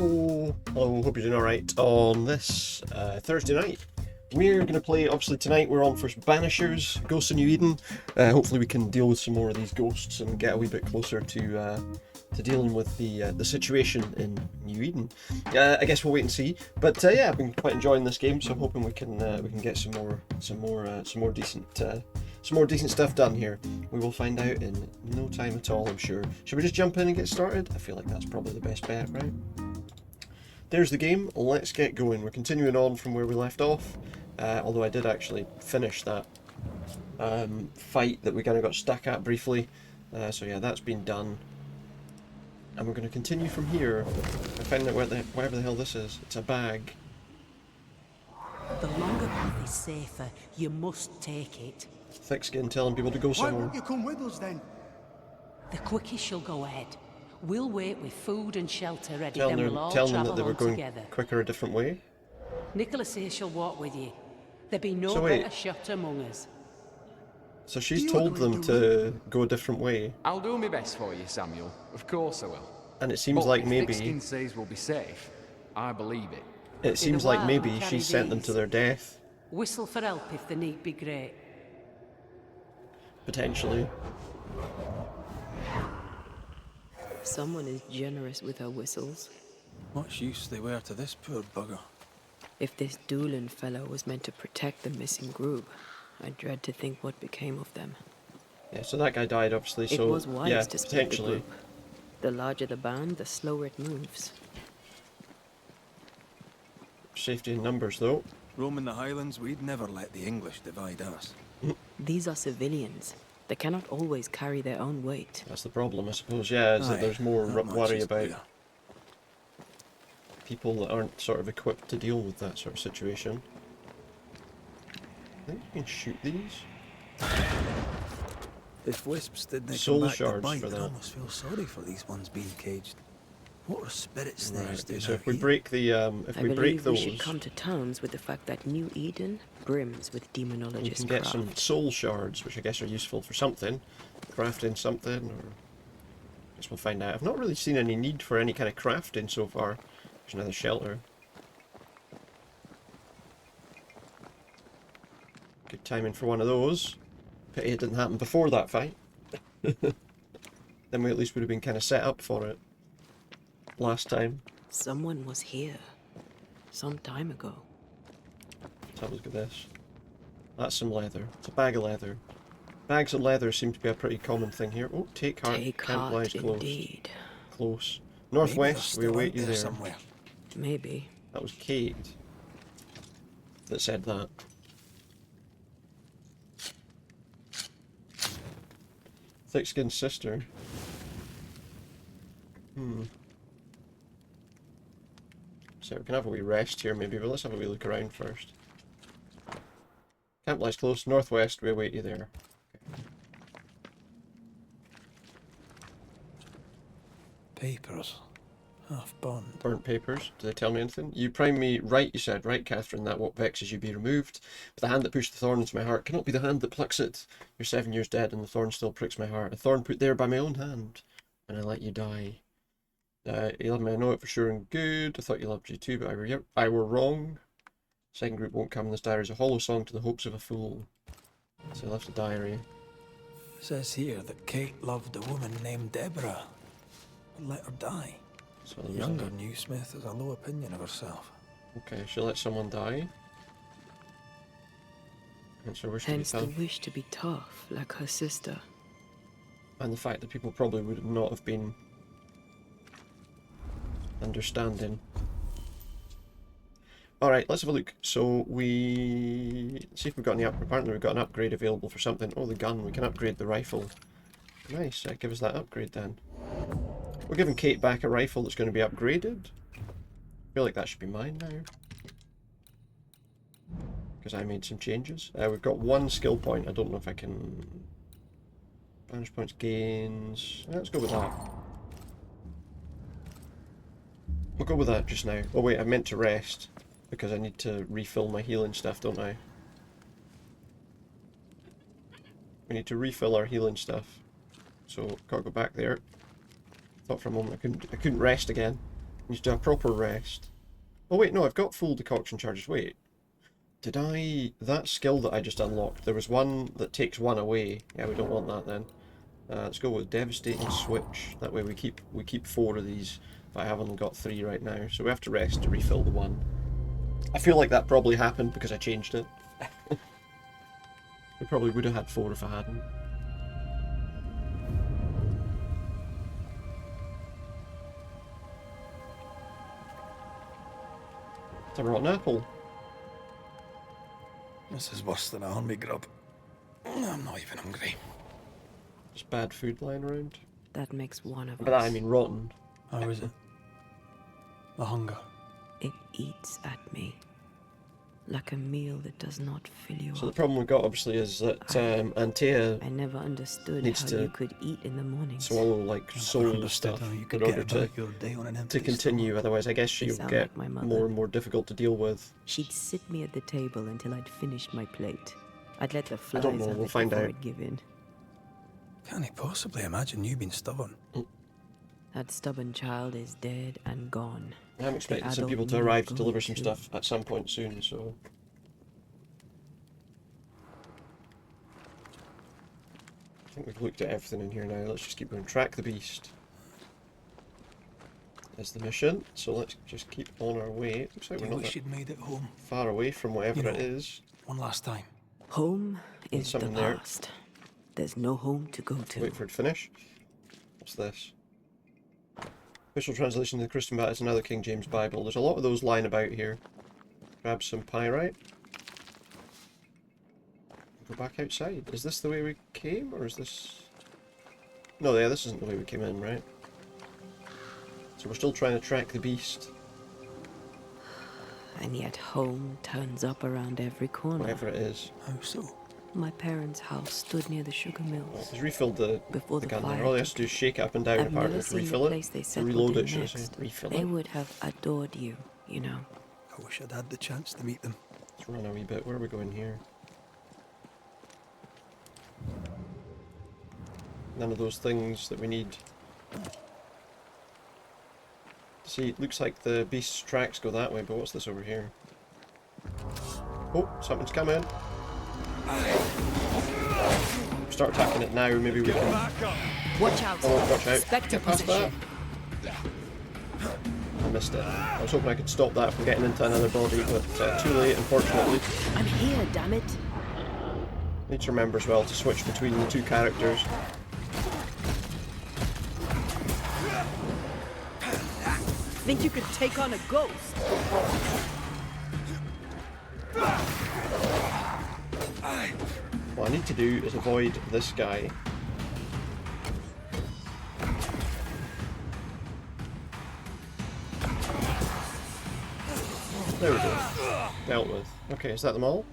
Hello, hope you're doing alright on this Thursday night. We're going to play, obviously tonight we're on for Banishers, Ghosts of New Eden. Hopefully we can deal with some more of these ghosts and get a wee bit closer to dealing with the situation in New Eden. I guess we'll wait and see. But yeah, I've been quite enjoying this game, so I'm hoping we can get some more decent stuff done here. We will find out in no time at all, I'm sure. Should we just jump in and get started? I feel like that's probably the best bet, right? There's the game. Let's get going. We're continuing on from where we left off. Although I did actually finish that fight that we kind of got stuck at briefly. So yeah, that's been done. And we're going to continue from here. I find out whatever the hell this is. It's a bag. The longer path is safer. You must take it. Thick skin telling people to go somewhere. Why won't you come with us then? The quickest she'll go ahead. We'll wait with food and shelter ready, Telling then we'll all them travel that they were on going together. quicker a different way. Nicola says she'll walk with you. There'll be no So wait. better shot among us. So she's You told agree them to to go a different way. I'll do my best for you, Samuel. Of course I will. And it seems But like if maybe... Thick-Skin says we'll be safe, I believe it. It seems like while, maybe we she carry sent them to these. their death. Whistle for help if the need be great. Potentially. Someone is generous with her whistles. Much use they were to this poor bugger. If this Doolin fellow was meant to protect the missing group, I dread to think what became of them. Yeah, so that guy died, obviously, so It was wise yeah, to split the potentially. group. The larger the band, the slower it moves. Safety in numbers, though. Roaming the Highlands, we'd never let the English divide us. These are civilians. They cannot always carry their own weight. That's the problem, I suppose. Yeah, is that there's more that much worry is about clear. people that aren't sort of equipped to deal with that sort of situation. I think you can shoot these. If wisps didn't Soul come back to shards bite, for I'd that. almost feel sorry for these ones being caged. What are spirit snares Right, doing so out if we here? break the I we break believe we those, should come to terms with the fact that New Eden brims with we demonologist can get craft. some soul shards, which I guess are useful for something, crafting something, or I guess we'll find out. I've not really seen any need for any kind of crafting so far. There's another shelter. Good timing for one of those. Pity it didn't happen before that fight. Then we at least would have been kind of set up for it last time. Someone was here. Some time ago. Let's have a look at this. That's some leather. It's a bag of leather. Bags of leather seem to be a pretty common thing here. Oh, take heart. Take Camp heart, lies closed. indeed. Close. Maybe they're Northwest, we still await out you there. somewhere. Maybe. That was Kate that said that. Thick-skinned sister. So we can have a wee rest here maybe, but let's have a wee look around first. Camp lies close, northwest, we await you there. Papers. Half burned. Burnt papers, do they tell me anything? You prime me right, you said, right, Catherine, that what vexes you be removed. But the hand that pushed the thorn into my heart cannot be the hand that plucks it. You're 7 years dead, and the thorn still pricks my heart. A thorn put there by my own hand, and I let you die. You love me, I know it for sure and good. I thought you loved you too, but I were wrong. Second group won't come. This diary is a hollow song to the hopes of a fool. So I left a diary. It says here that Kate loved a woman named Deborah, but let her die. So The there was younger Newsmith has a low opinion of herself. Okay, she let someone die. And so wish to be Hence the tough. wish to be tough, like her sister. And the fact that people probably would not have been understanding. Alright, let's have a look. So see if we've got any apparently we've got an upgrade available for something. Oh, the gun, we can upgrade the rifle. Nice, give us that upgrade then. We're giving Kate back a rifle that's going to be upgraded. I feel like that should be mine now. Because I made some changes. We've got one skill point. I don't know if I can... Banish points gains... Let's go with that. We'll go with that just now. Oh wait, I meant to rest. Because I need to refill my healing stuff, don't I? We need to refill our healing stuff. So, gotta go back there. Thought for a moment I couldn't rest again. Needs to do a proper rest. Oh wait, no, I've got full decoction charges. Wait. Did I... That skill that I just unlocked, there was one that takes one away. Yeah, we don't want that then. Let's go with Devastating Switch. That way we keep 4 of these. If I haven't got 3 right now. So we have to rest to refill the 1. I feel like that probably happened because I changed it. We probably would have had 4 if I hadn't. It's a rotten apple. This is worse than a army grub. I'm not even hungry. Just bad food lying around. That makes one of By that I us. mean rotten. How is it? The hunger. It eats at me. Like a meal that does not fill you So the up. problem we've got obviously is that Antea I never understood needs how to you could eat in the mornings. swallow like soul Understood stuff how you in could get order to about your day on an empty continue. Otherwise, I guess she'll sound get like my mother. more and more difficult to deal with. She'd sit me at the table until I'd finished my plate. I'd let the I flies don't know, have we'll it find before out. I'd give in. Can't he possibly imagine you being stubborn? That stubborn child is dead and gone. I'm expecting some adult people to me arrive to going deliver some to- stuff at some point soon, so... I think we've looked at everything in here now. Let's just keep going. Track the beast. That's the mission, so let's just keep on our way. Looks like Do we're you not wish that you'd made it home? far away from whatever You it know. is. One last time. Home There's is the something there. past. There's no home to go to. Wait for it to finish. What's this? Official translation of the Christian Bible is another King James Bible. There's a lot of those lying about here. Grab some pyrite. Go back outside. Is this the way we came, or is this... No, yeah, this isn't the way we came in, right? So we're still trying to track the beast. And yet home turns up around every corner. Whatever it is. How so? My parents' house stood near the sugar Right, mills. he's refilled the Before the gun there. fire All he has to took do is shake it up and down I've apparently never to seen the refill place it. they To settled reload in it, should I say. next. Refill They it. would have adored you, you know. I wish I'd had the chance to meet them. Let's run a wee bit. Where are we going here? None of those things that we need. See, it looks like the beast's tracks go that way, but what's this over here? Oh, something's coming. Start attacking it now, maybe we can... Watch out! Oh, watch out. Spectre Get past that. position. I missed it. I was hoping I could stop that from getting into another body, but too late, unfortunately. I'm here, damn it! Need to remember as well to switch between the two characters. Think you could take on a ghost? What I need to do is avoid this guy. There we go. Dealt with. Okay, is that them all?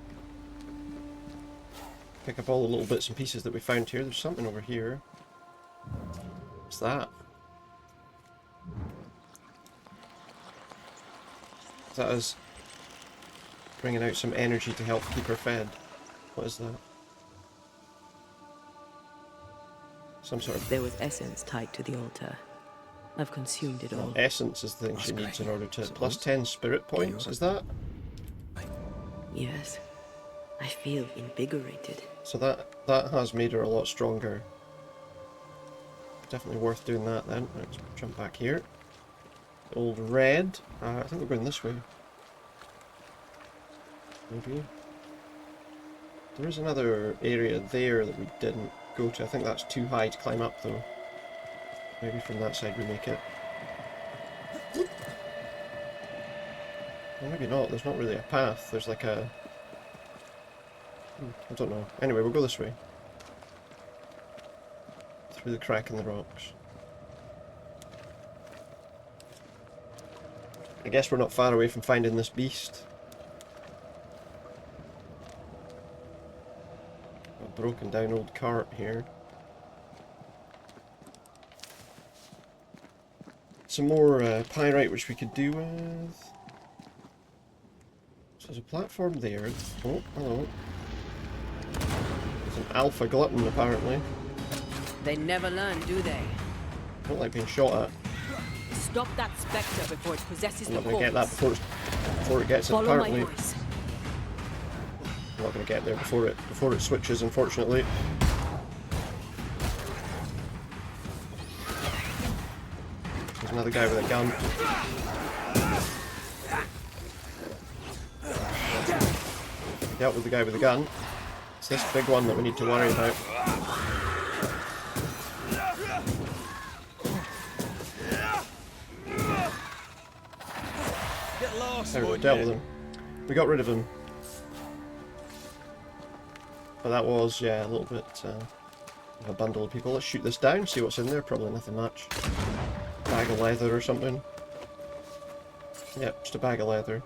Pick up all the little bits and pieces that we found here. There's something over here. What's that? Is that us bringing out some energy to help keep her fed? What is that? Some sort of There was essence tied to the altar. I've consumed it all. essence is the thing she needs in order to... Plus 10 spirit points, is that? Yes. I feel invigorated. So that has made her a lot stronger. Definitely worth doing that then. Let's jump back here. Old red. I think we're going this way. Maybe. There is another area there that we didn't go to. I think that's too high to climb up though. Maybe from that side we make it. Well, maybe not. There's not really a path. There's like a... I don't know. Anyway, we'll go this way. Through the crack in the rocks. I guess we're not far away from finding this beast. A broken down old cart here. Some more pyrite which we could do with. So there's a platform there. Oh, hello. There's an alpha glutton apparently. They never learn, do they? Don't like being shot at. Stop that spectre before it possesses I'm the not going to get that corpse. before it gets it, Follow my apparently. voice. I'm not going to get there before it switches, unfortunately. There's another guy with a gun. Dealt with the guy with the gun. It's this big one that we need to worry about. Get lost, There we go, dealt with him. We got rid of him. But that was, yeah, a little bit of a bundle of people. Let's shoot this down, see what's in there. Probably nothing much. Bag of leather or something. Yep, just a bag of leather.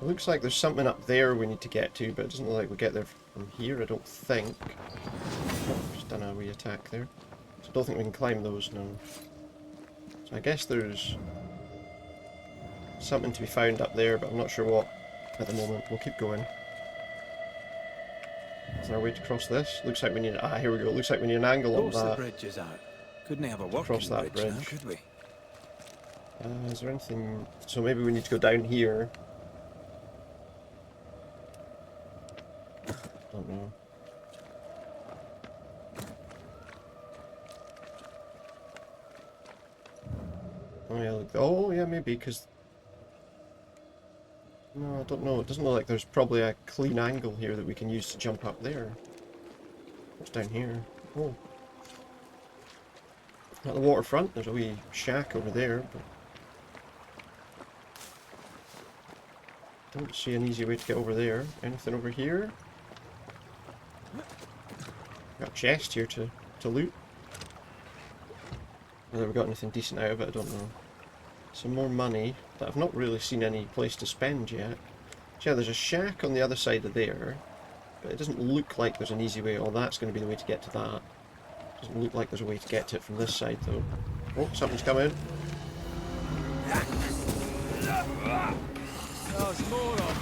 It looks like there's something up there we need to get to, but it doesn't look like we get there from here, I don't think. Oh, just done a wee attack there. So I don't think we can climb those, no. So I guess there's something to be found up there, but I'm not sure what at the moment. We'll keep going. Is there a way to cross this? Looks like we need... Ah, here we go. Looks like we need an angle on Close the that. bridge is out. Couldn't have a working Cross that bridge now, bridge. could we? Is there anything... So maybe we need to go down here. Don't know. Oh yeah, look. Oh yeah, maybe, because... No, I don't know. It doesn't look like there's probably a clean angle here that we can use to jump up there. What's down here? Oh. At the waterfront, there's a wee shack over there, but... Don't see an easy way to get over there. Anything over here? Got a chest here to loot. Whether we got anything decent out of it, I don't know. Some more money that I've not really seen any place to spend yet. So yeah, there's a shack on the other side of there, but it doesn't look like there's an easy way. Oh, that's going to be the way to get to that. Doesn't look like there's a way to get to it from this side though. Oh, something's coming. There's more of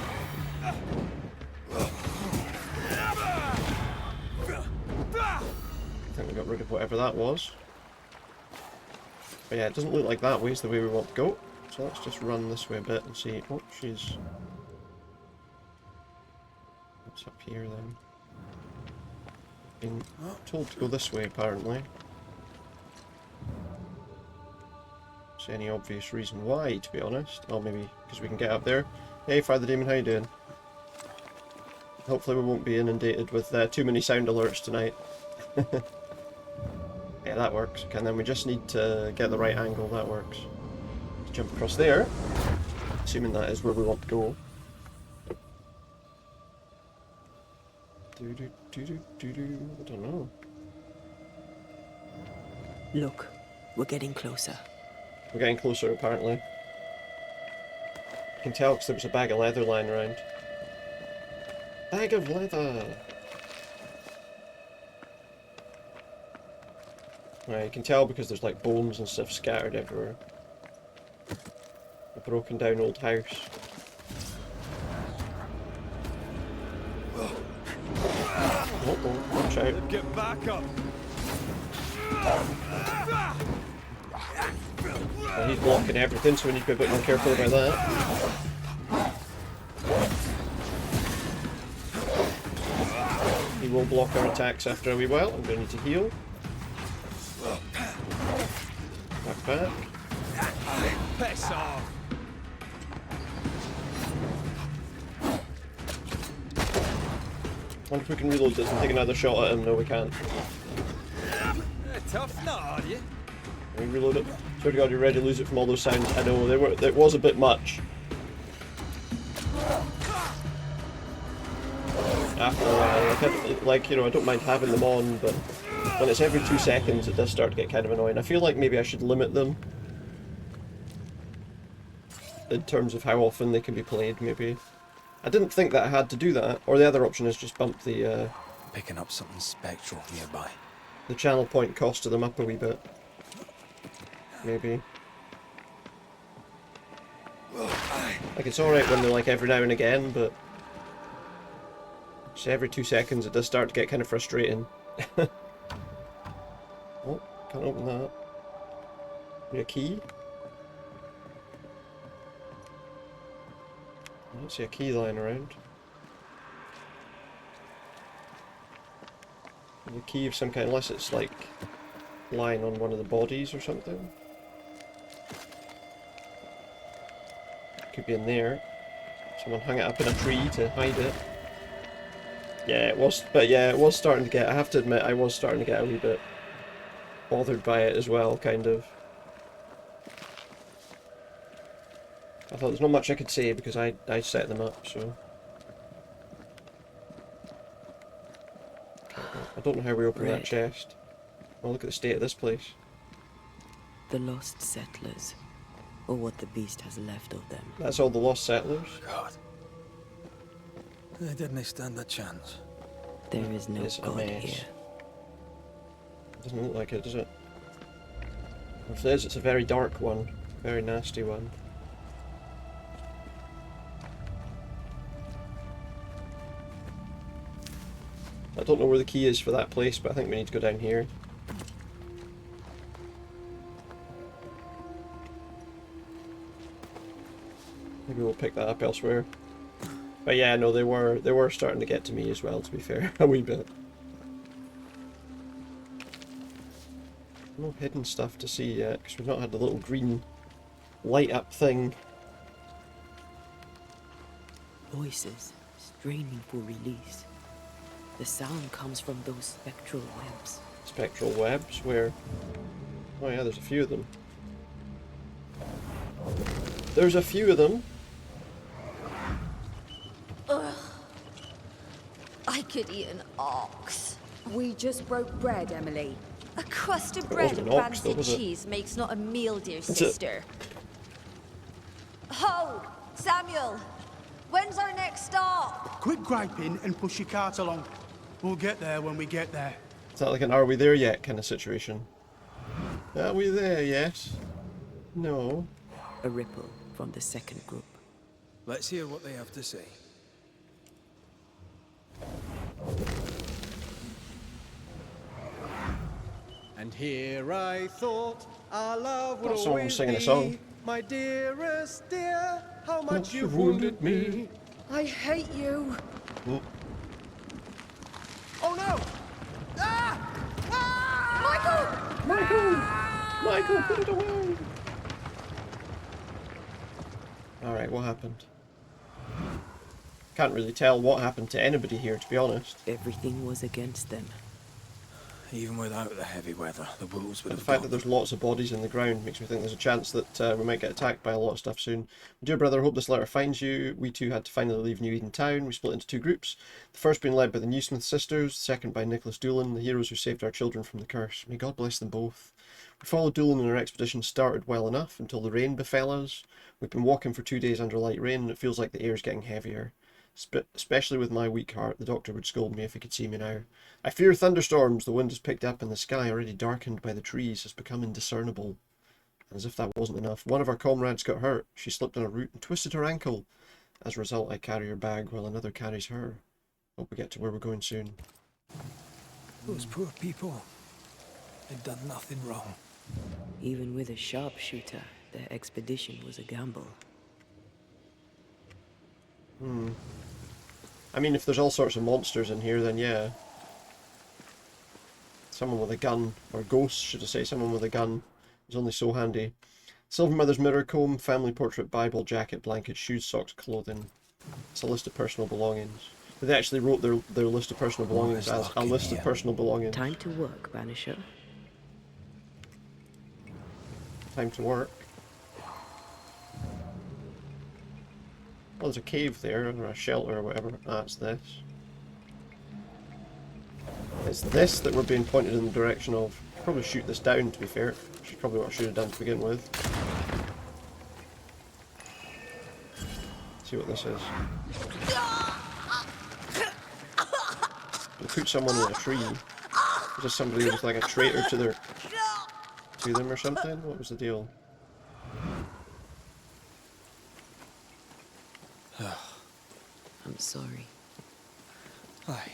I think we got rid of whatever that was. But yeah, it doesn't look like that way's the way we want to go. So let's just run this way a bit and see. Oh, she's... What's up here then? Been told to go this way apparently. See any obvious reason why, to be honest. Oh, maybe because we can get up there. Hey, Father Demon, how you doing? Hopefully we won't be inundated with too many sound alerts tonight. Yeah, that works. Okay, and then we just need to get the right angle. That works. Jump across there, assuming that is where we want to go. I don't know. Look, we're getting closer. We're getting closer, apparently. You can tell because there was a bag of leather lying around. Bag of leather! Right, you can tell because there's like bones and stuff scattered everywhere. A broken down old house. Uh-oh, watch out. Get back up. Well, he's blocking everything, so we need to be a bit more careful about that. He will block our attacks after a wee while. I'm going to need to heal. Back. Piss off. I wonder if we can reload this and take another shot at him. No, we can't. Tough nut, are you? Can we reload it? Swear to God, you're ready to lose it from all those sounds. I know, it was a bit much. After a while, like, you know, I don't mind having them on, but when it's every 2 seconds, it does start to get kind of annoying. I feel like maybe I should limit them in terms of how often they can be played, maybe. I didn't think that I had to do that, or the other option is just bump the Picking up something spectral nearby. the channel point cost of them up a wee bit. Maybe. Like, it's alright when they're like every now and again, but just every 2 seconds it does start to get kind of frustrating. Oh, can't open that. Need a key? I don't see a key lying around. Need a key of some kind, unless it's like lying on one of the bodies or something. Could be in there. Someone hung it up in a tree to hide it. Yeah, it was, but yeah, it was starting to get, I have to admit, I was starting to get a wee bit bothered by it as well, kind of. I thought there's not much I could say because I set them up, so. I don't know how we open that Red. chest. Oh, look at the state of this place. The lost settlers, or what the beast has left of them. That's all the lost settlers. God. They didn't stand a chance. There is no It's a god mess. here. Doesn't look like it, does it? If it is, it's a very dark one. Very nasty one. I don't know where the key is for that place, but I think we need to go down here. Maybe we'll pick that up elsewhere. But yeah, no, they were starting to get to me as well, to be fair, a wee bit. No hidden stuff to see yet, because we've not had the little green light up thing. Voices straining for release. The sound comes from those spectral webs. Spectral webs, where... Oh yeah, there's a few of them. There's a few of them. I could eat an ox. We just broke bread, Emily. A crust of It bread wasn't and an ox, though, rancid was it? cheese makes not a meal, dear it. sister. Ho! Samuel! When's our next stop? Quit griping and push your cart along. We'll get there when we get there. Is that like an "are we there yet" kind of situation? Are we there yet? No. A ripple from the second group. Let's hear what they have to say. And here I thought our love would Not someone always singing a be song. my dearest dear, how much Much you've wounded me. I hate you. Oh, Oh no! Ah! Ah! Michael, put it away! Alright, what happened? Can't really tell what happened to anybody here, to be honest. Everything was against them. Even without the heavy weather, the wolves would But the have fact got that there's lots of bodies in the ground makes me think there's a chance that we might get attacked by a lot of stuff soon. Dear brother, hope this letter finds you. We too had to finally leave New Eden Town. We split into two groups. The first being led by the Newsmith sisters, the second by Nicholas Doolan, the heroes who saved our children from the curse. May God bless them both. We followed Doolan and our expedition started well enough until the rain befell us. We've been walking for 2 days under light rain and it feels like the air is getting heavier. Especially with my weak heart, the doctor would scold me if he could see me now. I fear thunderstorms. The wind has picked up and the sky, already darkened by the trees, has become indiscernible. And as if that wasn't enough, one of our comrades got hurt. She slipped on a root and twisted her ankle. As a result, I carry her bag while another carries her. Hope we get to where we're going soon. those poor people. They'd done nothing wrong. Even with a sharpshooter, their expedition was a gamble. I mean, if there's all sorts of monsters in here, then yeah. Someone with a gun, or ghosts, should I say, someone with a gun is only so handy. Silver Mother's mirror, comb, family portrait, Bible, jacket, blanket, shoes, socks, clothing. It's a list of personal belongings. They actually wrote their list of personal belongings as a list of personal belongings. Time to work, Banisher. Time to work. Oh, there's a cave there, or a shelter, or whatever. Ah, it's this. It's this that we're being pointed in the direction of. Probably shoot this down, to be fair. Which is probably what I should have done to begin with. See what this is. You put someone in a tree. Is this somebody who was like a traitor to them or something? What was the deal? I'm sorry. Aye.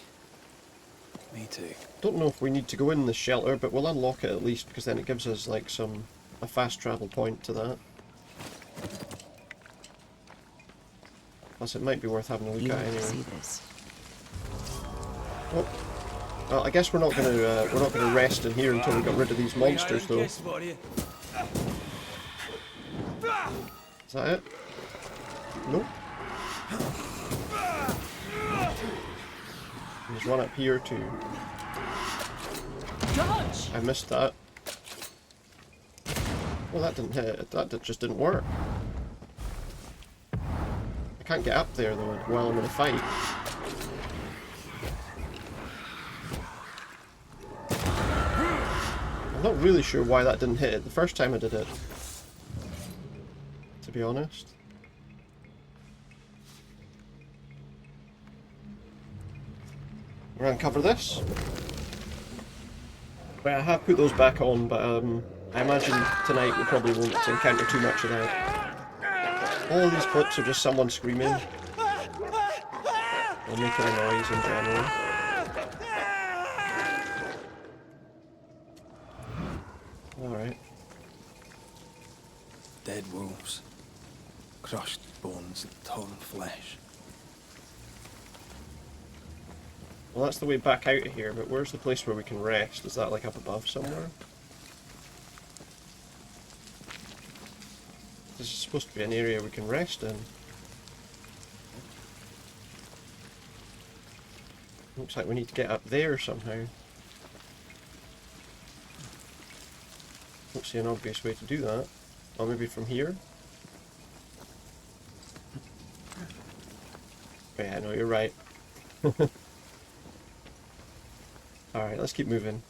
Me too. Don't know if we need to go in the shelter, but we'll unlock it at least, because then it gives us like some a fast travel point to that. Plus, it might be worth having a look You at want to anyway. see this? Oh. Well, I guess we're not gonna rest in here until we got rid of these monsters, though. Is that it? Nope. There's one up here too. Dodge! I missed that. Well, that didn't hit. That just didn't work. I can't get up there though while I'm in a fight. I'm not really sure why that didn't hit it the first time I did it, to be honest. We're gonna cover this. But I have put those back on, but I imagine tonight we probably won't encounter too much of that. All of these clips are just someone screaming or making a noise in general. Alright. Dead wolves. Crushed bones and torn flesh. Well, that's the way back out of here, but where's the place where we can rest? Is that like up above somewhere? This is supposed to be an area we can rest in. Looks like we need to get up there somehow. Don't see an obvious way to do that. Or maybe from here? Oh yeah, no, you're right. Alright, let's keep moving.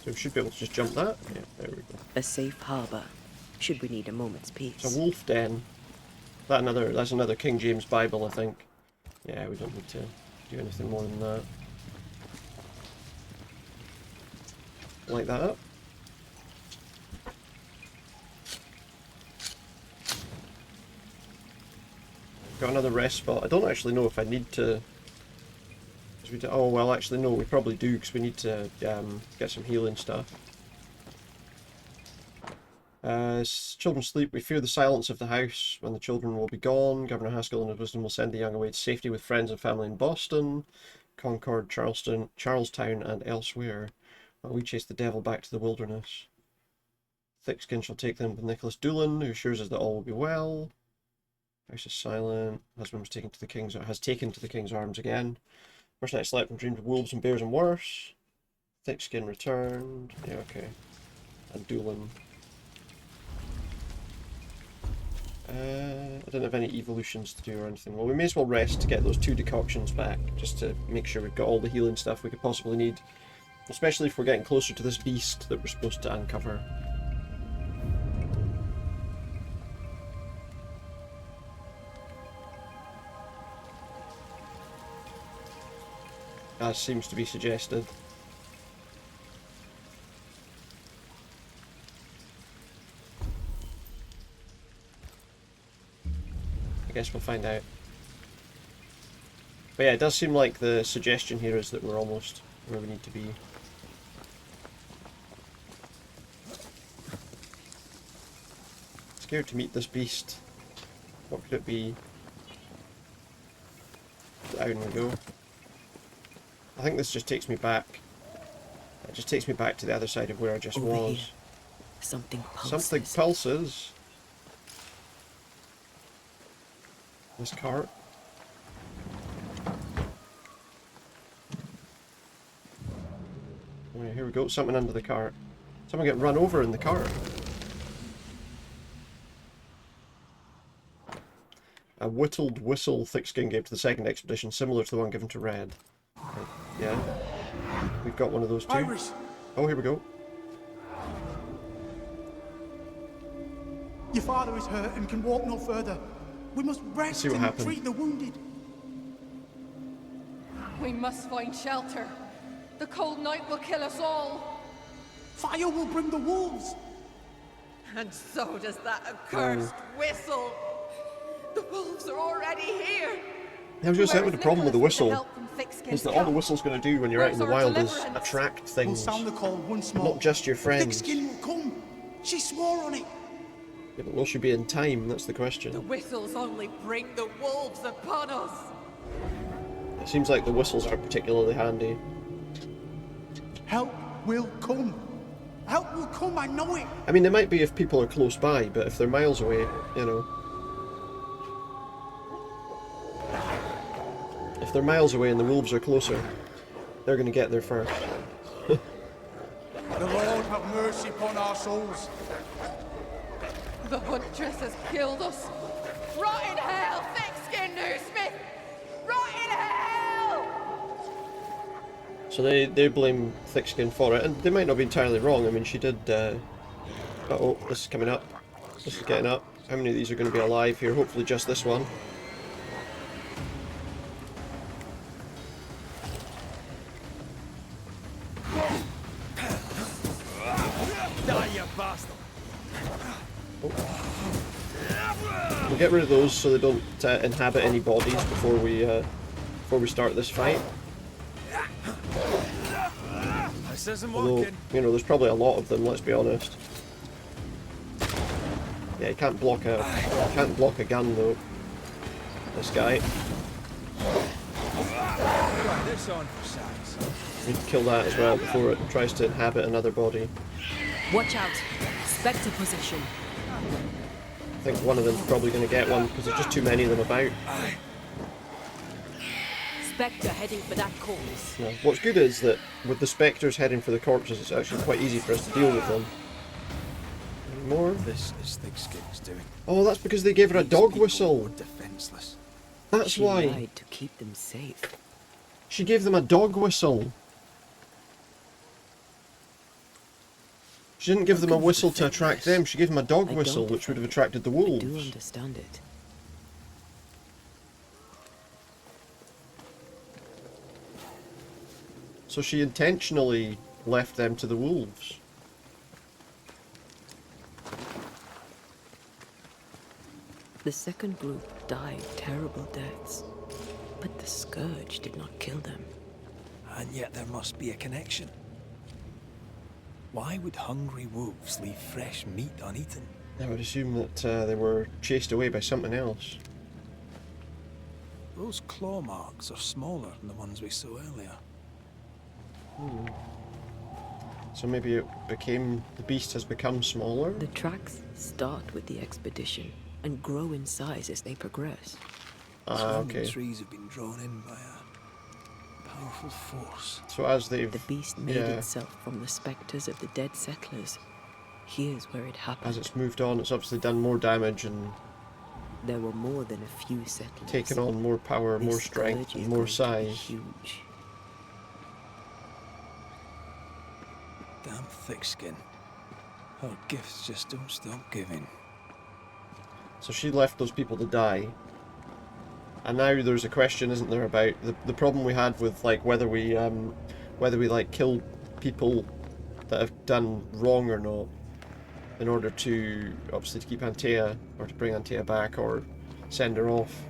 So we should be able to just jump that? Yeah, there we go. A safe harbor, should we need a moment's peace. It's a wolf den. That's another King James Bible, I think. Yeah, we don't need to do anything more than that. Light that up. Got another rest spot. I don't actually know if I need to... Oh, well, actually, no, we probably do, because we need to get some healing stuff. As children sleep, we fear the silence of the house. When the children will be gone, Governor Haskell and his wisdom will send the young away to safety with friends and family in Boston, Concord, Charlestown, and elsewhere, while we chase the devil back to the wilderness. Thickskin shall take them with Nicholas Doolin, who assures us that all will be well. House is silent. Husband was taken to the king's arms again. First night I slept and dreamed of wolves and bears and worse. Thickskin returned. Yeah, okay. And Doolin. I don't have any evolutions to do or anything. Well, we may as well rest to get those 2 decoctions back, just to make sure we've got all the healing stuff we could possibly need. Especially if we're getting closer to this beast that we're supposed to uncover. As seems to be suggested. I guess we'll find out. But yeah, it does seem like the suggestion here is that we're almost where we need to be. Scared to meet this beast. What could it be? Down we go. I think this just takes me back. It just takes me back to the other side of where I just Over was. here. Something pulses. Something pulses. This cart. Oh, here we go. Something under the cart. Someone get run over in the cart. A whittled whistle Thickskin gave to the second expedition, similar to the one given to Red. Right. Yeah. We've got one of those too. Iris! Oh, here we go. Your father is hurt and can walk no further. We must rest see what and happened. treat the wounded. We must find shelter. The cold night will kill us all. Fire will bring the wolves. And so does that accursed whistle. The wolves are already here. I was just saying with the problem with the whistle. Help from thick-skinned is that all the whistle's going to do when you're out in the Where's our wild is deliverance? attract We'll things, sound the call once more. not just your The friends. thick skin will come. She swore on it. Yeah, but will she be in time? That's the The question. whistles only bring the wolves upon us. It seems like the whistles aren't particularly handy. Help will come. Help will come, I know it. I mean, they might be if people are close by, but if they're miles away, you know. If they're miles away and the wolves are closer, they're going to get there first. The Lord have mercy upon our souls. The huntress has killed us. Rot in hell, thick-skinned Smith! Rot in hell! So they blame Thickskin for it, and they might not be entirely wrong. I mean, she did... Uh-oh, this is coming up. This is getting up. How many of these are going to be alive here? Hopefully just this one. Die, you bastard! We'll get rid of those so they don't inhabit any bodies before we start this fight. This isn't Although, working. you know, there's probably a lot of them. Let's be honest. Yeah, you can't block a gun though. This guy. Right, this on for size. Need to kill that as well before it tries to inhabit another body. Watch out. Spectre position. I think one of them's probably going to get one because there's just too many of them about. Spectre heading for that corpse. Yeah. What's good is that with the spectres heading for the corpses, it's actually quite easy for us to deal with them. Any more? This is Thickskin's doing. Oh, that's because they gave her a dog These people whistle. were defenseless. That's She why. lied to keep them safe. She gave them a dog whistle. She didn't give them a whistle to attract them, she gave them a dog I whistle, don't which would have defend attracted the I do wolves. understand it. So she intentionally left them to the wolves. The second group died terrible deaths, but the scourge did not kill them. And yet there must be a connection. Why would hungry wolves leave fresh meat uneaten? I would assume that they were chased away by something else. Those claw marks are smaller than the ones we saw earlier. So maybe it became, the beast has become smaller? The tracks start with the expedition and grow in size as they progress. Surrounding Okay. trees have been drawn in by a powerful force. So as they've... The beast made yeah, itself from the spectres of the dead settlers. Here's where it happened. as it's moved on, it's obviously done more damage and There were more than a few settlers. taken on more power, more This strength, scourge and is more going to be size. huge. Damn thick-skin. Her gifts just don't stop giving. So she left those people to die. And now there's a question, isn't there, about the problem we had with like whether we like kill people that have done wrong or not, in order to obviously to keep Antea or to bring Antea back or send her off.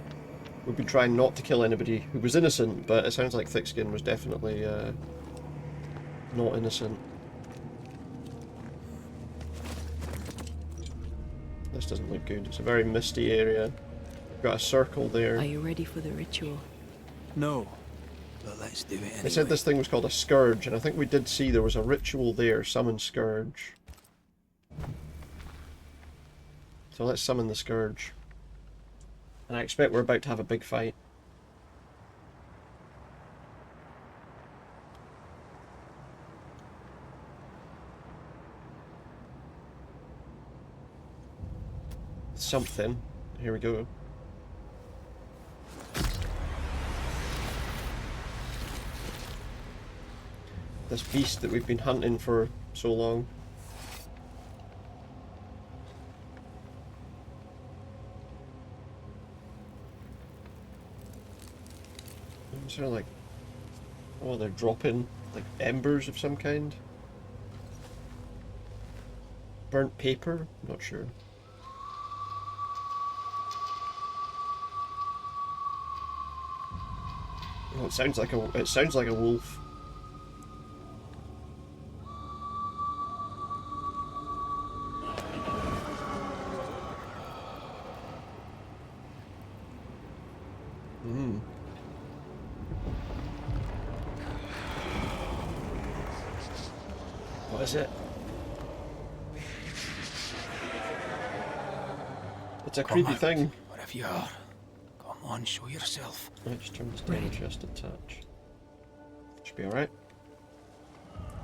We've been trying not to kill anybody who was innocent, but it sounds like Thickskin was definitely not innocent. This doesn't look good. It's a very misty area. Got a circle there. Are you ready for the ritual? No, but let's do it anyway. They said this thing was called a scourge, and I think we did see there was a ritual there, summon scourge. So let's summon the scourge. And I expect we're about to have a big fight. Something. Here we go. This beast that we've been hunting for so long. Is there like... oh, they're dropping like embers of some kind? Burnt paper? Not sure. Oh, it sounds like a wolf. What is it? It's a creepy thing. Wherever you are. Come on, show yourself. Right, just turn this down just a touch. Should be alright.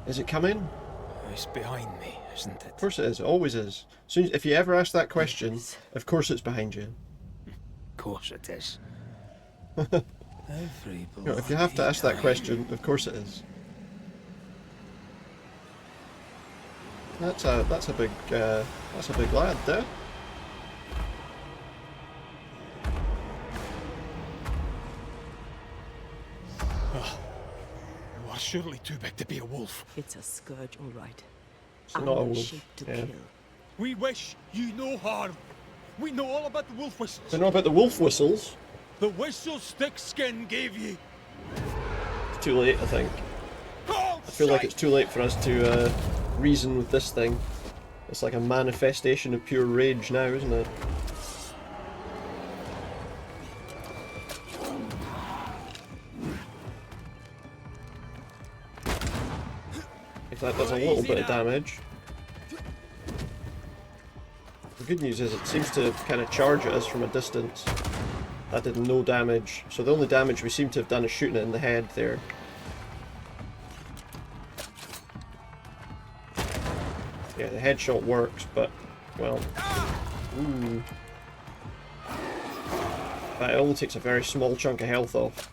Is it coming? It's behind me, isn't it? Of course it is. It always is. Soon as, if you ever ask that question, of course it's behind you. Of course it is. You know, if you have to ask that question, of course it is. That's a big lad there. You are surely too big to be a wolf. It's a scourge, all right. It's not a Our wolf. shape to Yeah. kill. We wish you no harm. We know all about the wolf whistles. Do you know about the wolf whistles? The whistles Thickskin gave you. It's too late, I think. Oh, I feel like it's too late for us to reason with this thing. It's like a manifestation of pure rage now, isn't it? If that does a little bit of damage. The good news is it seems to kind of charge at us from a distance. That did no damage. So the only damage we seem to have done is shooting it in the head there. Yeah, the headshot works, but, well... Ooh. But it only takes a very small chunk of health off.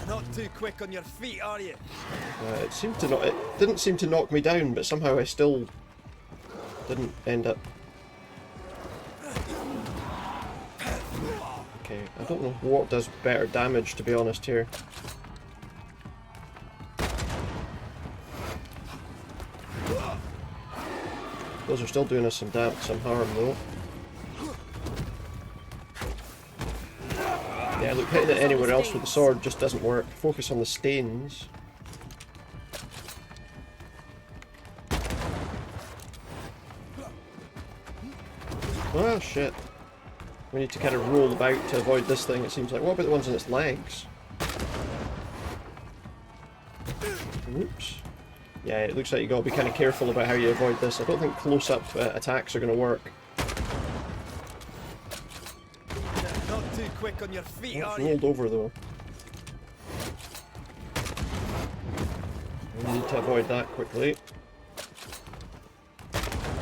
Not too quick on your feet, are you? It seemed to not... It didn't seem to knock me down, but somehow I still didn't end up... Okay, I don't know what does better damage, to be honest, here. Those are still doing us some harm, though. Yeah, look, hitting it anywhere else with the sword just doesn't work. Focus on the stains. Oh, shit. We need to kind of roll about to avoid this thing, it seems like. What about the ones on its legs? Oops. Yeah, it looks like you gotta be kind of careful about how you avoid this. I don't think close-up attacks are gonna work. Not too quick on your feet, Oh, it's rolled over though. We need to avoid that quickly.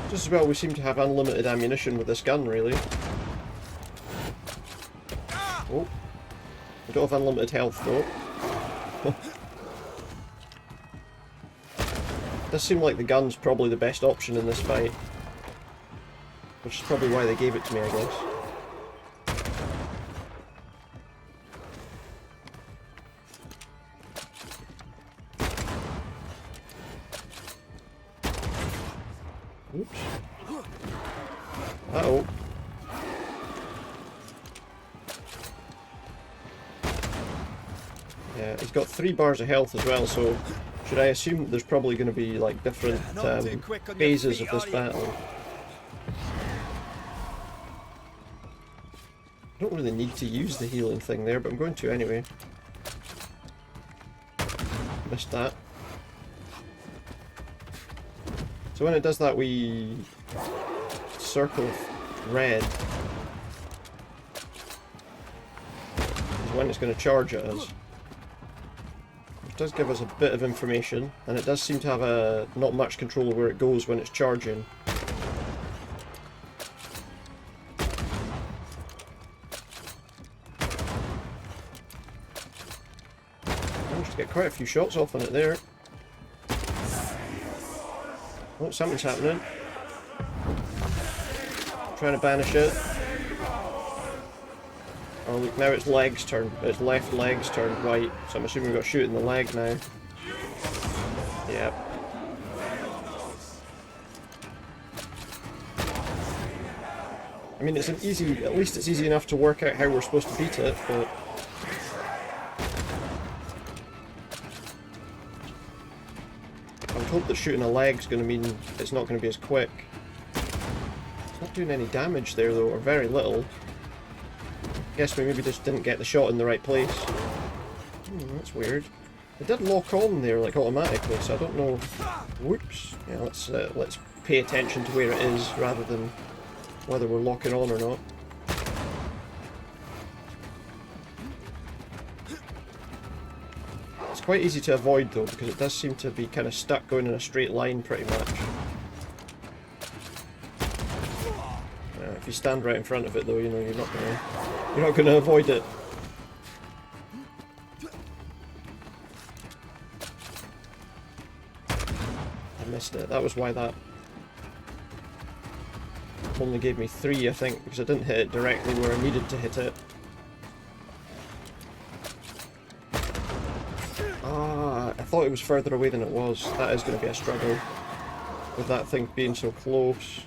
Just as well, we seem to have unlimited ammunition with this gun, really. Oh. We don't have unlimited health though. Does seem like the gun's probably the best option in this fight. Which is probably why they gave it to me, I guess. Oops. Uh-oh. Yeah, he's got 3 bars of health as well, so should I assume that there's probably going to be like different phases of this battle? I don't really need to use the healing thing there, but I'm going to anyway. Missed that. So when it does that wee circle of red, is when it's going to charge at us. Which does give us a bit of information, and it does seem to have not much control of where it goes when it's charging. Managed to get quite a few shots off on it there. Oh, something's happening. Trying to banish it. Oh look, now its legs turned, its left leg's turned white, so I'm assuming we've got to shoot in the leg now. Yep. I mean, it's an easy, at least it's easy enough to work out how we're supposed to beat it, but... I would hope that shooting a leg's going to mean it's not going to be as quick. It's not doing any damage there though, or very little. Guess we maybe just didn't get the shot in the right place. That's weird. It did lock on there, like, automatically, so I don't know... Whoops. Yeah, let's pay attention to where it is, rather than whether we're locking on or not. It's quite easy to avoid, though, because it does seem to be kind of stuck going in a straight line, pretty much. If you stand right in front of it, though, you know, you're not gonna avoid it. I missed it. That was why that only gave me 3, I think, because I didn't hit it directly where I needed to hit it. Ah, I thought it was further away than it was. That is going to be a struggle with that thing being so close.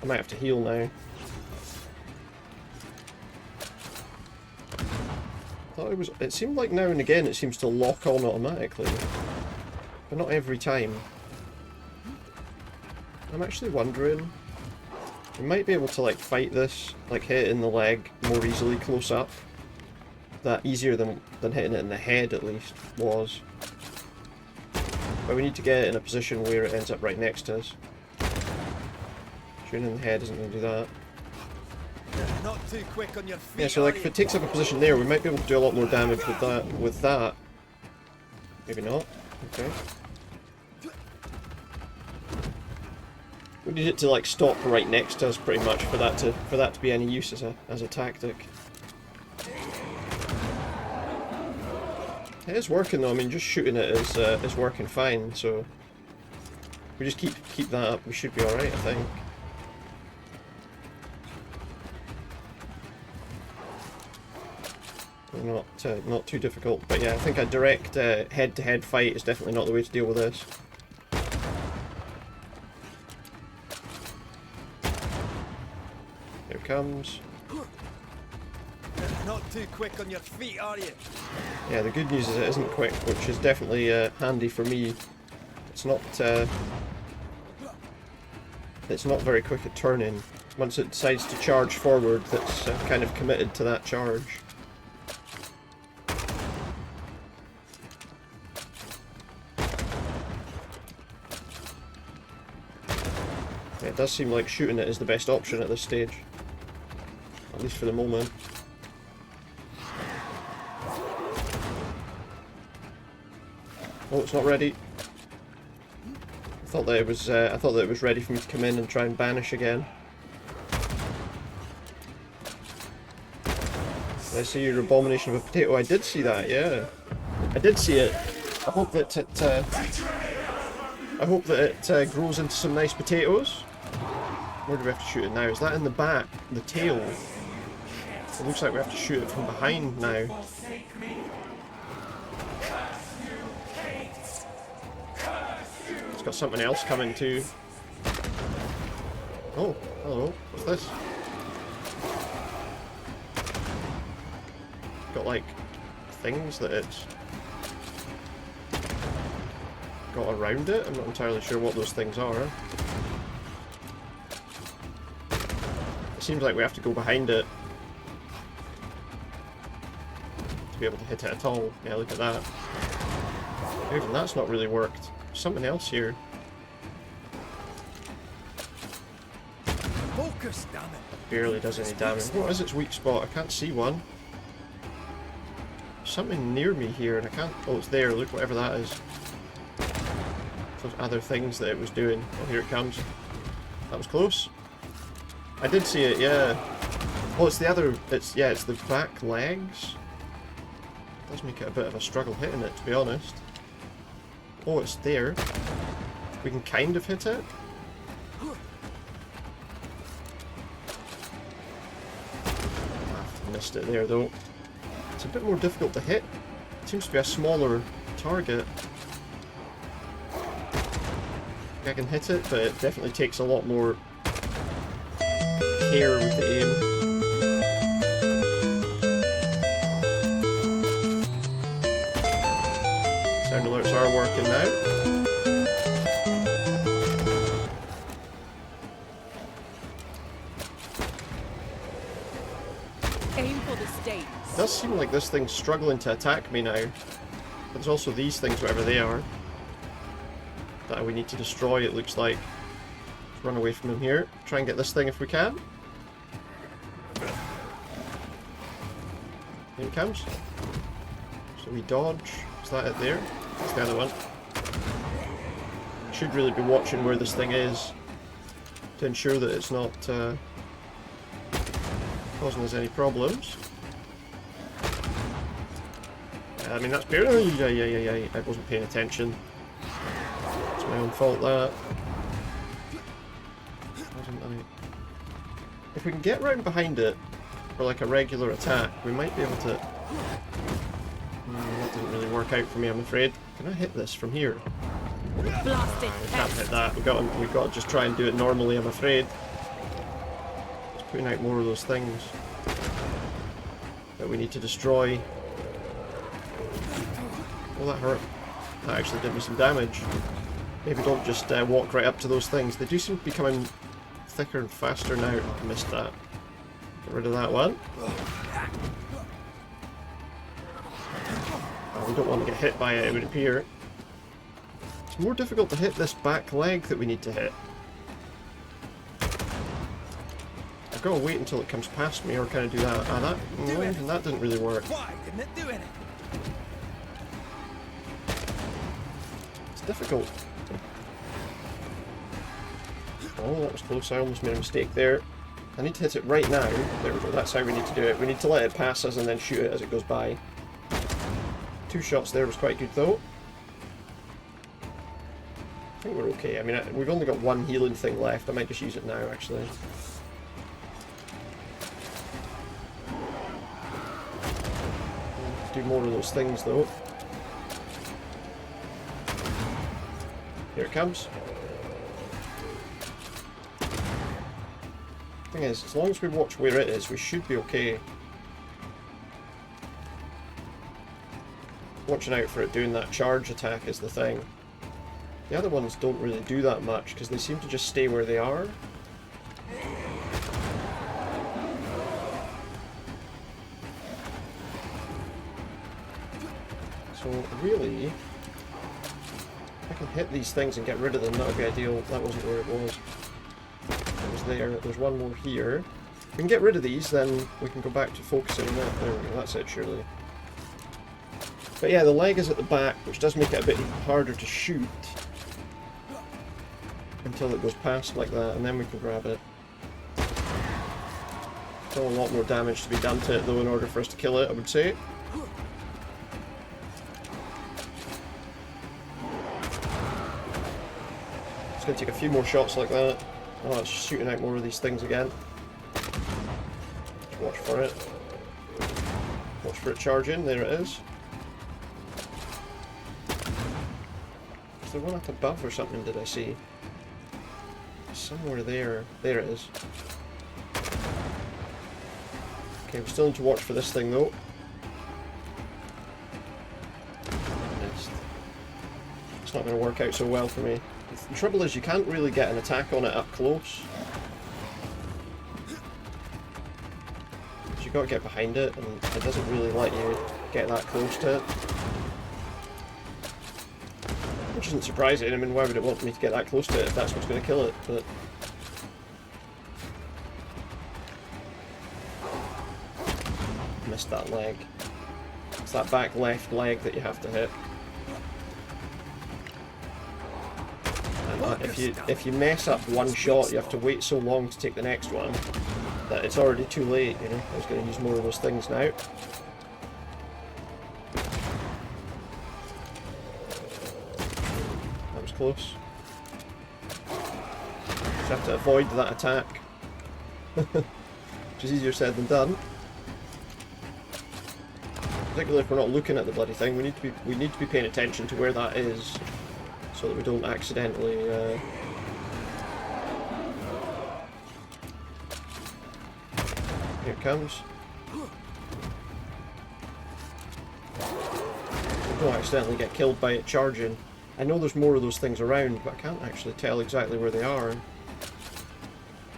I might have to heal now. Thought it was. It seemed like now and again it seems to lock on automatically, but not every time. I'm actually wondering. We might be able to like fight this, like hit it in the leg more easily close up. That easier than hitting it in the head at least was. But we need to get it in a position where it ends up right next to us. Shooting in the head isn't going to do that. Not too quick on your feet. Yeah, so like if it takes up a position there, we might be able to do a lot more damage with that. With that, maybe not. Okay. We need it to like stop right next to us, pretty much, for that to be any use as a tactic. It is working though. I mean, just shooting it is working fine. So we just keep that up. We should be all right, I think. Not too difficult, but yeah, I think a direct head-to-head fight is definitely not the way to deal with this. Here it comes. Not too quick on your feet, are you? Yeah, the good news is it isn't quick, which is definitely handy for me. It's not very quick at turning. Once it decides to charge forward, that's kind of committed to that charge. Yeah, it does seem like shooting it is the best option at this stage. At least for the moment. Oh, it's not ready. I thought that it was ready for me to come in and try and banish again. I see your abomination of a potato. I did see that, yeah. I did see it. I hope that it grows into some nice potatoes. Where do we have to shoot it now? Is that in the back? The tail? It looks like we have to shoot it from behind now. It's got something else coming too. Oh, hello. What's this? Got like things that it's got around it. I'm not entirely sure what those things are. It seems like we have to go behind it to be able to hit it at all. Yeah, look at that. Even that's not really worked. There's something else here. Focus, damn it. Barely does any damage. What is its weak spot? I can't see one. Something near me here and I can't... Oh, it's there. Look, whatever that is. Those other things that it was doing. Oh, here it comes. That was close. I did see it, yeah. Oh, it's the other... it's the back legs. It does make it a bit of a struggle hitting it, to be honest. Oh, it's there. We can kind of hit it. I've missed it there, though. It's a bit more difficult to hit. It seems to be a smaller target. I can hit it, but it definitely takes a lot more care with the aim. Sound alerts are working now. Aim for the stakes. It does seem like this thing's struggling to attack me now. There's also these things, whatever they are, that we need to destroy, it looks like. Let's run away from him here. Try and get this thing if we can. Here it comes. So we dodge. Is that it there? That's the other one. Should really be watching where this thing is to ensure that it's not causing us any problems. I mean, that's I wasn't paying attention. It's my own fault, that. If we can get round behind it for like a regular attack, we might be able to... that didn't really work out for me, I'm afraid. Can I hit this from here? Blasted We can't hit that. We've got to just try and do it normally, I'm afraid. Just putting out more of those things that we need to destroy. Well, that hurt. That actually did me some damage. Maybe don't just walk right up to those things. They do seem to be coming thicker and faster now. I missed that. Get rid of that one. Oh, we don't want to get hit by it, it would appear. It's more difficult to hit this back leg that we need to hit. I've got to wait until it comes past me, or can I do that? Ah, that didn't really work. Why didn't it do it? It's difficult. Oh, that was close. I almost made a mistake there. I need to hit it right now. There we go. That's how we need to do it. We need to let it pass us and then shoot it as it goes by. 2 shots there was quite good, though. I think we're okay. I mean, we've only got 1 healing thing left. I might just use it now, actually. Do more of those things, though. Here it comes. Thing is, as long as we watch where it is, we should be okay. Watching out for it doing that charge attack is the thing. The other ones don't really do that much, because they seem to just stay where they are. So, really, if I can hit these things and get rid of them, that would be ideal. That wasn't where it was. It was there. There's one more here. If we can get rid of these, then we can go back to focusing on that. There we go. That's it, surely. But yeah, the leg is at the back, which does make it a bit harder to shoot until it goes past like that, and then we can grab it. Still a lot more damage to be done to it, though, in order for us to kill it, I would say. It's going to take a few more shots like that. Oh, it's shooting out more of these things again. Just watch for it. Watch for it charging. There it is. Is there one up above or something, did I see? Somewhere there. There it is. Okay, we still need to watch for this thing, though. Missed. It's not going to work out so well for me. The trouble is, you can't really get an attack on it up close. You've got to get behind it, and it doesn't really let you get that close to it. Which isn't surprising. I mean, why would it want me to get that close to it if that's what's going to kill it? But missed that leg. It's that back left leg that you have to hit. And if you mess up one shot, you have to wait so long to take the next one that it's already too late. You know, I was going to use more of those things now. Close. Just have to avoid that attack. Which is easier said than done. Particularly if we're not looking at the bloody thing, we need to be paying attention to where that is, so that we don't accidentally comes. Don't accidentally get killed by it charging. I know there's more of those things around, but I can't actually tell exactly where they are.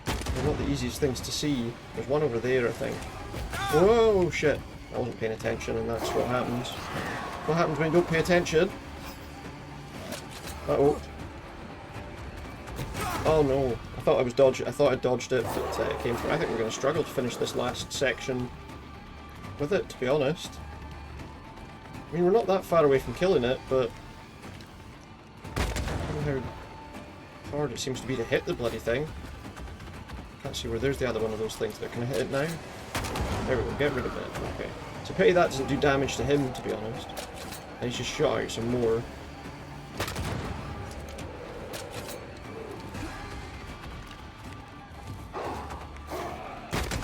They're not the easiest things to see. There's one over there, I think. Whoa, shit. I wasn't paying attention, and that's what happens. What happens when you don't pay attention? Uh-oh. Oh no. I thought I was dodging. I thought I dodged it, but it came through. I think we're going to struggle to finish this last section with it, to be honest. I mean, we're not that far away from killing it, but I don't know how hard it seems to be to hit the bloody thing. Can't see where there's the other one of those things that can hit it now. There we go, get rid of it. Okay. It's a pity that doesn't do damage to him, to be honest. And he's just shot out some more.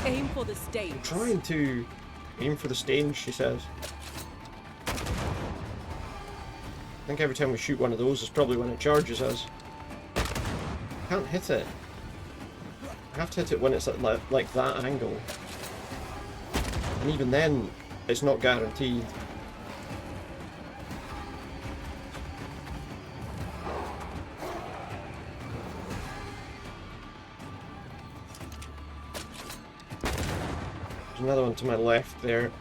Aim for the stage. I'm trying to aim for the stage, she says. I think every time we shoot one of those is probably when it charges us. I can't hit it. I have to hit it when it's at like that angle. And even then, it's not guaranteed. There's another one to my left there.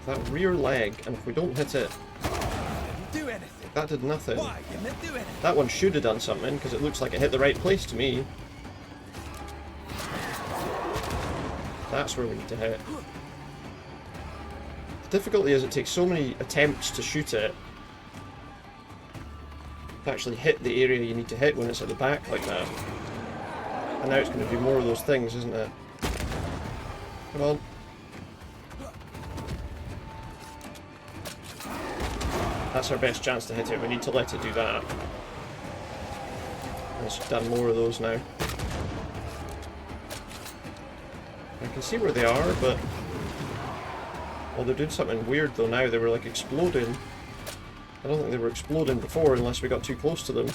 That rear leg, and if we don't hit it, Do anything. that did nothing. Why didn't it do anything? That one should have done something, because it looks like it hit the right place to me. That's where we need to hit. The difficulty is it takes so many attempts to shoot it, to actually hit the area you need to hit when it's at the back like that. And now it's going to do more of those things, isn't it? Come on. That's our best chance to hit it. We need to let it do that. It's done more of those now. I can see where they are, but... well, they're doing something weird though now. They were like exploding. I don't think they were exploding before unless we got too close to them.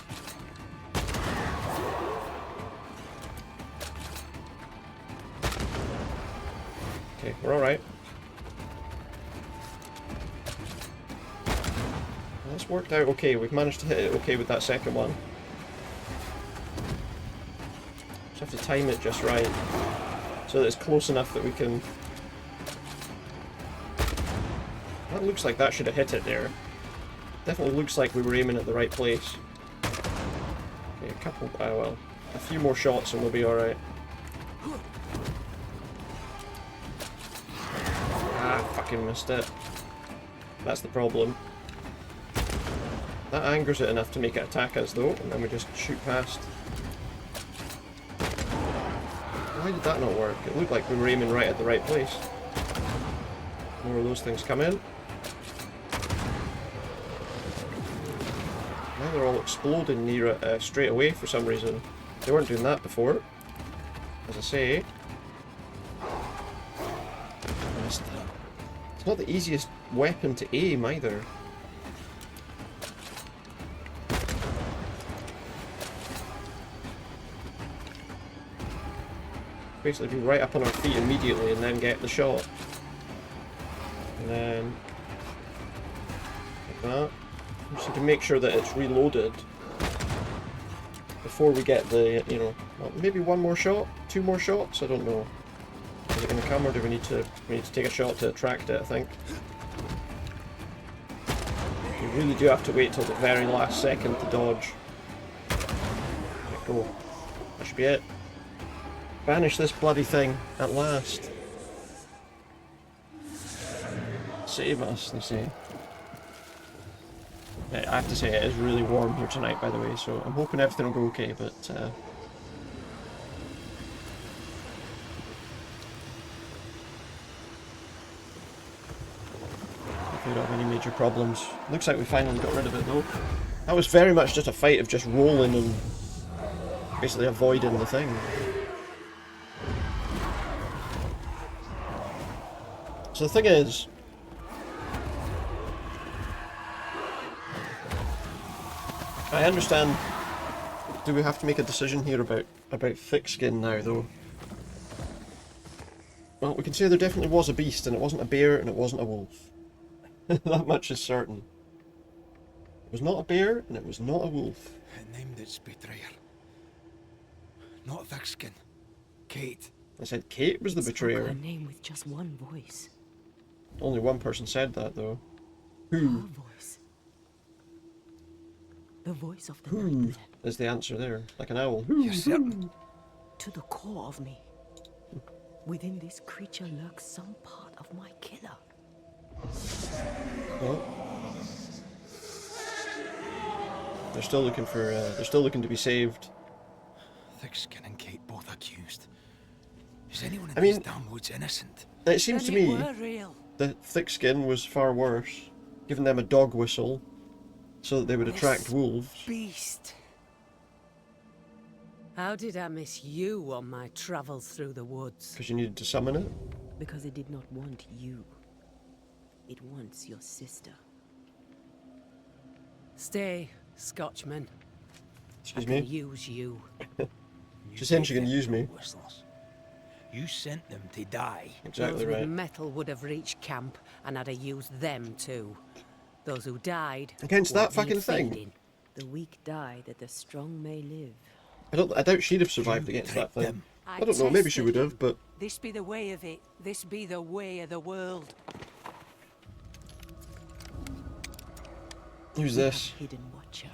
Okay, we're alright. That's worked out okay. We've managed to hit it okay with that second one. Just have to time it just right, so that it's close enough that we can... that looks like that should have hit it there. Definitely looks like we were aiming at the right place. Okay, a couple... oh well. A few more shots and we'll be alright. Ah, fucking missed it. That's the problem. That angers it enough to make it attack us though, and then we just shoot past. Why did that not work? It looked like we were aiming right at the right place. More of those things come in. Now they're all exploding near it straight away for some reason. They weren't doing that before. As I say. It's not the easiest weapon to aim either. Basically be right up on our feet immediately and then get the shot. And then... like that. Just need to make sure that it's reloaded before we get the, you know, well, maybe one more shot? 2 more shots? I don't know. Is it going to come or do we need to take a shot to attract it, I think. You really do have to wait till the very last second to dodge. There we go. That should be it. Banish this bloody thing, at last. Save us, they say. Yeah, I have to say, it is really warm here tonight, by the way, so I'm hoping everything will go okay, but... we don't have any major problems. Looks like we finally got rid of it, though. That was very much just a fight of just rolling and basically avoiding the thing. So the thing is, I understand Do we have to make a decision here about thick skin now, though? Well, we can say there definitely was a beast, and it wasn't a bear, and it wasn't a wolf. That much is certain. It was not a bear, and it was not a wolf. It named its betrayer. Not Thickskin. Kate. I said Kate was the betrayer. Her name with just one voice. Only one person said that, though. Her Who? voice. The voice of the Who nightmare. is the answer there? Like an owl. You're certain? To the core of me. Within this creature lurks some part of my killer. Oh. They're still looking for. They're still looking to be saved. Thickskin and Kate both accused. Is anyone in I these mean- damn woods innocent? It seems to Then it me were real. the thick skin was far worse, giving them a dog whistle so that they would attract wolves. Beast. How did I miss you on my travels through the woods? Because you needed to summon it. Because it did not want you. It wants your sister. Stay, Scotchman. Excuse I can me. use you. She's saying she can use me. Whistles. You sent them to die. Exactly Those with right. metal would have reached camp, and I'd have used them too. Those who died Against that won't need fucking thing? feeding. The weak die that the strong may live. I doubt she'd have survived You against that tricked thing. them. I don't know. Maybe she would have, but This be the way of it. This be the way of the world. who's We have this? a hidden watcher.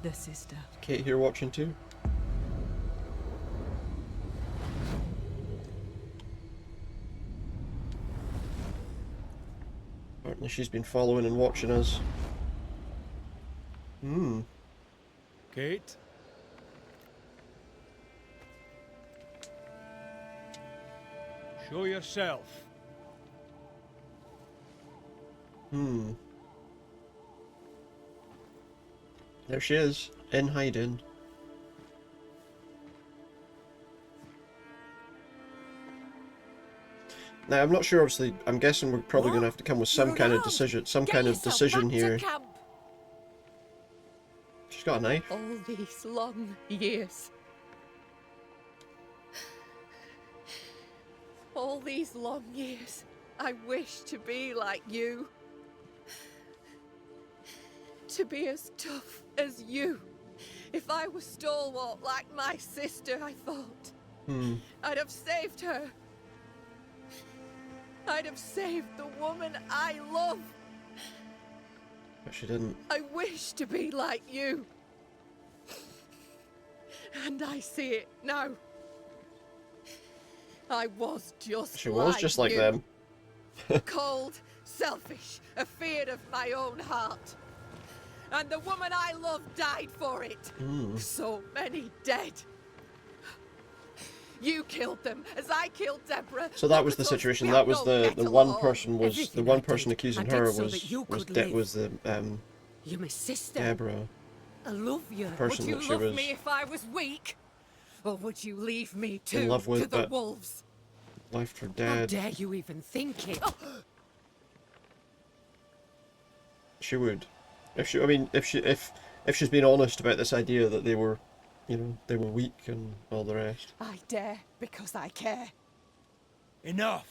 The sister. Kate here watching too. Apparently she's been following and watching us. Hmm. Kate? Show yourself. Hmm. There she is, in hiding. Now I'm not sure. Obviously, I'm guessing we're probably going to have to come with some kind of decision. Some kind of decision here. She's got a knife. All these long years. All these long years, I wish to be like you. To be as tough as you. If I was stalwart like my sister, I thought, I'd have saved her. I'd have saved the woman I love. But she didn't. I wish to be like you. And I see it now. I was just She was just like you. them. Cold, selfish, afeard of my own heart. And the woman I love died for it. So many dead. You killed them, as I killed Deborah. So that was the situation. That was the one person was the Everything one I person did, accusing I did her so was that you was could De- live. was the You're my sister. Deborah. I love you. person Would you that she love was me if I was weak? Or would you leave me too love with, to the but- wolves? left for How dead. dare you even think it? She would. If she, I mean, if she's been honest about this idea that they were, you know, they were weak and all the rest. I dare because I care. Enough.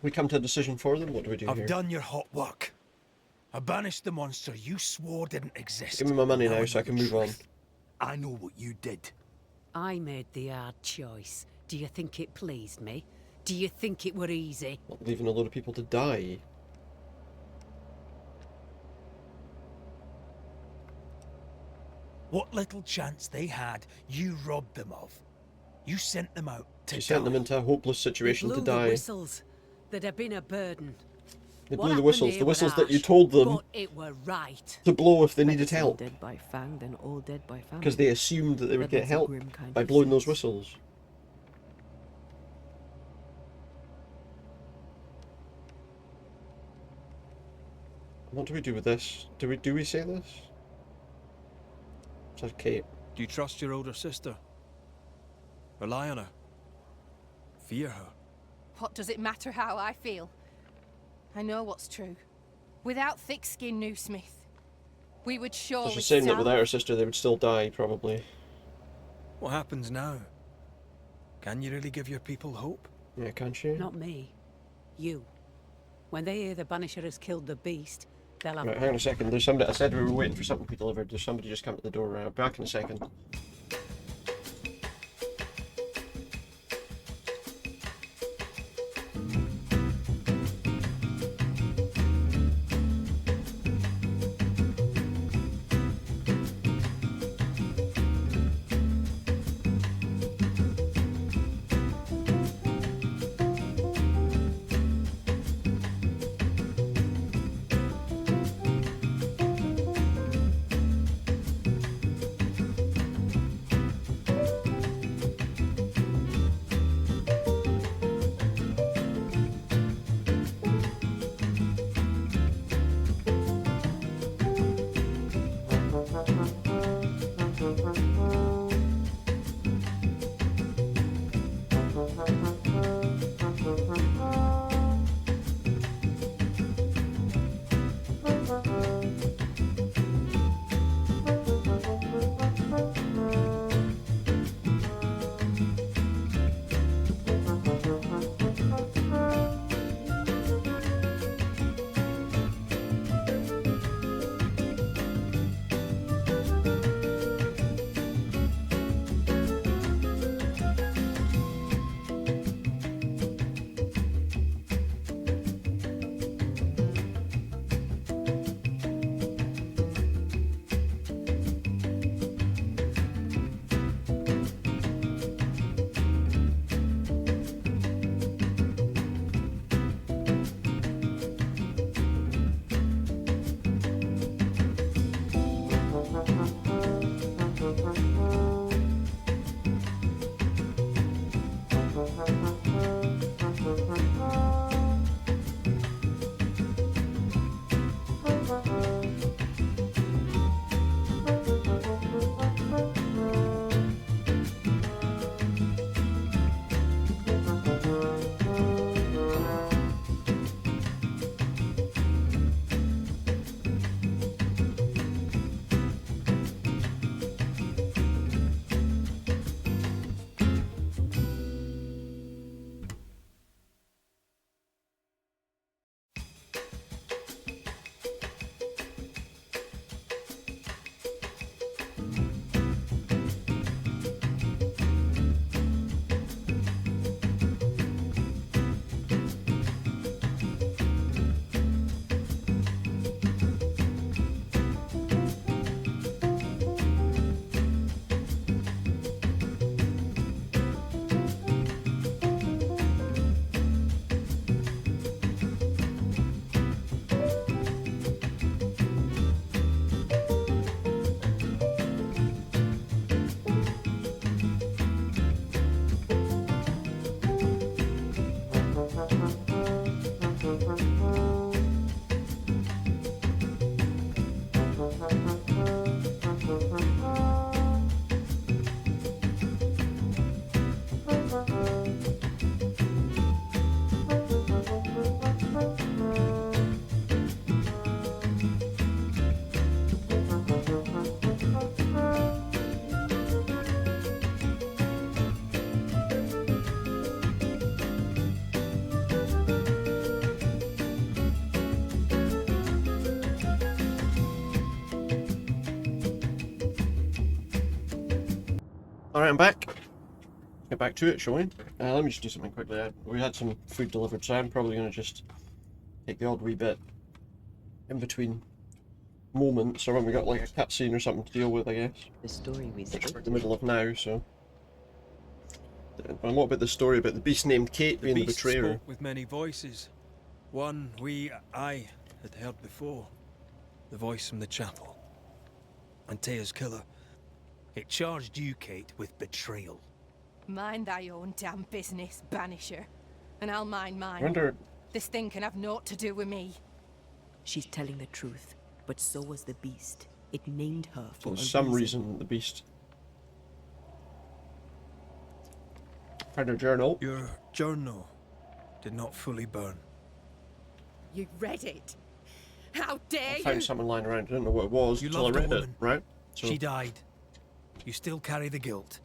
We come to a decision for them. What do we do I've here? done your hot work. I banished the monster you swore didn't exist. Give me my money now I so I know can the move on. truth. I know what you did. I made the hard choice. Do you think it pleased me? Do you think it were easy? Not leaving a load of people to die. What little chance they had, you robbed them of. You sent them out to She sent them die. into a hopeless situation They to blew the die. whistles that have been a burden. They What blew the happened whistles. here The were whistles that you harsh, told them But it were right. to blow if they Better needed some help. dead by fang than all dead by famine. Because they assumed that they would That get was a help grim kind by of blowing those sense. whistles. What do we do with this? Do we say this? Says Kate. Do you trust your older sister? Rely on her? Fear her? What does it matter how I feel? I know what's true. Without thick-skinned Newsmith, we would show So she's with saying that Sam. without her sister they would still die, probably. What happens now? Can you really give your people hope? Yeah, can't she? Not me. You. When they hear the Banisher has killed the beast, they'll have... Right, hang on a second. There's somebody. I said we were waiting for something to be delivered. There's somebody just come to the door. Right, I'll be back in a second. Alright, I'm back. Get back to it, shall we? Let me just do something quickly. We had some food delivered, so I'm probably going to just take the odd wee bit in between moments, or when we got like a cutscene or something to deal with, I guess. The story we Which we're spoke in the middle of now, so. And what about the story about the beast named Kate being the beast betrayer? spoke with many voices. One I had heard before. The voice from the chapel. Antea's killer. It charged you, Kate, with betrayal. Mind thy own damn business, Banisher. And I'll mind mine. I wonder. This thing can have naught to do with me. She's telling the truth, but so was the beast. It named her for For a some reason, the beast. Find her journal. Your journal did not fully burn. You read it. How dare I you? found something lying around. I didn't know what it was You until I loved a read it, woman. right? So, She died. You still carry the guilt.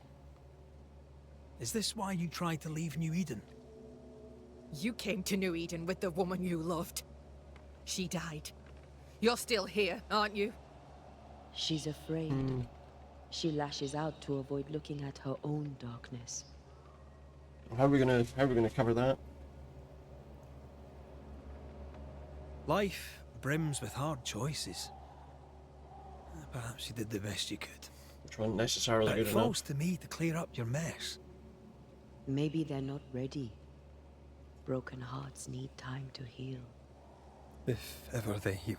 Is this why you tried to leave New Eden? You came to New Eden with the woman you loved. She died. You're still here, aren't you? She's afraid. She lashes out to avoid looking at her own darkness. how are we gonna cover that? Life brims with hard choices. Perhaps you did the best you could. Which weren't necessarily But good it enough. falls to me to clear up your mess. Maybe they're not ready. Broken hearts need time to heal. If ever they heal.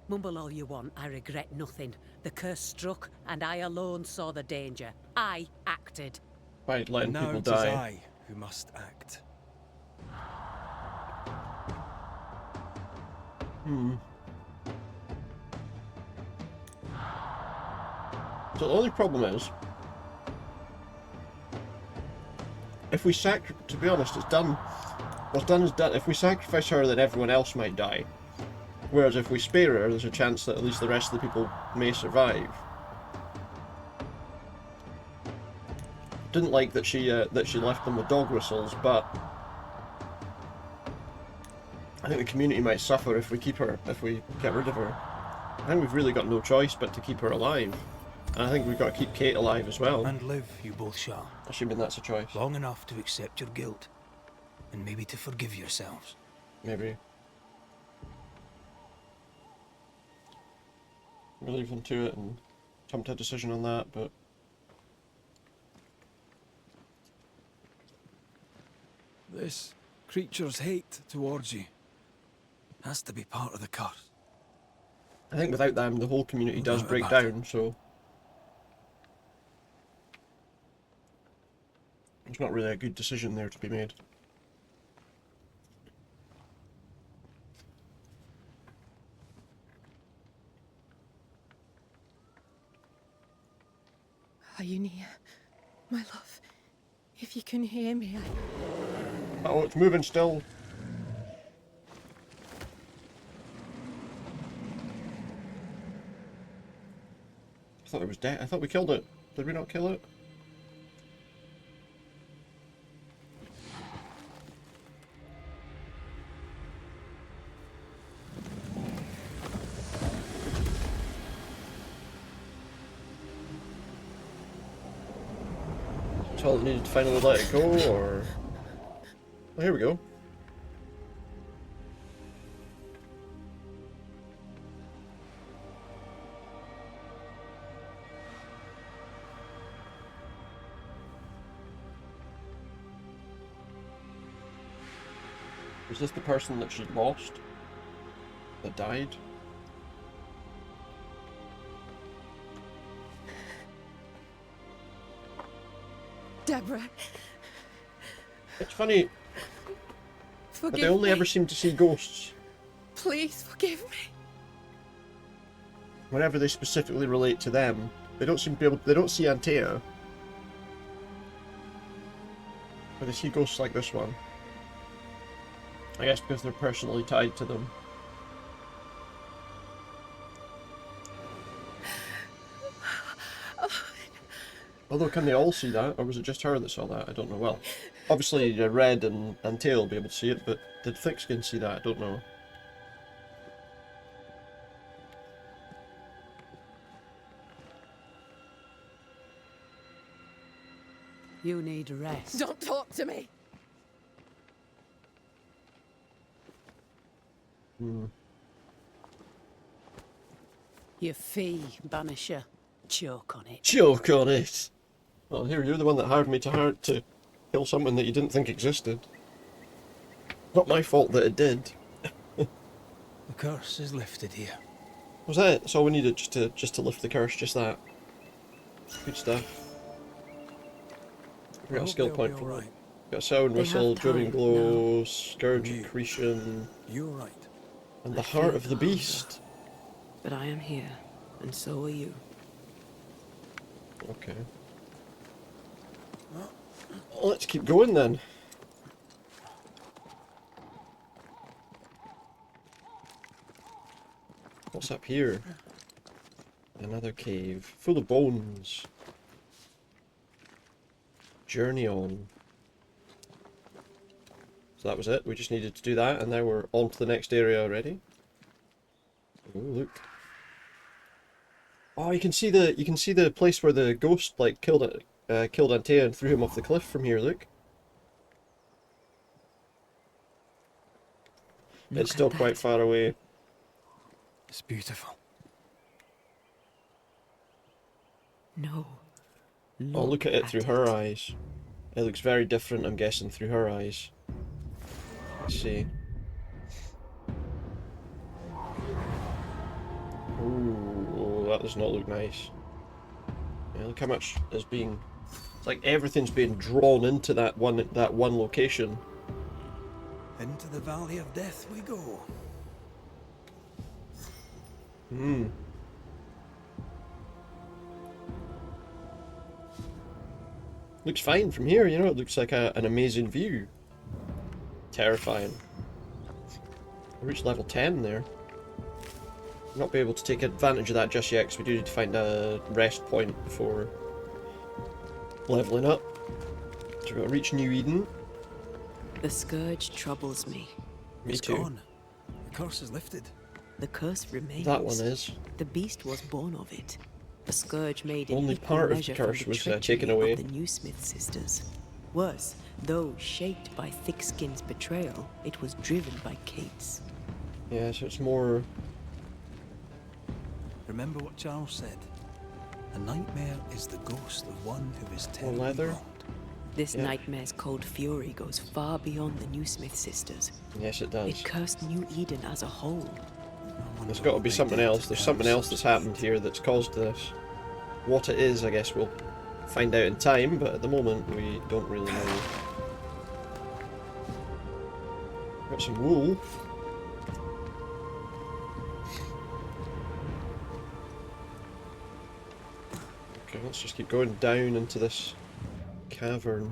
Mumble all you want, I regret nothing. The curse struck, and I alone saw the danger. I acted. By letting Now people it is die. I who must act. So the only problem is, if we to be honest, it's done. What's done is done. If we sacrifice her, then everyone else might die. Whereas if we spare her, there's a chance that at least the rest of the people may survive. Didn't like that she left them with dog whistles, but I think the community might suffer if we keep her, if we get rid of her. I think we've really got no choice but to keep her alive. And I think we've got to keep Kate alive as well. And live, you both shall. Assuming that's a choice. Long enough to accept your guilt. And maybe to forgive yourselves. Maybe. We'll leave them to it and come to a decision on that, but... This creature's hate towards you has to be part of the curse. I think without them, the whole community does doubt break about down, so... There's not really a good decision there to be made. Are you near? My love, if you can hear me, Oh, it's moving still. I thought it was dead. I thought we killed it. Did we not kill it? All it needed to finally let it go, or... Oh, here we go. Was this the person that she'd lost? That died? Deborah. It's funny, but Forgive they only me. ever seem to see ghosts Please forgive me. whenever they specifically relate to them. They don't seem to be able. They don't see Antea, but they see ghosts like this one. I guess because they're personally tied to them. Although, can they all see that, or was it just her that saw that? I don't know. Well, obviously, Red and Antea will be able to see it, but did Thickskin see that? I don't know. You need rest. Don't talk to me. Your fee, Banisher. Choke on it. Choke on it! Well, here, you're the one that hired me to kill someone that you didn't think existed. Not my fault that it did. The curse is lifted here. Was that it? That's all we needed, just to lift the curse, just that. Good stuff. We got a skill point for right. it. Got sound, They whistle, have drumming time blow, scourge You. accretion, You're right. and the I heart feel of the the hunger. beast. But I am here, and so are you. Okay. Well, let's keep going then. What's up here? Another cave full of bones. Journey on. So that was it. We just needed to do that, and now we're on to the next area already. Oh, look. Oh, you can see the place where the ghost like killed Antea and threw him off the cliff from here. Look. It's still quite far away. It's beautiful. No. Oh, look at it through her eyes. It looks very different, I'm guessing, through her eyes. Let's see. Ooh, that does not look nice. Yeah, look how much is being... It's like everything's being drawn into that one location. Into the Valley of Death we go. Hmm. Looks fine from here, you know, it looks like an amazing view. Terrifying. I reached level 10 there. Not be able to take advantage of that just yet, because we do need to find a rest point before leveling up. So we've got to reach New Eden. The scourge troubles me. Me It's too. gone. The curse is lifted. The curse remains. That one is. The beast was born of it. The scourge made in Only equal part of the measure from curse the was treachery taken away. of the New Smith sisters. Worse, though shaped by Thickskin's betrayal, it was driven by Kate's. Yeah, so it's more... Remember what Charles said. A nightmare is the ghost of one who is More terribly leather. wronged. This Yeah. nightmare's cold fury goes far beyond the New Smith sisters. Yes, it does. It cursed New Eden as a whole. There's got to be something else. There's something else that's happened here that's caused this. What it is, I guess we'll find out in time, but at the moment we don't really know. Got some wool. Okay, let's just keep going down into this cavern.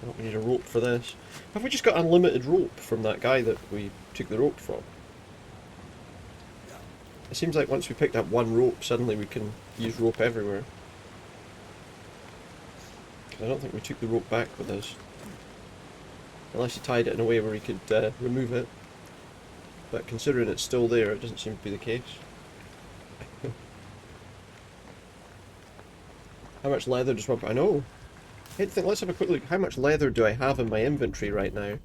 Oh, we need a rope for this. Have we just got unlimited rope from that guy that we took the rope from? It seems like once we picked up one rope, suddenly we can use rope everywhere. 'Cause I don't think we took the rope back with us. Unless he tied it in a way where he could remove it. But considering it's still there, it doesn't seem to be the case. How much leather does one... I know. Let's have a quick look. How much leather do I have in my inventory right now?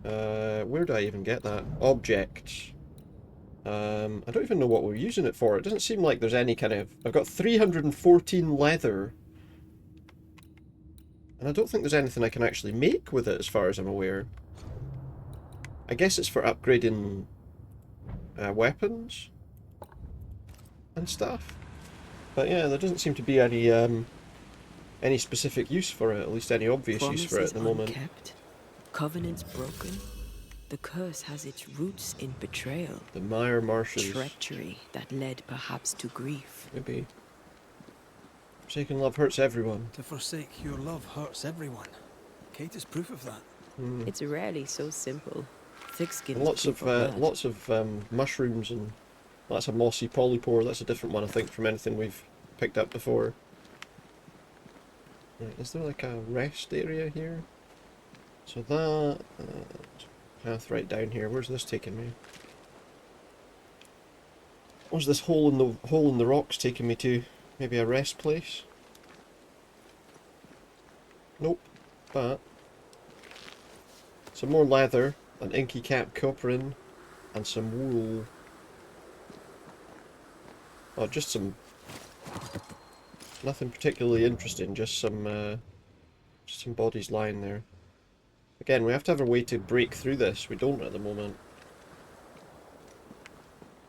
Where do I even get that? Objects. I don't even know what we're using it for. It doesn't seem like there's any kind of... I've got 314 leather. And I don't think there's anything I can actually make with it as far as I'm aware. I guess it's for upgrading weapons and stuff. But yeah, there doesn't seem to be any specific use for it, at least any obvious use for it at the moment. Unkept, covenants broken. The curse has its roots in betrayal. The Mire Marshes. Treachery that led perhaps to grief. Maybe. Forsaken love hurts everyone. To forsake your love hurts everyone. Kate is proof of that. It's rarely so simple. Thick-skinned And lots people of mushrooms, and that's a mossy polypore. That's a different one, I think, from anything we've picked up before. Right, is there like a rest area here? So that path right down here. Where's this taking me? Where's this hole in the rocks taking me to? Maybe a rest place? Nope. But some more leather, an inky cap copperin, and some wool. Oh, just some... Nothing particularly interesting, just some bodies lying there. Again, we have to have a way to break through this. We don't at the moment.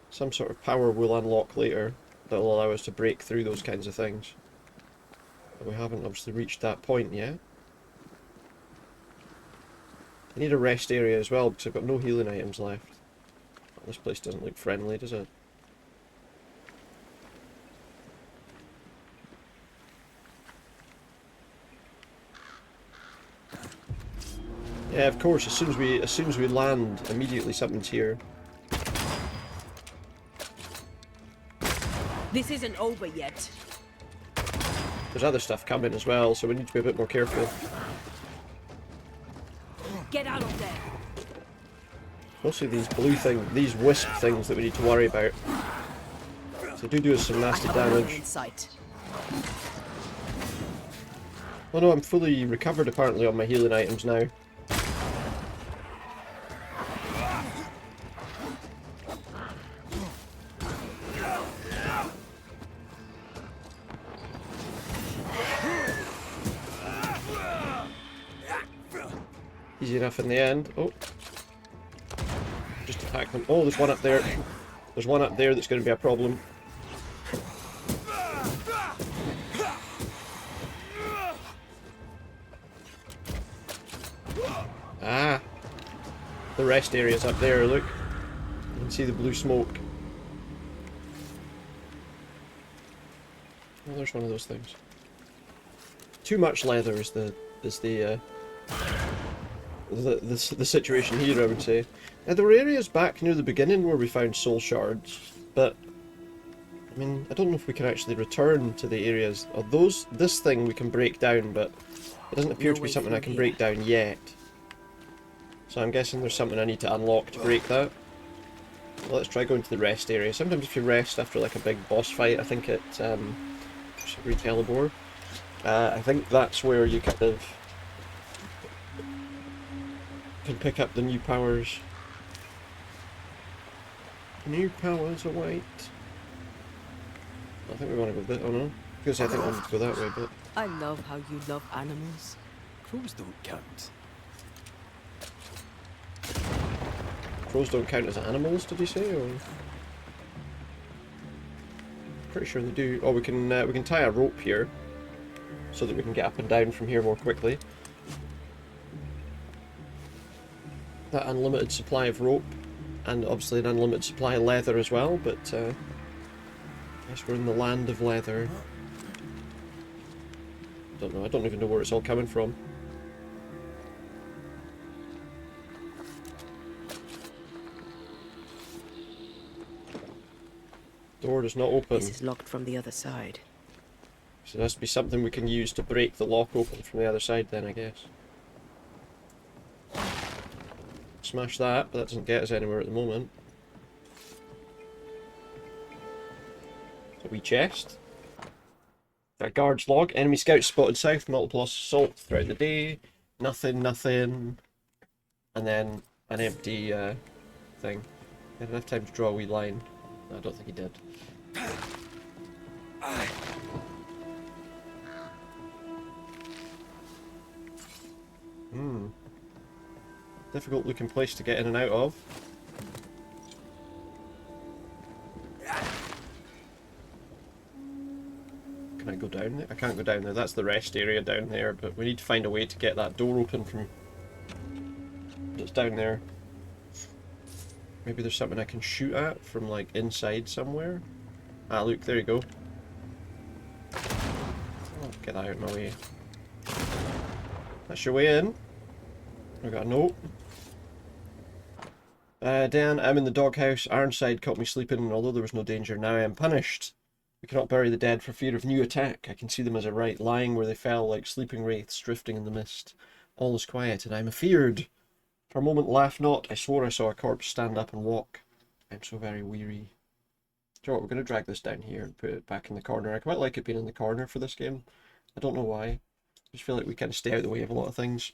Some sort of power will unlock later that will allow us to break through those kinds of things. But we haven't obviously reached that point yet. I need a rest area as well because I've got no healing items left. This place doesn't look friendly, does it? Yeah, of course. As soon as we land, immediately something's here. This isn't over yet. There's other stuff coming as well, so we need to be a bit more careful. Get out of there. Mostly these blue things, these wisp things that we need to worry about. So do us some nasty damage. Oh no, I'm fully recovered apparently on my healing items now. Easy enough in the end. Oh. Just attack them. Oh, there's one up there. There's one up there that's going to be a problem. Ah. The rest area's up there, look. You can see the blue smoke. Oh, there's one of those things. Too much leather is the situation here, I would say. Now, there were areas back near the beginning where we found soul shards, but I mean, I don't know if we can actually return to the areas. Of this thing we can break down, but it doesn't appear to be something I can break down yet. So I'm guessing there's something I need to unlock to break that. Well, let's try going to the rest area. Sometimes if you rest after like a big boss fight, I think it Recalibur. I think that's where you kind of can pick up the new powers. New powers await. I think we want to go that. Oh no, because I think we want to go that way, but I love how you love animals. Crows don't count. crows don't count as animals, did you say? Or pretty sure they do. Oh, we can tie a rope here so that we can get up and down from here more quickly. That unlimited supply of rope, and obviously an unlimited supply of leather as well, but I guess we're in the land of leather. Don't know, I don't even know where it's all coming from. Door does not open. This is locked from the other side. So there has to be something we can use to break the lock open from the other side then, I guess. Smash that, but that doesn't get us anywhere at the moment. A wee chest. A guard's log. Enemy scouts spotted south, multiple assault throughout the day. Nothing, nothing. And then an empty thing. He had enough time to draw a wee line. No, I don't think he did. Difficult looking place to get in and out of. Can I go down there? I can't go down there. That's the rest area down there, but we need to find a way to get that door open from... It's down there. Maybe there's something I can shoot at from like inside somewhere. Ah, look, there you go. Oh, get that out of my way. That's your way in. I got a note. Dan, I'm in the doghouse. Ironside caught me sleeping, and although there was no danger, now I am punished. We cannot bury the dead for fear of new attack. I can see them as I write, lying where they fell like sleeping wraiths drifting in the mist. All is quiet, and I am afeared. For a moment, laugh not. I swore I saw a corpse stand up and walk. I'm so very weary. Do you know what, we're going to drag this down here and put it back in the corner. I quite like it being in the corner for this game. I don't know why. I just feel like we kind of stay out of the way of a lot of things.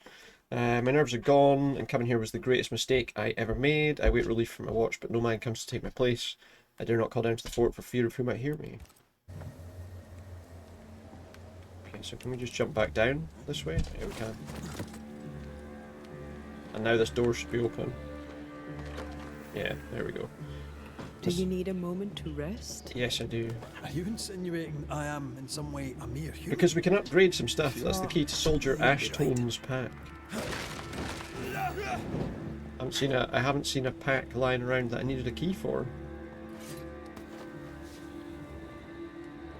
My nerves are gone, and coming here was the greatest mistake I ever made. I wait relief from my watch, but no man comes to take my place. I dare not call down to the fort for fear of who might hear me. Okay, so can we just jump back down this way? Yeah, we can. And now this door should be open. Yeah, there we go. Do you need a moment to rest? Yes, I do. Are you insinuating I am in some way a mere human? Because we can upgrade some stuff. That's the key to Soldier Ashtone's pack. I haven't seen a pack lying around that I needed a key for.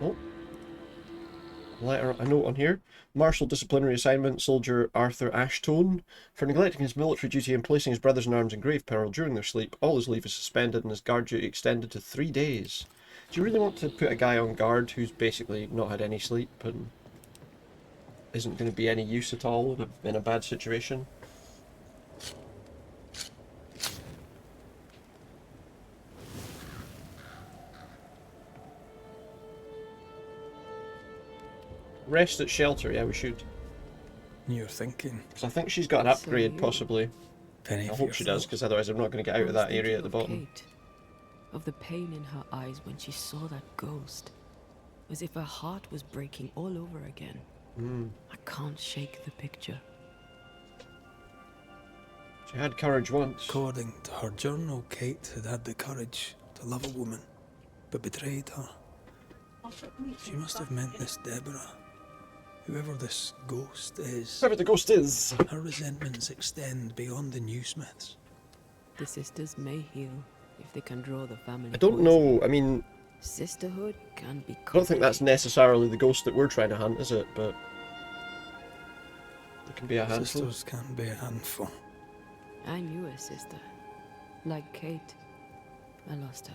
Oh. Letter, a note on here. Martial disciplinary assignment, soldier Arthur Ashtone. For neglecting his military duty and placing his brothers in arms in grave peril during their sleep, all his leave is suspended and his guard duty extended to 3 days. Do you really want to put a guy on guard who's basically not had any sleep and isn't going to be any use at all in a bad situation? Rest at shelter, yeah, we should. You're thinking. Because I think she's got an upgrade, possibly. Penny I for hope your she does, thought. because otherwise I'm not going to get out of that area at the bottom. Kate, of the pain in her eyes when she saw that ghost, as if her heart was breaking all over again. I can't shake the picture. She had courage once. According to her journal, Kate had the courage to love a woman, but betrayed her. She must have meant this Deborah. Whoever this ghost is. Whoever the ghost is. Her resentments extend beyond the new Smiths. The sisters may heal if they can draw the family. I don't know, I mean... Sisterhood can be... I don't think that's necessarily the ghost that we're trying to hunt, is it? But... it can be a handful. Sisters can be a handful. I knew a sister. Like Kate. I lost her.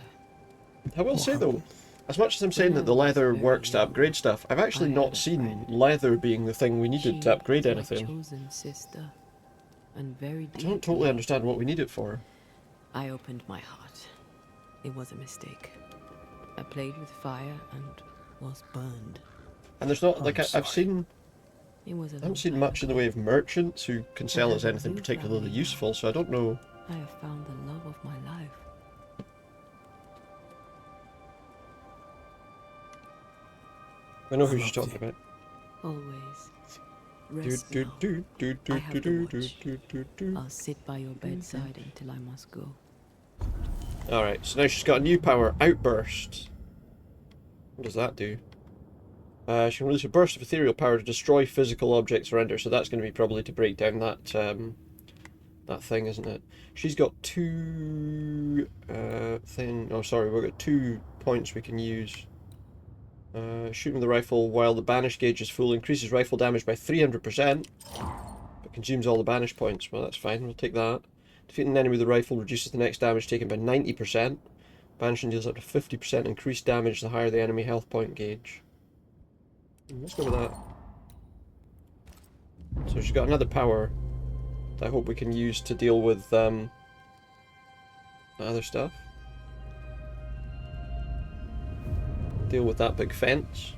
I will say though, as much as I'm saying that the leather works to upgrade stuff, I've actually not seen leather being the thing we needed to upgrade anything. Chosen sister, and very I don't totally understand what we need it for. I opened my heart. It was a mistake. I played with fire and was burned. And there's not, like, I've seen... It was I haven't seen much in the way of merchants who can sell us anything particularly useful, so I don't know. I have found the love of my life. I know who she's talking about. Always. Do, Rest do, now. do, do, do, I have do, to do, watch. do, do, do. I'll sit by your bedside until I must go. Alright, so now she's got a new power, Outburst. What does that do? She can release a burst of ethereal power to destroy physical objects around her, so that's going to be probably to break down that that thing, isn't it? She's got two we've got 2 points we can use. Shooting with the rifle while the banish gauge is full increases rifle damage by 300%, but consumes all the banish points. Well, that's fine, we'll take that. Defeating an enemy with the rifle reduces the next damage taken by 90%. Banishing deals up to 50% increased damage the higher the enemy health point gauge. Let's go with that. So she's got another power that I hope we can use to deal with other stuff. Deal with that big fence.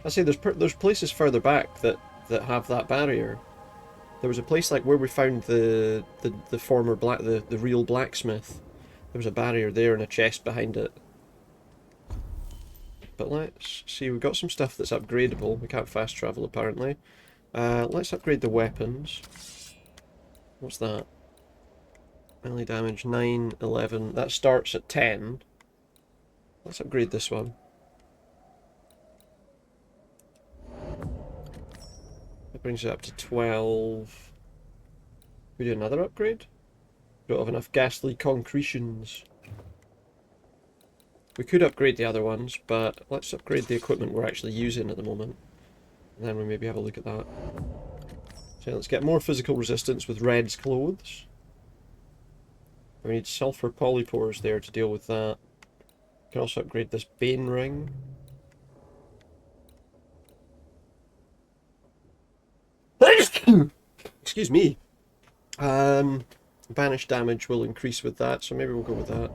I say there's places further back that have that barrier. There was a place like where we found the former the real blacksmith. There was a barrier there and a chest behind it. But let's see, we've got some stuff that's upgradable. We can't fast travel apparently. Let's upgrade the weapons. What's that? Melee damage 9, 11. That starts at 10. Let's upgrade this one. That brings it up to 12. We do another upgrade? Don't have enough ghastly concretions. We could upgrade the other ones, but let's upgrade the equipment we're actually using at the moment. And then we maybe have a look at that. So let's get more physical resistance with Red's clothes. We need sulfur polypores there to deal with that. We can also upgrade this Bane ring. Excuse me. Banish damage will increase with that, so maybe we'll go with that.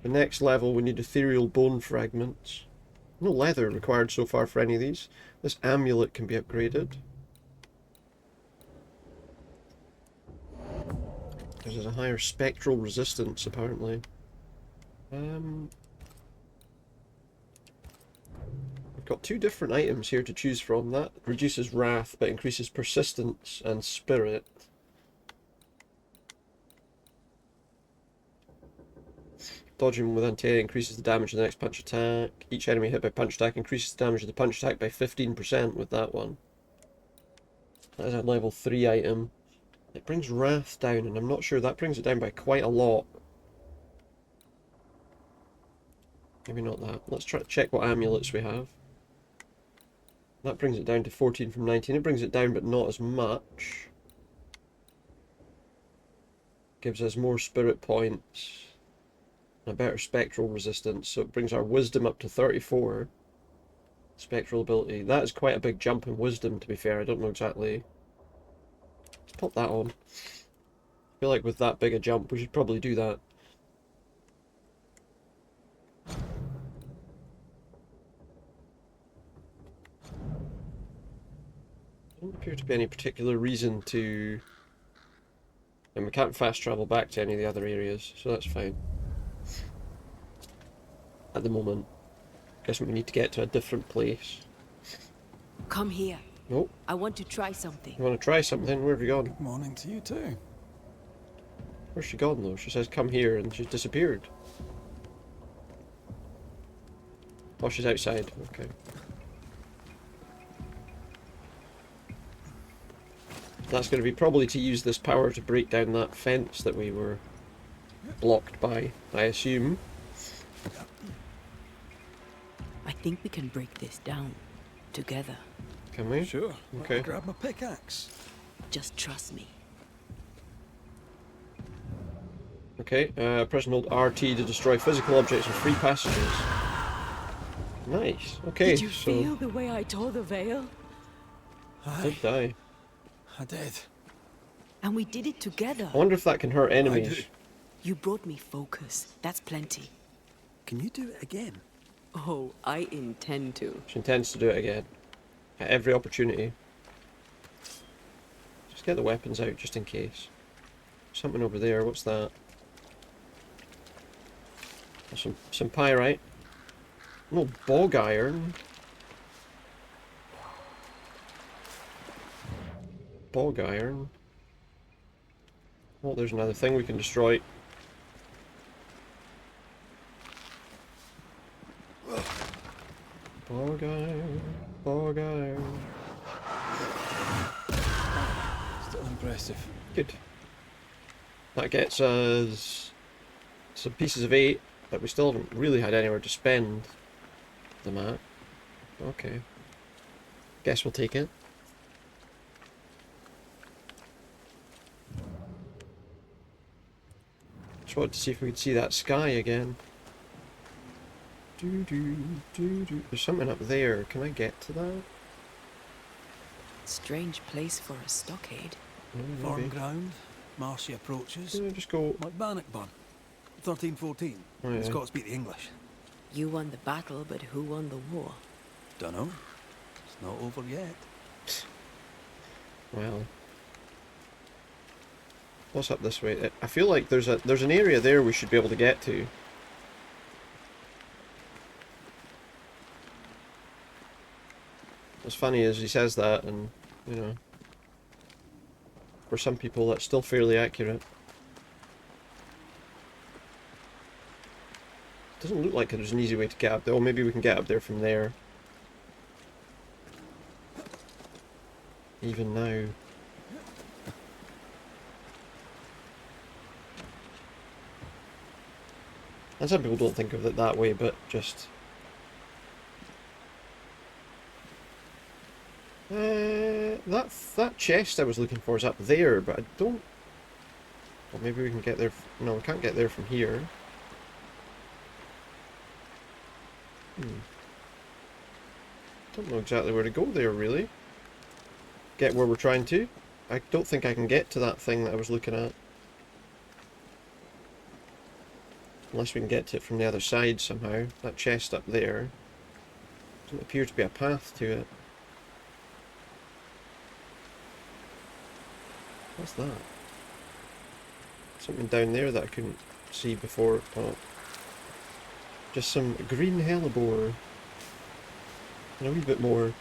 The next level we need ethereal bone fragments. No leather required so far for any of these. This amulet can be upgraded. There's a higher spectral resistance apparently. We've got 2 different items here to choose from. That reduces wrath but increases persistence and spirit. Dodging with anti-air increases the damage of the next punch attack. Each enemy hit by punch attack increases the damage of the punch attack by 15% with that one. That is a level 3 item. It brings wrath down, and I'm not sure, that brings it down by quite a lot. Maybe not that. Let's try to check what amulets we have. That brings it down to 14 from 19. It brings it down, but not as much. Gives us more spirit points. And a better spectral resistance, so it brings our wisdom up to 34. Spectral ability. That is quite a big jump in wisdom, to be fair. I don't know exactly. Let's pop that on. I feel like with that big a jump, we should probably do that. Doesn't appear to be any particular reason to... And we can't fast travel back to any of the other areas, so that's fine. At the moment. Guess we need to get to a different place. Come here. Nope. I want to try something. You want to try something? Where have you gone? Good morning to you too. Where's she gone though? She says come here and she's disappeared. Oh, she's outside. Okay. That's going to be probably to use this power to break down that fence that we were blocked by, I assume. I think we can break this down. Together. Can we? Sure. Okay. I'll grab my pickaxe. Just trust me. Okay, press and hold RT to destroy physical objects and free passages. Nice. Okay, Did you so... feel the way I tore the veil? Did die. I did. And we did it together. I wonder if that can hurt enemies. You brought me focus. That's plenty. Can you do it again? Oh, I intend to. She intends to do it again. At every opportunity. Just get the weapons out just in case. Something over there, what's that? Some pyrite. No, bog iron. Bog iron. Oh, there's another thing we can destroy. Bog iron. Bog iron. Still impressive. Good. That gets us some pieces of 8, but we still haven't really had anywhere to spend them at. Okay. Guess we'll take it. Just wanted to see if we could see that sky again. There's something up there. Can I get to that? Strange place for a stockade. Farm ground, marshy approaches. Yeah, just go... Like Bannockburn. 1314. Oh, yeah. The Scots beat the English. You won the battle, but who won the war? Dunno. It's not over yet. Well... What's up this way? I feel like there's an area there we should be able to get to. What's funny is he says that, and, you know, for some people that's still fairly accurate. Doesn't look like there's an easy way to get up there. Oh, maybe we can get up there from there. Even now. And some people don't think of it that way, but just... that chest I was looking for is up there, but I don't... Well, maybe we can get there... No, we can't get there from here. Don't know exactly where to go there, really. Get where we're trying to. I don't think I can get to that thing that I was looking at. Unless we can get to it from the other side somehow. That chest up there. Doesn't appear to be a path to it. What's that? Something down there that I couldn't see before. Oh. Just some green hellebore. And a wee bit more.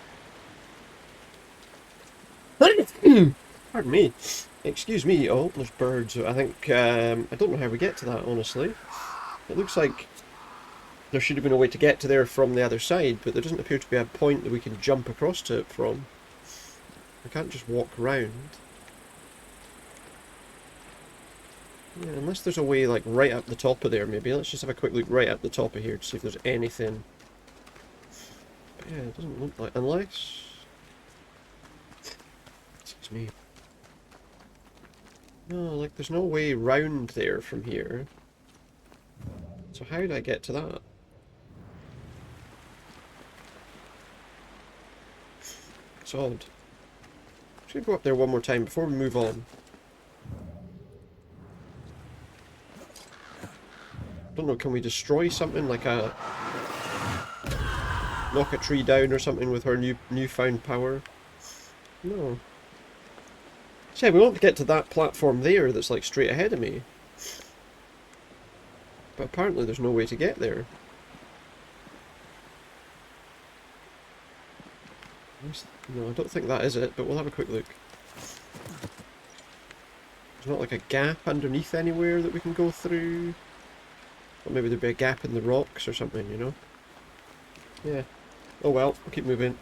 Pardon me. Excuse me. Oh, there's birds. I think, I don't know how we get to that, honestly. It looks like there should have been a way to get to there from the other side, but there doesn't appear to be a point that we can jump across to it from. I can't just walk round. Yeah, unless there's a way, like, right up the top of there, maybe. Let's just have a quick look right up the top of here to see if there's anything. But yeah, it doesn't look like... Unless... me. No, like there's no way round there from here. So how did I get to that? It's odd. I'm gonna go up there one more time before we move on. Don't know, can we destroy something like a... knock a tree down or something with her newfound power? No. See, we want to get to that platform there that's like straight ahead of me. But apparently there's no way to get there. No, I don't think that is it, but we'll have a quick look. There's not like a gap underneath anywhere that we can go through. Or maybe there'd be a gap in the rocks or something, you know? Yeah. Oh well, we'll keep moving.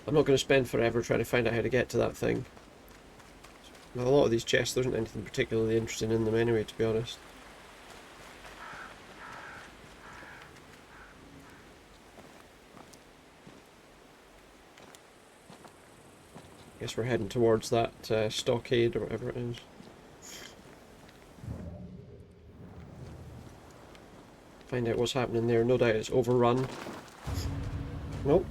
I'm not going to spend forever trying to find out how to get to that thing. With a lot of these chests, there isn't anything particularly interesting in them anyway, to be honest. Guess we're heading towards that stockade or whatever it is. Find out what's happening there. No doubt it's overrun. Nope.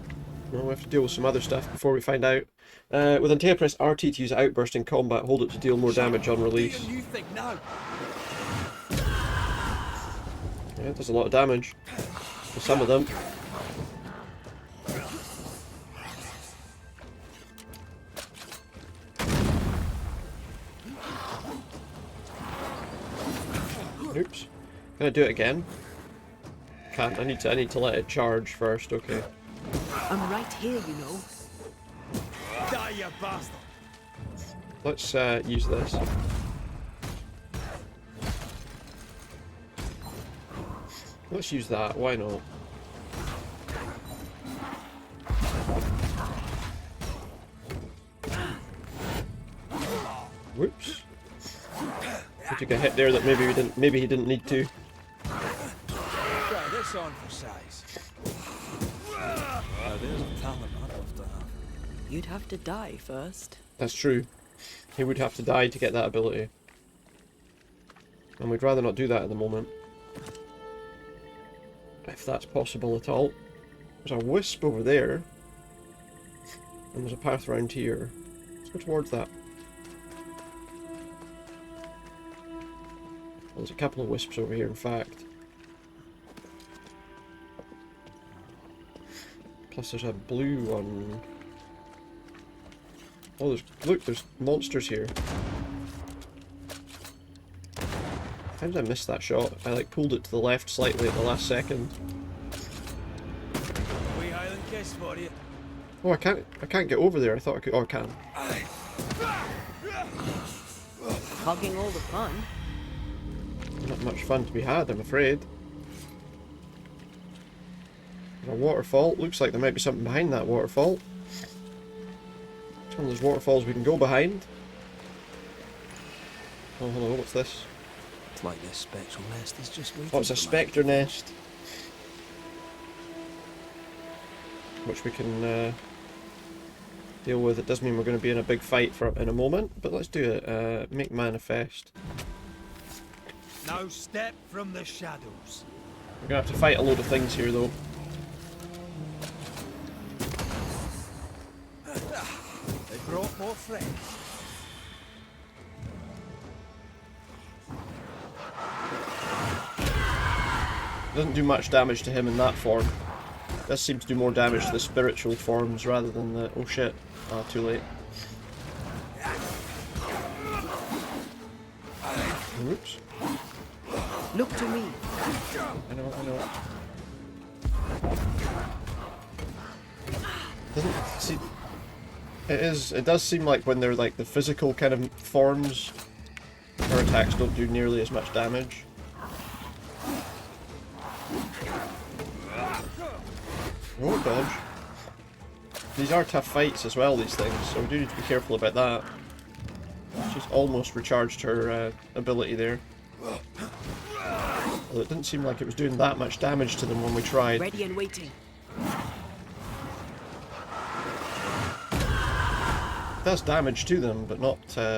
No, we have to deal with some other stuff before we find out. With Antea, press RT to use outburst in combat. Hold it to deal more damage on release. You think no? Yeah, it does a lot of damage. For some of them. Oops. Can I do it again? Can't. I need to let it charge first. Okay. I'm right here, you know. Die, you bastard! Let's use this. Let's use that. Why not? Whoops. We took a hit there that maybe he didn't need to. Try this on for size. There's a talent I'd love to have. You'd have to die first. That's true. He would have to die to get that ability. And we'd rather not do that at the moment. If that's possible at all. There's a wisp over there. And there's a path around here. Let's go towards that. Well, there's a couple of wisps over here, in fact. Plus there's a blue one. Oh, look, there's monsters here. How did I miss that shot? I like pulled it to the left slightly at the last second. Wee Highland kiss for you. Oh, I can't get over there. I thought I could. Oh, I can. Hogging all the fun. Not much fun to be had, I'm afraid. There's a waterfall. Looks like there might be something behind that waterfall. It's one of those waterfalls we can go behind. Oh, hello, what's this? It's like this spectral nest is just waiting. Oh, it's a spectre nest. Which we can deal with. It does mean we're going to be in a big fight in a moment, but let's do it. Make manifest. Now step from the shadows. We're going to have to fight a load of things here, though. They brought more friends. Doesn't do much damage to him in that form. Does seem to do more damage to the spiritual forms rather than the... Oh shit. Ah, too late. Oops. Look to me. I know. Doesn't see... It does seem like when they're like the physical kind of forms, her attacks don't do nearly as much damage. Oh, dodge. These are tough fights as well, these things, so we do need to be careful about that. She's almost recharged her ability there. Although it didn't seem like it was doing that much damage to them when we tried. Ready and waiting. does damage to them, but not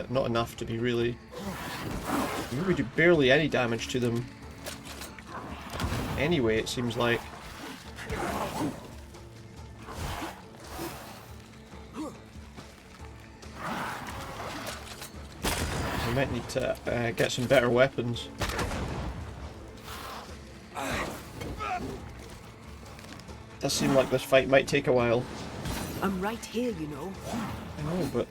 not enough to be really... We do barely any damage to them. Anyway, it seems like. We might need to get some better weapons. Does seem like this fight might take a while. I'm right here, you know. I know, but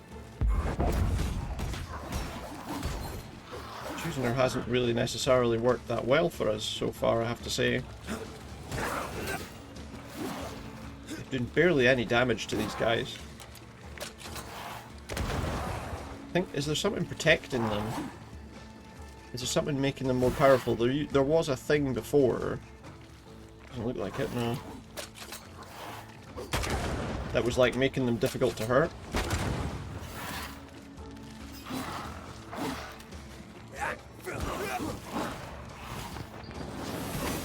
choosing her hasn't really necessarily worked that well for us so far, I have to say. We've done barely any damage to these guys. I think, is there something protecting them? Is there something making them more powerful? There was a thing before. Doesn't look like it, no. That was like making them difficult to hurt.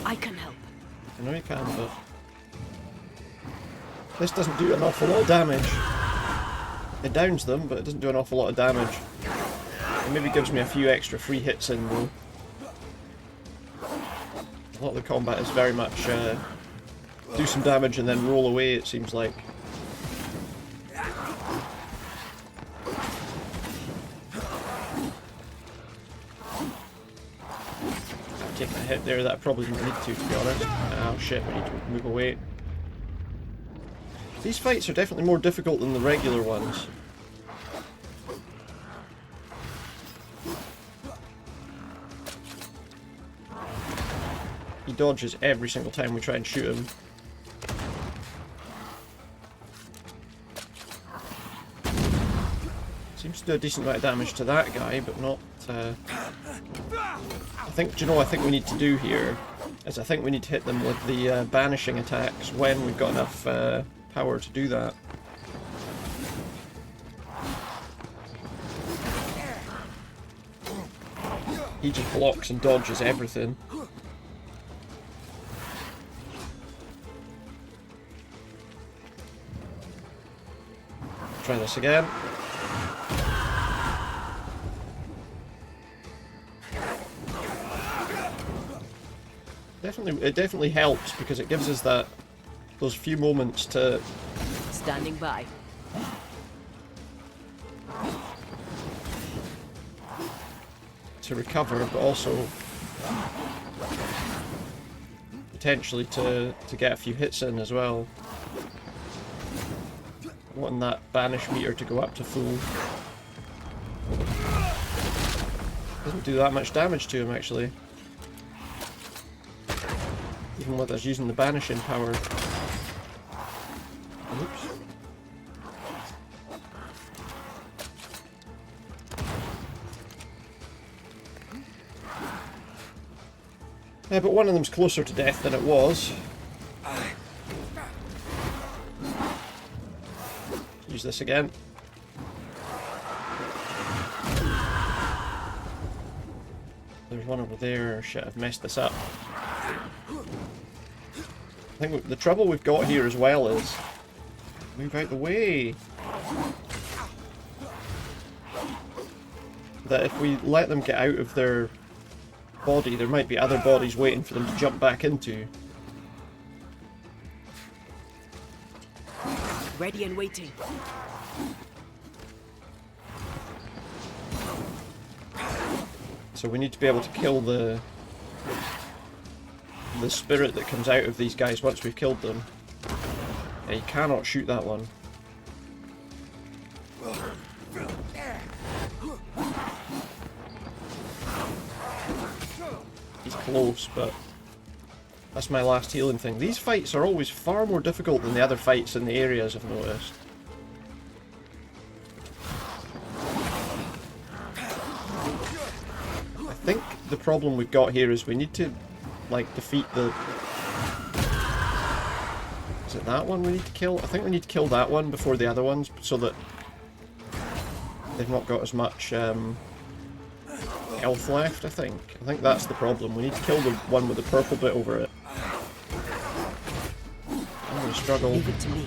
I can help. I know you can, but this doesn't do an awful lot of damage. It downs them, but it doesn't do an awful lot of damage. It maybe gives me a few extra free hits in though. A lot of the combat is very much do some damage and then roll away, it seems like. Taking a hit there that I probably didn't need to be honest. Oh shit, we need to move away. These fights are definitely more difficult than the regular ones. He dodges every single time we try and shoot him. Seems to do a decent amount of damage to that guy, but not... I think, do you know what I think we need to do here? Is I think we need to hit them with the banishing attacks when we've got enough power to do that. He just blocks and dodges everything. Try this again. It definitely helps because it gives us those few moments to Standing by. recover, but also potentially to get a few hits in as well. Wanting that banish meter to go up to full. Doesn't do that much damage to him actually. Even with us using the banishing power. Oops. Yeah, but one of them's closer to death than it was. Use this again. There's one over there. Shit, I've messed this up. I think the trouble we've got here as well is... Move out the way! That if we let them get out of their body, there might be other bodies waiting for them to jump back into. Ready and waiting. So we need to be able to kill the spirit that comes out of these guys once we've killed them. Yeah, you cannot shoot that one. He's close, but that's my last healing thing. These fights are always far more difficult than the other fights in the areas, I've noticed. I think the problem we've got here is we need to, like, defeat the... Is it that one we need to kill? I think we need to kill that one before the other ones, so that they've not got as much health left, I think. I think that's the problem. We need to kill the one with the purple bit over it. I'm going to struggle. Leave it to me.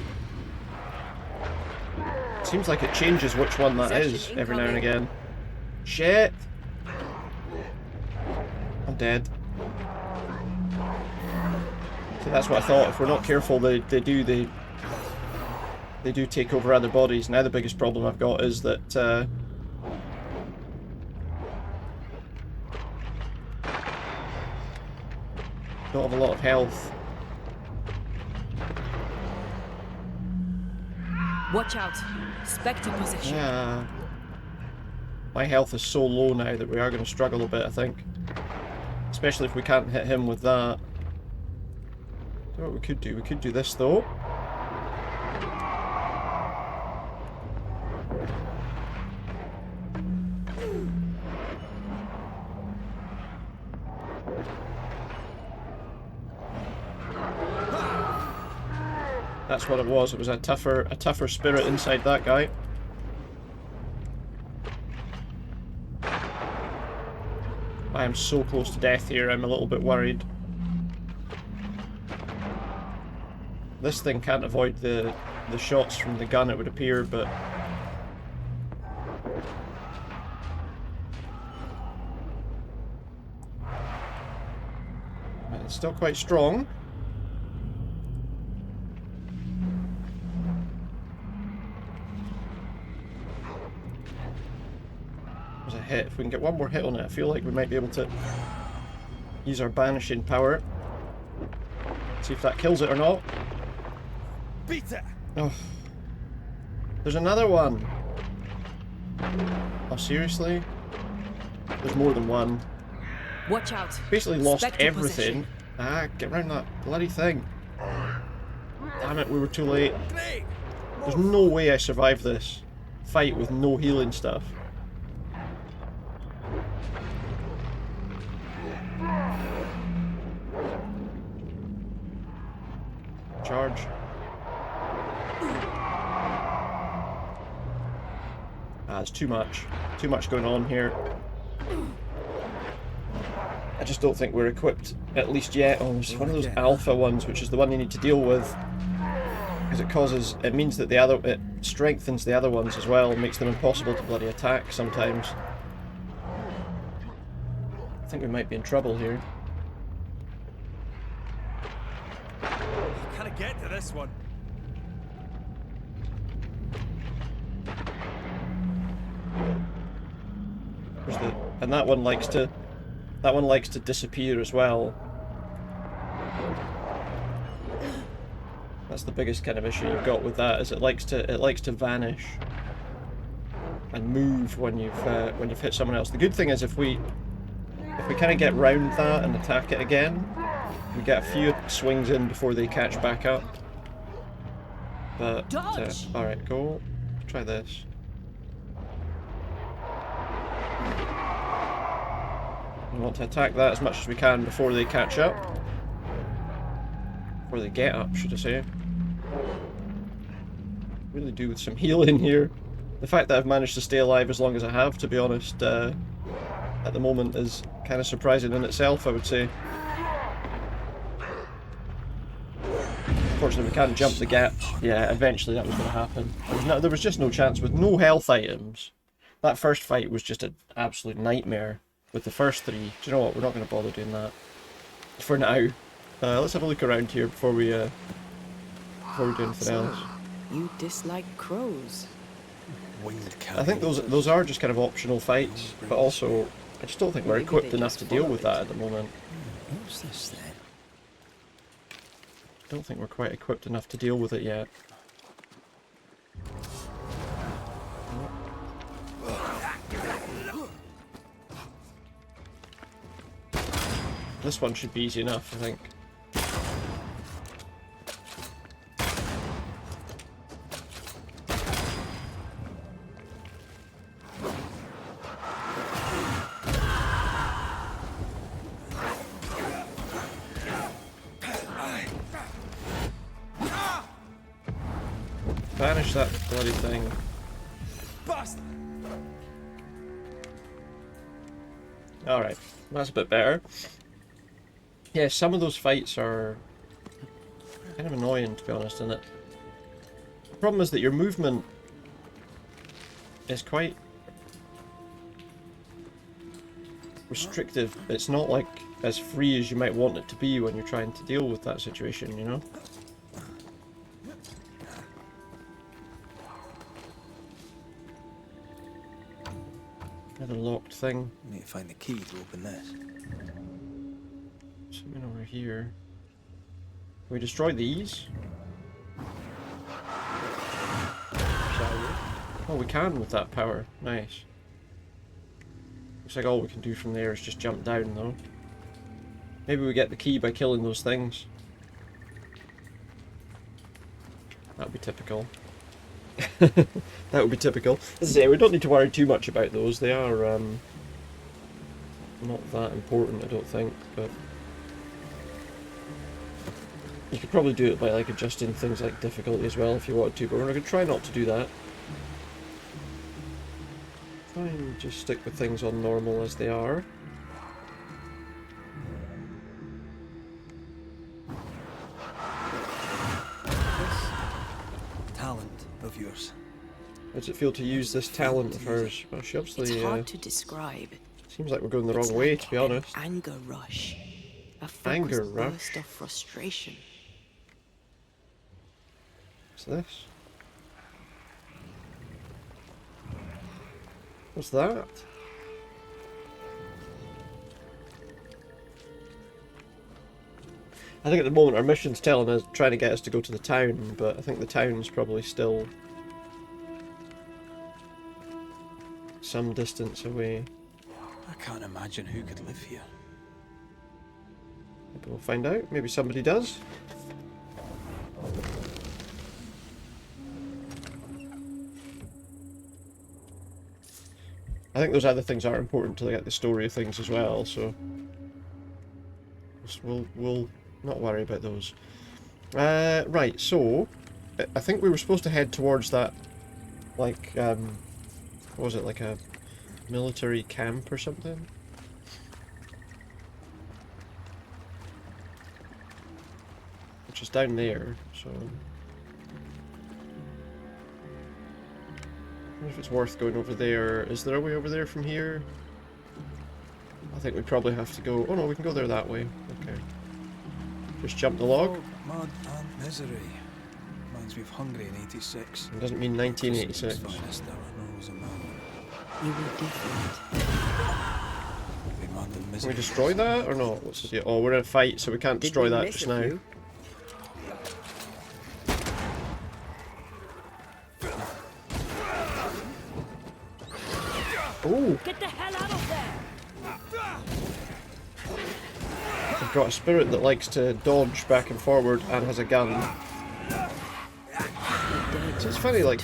Seems like it changes which one that is every now and again. Shit! I'm dead. See, that's what I thought. If we're not careful, they do take over other bodies. Now the biggest problem I've got is that don't have a lot of health. Watch out. Spectre position. Yeah. My health is so low now that we are going to struggle a bit, I think. Especially if we can't hit him with that. So what we could do? We could do this though. That's what it was. It was a tougher spirit inside that guy. I am so close to death here. I'm a little bit worried. This thing can't avoid the shots from the gun, it would appear, but it's still quite strong. A hit. If we can get one more hit on it, I feel like we might be able to use our banishing power. See if that kills it or not. Beat it. Oh, there's another one. Oh, seriously? There's more than one. Watch out. Basically lost Spectre everything. position. Ah, get around that bloody thing. Damn it, we were too late. There's no way I survived this fight with no healing stuff. Charge. Ah, it's too much. Too much going on here. I just don't think we're equipped, at least yet. Oh, it's one of those alpha ones, which is the one you need to deal with. Because it means that it strengthens the other ones as well, and makes them impossible to bloody attack sometimes. I think we might be in trouble here. Can I get to this one? And that one likes to disappear as well. That's the biggest kind of issue you've got with that, is it likes to vanish and move when you've hit someone else. The good thing is if we kind of get round that and attack it again, we get a few swings in before they catch back up. But alright, go. Try this. We want to attack that as much as we can before they catch up. Before they get up, should I say. Really do with some healing here. The fact that I've managed to stay alive as long as I have, to be honest, at the moment is kind of surprising in itself, I would say. Unfortunately, we can't jump the gap. Yeah, eventually that was going to happen. There was just no chance with no health items. That first fight was just an absolute nightmare with the first three. Do you know what? We're not going to bother doing that for now. Let's have a look around here before we do anything else. You dislike crows? I think those are just kind of optional fights, but also I just don't think we're equipped enough to deal with that at the moment. What's this then? I don't think we're quite equipped enough to deal with it yet. This one should be easy enough, I think. Banish that bloody thing. Alright, that's a bit better. Yeah, some of those fights are kind of annoying, to be honest, isn't it? The problem is that your movement is quite restrictive. It's not like as free as you might want it to be when you're trying to deal with that situation, you know? Another locked thing. We need to find the key to open this. Something over here. Can we destroy these? Oh, we can with that power. Nice. Looks like all we can do from there is just jump down, though. Maybe we get the key by killing those things. That would be typical. That would be typical. As I say, we don't need to worry too much about those. They are not that important, I don't think. But you could probably do it by like adjusting things like difficulty as well if you wanted to. But we're going to try not to do that. Try and just stick with things on normal as they are. Talent of yours. How does it feel to use this talent of hers? Well, she obviously It's hard to describe. seems like we're going the wrong way, to be honest. Anger rush. A Anger focused rush? burst of frustration. What's this? What's that? I think at the moment our mission's telling us, trying to get us to go to the town, but I think the town's probably still some distance away. I can't imagine who could live here. Maybe we'll find out. Maybe somebody does. I think those other things are important to get the story of things as well, so we'll not worry about those. Right, so I think we were supposed to head towards that, like, what was it, like a military camp or something? Which is down there, so I wonder if it's worth going over there. Is there a way over there from here? I think we probably have to go... Oh no, we can go there that way. Okay. Just jump the log. Oh, mud and misery. Reminds me of Hungary in '86. It doesn't mean 1986. Finest there knows a man. You were different. The mud and Can misery. we destroy that or not? What's the deal? Oh, we're in a fight, so we can't destroy that just now. Ooh! Get the hell out of there! I've got a spirit that likes to dodge back and forward and has a gun. So it's funny, like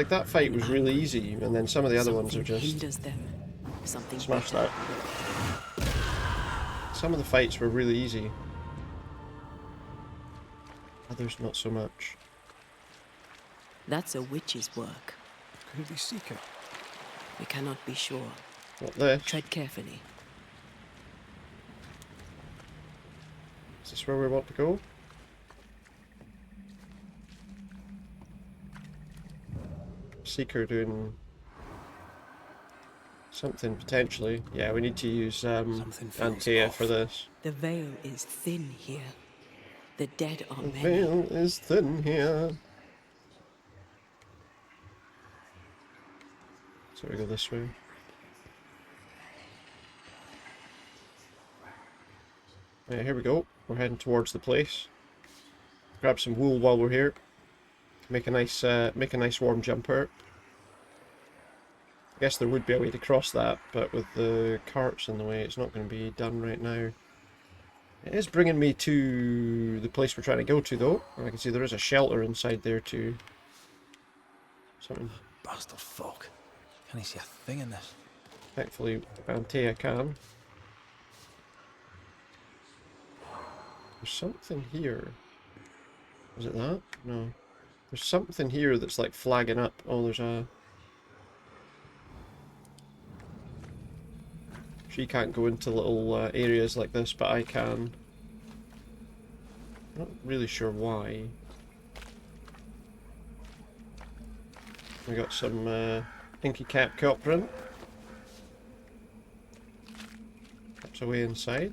that fight was really easy, and then some of the other ones are just smash that. Some of the fights were really easy. Others not so much. That's a witch's work. Could it be Seeker? We cannot be sure. What this? Tread carefully. Is this where we want to go? Seeker doing something potentially. Yeah, we need to use Antea for this. The veil is thin here. The dead are The many. veil is thin here. So we go this way. Right, here we go. We're heading towards the place. Grab some wool while we're here. Make a nice warm jumper. I guess there would be a way to cross that, but with the carts in the way, it's not going to be done right now. It is bringing me to the place we're trying to go to, though. And I can see there is a shelter inside there too. Something. Bastard folk. Can I see a thing in this? Thankfully, Antea can. There's something here. Was it that? No. There's something here that's like flagging up. Oh, there's a... She can't go into little areas like this, but I can. Not really sure why. We got some Inky Cap Coprin. Cap's away inside.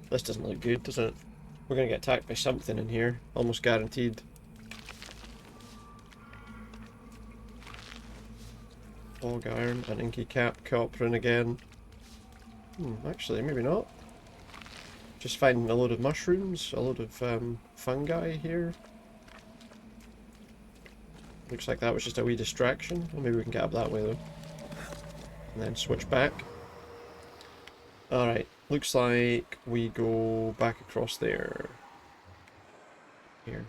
This doesn't look good, does it? We're gonna get attacked by something in here, almost guaranteed. Fog Iron and Inky Cap Coprin again. Actually, maybe not. Just finding a load of mushrooms, a load of fungi here. Looks like that was just a wee distraction. Well, maybe we can get up that way though. And then switch back. Alright, looks like we go back across there. Here.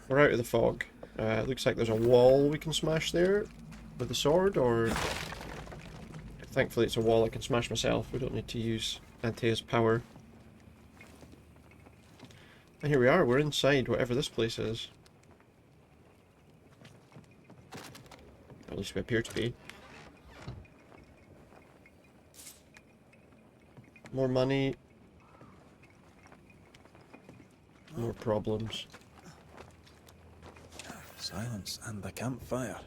We're out of the fog. Looks like there's a wall we can smash there with the sword, or thankfully it's a wall I can smash myself. We don't need to use Antea's power. And here we are, we're inside whatever this place is. At least we appear to be. More money. More problems. Silence and the campfire.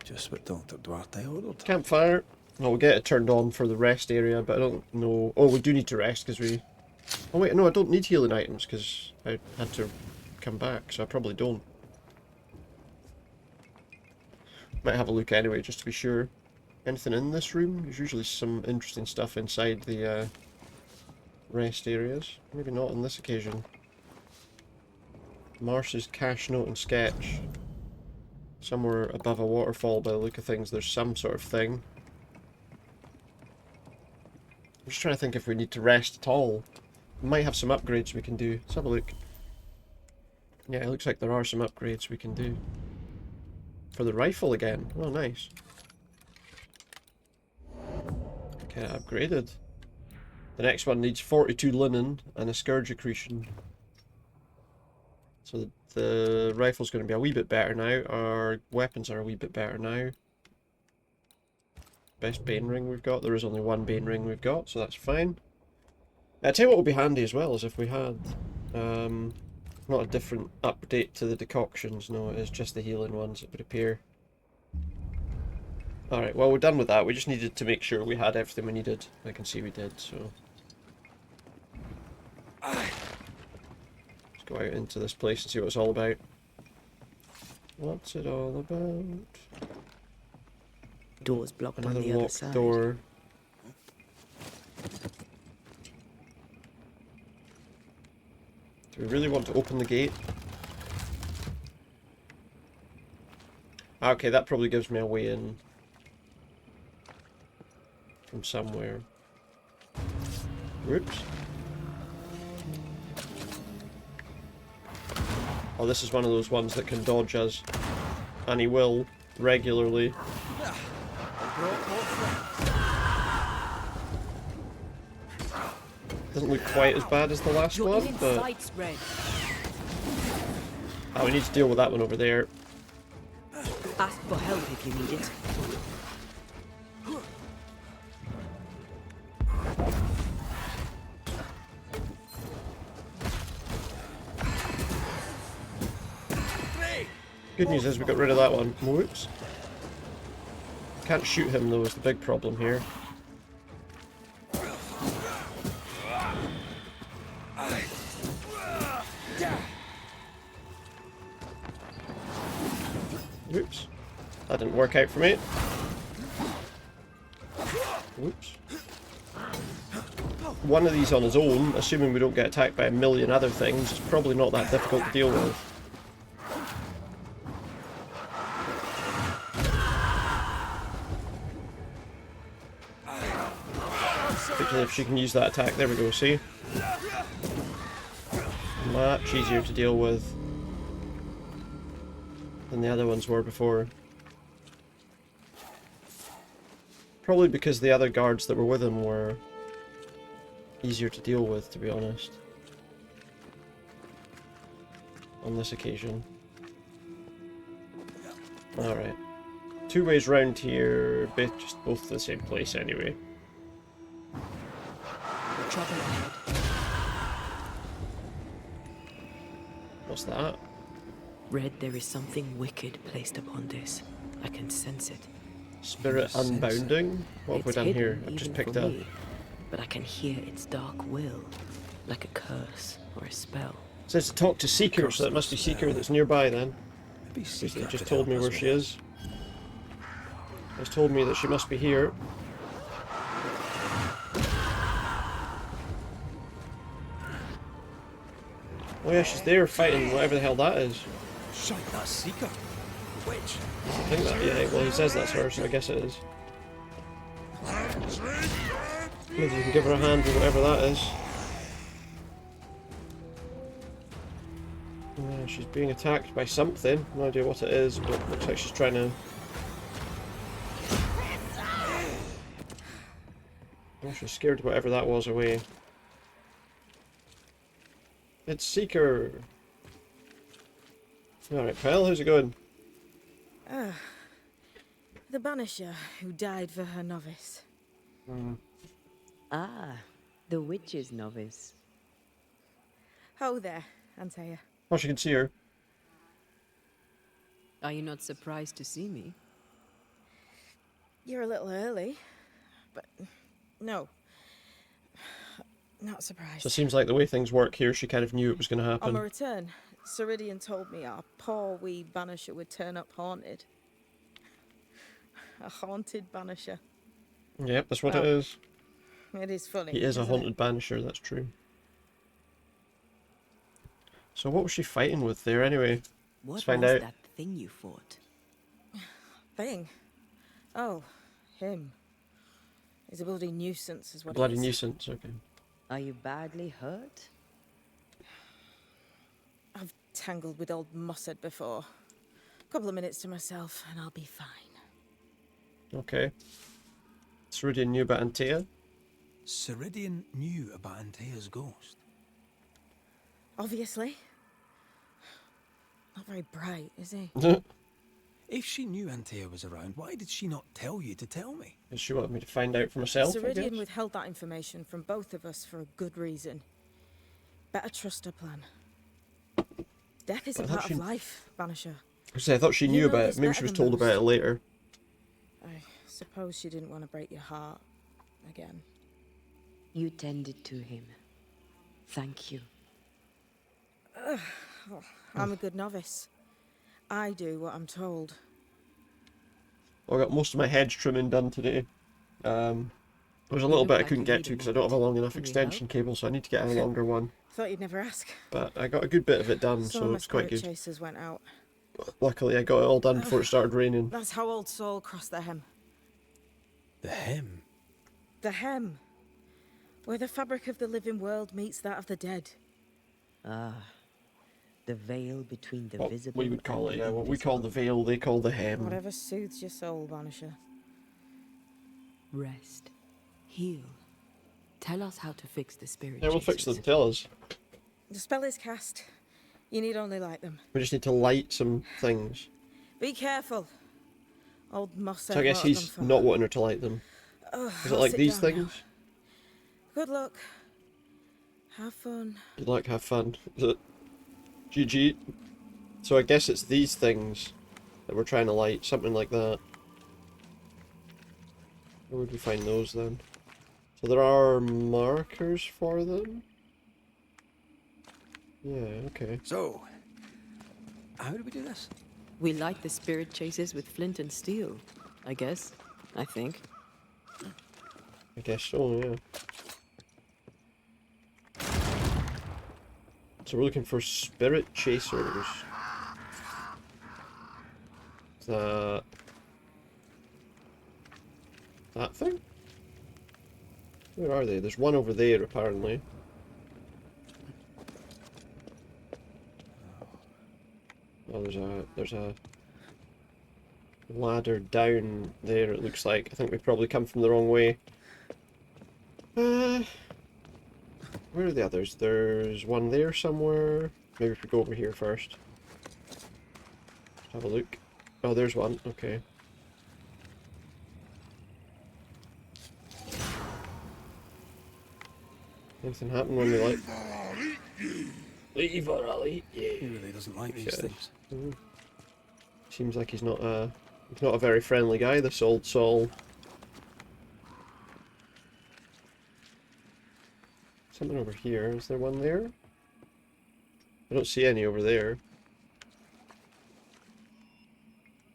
Just what Dr. Duarte ordered. Campfire. Well, we'll get it turned on for the rest area, but I don't know. Oh, we do need to rest because we... Oh wait, no, I don't need healing items because I had to come back, so I probably don't. Might have a look anyway, just to be sure. Anything in this room? There's usually some interesting stuff inside the rest areas. Maybe not on this occasion. Marsh's cash note and sketch. Somewhere above a waterfall by the look of things there's some sort of thing. I'm just trying to think if we need to rest at all. We might have some upgrades we can do. Let's have a look. Yeah, it looks like there are some upgrades we can do. For the rifle again. Oh, nice. Okay, upgraded. The next one needs 42 linen and a scourge accretion. So the rifle's going to be a wee bit better now. Our weapons are a wee bit better now. Best bane ring we've got. There is only one bane ring we've got, so that's fine. I tell you what would be handy as well is if we had not a different update to the decoctions. No, it is just the healing ones, it would appear. Alright, well, we're done with that. We just needed to make sure we had everything we needed. I can see we did, so... Let's go out into this place and see what it's all about. What's it all about? Door's blocked Another on the other locked side. door. Do we really want to open the gate? Okay, that probably gives me a way in from somewhere. Whoops. Oh, this is one of those ones that can dodge us. And he will, regularly. Doesn't look quite as bad as the last one, but... Oh, we need to deal with that one over there. Ask for help if you need it. Good news is we got rid of that one. Whoops. Can't shoot him though is the big problem here. Oops. That didn't work out for me. Oops. One of these on his own, assuming we don't get attacked by a million other things, is probably not that difficult to deal with. Particularly if she can use that attack. There we go, see? Much easier to deal with than the other ones were before. Probably because the other guards that were with him were easier to deal with, to be honest. On this occasion. Alright. Two ways round here, just both to the same place anyway. Trouble ahead. What's that? Red, there is something wicked placed upon this. I can sense it. Spirit sense it. unbounding? What have we It's done hidden, here? I've just even picked for a... me, but I can hear its dark will, like a curse or a spell. It says to talk to Seeker, so it must be Seeker that's nearby then. Maybe Because Seeker it just could told help me us where with she it. is. It's told me that she must be here. Oh yeah, she's there fighting whatever the hell that is. Shite, that's Seeker. The witch. I think that, yeah, well he says that's her, so I guess it is. Maybe you can give her a hand with whatever that is. Yeah, she's being attacked by something. No idea what it is, but looks like she's trying to... Oh, she's scared whatever that was away. It's Seeker! Alright, pal, how's it going? The Banisher who died for her novice. Ah, the witch's novice. Ho there, Antea. Oh, she can see her. Are you not surprised to see me? You're a little early, but no. Not surprised. So it seems like the way things work here, she kind of knew it was going to On my happen. return, Ceridian told me our poor wee Banisher would turn up haunted. A haunted Banisher. Yep, that's what it Oh. is. It is funny. He is a isn't haunted banisher, that's true. So what was she fighting with there anyway? What Let's find was out. that thing you fought? Thing? Oh, him. He's a bloody nuisance, is what Bloody he is. nuisance, okay. Are you badly hurt? I've tangled with old Mossad before. A couple of minutes to myself, and I'll be fine. Okay. Ceridian knew about Antea. Ceridian knew about Antea's ghost. Obviously. Not very bright, is he? If she knew Antea was around, why did she not tell you to tell me? She wanted me to find out for myself, I Ceridian guess. withheld that information from both of us for a good reason. Better trust her plan. Death is a But I thought part of she- life, Banisher. I thought she You knew know about this it. Maybe better she was than told about most. it later. I suppose she didn't want to break your heart again. You tended to him. Thank you. I'm a good novice. I do what I'm told. Well, I got most of my hedge trimming done today. There was a little bit I couldn't get to because I don't have a long enough extension cable, so I need to get a longer one. Thought you'd never ask. But I got a good bit of it done, Some of so my it's quite spirit good. chasers went out. Luckily, I got it all done before it started raining. That's how old Saul crossed the hem. The hem? The hem. Where the fabric of the living world meets that of the dead. Ah, the veil between the What visible we would call and it, the yeah. What we call the veil, they call the hem. Whatever soothes your soul, Banisher. Rest. Heal. Tell us how to fix the spirit Yeah, we'll fix chasers. them. Tell us. The spell is cast. You need only light them. We just need to light some things. Be careful. Old Moss said So I guess what I've he's done for- not wanting her to light them. Ugh, Is it I'll like sit these down now. things? Good luck. Have fun. Good luck, have fun. Is it? GG. So I guess it's these things that we're trying to light, something like that. Where would we find those then? So there are markers for them? Yeah, okay. So, how do we do this? We light the spirit chasers with flint and steel, I guess. I think. I guess so, yeah. So we're looking for spirit chasers. Is that thing? Where are they? There's one over there apparently. Oh, there's a ladder down there, it looks like. I think we've probably come from the wrong way. Where are the others? There's one there somewhere. Maybe if we go over here first. Have a look. Oh, there's one. Okay. Anything happen when we light? Leave her, Ali. Yeah. He really doesn't like these things. Seems like he's not a very friendly guy, this old Saul. Something over here. Is there one there? I don't see any over there.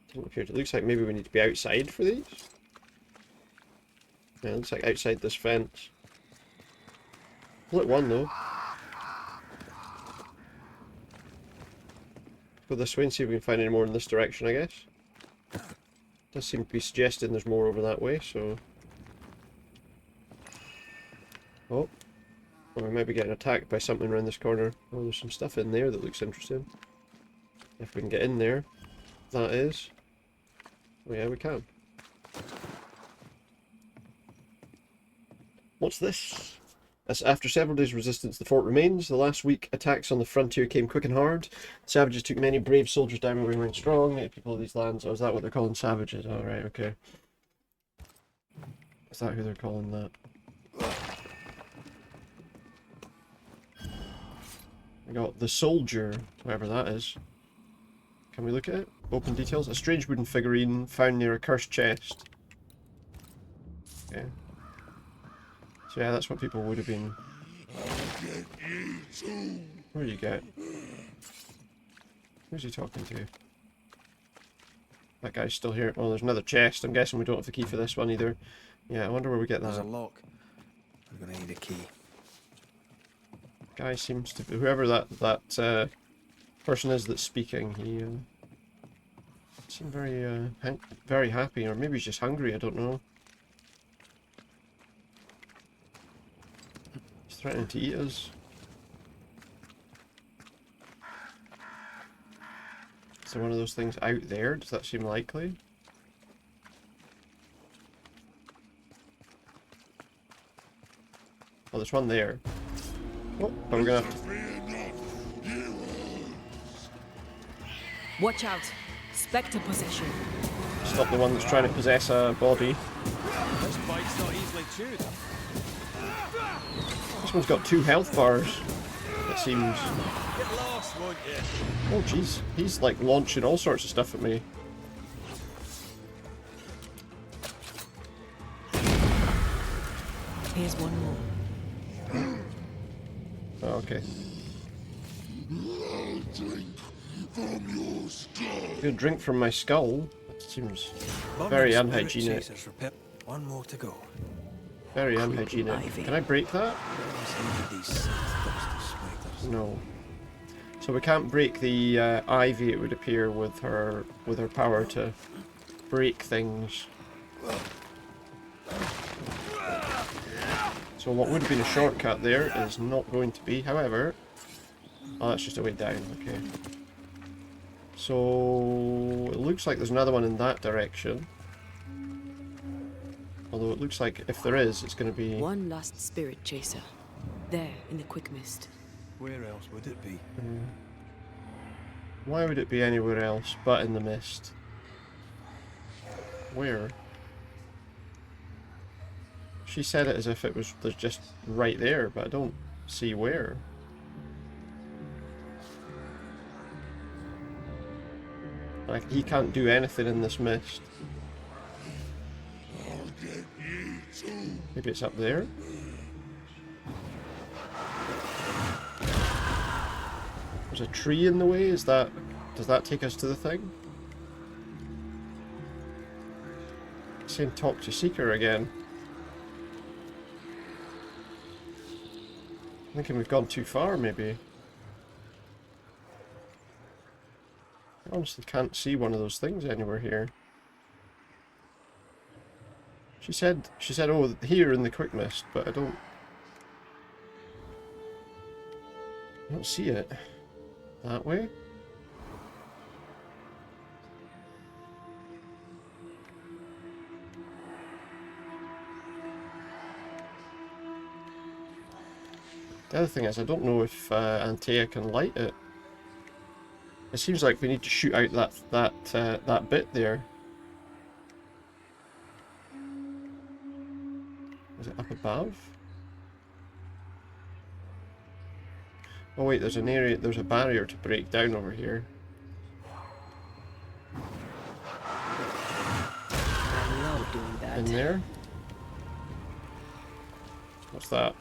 Doesn't appear to. It looks like maybe we need to be outside for these. Yeah, it looks like outside this fence. Lit one though. Go this way and see if we can find any more in this direction, I guess. Does seem to be suggesting there's more over that way, so... Oh. Well, we might be getting attacked by something around this corner. Oh, there's some stuff in there that looks interesting. If we can get in there, that is. Oh yeah, we can. What's this? As after several days' resistance, the fort remains. The last week, attacks on the frontier came quick and hard. The savages took many brave soldiers down and remained strong. The people of these lands. Oh, is that what they're calling savages? Oh, right, okay. Is that who they're calling that? We got the soldier, whoever that is. Can we look at it? Open details. A strange wooden figurine found near a cursed chest. Okay. So yeah, that's what people would have been. What do you get? Who's he talking to? That guy's still here. Oh, there's another chest. I'm guessing we don't have the key for this one either. Yeah, I wonder where we get that. There's a lock. We're gonna need a key. Guy seems to be, whoever that person is that's speaking, he seemed very happy, or maybe he's just hungry, I don't know. He's threatening to eat us. Is there one of those things out there? Does that seem likely? Oh, there's one there. Oh, but we're gonna have to... Watch out! Spectre possession. Stop the one that's trying to possess a body. This bite's not easily chewed. This one's got 2 health bars, it seems. Get lost, won't you? Oh jeez, he's like launching all sorts of stuff at me. Here's one more. Oh, okay. Good drink from my skull. That seems very unhygienic. One more to go. Very unhygienic. Can I break that? No. So we can't break the ivy, it would appear, with her power to break things. So what would have been a shortcut there is not going to be. However, oh, that's just a way down. Okay. So it looks like there's another one in that direction. Although it looks like if there is, it's going to be one last spirit chaser. There in the quick mist. Where else would it be? Why would it be anywhere else but in the mist? Where? She said it as if it was just right there, but I don't see where. Like, he can't do anything in this mist. Maybe it's up there? There's a tree in the way, does that take us to the thing? It's saying talk to Seeker again. Thinking we've gone too far, maybe. I honestly can't see one of those things anywhere here. She said, oh, here in the quick mist, but I don't see it. That way? The other thing is, I don't know if Antea can light it. It seems like we need to shoot out that bit there. Is it up above? Oh wait, there's an area, there's a barrier to break down over here. I love doing that. In there? What's that?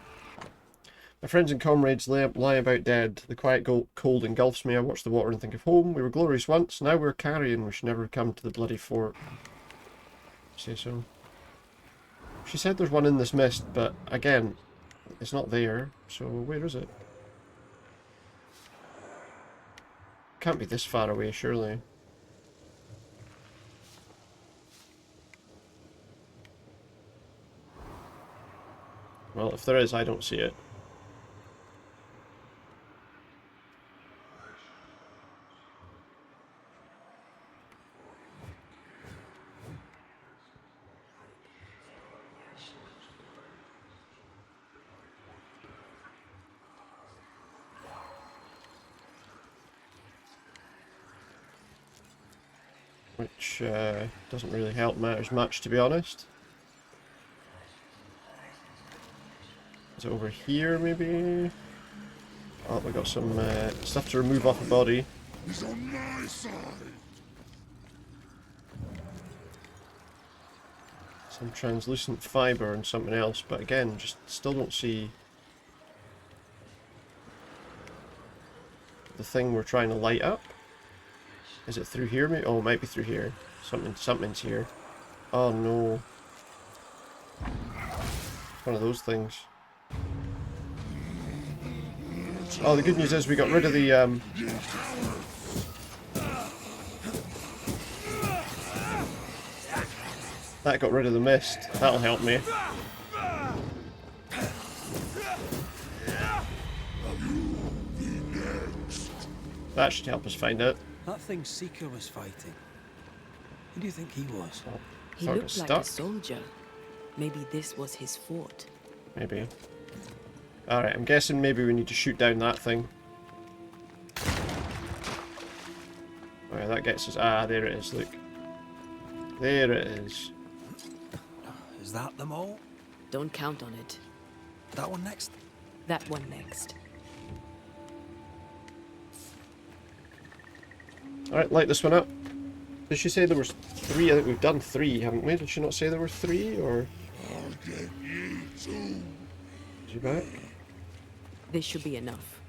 My friends and comrades lie about dead. The quiet cold engulfs me. I watch the water and think of home. We were glorious once, now we're carrion. We should never come to the bloody fort. Say so. She said there's one in this mist, but again, it's not there. So where is it? Can't be this far away, surely. Well, if there is, I don't see it. Which doesn't really help matters much, to be honest. Is it over here, maybe? Oh, we got some stuff to remove off a body. He's on my side. Some translucent fibre and something else, but again, just still don't see the thing we're trying to light up. Is it through here? Maybe? Oh, it might be through here. Something's here. Oh no! One of those things. Oh, the good news is we got rid of the that got rid of the mist. That'll help me. That should help us find it. That thing Seeker was fighting. Who do you think he was? Oh, He looked like a soldier. Maybe this was his fort. Maybe. Alright, I'm guessing maybe we need to shoot down that thing. Oh yeah, that gets us. Ah, there it is, look. There it is. Is that them all? Don't count on it. That one next? That one next. Alright, light this one up. Did she say there was 3? I think we've done 3, haven't we? Did she not say there were 3, or...? I'll get you too. Is she back? This should be enough.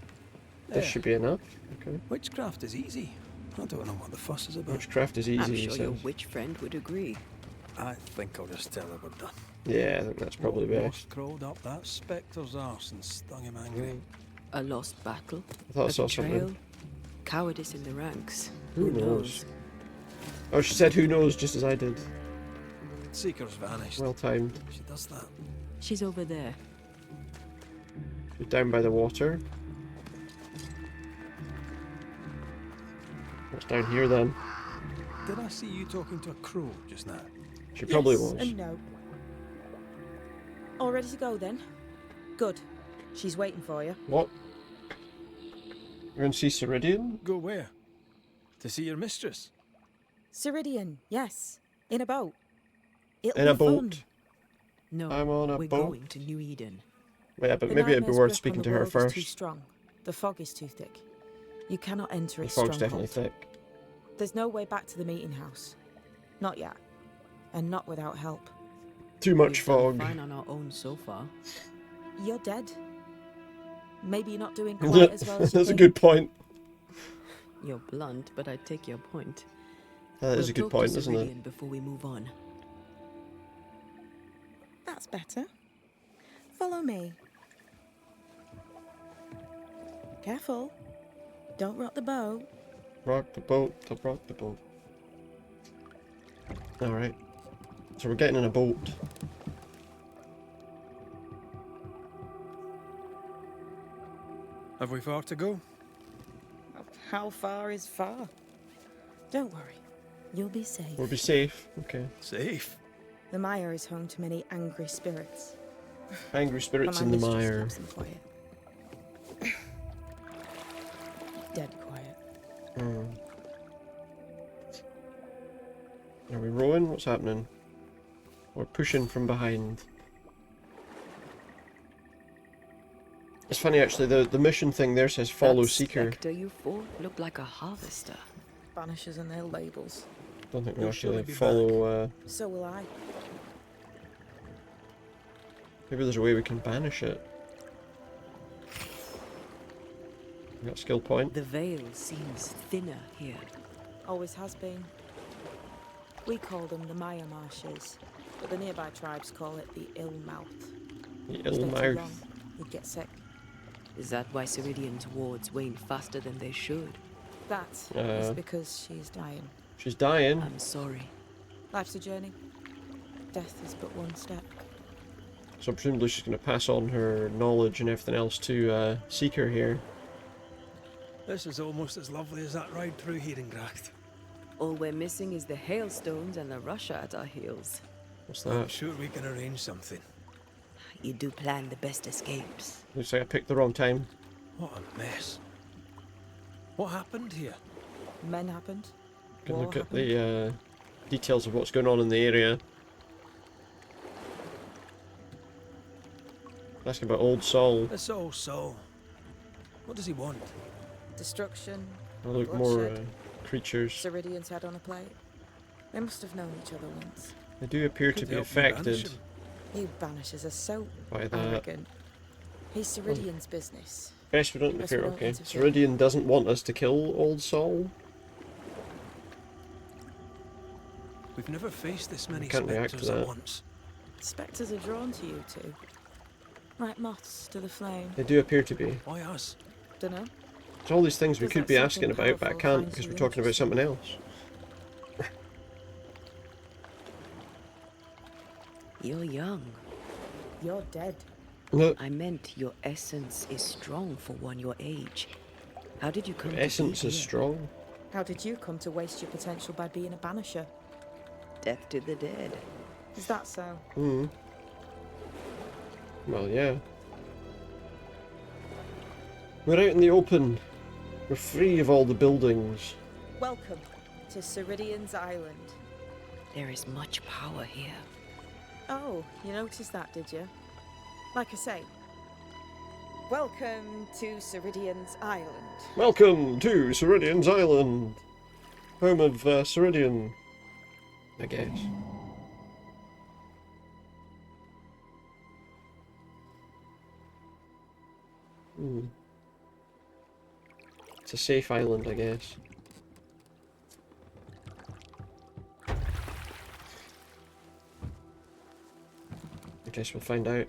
This should be enough. Okay. Witchcraft is easy. I don't know what the fuss is about. Witchcraft is easy, I'm he sure your says. witch friend would agree. I think I'll just tell her we're done. Yeah, I think that's probably best. Crawled up that spectre's arse and stung him angry. A lost battle? I thought I a saw betrayal? something. Cowardice in the ranks? Who knows? Oh, she said who knows, just as I did. Seeker's vanished. Well timed. She does that. She's over there. She's down by the water. What's down here then? Did I see you talking to a crow just now? She probably Yes was. and no. All ready to go then? Good. She's waiting for you. What? We're going to see Ceridian? Go where? To see your mistress? Ceridian, yes. In a boat. It'll In a be fun. boat? No, I'm on a we're boat. going to New Eden. Yeah, but The maybe it'd be nightmare's worth grip speaking on to the her world is first. too strong. The fog is too thick. You cannot enter The its fog's stronghold. definitely thick. There's no way back to the meeting house. Not yet. And not without help. Too much We've done fog. fine on our own so far. You're dead. Maybe you're not doing quite as well as you That's a think. good point. You're blunt, but I take your point. That is a good point, isn't it? Before we move on. That's better. Follow me. Careful. Don't rock the boat. Rock the boat, don't rock the boat. Alright. So we're getting in a boat. Have we far to go? How far is far? Don't worry. You'll be safe. We'll be safe. Okay. Safe? The mire is home to many angry spirits. Angry spirits But in my the mistress mire. keeps them quiet. Dead quiet. Are we rowing? What's happening? We're pushing from behind. It's funny actually, the mission thing there says follow That Seeker. spectre you fought looked like a harvester. Banishers and their labels. Don't think we We'll actually surely be follow, So will I. maybe there's a way we can banish it. We got a skill point. The veil seems thinner here. Always has been. We call them the Maya Marshes, but the nearby tribes call it the Ill Mouth. The Stay ill too mouth. long, you'd get sick. Is that why Ceridian's wards wane faster than they should? That is because she's dying. She's dying. I'm sorry. Life's a journey. Death is but one step. So presumably she's going to pass on her knowledge and everything else to Seeker here. This is almost as lovely as that ride through Herengracht. All we're missing is the hailstones and the Russia at our heels. What's I'm that? sure we can arrange something. You do plan the best escapes. Looks like I picked the wrong time. What a mess. What happened here? Men happened. Can War look at happened. the details of what's going on in the area. Asking about Old Sol. This old soul. What does he want? Destruction. Oh, look, more bloodshed. creatures. Ceridian's head on a plate. They must have known each other once. They do appear to Could be help you banish affected him. You Banishers are so by that. arrogant. He's Ceridian's business. Best we don't Best we interfere. don't Okay. interfere. Ceridian doesn't want us to kill Old Sol. We've never faced this many Can't react to spectres at that. once. Spectres are drawn to you two. Like moths to the flame. They do appear to be. Why us? Dunno. There's all these things we Does could that be something asking about, but I powerful can't finds because you we're talking about interesting? something else. You're young. You're dead. Look, I meant your essence is strong for one your age. How did you come to be essence is here? strong. How did you come to waste your potential by being a banisher? Death to the dead. Is that so? Hmm. Well, yeah. We're out in the open. We're free of all the buildings. Welcome to Ceridian's Island. There is much power here. Oh, you noticed that, did you? Like I say, welcome to Ceridian's Island. Welcome to Ceridian's Island. Home of Ceridian, I guess. Hmm. It's a safe island, I guess. I guess we'll find out.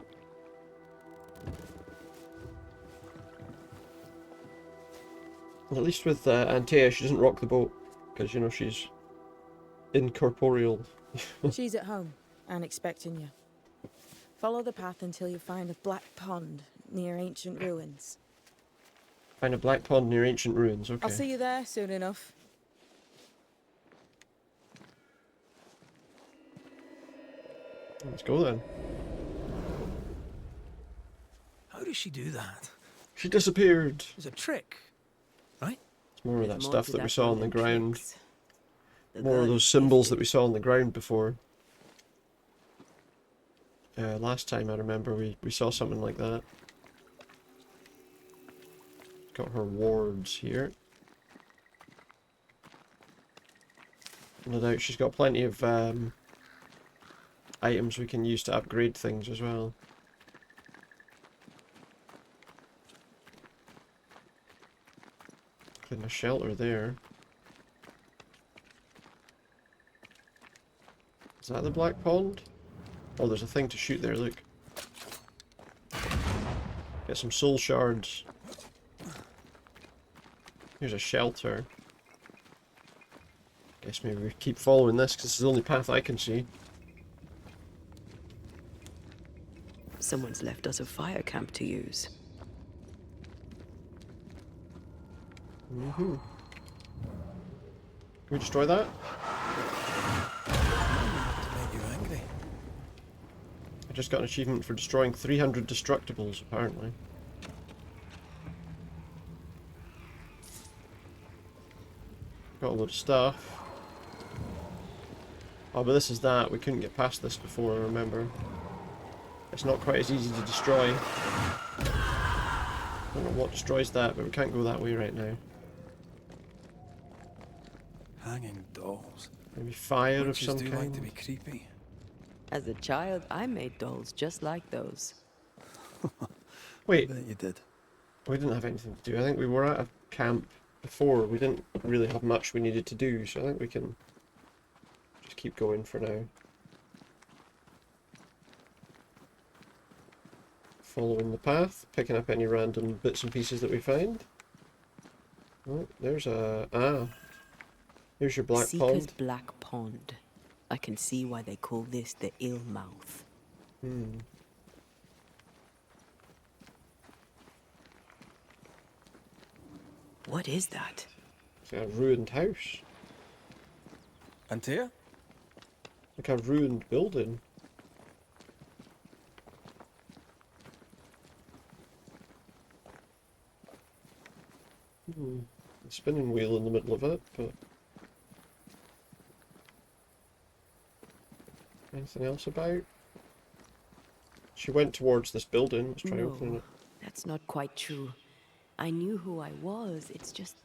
Well, at least with Antea, she doesn't rock the boat, because, you know, she's incorporeal. She's at home and expecting you. Follow the path until you find a black pond near ancient ruins. Find a black pond near ancient ruins, okay. I'll see you there soon enough. Let's go then. How does she do that? She disappeared. It's a trick, right? It's more of There's that more stuff to that we that saw on than the ground. tricks. The More of girl those is symbols that gifted. we saw on the ground before. Last time I remember we saw something like that. Got her wards here. No doubt she's got plenty of items we can use to upgrade things as well. Including a shelter there. Is that the black pond? Oh, there's a thing to shoot there, look. Get some soul shards. Here's a shelter. Guess maybe we keep following this because it's the only path I can see. Someone's left us a fire camp to use. Can we destroy that? To make you angry. I just got an achievement for destroying 300 destructibles, apparently. Got a load of stuff. Oh, but this is that. We couldn't get past this before, I remember. It's not quite as easy to destroy. don't know what destroys that, but we can't go that way right now. Hanging dolls. Maybe fire of Witches some do kind? like to be creepy. As a child, I made dolls just like those. Wait, I bet you did. we didn't have anything to do. I think we were at a camp before. We didn't really have much we needed to do, so I think we can just keep going for now. Following the path, picking up any random bits and pieces that we find. Oh, there's a... ah. Here's your black Seeker's pond. Black Pond. I can see why they call this the Ill Mouth. Hmm. What is that? It's like a ruined house. Antea? Like a ruined building. A spinning wheel in the middle of it, but... anything else about? She went towards this building. Let's try opening it. That's not quite true. I knew who I was. It's just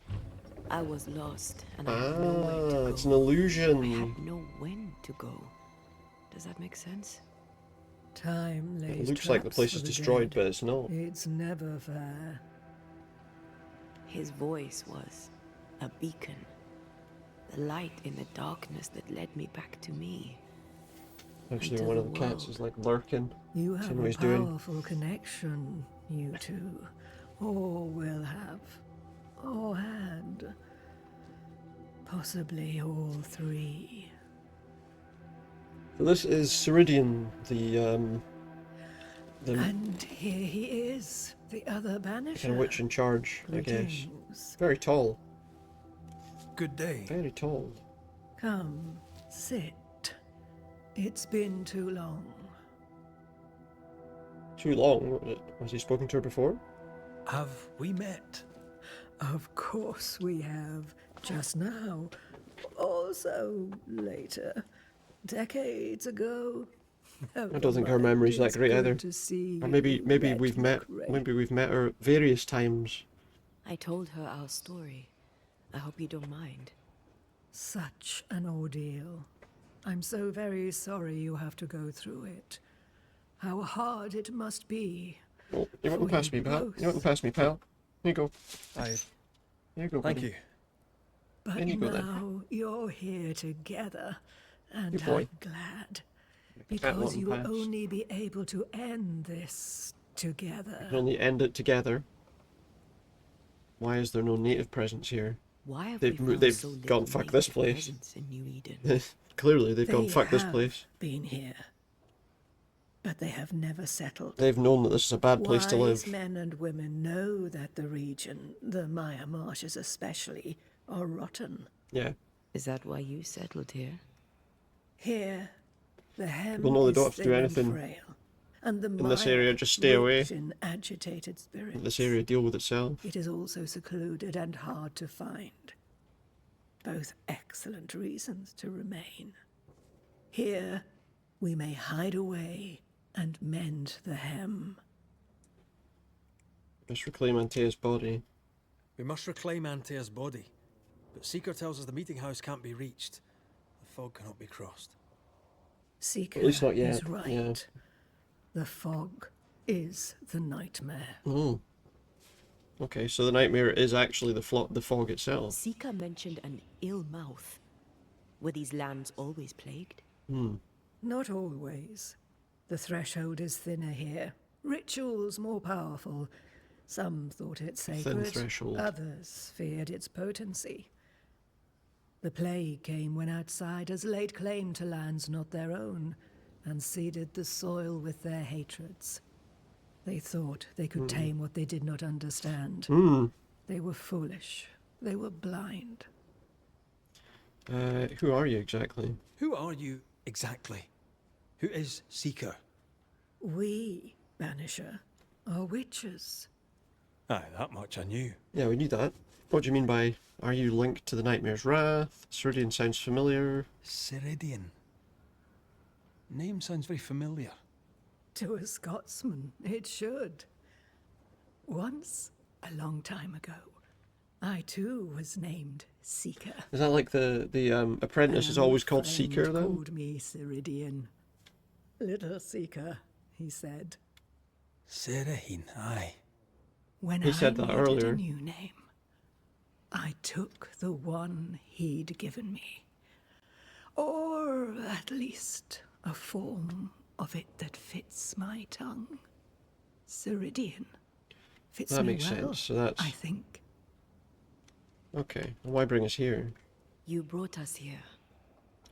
I was lost and I had nowhere to go. It's an illusion. I had no when to go. Does that make sense? Time lays It looks like the place traps is for the destroyed, dead. but it's not. It's never fair. His voice was a beacon. The light in the darkness that led me back to me. Actually, into one the of the cats world. is like lurking. You Seeing have what a he's doing. powerful connection, you two. Or will have. Or had. Possibly all three. So this is Ceridian, the And here he is, the other banisher. kind of witch in charge, I guess. Greetings. Very tall. Good day. Very tall. Come, sit. It's been too long. Too long? What was it? Was he spoken to her before? Have we met? Of course we have. Just now. Also later. Decades ago. I don't think her memory's that great either. Or maybe we've met her various times. I told her our story. I hope you don't mind. Such an ordeal. I'm so very sorry you have to go through it. How hard it must be. Oh, you wouldn't for pass me, pal. both. You wouldn't pass me, pal. Here you go. Here you go, Thank buddy. you. But There you go, then. now you're here together, and Good boy. I'm glad. Cat Because wouldn't you will pass. only be able to end this together. We can only end it together. Why is there no native presence here? Why have They've we found they've so little gone fuck this native place. presence in New Eden? Clearly, they've gone They fuck this have place. been here, but they have never settled. They've known that this is a bad place to Wise live. men and women know that the region, the Maya marshes especially, are rotten. Yeah. Is that why you settled here? Here, the hem People know they is don't have to do thin and anything frail, and the in this Maya area, just stay away. rich in agitated spirits. Let this area deal with itself. It is also secluded and hard to find. Both excellent reasons to remain. Here, we may hide away and mend the hem. Let's reclaim Antea's body. We must reclaim Antea's body, but Seeker tells us the meeting house can't be reached. The fog cannot be crossed. Seeker At least not yet, is right. yeah. The fog is the nightmare. Oh. Okay, so the nightmare is actually the fog itself. Seeker mentioned an ill mouth. Were these lands always plagued? Not always. The threshold is thinner here. Rituals more powerful. Some thought it sacred. threshold. Others feared its potency. The plague came when outsiders laid claim to lands not their own and seeded the soil with their hatreds. They thought they could tame what they did not understand. They were foolish. They were blind. Who are you exactly? Who are you exactly? Who is Seeker? We, Banisher, are witches. Aye, that much I knew. Yeah, we knew that. What do you mean by, are you linked to the Nightmare's Wrath? Ceridian sounds familiar. Ceridian. Name sounds very familiar. To a Scotsman, it should. Once, a long time ago. I too was named Seeker. Is that like the apprentice is always called Seeker then? Called me Ceridian. Little Seeker, he said. Serene, aye. When He said I that needed earlier. a new name, I took the one he'd given me. Or at least a form of it that fits my tongue. Ceridian. Fits That me makes well, sense. So that's I think. okay. Why bring us here? You brought us here.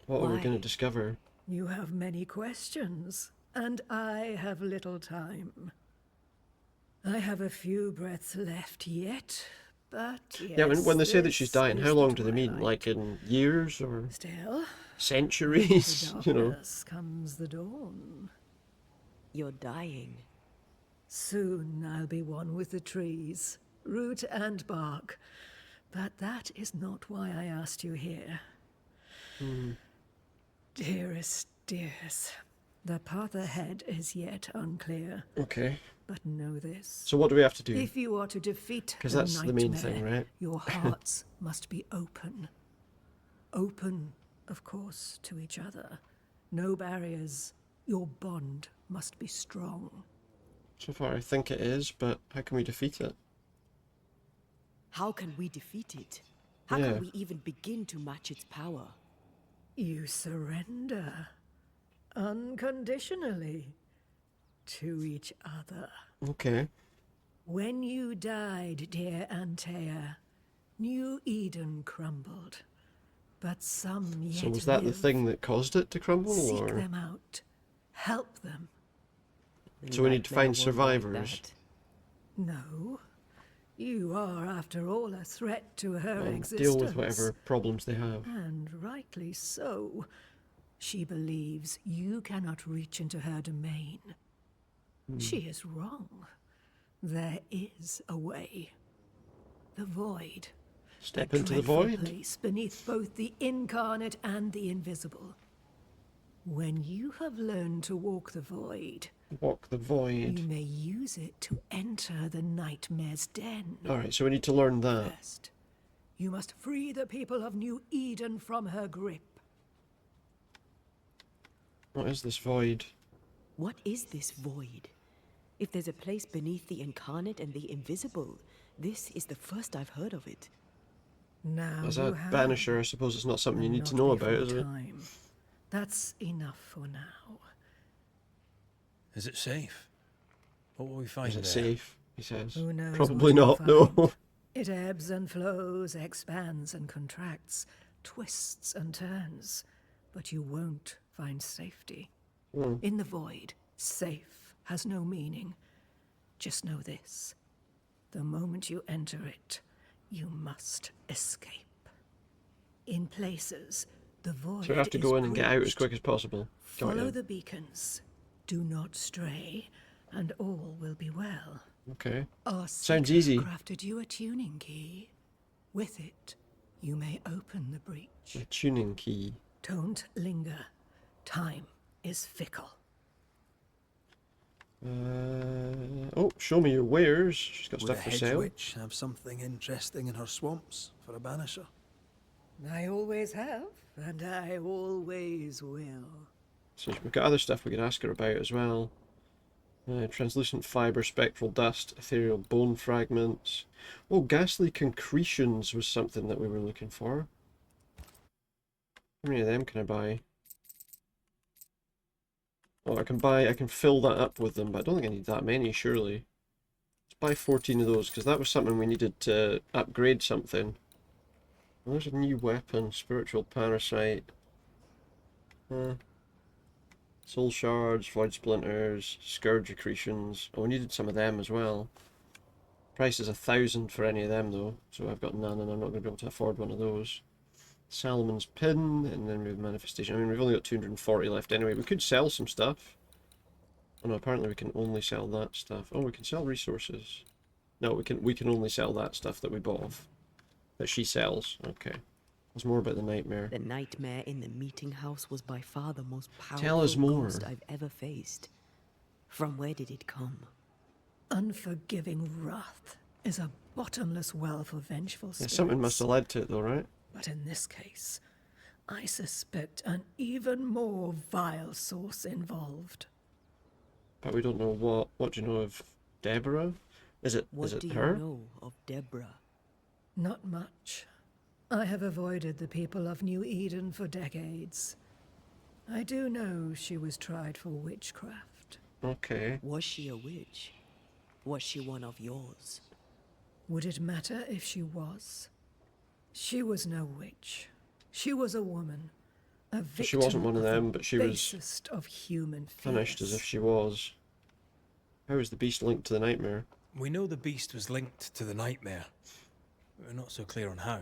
What are we Why? going to discover? You have many questions, and I have little time. I have a few breaths left yet, but yes, Yeah, when they say that she's this dying, is how the long do they mean? twilight. Like in years or Still, centuries? with You the know. darkness comes the dawn. You're dying. Soon I'll be one with the trees, root and bark. But that is not why I asked you here. Dearest dears, the path ahead is yet unclear. Okay. But know this. So what do we have to do? If you are to defeat Because the that's the main nightmare, thing, right? your hearts must be open. Open, of course, to each other. No barriers. Your bond must be strong. So far, I think it is, but how can we defeat it? How can we defeat it? How Yeah. can we even begin to match its power? You surrender unconditionally to each other. Okay. When you died, dear Antea, New Eden crumbled. But some yet So was that the live. thing that caused it to crumble, Seek or them out. Help them. so we need to find Nightmare won't like survivors? that. No. You are, after all, a threat to her And existence. deal with whatever problems they have. And rightly so. She believes you cannot reach into her domain. She is wrong. There is a way. The void. Step A into the dreadful void? place beneath both the incarnate and the invisible. When you have learned to walk the void, Walk the void. you may use it to enter the nightmare's den. Alright, so we need to learn that. First, you must free the people of New Eden from her grip. What is this void? What is this void? If there's a place beneath the incarnate and the invisible, this is the first I've heard of it. Now As you a have, banisher, I suppose it's not something you and need to not know about, before is it? time. That's enough for now. Is it safe? What will we find Is it there? safe? He says. Who knows Probably what you'll not, no. find. It ebbs and flows, expands and contracts, twists and turns, but you won't find safety. In the void, safe has no meaning. Just know this. The moment you enter it, you must escape. In places, the void So we have to go is in and get out as bridged. quick as possible. Got Follow ya. the beacons. Do not stray, and all will be well. Okay. Our Sounds seeker easy. crafted you a tuning key. With it, you may open the breach. A tuning key. Don't linger. Time is fickle. Oh, show me your wares. She's got Would a stuff for hedge sale. witch have something interesting in her swamps for a banisher? I always have, and I always will. So we've got other stuff we could ask her about as well. Translucent fibre, spectral dust, ethereal bone fragments. Oh, ghastly concretions was something that we were looking for. How many of them can I buy? Oh, I can fill that up with them, but I don't think I need that many, surely. Let's buy 14 of those, because that was something we needed to upgrade something. Well, there's a new weapon, spiritual parasite. Soul shards, void splinters, scourge accretions. Oh, we needed some of them as well. Price is 1,000 for any of them though, so I've got none and I'm not going to be able to afford one of those. Salomon's Pin, and then we have Manifestation. I mean, we've only got 240 left anyway. We could sell some stuff. Oh no, apparently we can only sell that stuff. Oh, we can sell resources. No, we can only sell that stuff that we bought off. That she sells. Okay. There's more about the nightmare. The nightmare in the meeting house was by far the most powerful Tell us more. ghost I've ever faced. From where did it come? Unforgiving wrath is a bottomless well for vengeful Yeah, spirits. something must have led to it though, right? But in this case, I suspect an even more vile source involved. But we don't know what. What do you know of Deborah? Is it What do her? you know of Deborah? Not much. I have avoided the people of New Eden for decades. I do know she was tried for witchcraft. Okay. Was she a witch? Was she one of yours? Would it matter if she was? She was no witch. She was a woman. A victim She wasn't one of them, the but she was basest of human finished as fears. if she was. How is the beast linked to the nightmare? We know the beast was linked to the nightmare. We're not so clear on how.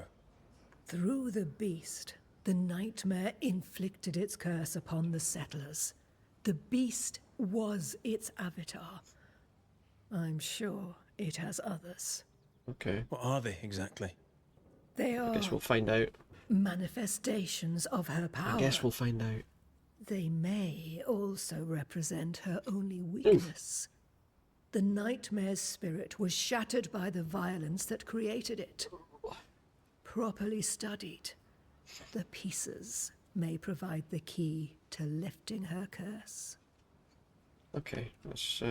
Through the beast, the nightmare inflicted its curse upon the settlers. The beast was its avatar. I'm sure it has others. Okay. What are they exactly? They are I guess we'll find out. manifestations of her power. I guess we'll find out. They may also represent her only weakness. The nightmare's spirit was shattered by the violence that created it. Properly studied, the pieces may provide the key to lifting her curse. Okay, that's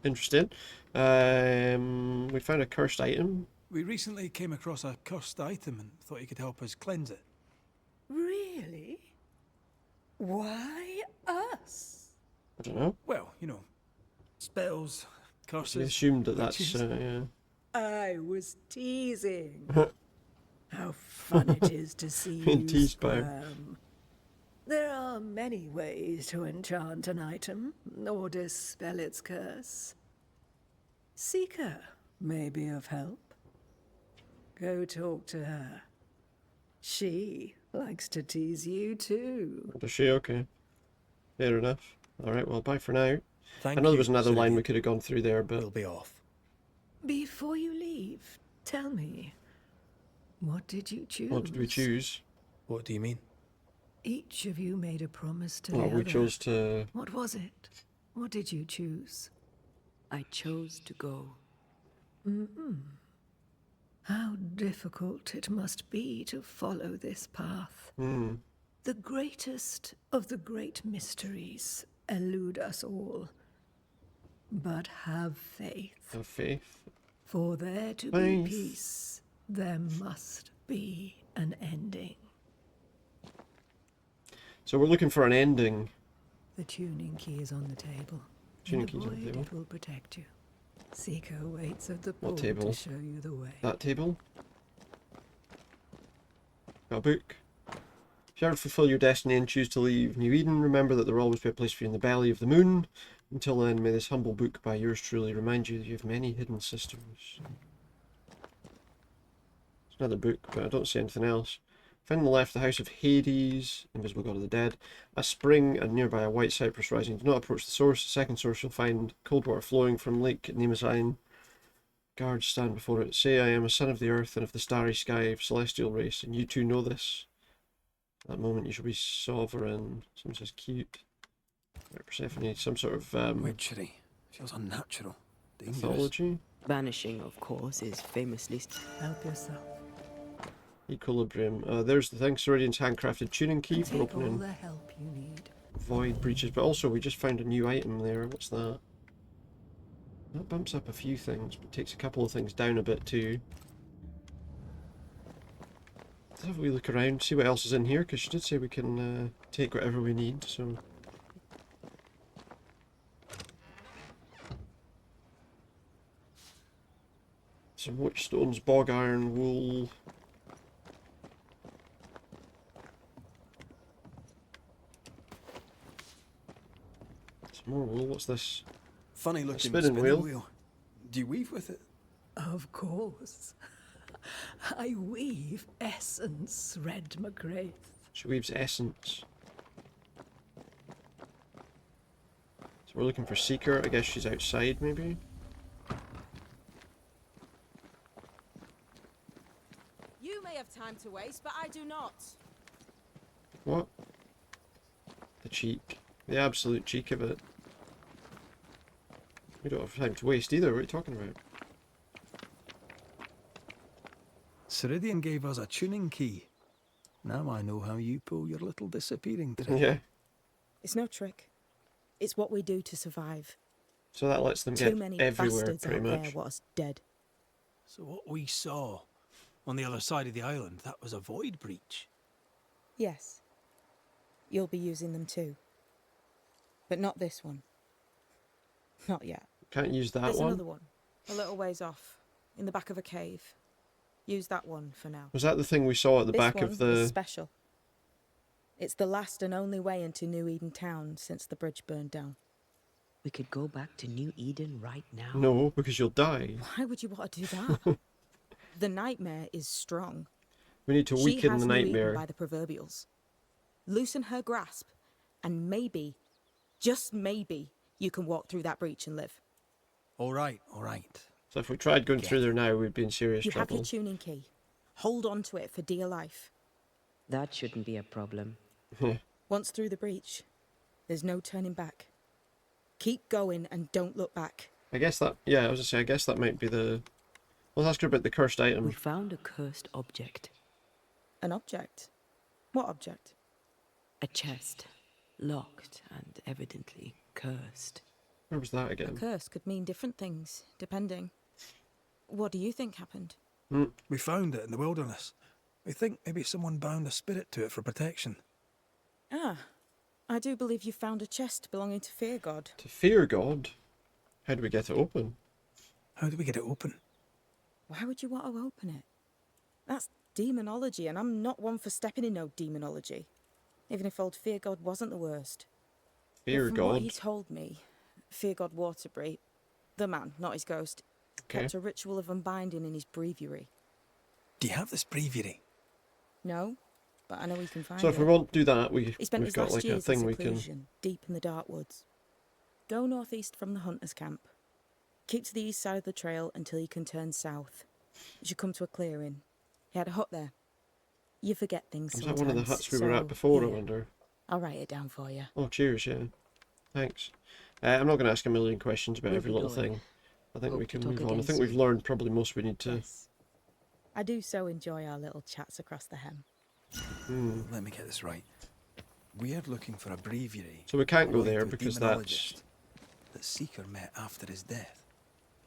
interesting. We found a cursed item. We recently came across a cursed item and thought you could help us cleanse it. Really? Why us? I don't know. Well, you know, spells, curses. We assumed that that's witches. yeah. I was teasing. How fun it is to see Being you teased by him. squirm. There are many ways to enchant an item or dispel its curse. Seeker may be of help. Go talk to her. She likes to tease you too. Does she? Okay. Fair enough. Alright, well, bye for now. Thank I know there you, was another line Cynthia. we could have gone through there, but We'll be off. Before you leave, tell me, what did you choose? what did we choose? What do you mean? Each of you made a promise to Well, the we other. chose to. What was it? What did you choose? I chose to go. How difficult it must be to follow this path. The greatest of the great mysteries elude us all. But have faith. Have faith. For there to Faith. be peace, there must be an ending. So we're looking for an ending. The tuning key is on the table. Tuning In the key's on the void, table. it will protect you. Seeker waits at the What port table? to show you the way. That table. Got a book. If you ever fulfill your destiny and choose to leave New Eden, remember that there will always be a place for you in the belly of the moon. Until then, may this humble book by yours truly remind you that you have many hidden systems. It's another book, but I don't see anything else. Found on the left the House of Hades, Invisible God of the Dead, a spring, and nearby a white cypress rising. Do not approach the source. The second source you'll find cold water flowing from Lake Nemesis. Guards stand before it. Say, I am a son of the earth and of the starry sky of celestial race, and you too know this. At that moment you shall be sovereign. Someone says cute. Right, Persephone, some sort of Witchery. Feels unnatural. Dangerous. mythology. Banishing, of course, is famously Help yourself. Equilibrium. There's the thing. Ceridian's handcrafted tuning key for Take all opening the help you need. void breaches. But also we just found a new item there. What's that? That bumps up a few things, but takes a couple of things down a bit too. Let's have a wee look around, see what else is in here, because she did say we can take whatever we need, so... Some witchstones, bog iron, wool... Some more wool, what's this? Funny looking spinning wheel. Do you weave with it? Of course. I weave essence, Red McGrath. She weaves essence. So we're looking for Seeker. I guess she's outside, maybe? You may have time to waste, but I do not. What? The cheek. The absolute cheek of it. We don't have time to waste either. What are you talking about? Ceridian gave us a tuning key. Now I know how you pull your little disappearing trick. Yeah. It's no trick. It's what we do to survive. So that lets them Too get many everywhere, bastards pretty out much. there want us dead. So what we saw on the other side of the island, that was a void breach. Yes. You'll be using them too. But not this one. Not yet. Can't use that There's one. another one, a little ways off, in the back of a cave. Use that one for now. Was that the thing we saw at the This back one of is the... special. It's the last and only way into New Eden town since the bridge burned down. We could go back to New Eden right now. No, because you'll die. Why would you want to do that? The nightmare is strong. We need to She weaken has the New Eden nightmare. by the proverbials. Loosen her grasp, and maybe, just maybe, you can walk through that breach and live. All right, all right. So if we tried going through there now, we'd be in serious You have trouble. your tuning key. Hold on to it for dear life. That shouldn't be a problem. Once through the breach, there's no turning back. Keep going and don't look back. I guess that... Yeah, I was going to say, I guess that might be the... Let's ask her about the cursed item. We found a cursed object. An object? What object? A chest. Locked and evidently cursed. Where was that A again? curse could mean different things, depending. What do you think happened? We found it in the wilderness. We think maybe someone bound a spirit to it for protection. Ah, I do believe you found a chest belonging to Fear God. To Fear God? How do we get it open? How do we get it open? Why would you want to open it? That's demonology, and I'm not one for stepping in no demonology. Even if old Fear God wasn't the worst. Fear From God? what he told me, Fear God Waterbury, the man, not his ghost, kept a ritual of unbinding in his breviary. Do you have this breviary? No, but I know he can find it. So if we won't do that, He spent we've his got last like a years thing in we can... seclusion, deep in the dark woods. Go northeast from the hunters' camp. Keep to the east side of the trail until you can turn south. You should come to a clearing. He had a hut there. You forget things Was sometimes. that one of the huts we were at before, I wonder? I'll write it down for you. Oh, cheers, yeah. Thanks. I'm not going to ask a million questions about We'll every be little going. thing. I think Hope we to can talk move on. I again think we've soon. learned probably most we need to... Yes. I do so enjoy our little chats across the hem. Let me get this right. We're looking for a breviary. So we can't go belonging there to a because demonologist that's... that Seeker met after his death.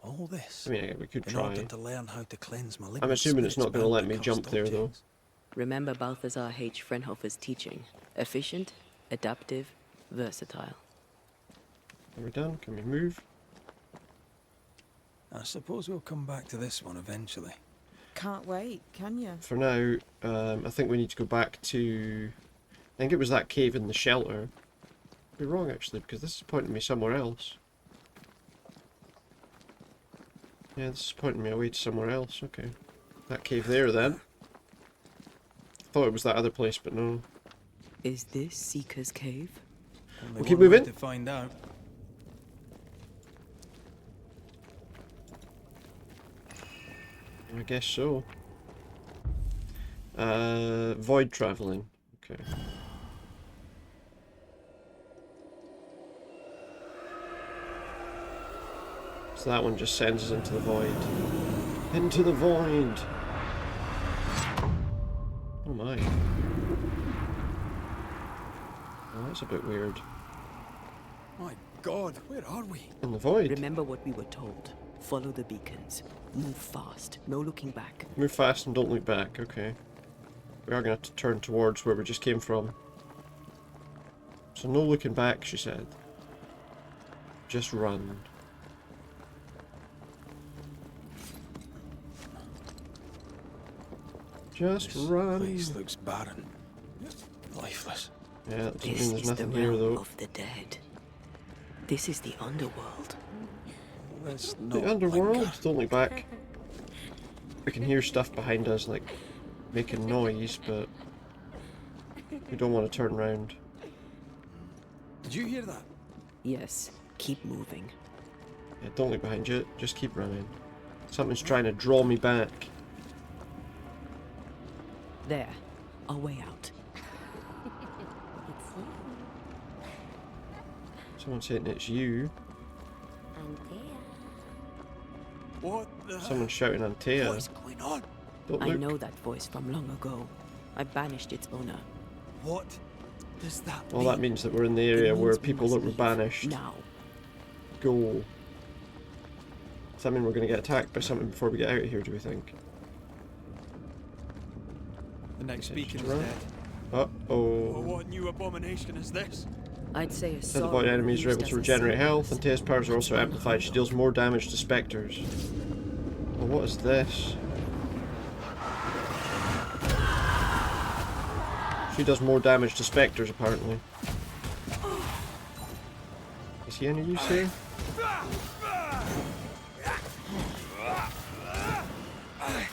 All this I mean, we could in try. order to learn how to cleanse malignant I'm assuming it's not spirits going to let bound me to jump cursed there, though. objects. Remember Balthazar H. Frenhofer's teaching. Efficient, adaptive, versatile. Are we done? Can we move? I suppose we'll come back to this one eventually. Can't wait, can you? For now, I think we need to go back to... I think it was that cave in the shelter. I'd be wrong, actually, because this is pointing me somewhere else. Yeah, this is pointing me away to somewhere else. Okay. That cave there, then. Thought it was that other place, but no. Is this Seeker's Cave? Only We'll keep one way moving. to find out. I guess so. Void traveling. Okay. So that one just sends us into the void. Into the void! Oh my. Oh, that's a bit weird. My God, where are we? In the void. Remember what we were told. Follow the beacons. Move fast. No looking back. Move fast and don't look back. Okay. We are going to have to turn towards where we just came from. So no looking back, she said. Just run. Just This run. place looks barren. Lifeless. Yeah, that doesn't mean This there's is the nothing here realm though. of the dead. This is the underworld. Let's not The linger. underworld? Don't look back. We can hear stuff behind us, like, making noise, but we don't want to turn around. Did you hear that? Yes, keep moving. Yeah, don't look behind you, just keep running. Something's trying to draw me back. There, our way out. Someone's saying it's you. What the... Someone's shouting Antea. What's going on? Don't I look. know that voice from long ago. I banished its owner. What does that Well, mean? that means that we're in the area where means we people must that were leave banished now. go. Does that mean we're going to get attacked by something before we get out of here, do we think? The next Okay, beacon just is run. dead. Uh-oh. Oh, what new abomination is this? I'd say a Said the void enemies are able to regenerate health, and Tea's powers are also amplified. She deals more damage to spectres. Well, what is this? She does more damage to spectres, apparently. Is he any use here? I'm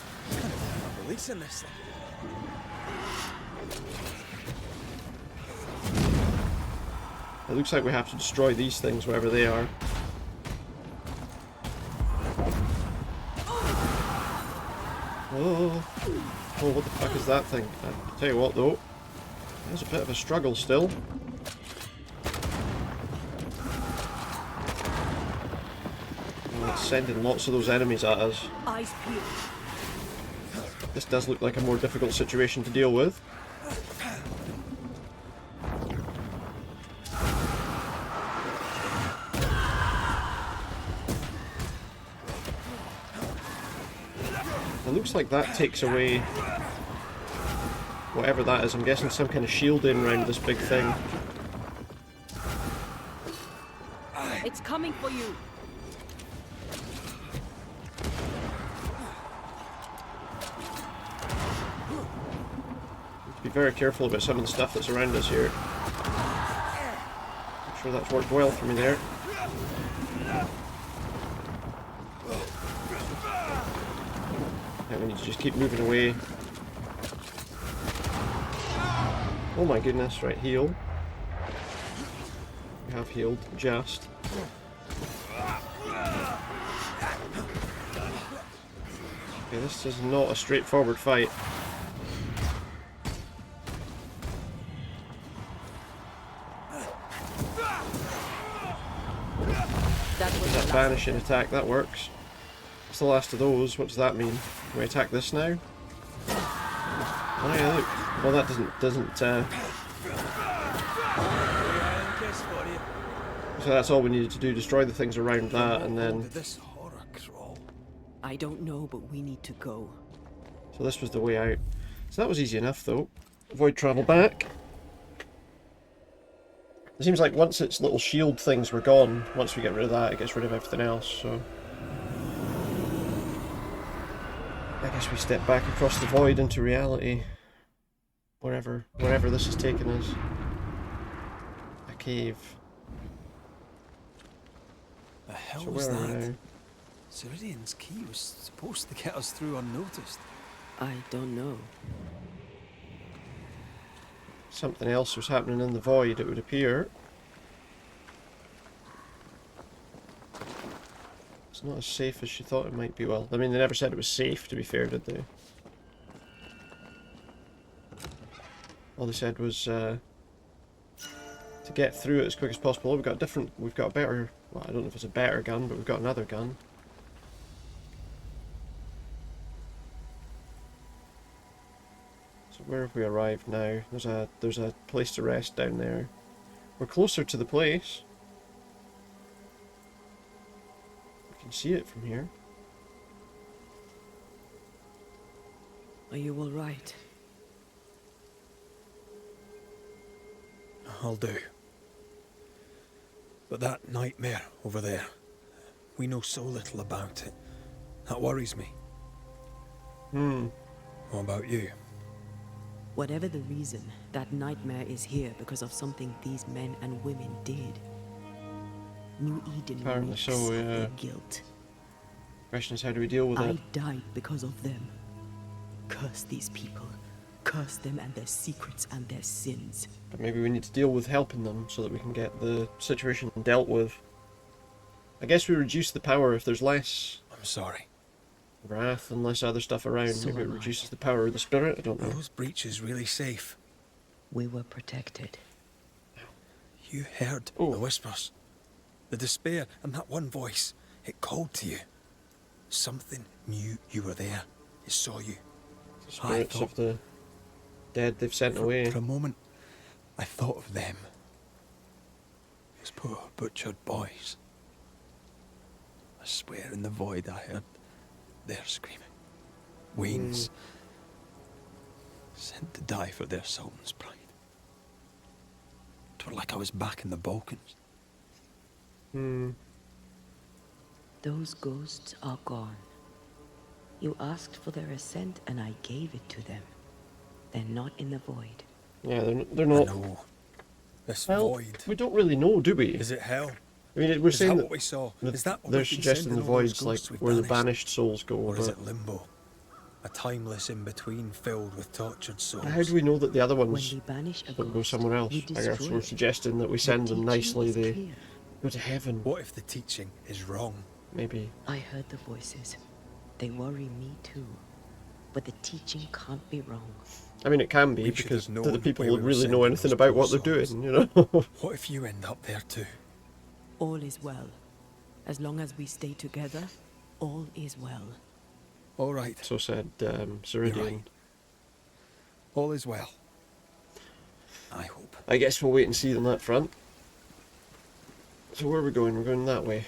releasing this thing. It looks like we have to destroy these things, wherever they are. Oh, what the fuck is that thing? I tell you what, though, there's a bit of a struggle still. Oh, it's sending lots of those enemies at us. Eyes peeled. This does look like a more difficult situation to deal with. It looks like that takes away whatever that is. I'm guessing some kind of shielding around this big thing. It's coming for you. Be very careful about some of the stuff that's around us here. I'm sure that's worked well for me there. We need to just keep moving away. Oh my goodness, right, heal. We have healed, just. Okay, this is not a straightforward fight. That banishing attack, that works. It's the last of those. What does that mean? Can we attack this now? Oh yeah, look. Well, that doesn't. So that's all we needed to do: destroy the things around that, and then. I don't know, but we need to go. So this was the way out. So that was easy enough, though. Avoid travel back. It seems like once its little shield things were gone, once we get rid of that, it gets rid of everything else. So. I guess we step back across the void into reality. Wherever this is taking us. A cave. The hell So was where are we that? now? Ceridian's key was supposed to get us through unnoticed. I don't know. Something else was happening in the void, it would appear. It's not as safe as she thought it might be. Well, I mean, they never said it was safe, to be fair, did they? All they said was to get through it as quick as possible. We've got a better, well, I don't know if it's a better gun, but we've got another gun. So where have we arrived now? There's a place to rest down there. We're closer to the place. We can see it from here. Are you all right? I'll do. But that nightmare over there, we know so little about it. That worries me. What about you? Whatever the reason, that nightmare is here because of something these men and women did. New Eden Apparently reeks so, of yeah. their guilt. Question is, how do we deal with I it? died because of them. Curse these people. Curse them and their secrets and their sins. But maybe we need to deal with helping them so that we can get the situation dealt with. I guess we reduce the power if there's less I'm sorry. wrath and less other stuff around. So Maybe it am I. reduces the power of the spirit. I don't Are know. those breaches really safe? We were protected. You heard the whispers, the despair, and that one voice. It called to you. Something knew you were there. It saw you. Spirits of the dead they've sent away. For a moment, I thought of them. Those poor butchered boys. I swear in the void I heard their screaming. Wains. Sent to die for their sultan's pride. It were like I was back in the Balkans. Those ghosts are gone. You asked for their ascent and I gave it to them. They're not in the void. Yeah, they're not. No. This Well, void. we don't really know, do we? Is it hell? I mean, we're Is saying that that what we saw? Is that what they're we've been suggesting the sending all those void's like ghosts we've where the banished? banished souls go. Or is but it limbo? A timeless in-between filled with tortured souls. how do we know that the other When ones we banish a don't go ghost, somewhere else? we I guess destroy we're it. suggesting that we The send them teaching nicely, is they clear. go to heaven. What if the teaching is wrong? Maybe. I heard the voices. They worry me too. But the teaching can't be wrong. I mean, it can be, We should because have do known the people where we that were really know sending anything those about poor what they're souls. doing, you know? What if you end up there too? All is well. As long as we stay together, all is well. All right. So said You're Ceridian. right. All is well. I hope. I guess we'll wait and see on that front. So where are we going? We're going that way.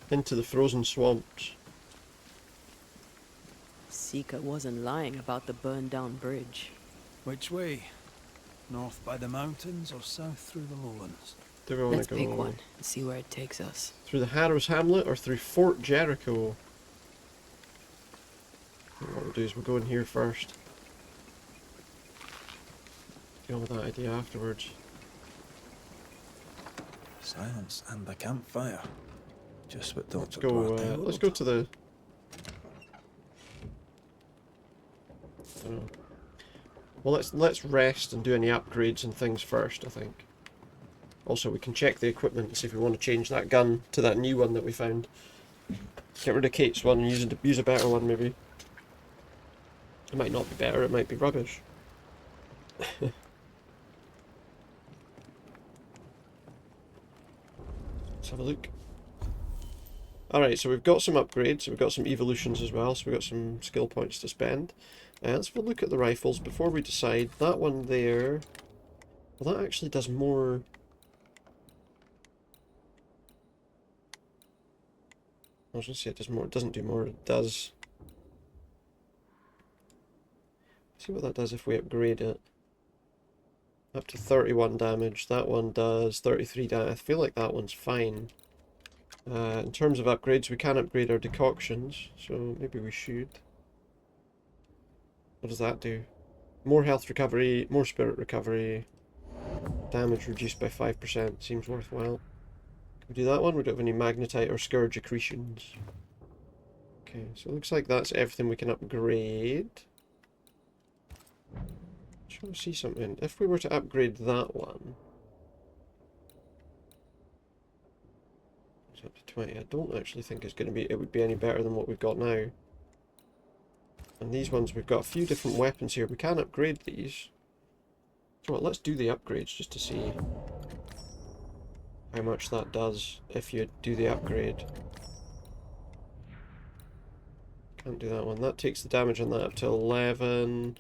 Into the frozen swamps. Seeker wasn't lying about the burned down bridge. Which way? North by the mountains or south through the lowlands? Do we want Let's to go pick one and see where it takes us. through the Harrows Hamlet or through Fort Jericho? What we'll do is we'll go in here first. Deal with that idea afterwards. Silence and the campfire. Just what Let's Dr. go. Bartel Let's go to the. Well, let's rest and do any upgrades and things first, I think. Also, we can check the equipment and see if we want to change that gun to that new one that we found. Get rid of Kate's one and use a better one, maybe. It might not be better, it might be rubbish. Let's have a look. Alright, so we've got some upgrades, we've got some evolutions as well, so we've got some skill points to spend. Let's have a look at the rifles before we decide. That one there... Well, that actually does more... I was going to say it does more, it doesn't do more, it does... See what that does if we upgrade it. Up to 31 damage, that one does 33 damage. I feel like that one's fine. In terms of upgrades, we can upgrade our decoctions, so maybe we should. What does that do? More health recovery, more spirit recovery, damage reduced by 5%, seems worthwhile. Can we do that one? We don't have any magnetite or scourge accretions. Okay, so it looks like that's everything we can upgrade. Trying to see something. If we were to upgrade that one, it's up to 20. I don't actually think it's going to be. It would be any better than what we've got now. And these ones, we've got a few different weapons here. We can upgrade these. So let's do the upgrades just to see how much that does if you do the upgrade. Can't do that one. That takes the damage on that up to 11.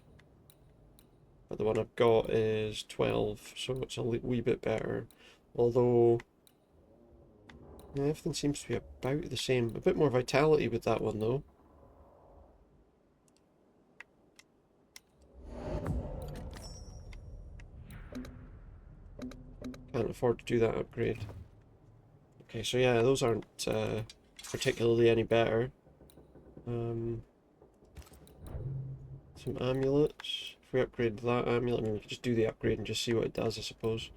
But the one I've got is 12, so it's a wee bit better. Although, yeah, everything seems to be about the same. A bit more vitality with that one, though. Can't afford to do that upgrade. Okay, so yeah, those aren't particularly any better. Some amulets. If we upgrade that amulet, I mean, we could just do the upgrade and just see what it does, I suppose.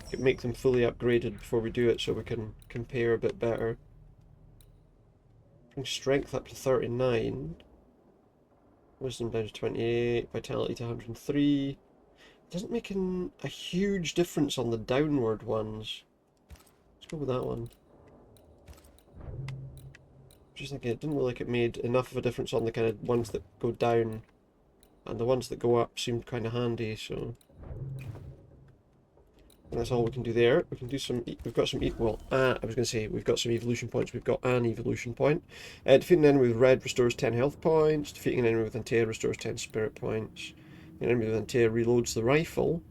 We could make them fully upgraded before we do it so we can compare a bit better. Bring strength up to 39. Wisdom down to 28. Vitality to 103. Doesn't make a huge difference on the downward ones. Let's go with that one. Just thinking, it didn't look like it made enough of a difference on the kind of ones that go down. And the ones that go up seemed kind of handy, so... And that's all we can do there. We can do some. We've got some. Well, I was going to say we've got some evolution points. We've got an evolution point. Defeating an enemy with red restores 10 health points. Defeating an enemy with Antea restores 10 spirit points. An enemy with Antea reloads the rifle.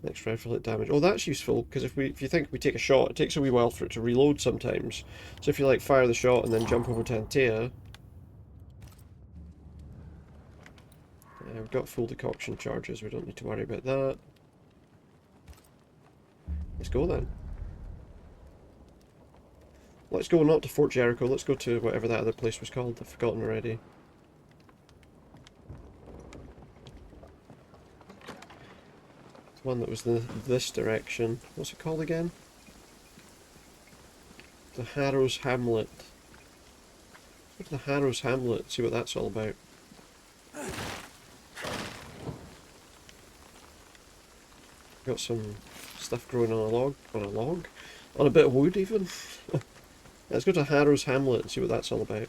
Next rifle hit damage. Oh, that's useful because if you think we take a shot, it takes a wee while for it to reload sometimes. So if you like fire the shot and then jump over to Antea. We've got full decoction charges. We don't need to worry about that. Let's go then. Let's go not to Fort Jericho, let's go to whatever that other place was called. I've forgotten already. The one that was this direction. What's it called again? The Harrow's Hamlet. Go to the Harrow's Hamlet, see what that's all about. Got some stuff growing on a log? On a bit of wood even? Let's go to Harrow's Hamlet and see what that's all about.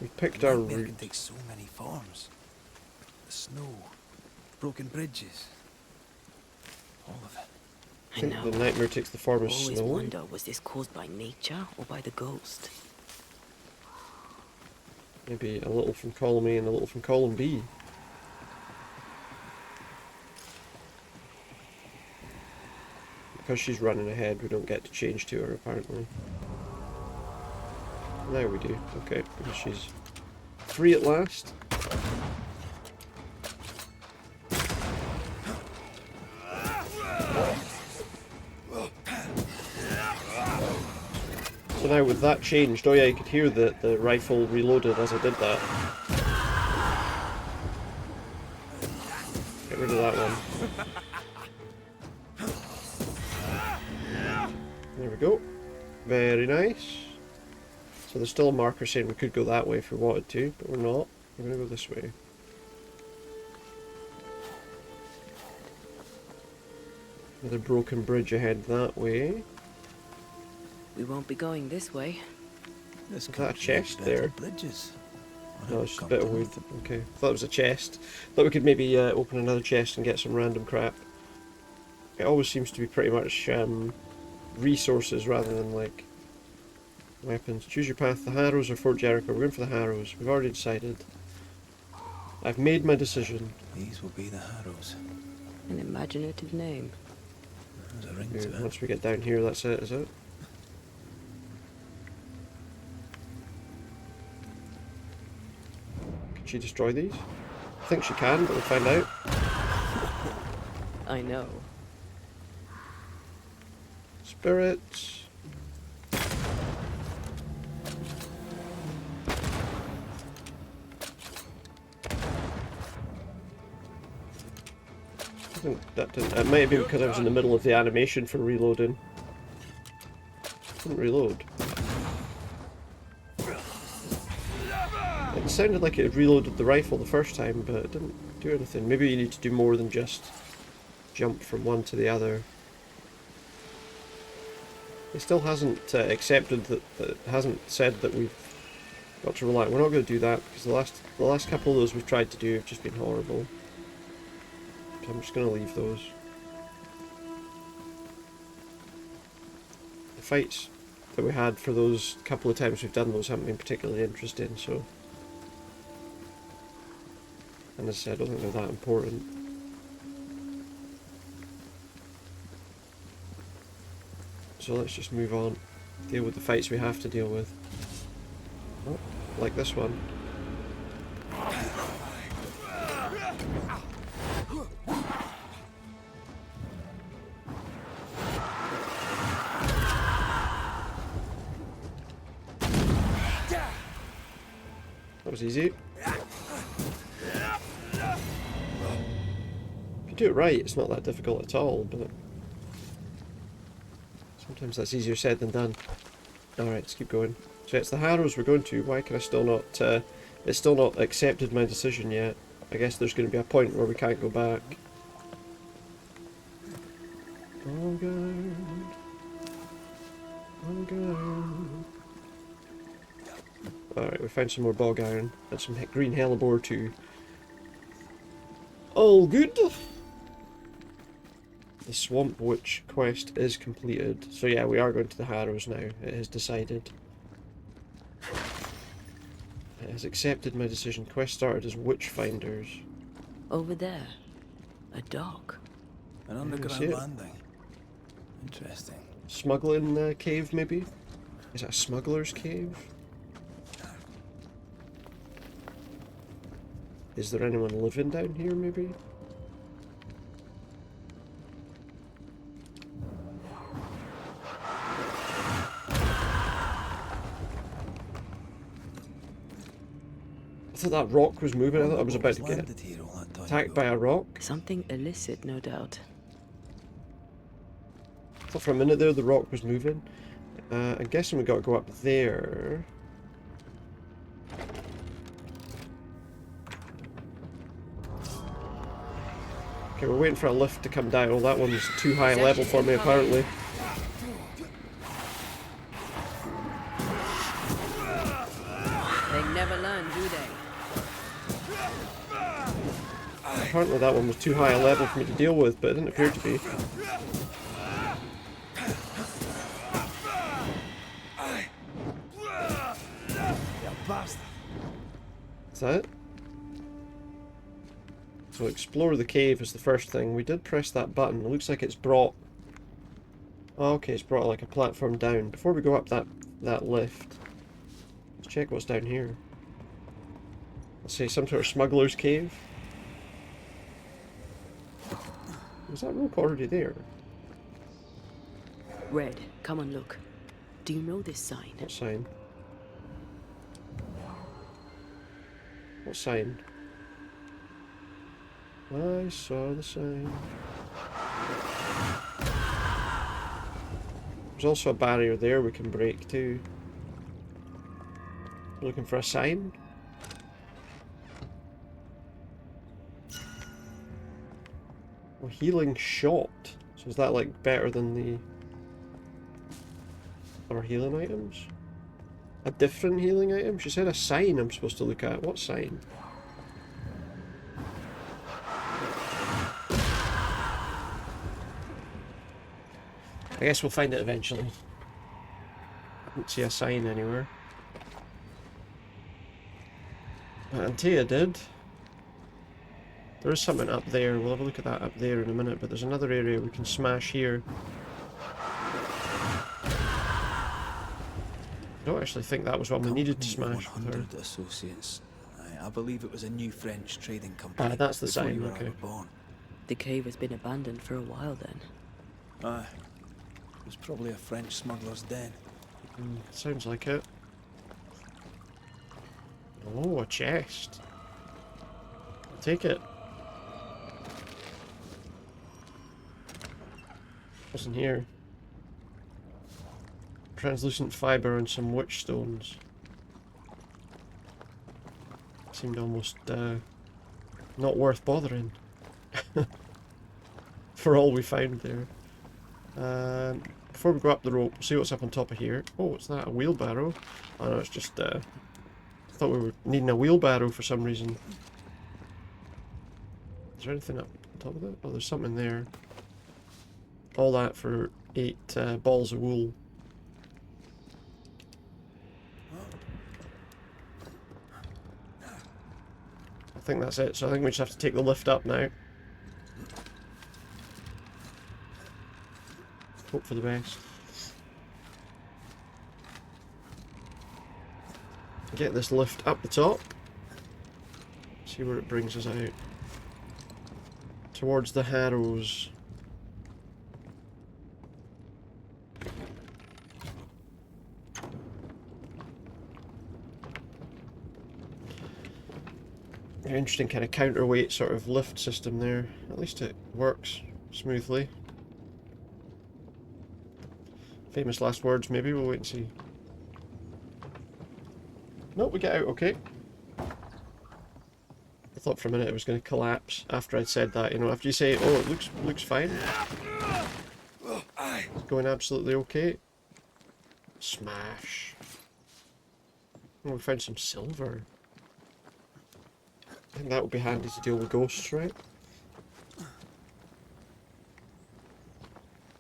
We picked our route. Can take so many forms. The snow, broken bridges, all of it. I think the nightmare takes the form of Always snow. wonder, was this caused by nature or by the ghost? Maybe a little from column A and a little from column B. Because she's running ahead, we don't get to change to her, apparently. Now we do. Okay, because she's free at last. So now with that changed, oh yeah, you could hear the rifle reloaded as I did that. Get rid of that one. There we go. Very nice. So there's still a marker saying we could go that way if we wanted to, but we're not. We're going to go this way. Another broken bridge ahead that way. We won't be going this way. Is that a chest there? Bridges. No, it's just a bit of wood. Okay, thought it was a chest. Thought we could maybe open another chest and get some random crap. It always seems to be pretty much resources rather than like weapons. Choose your path, the Harrows or Fort Jericho. We're going for the Harrows. We've already decided. I've made my decision. These will be the Harrows. An imaginative name. There's a ring to it. Once we get down here, that's it, is it? Can she destroy these? I think she can, but we'll find out. I know. Spirits. That didn't. It might be because I was in the middle of the animation for reloading. Didn't reload. It sounded like it had reloaded the rifle the first time, but it didn't do anything. Maybe you need to do more than just jump from one to the other. It still hasn't accepted that. It hasn't said that we've got to rely. We're not going to do that because the last couple of those we've tried to do have just been horrible. So I'm just going to leave those. The fights that we had for those couple of times we've done those haven't been particularly interesting. So, and as I said, I don't think they're that important. So let's just move on, deal with the fights we have to deal with. Oh, like this one. That was easy. If you do it right, it's not that difficult at all, but sometimes that's easier said than done. Alright, let's keep going. So it's the Harrows we're going to. Why can I still not... it's still not accepted my decision yet. I guess there's going to be a point where we can't go back. Oh god. Oh god. Alright, we found some more bog iron and some green hellebore too. All good. The Swamp Witch quest is completed. So yeah, we are going to the Harrows now. It has decided. It has accepted my decision. Quest started as Witch Finders. Over there. A dock. An see underground it. landing. Interesting. Smuggling cave, maybe? Is that a smuggler's cave? Is there anyone living down here, maybe? I thought that rock was moving. I thought I was about to get attacked by a rock. Something illicit, no doubt. I thought for a minute there the rock was moving. I'm guessing we got to go up there. Okay, we're waiting for a lift to come down. Oh, that one's too high a level for me, apparently. They never learn, do they? Apparently that one was too high a level for me to deal with, but it didn't appear to be. Is that it? So explore the cave is the first thing. We did press that button. It looks like it's brought... Oh, okay, it's brought like a platform down. Before we go up that lift, let's check what's down here. Let's say some sort of smuggler's cave. Was that rope already there? Red, come and look. Do you know this sign? What sign? What sign? I saw the sign. There's also a barrier there we can break too. Looking for a sign? Oh, healing shot. So is that like better than the other healing items? A different healing item? She said a sign I'm supposed to look at. What sign? I guess we'll find it eventually. I didn't see a sign anywhere. But Antea did. There is something up there. We'll have a look at that up there in a minute, but there's another area we can smash here. I don't actually think that was what we needed to smash with her. 100 associates. I believe it was a new French trading company. That's the before sign, you were okay. ever born. The cave has been abandoned for a while then. Aye. It was probably a French smuggler's den. Sounds like it. Oh, a chest. I'll take it. What's in here? Translucent fibre and some witch stones. Seemed almost not worth bothering. For all we found there. Before we go up the rope, we'll see what's up on top of here. Oh, what's that? A wheelbarrow? Oh no, it's just... I thought we were needing a wheelbarrow for some reason. Is there anything up on top of it? Oh, there's something there. All that for 8 balls of wool. I think that's it, so I think we just have to take the lift up now. Hope for the best. Get this lift up the top. See where it brings us out. Towards the Harrows. Very interesting kind of counterweight sort of lift system there. At least it works smoothly. Famous last words, maybe. We'll wait and see. Nope, we get out okay. I thought for a minute it was going to collapse after I'd said that. You know, after you say, oh, it looks fine. It's going absolutely okay. Smash. Oh, we found some silver. I think that would be handy to deal with ghosts, right?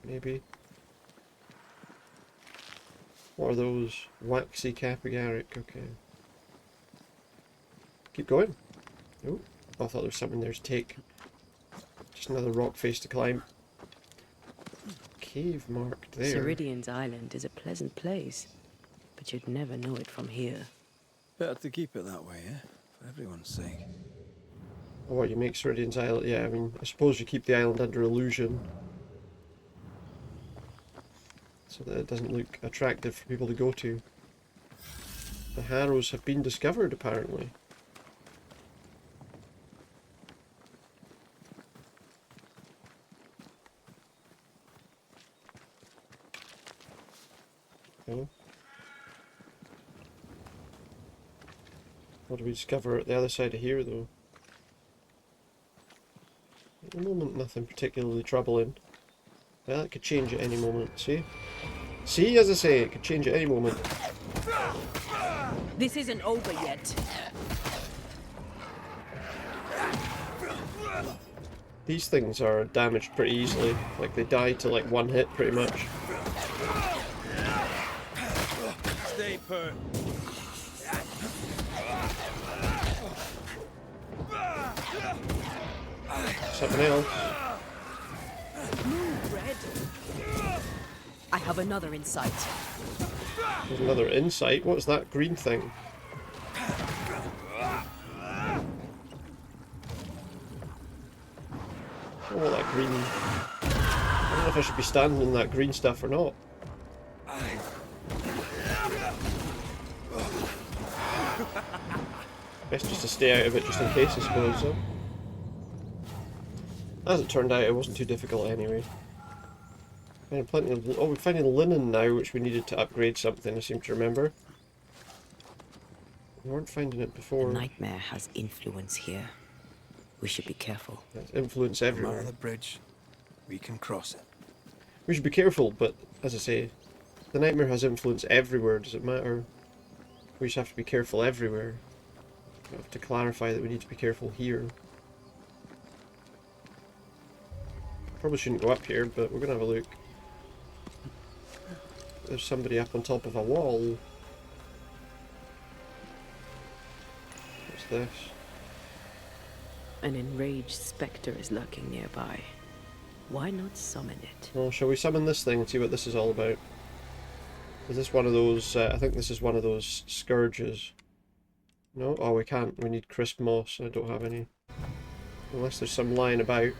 maybe. What are those? Waxy capygaric, okay. Keep going. Oh, I thought there was something there to take. Just another rock face to climb. Cave marked there. Ceridian's island is a pleasant place, but you'd never know it from here. Better to keep it that way, eh? For everyone's sake. Oh, what, you make Ceridian's island? Yeah, I mean, I suppose you keep the island under illusion. So that it doesn't look attractive for people to go to. The Harrows have been discovered, apparently. Oh. What do we discover at the other side of here, though? At the moment, nothing particularly troubling. Well, it could change at any moment, see? See, as I say, it could change at any moment. This isn't over yet. These things are damaged pretty easily. Like, they die to like one hit, pretty much. Stay put. Something else. Move, Red. I have another insight. There's another insight. What's that green thing? Oh, that green... I don't know if I should be standing in that green stuff or not. Best just to stay out of it just in case, I suppose, so. As it turned out, it wasn't too difficult anyway. Finding plenty of... Oh, we're finding linen now, which we needed to upgrade something, I seem to remember. We weren't finding it before. The nightmare has influence here. We should be careful. There's influence everywhere. Come out of the bridge. We can cross it. We should be careful, but as I say, the nightmare has influence everywhere. Does it matter? We just have to be careful everywhere. We have to clarify that we need to be careful here. Probably shouldn't go up here, but we're gonna have a look. There's somebody up on top of a wall. What's this? An enraged spectre is lurking nearby. Why not summon it? Well, shall we summon this thing and see what this is all about? Is this one of those... I think this is one of those scourges. No? Oh, we can't. We need crisp moss. I don't have any. Unless there's some lying about.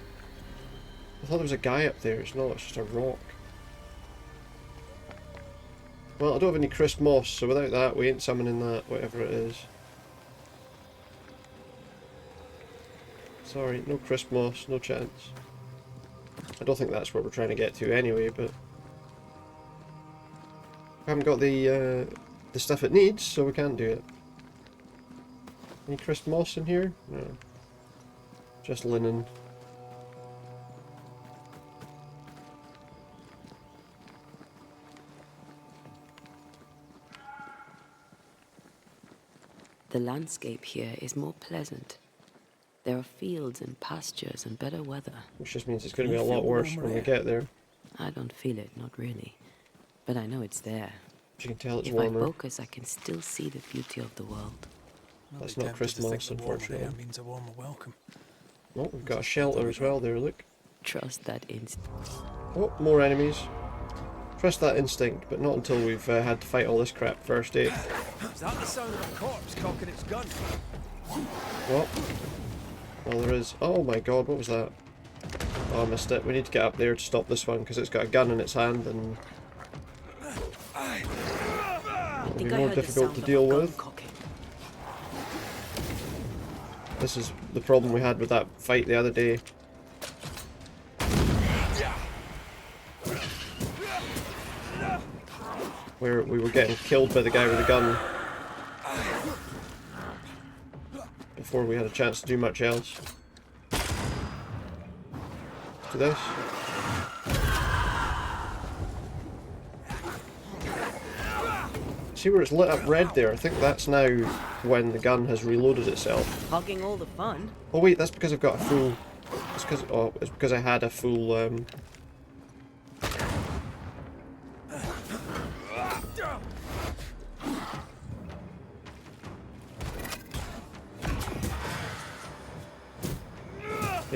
I thought there was a guy up there. It's not. It's just a rock. Well, I don't have any crisp moss, so without that, we ain't summoning that, whatever it is. Sorry, no crisp moss, no chance. I don't think that's what we're trying to get to anyway, but... we haven't got the stuff it needs, so we can't do it. Any crisp moss in here? No. Just linen. The landscape here is more pleasant. There are fields and pastures and better weather. Which just means it's going to be a lot worse when we get there. I don't feel it, not really. But I know it's there. But you can tell it's if warmer. I focus, I can still see the beauty of the world. That's not crisp moss, unfortunately. That means a warmer welcome. Oh, we've got a shelter as well there, look. Trust that instinct. Oh, more enemies. Trust that instinct, but not until we've had to fight all this crap first, eh? Is that the sound of a corpse cocking its gun? What? Oh, there is. Oh my god, what was that? Oh, I missed it. We need to get up there to stop this one, because it's got a gun in its hand, and... it'll be more difficult to deal with. This is the problem we had with that fight the other day. Where we were getting killed by the guy with the gun before we had a chance to do much else. Let's do this. See where it's lit up red there? I think that's now when the gun has reloaded itself. Hogging all the fun. Oh wait, that's because I've got a full... it's because I had a full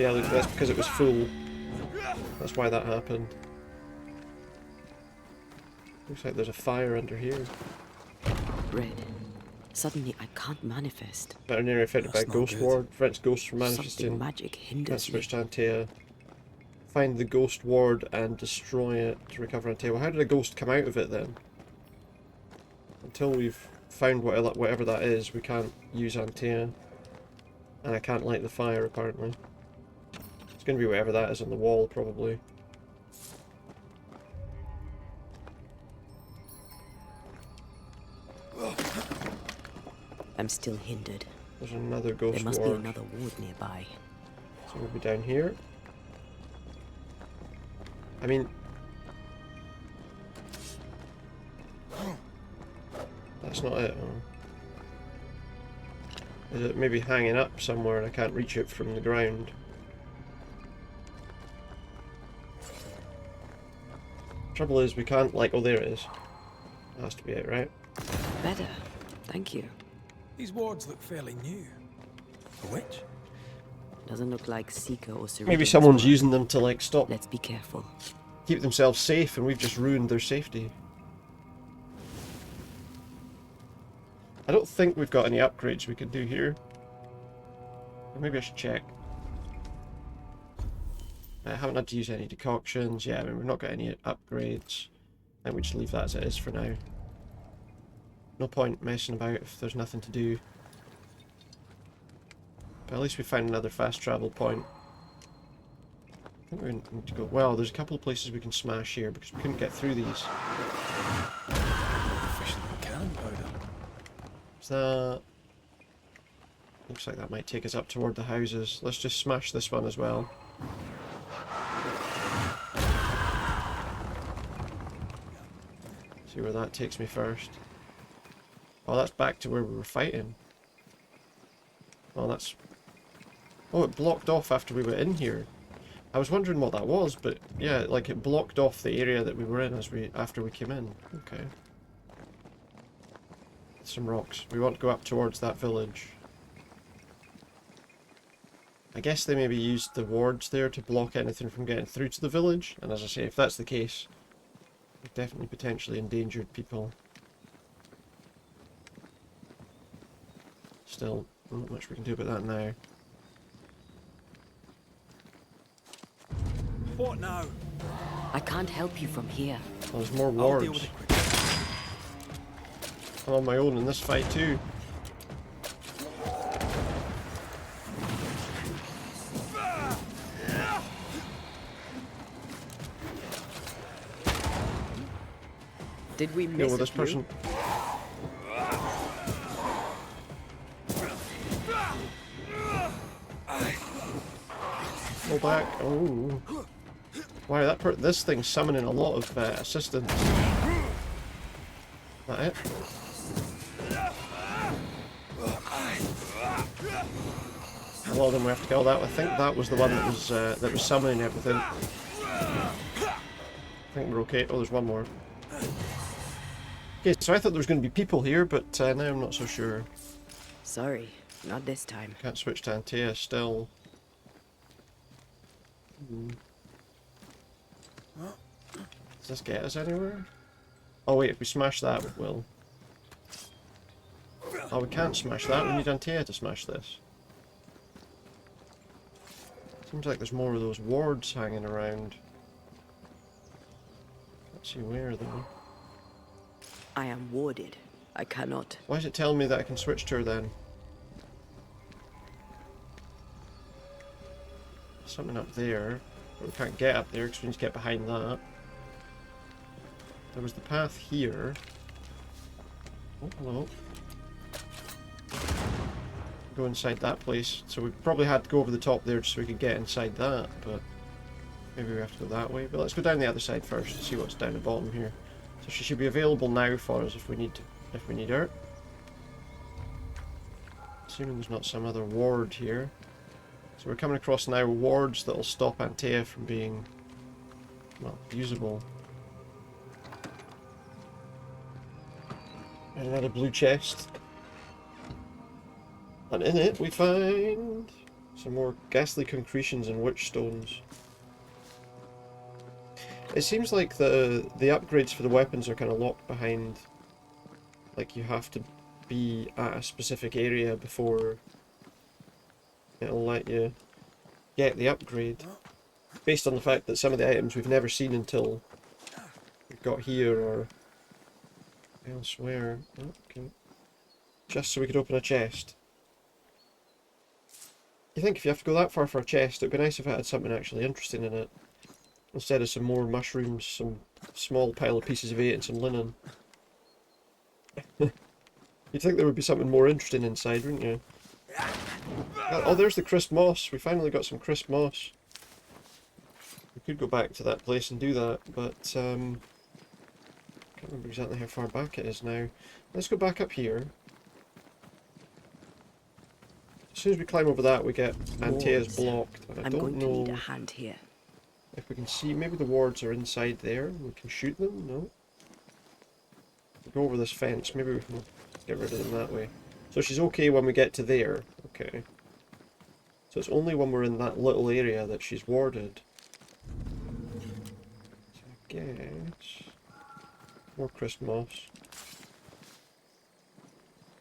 Yeah, look, that's because it was full. That's why that happened. Looks like there's a fire under here. Red. Suddenly I can't manifest. Veterinary affected by Ghost Ward. Prevents ghosts from Something manifesting. magic Can't hinders switch me. to Antea. Find the Ghost Ward and destroy it to recover Antea. Well, how did a ghost come out of it then? Until we've found whatever that is, we can't use Antea. And I can't light the fire, apparently. It's going to be whatever that is on the wall, probably. I'm still hindered. There's another ghost There must ward. be another ward nearby. So we'll be down here. I mean... That's not it, huh? Is it maybe hanging up somewhere and I can't reach it from the ground? Trouble is we can't, like, oh there it is. That has to be it, right? Better. Thank you. These wards look fairly new. A witch? Doesn't look like Seeker or Cerritos. Maybe someone's using them to, like, stop... Let's be careful. Keep themselves safe, and we've just ruined their safety. I don't think we've got any upgrades we can do here. Or maybe I should check. I haven't had to use any decoctions. Yeah, I mean, we've not got any upgrades. I think we just leave that as it is for now. No point messing about if there's nothing to do. But at least we found another fast travel point. I think we need to go... Well, there's a couple of places we can smash here because we couldn't get through these. Efficient cannon powder. Is that... Looks like that might take us up toward the houses. Let's just smash this one as well. See where that takes me first. Oh, that's back to where we were fighting. Oh, that's... Oh, it blocked off after we were in here. I was wondering what that was, but yeah, like it blocked off the area that we were in after we came in. Okay. Some rocks. We want to go up towards that village. I guess they maybe used the wards there to block anything from getting through to the village, and as I say, if that's the case, we've definitely potentially endangered people. Still, not much we can do about that now. What now? I can't help you from here. Oh, there's more I'll deal wards. with it quickly. I'm on my own in this fight too. Did we miss Yeah, well, this person... Go back. Oh. Wow, this thing's summoning a lot of assistance. That it? A lot of them we have to kill that. I think that was the one that was summoning everything. I think we're okay. Oh, there's one more. Okay, so I thought there was going to be people here, but now I'm not so sure. Sorry, not this time. Can't switch to Antea still. Does this get us anywhere? Oh wait, if we smash that, it will. Oh, we can't smash that. We need Antea to smash this. Seems like there's more of those wards hanging around. Let's see where though. I am warded. I cannot. Why is it telling me that I can switch to her then? Something up there. But we can't get up there because we need to get behind that. There was the path here. Oh, hello. Go inside that place. So we probably had to go over the top there just so we could get inside that, but maybe we have to go that way. But let's go down the other side first to see what's down the bottom here. So she should be available now for us if we need her. Assuming there's not some other ward here. So we're coming across now wards that'll stop Antea from being, well, usable. And another blue chest. And in it we find Some more ghastly concretions and witch stones. It seems like the upgrades for the weapons are kind of locked behind. Like you have to be at a specific area before it'll let you get the upgrade. Based on the fact that some of the items we've never seen until we've got here or elsewhere. Okay. Just so we could open a chest. You think if you have to go that far for a chest, it'd be nice if it had something actually interesting in it. Instead of some more mushrooms, some small pile of pieces of 8 and some linen. You'd think there would be something more interesting inside, wouldn't you? Oh, there's the crisp moss. We finally got some crisp moss. We could go back to that place and do that, but can't remember exactly how far back it is now. Let's go back up here. As soon as we climb over that, we get Antea's blocked. And I don't know need a hand here. if we can see. Maybe the wards are inside there. We can shoot them. No. We'll go over this fence. Maybe we can get rid of them that way. So she's okay when we get to there. Okay. So it's only when we're in that little area that she's warded. So I guess more crisp moss.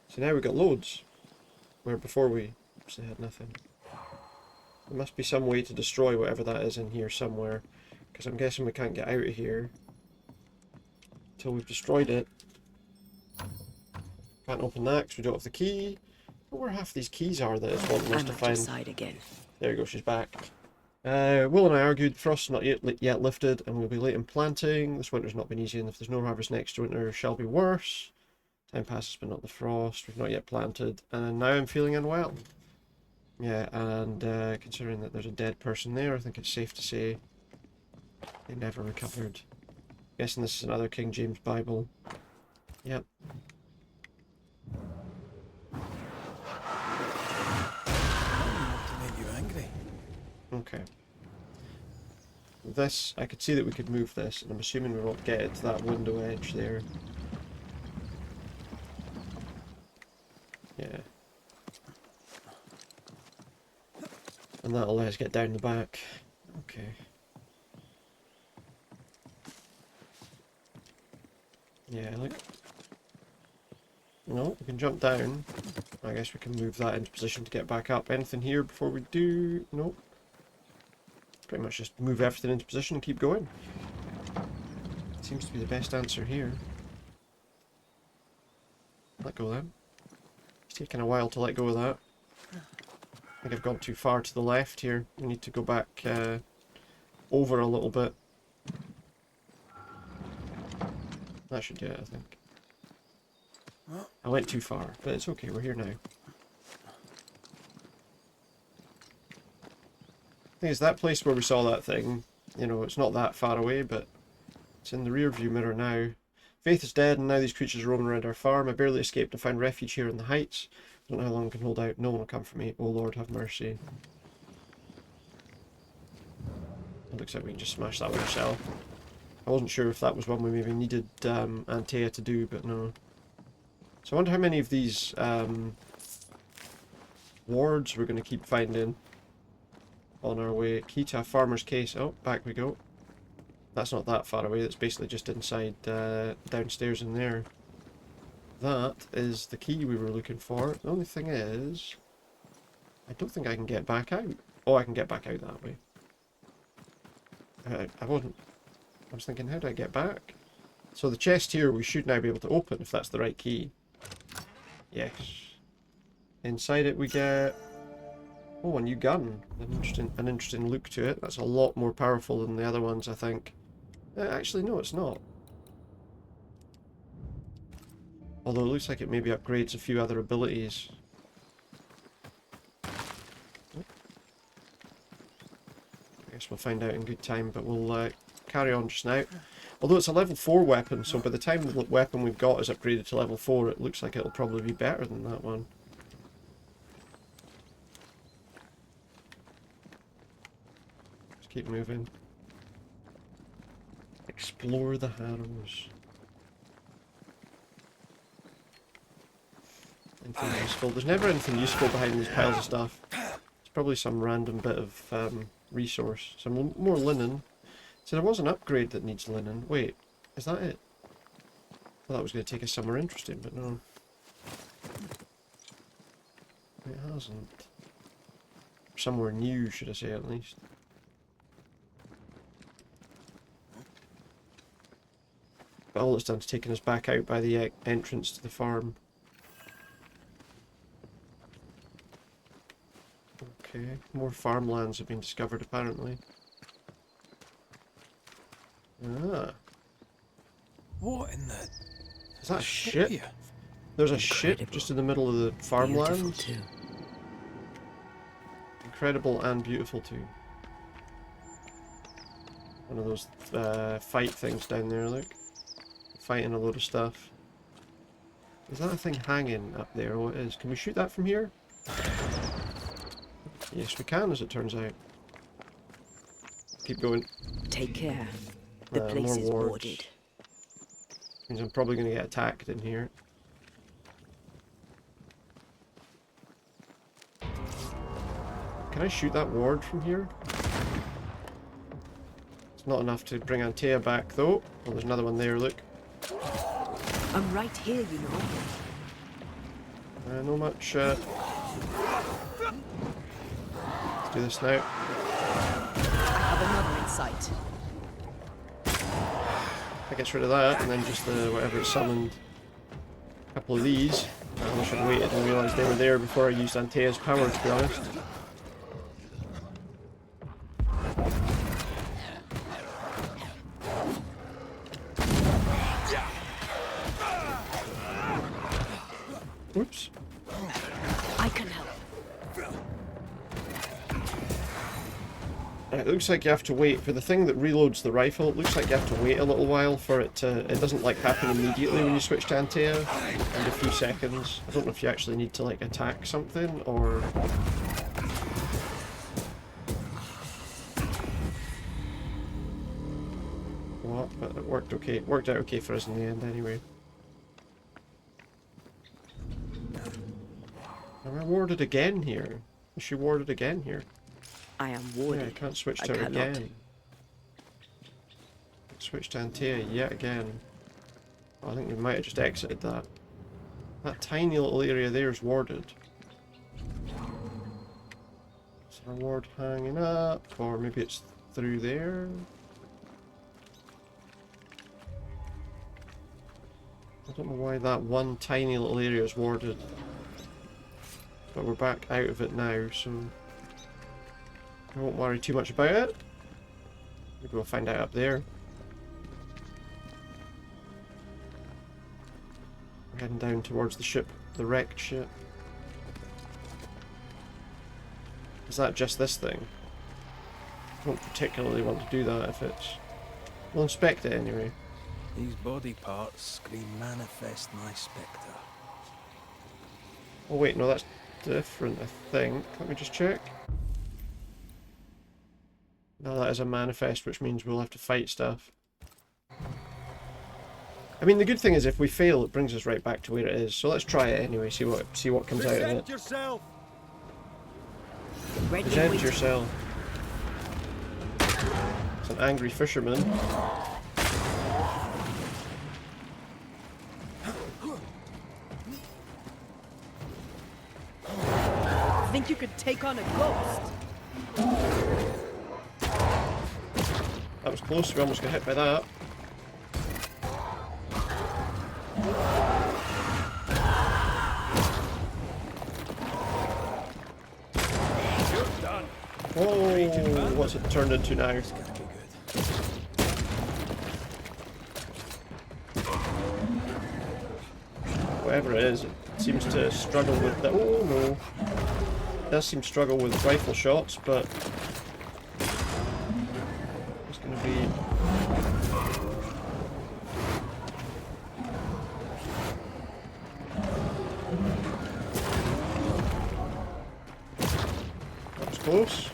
So now we've got loads, where before we actually had nothing. There must be some way to destroy whatever that is in here somewhere, because I'm guessing we can't get out of here until we've destroyed it. Can't open that because we don't have the key. I wonder where half these keys are that it's wanting us to find. Side again. There we go, she's back. Will and I argued the frost's not yet lifted and we'll be late in planting. This winter's not been easy, and if there's no harvest next winter, it shall be worse. Time passes but not the frost. We've not yet planted, and now I'm feeling unwell. Yeah, and considering that there's a dead person there, I think it's safe to say they never recovered. Guessing this is another King James Bible. Yep. Okay. This, I could see that we could move this, and I'm assuming we won't get it to that window edge there. Yeah. And that'll let us get down the back. Okay. Yeah, like... No, we can jump down. I guess we can move that into position to get back up. Anything here before we do? Nope. Pretty much just move everything into position and keep going. Seems to be the best answer here. Let go then. It's taking a while to let go of that. I think I've gone too far to the left here. We need to go back over a little bit. That should do it, I think. I went too far, but it's okay, we're here now. Thing is, that place where we saw that thing, you know, it's not that far away, but it's in the rear view mirror now. Faith is dead, and now these creatures roam around our farm. I barely escaped to find refuge here in the heights. I don't know how long I can hold out. No one will come for me. Oh Lord, have mercy. It looks like we can just smash that one ourselves. I wasn't sure if that was one we maybe needed Antea to do, but no. So I wonder how many of these wards we're going to keep finding on our way. Key to a farmer's case. Oh, back we go. That's not that far away. That's basically just inside downstairs in there. That is the key we were looking for. The only thing is, I don't think I can get back out. Oh, I can get back out that way. I was thinking, how do I get back? So the chest here we should now be able to open if that's the right key. Yes. Inside it we get... Oh, a new gun. An interesting look to it. That's a lot more powerful than the other ones, I think. Actually, no, it's not. Although it looks like it maybe upgrades a few other abilities. I guess we'll find out in good time, but we'll carry on just now. Although it's a level 4 weapon, so by the time the weapon we've got is upgraded to level 4, it looks like it'll probably be better than that one. Let's keep moving. Explore the Harrows. Anything useful? There's never anything useful behind these piles of stuff. It's probably some random bit of resource. Some more linen. So there was an upgrade that needs linen. Wait, is that it? I thought that was going to take us somewhere interesting, but no. It hasn't. Somewhere new, should I say, at least. But all it's done is taken us back out by the entrance to the farm. Okay, more farmlands have been discovered apparently. Ah. What in the... Is that a ship? Here? There's a ship just in the middle of the farmlands. Beautiful too. Incredible and beautiful too. One of those fight things down there, look. Fighting a load of stuff. Is that a thing hanging up there? Oh, it is. Can we shoot that from here? Yes, we can, as it turns out. Keep going. Take care. The place is boarded. Means I'm probably going to get attacked in here. Can I shoot that ward from here? It's not enough to bring Antea back, though. Oh, there's another one there, look. I'm right here, you know. No much. Let's do this now. I have another in sight. That gets rid of that, and then just whatever it summoned. A couple of these. I wish I'd waited and realised they were there before I used Antea's power, to be honest. Oops. I can help. It looks like you have to wait for the thing that reloads the rifle. It looks like you have to wait a little while for it to... It doesn't like happen immediately when you switch to Antea. And a few seconds. I don't know if you actually need to like attack something or... what, but it worked okay. It worked out okay for us in the end anyway. Am I warded again here? Is she warded again here? I am warded. Yeah, I can't switch to her again. Switch to Antea yet again. Oh, I think we might have just exited that. That tiny little area there is warded. Is there a ward hanging up? Or maybe it's through there? I don't know why that one tiny little area is warded. But we're back out of it now, so I won't worry too much about it. Maybe we'll find out up there. We're heading down towards the ship, the wrecked ship. Is that just this thing? I don't particularly want to do that if it's... We'll inspect it anyway. These body parts scream manifest my spectre. Oh wait, no, that's different, I think. Let me just check. No, that is a manifest, which means we'll have to fight stuff. I mean, the good thing is if we fail, it brings us right back to where it is. So let's try it anyway, see what comes out of it. Yourself. Present yourself. It's an angry fisherman. Think you could take on a ghost? That was close, we almost got hit by that. Oh, what's it turned into now? It's gonna be good. Whatever it is, it seems to struggle with the... Oh no. It does seem to struggle with rifle shots, but... It's gonna be... That was close.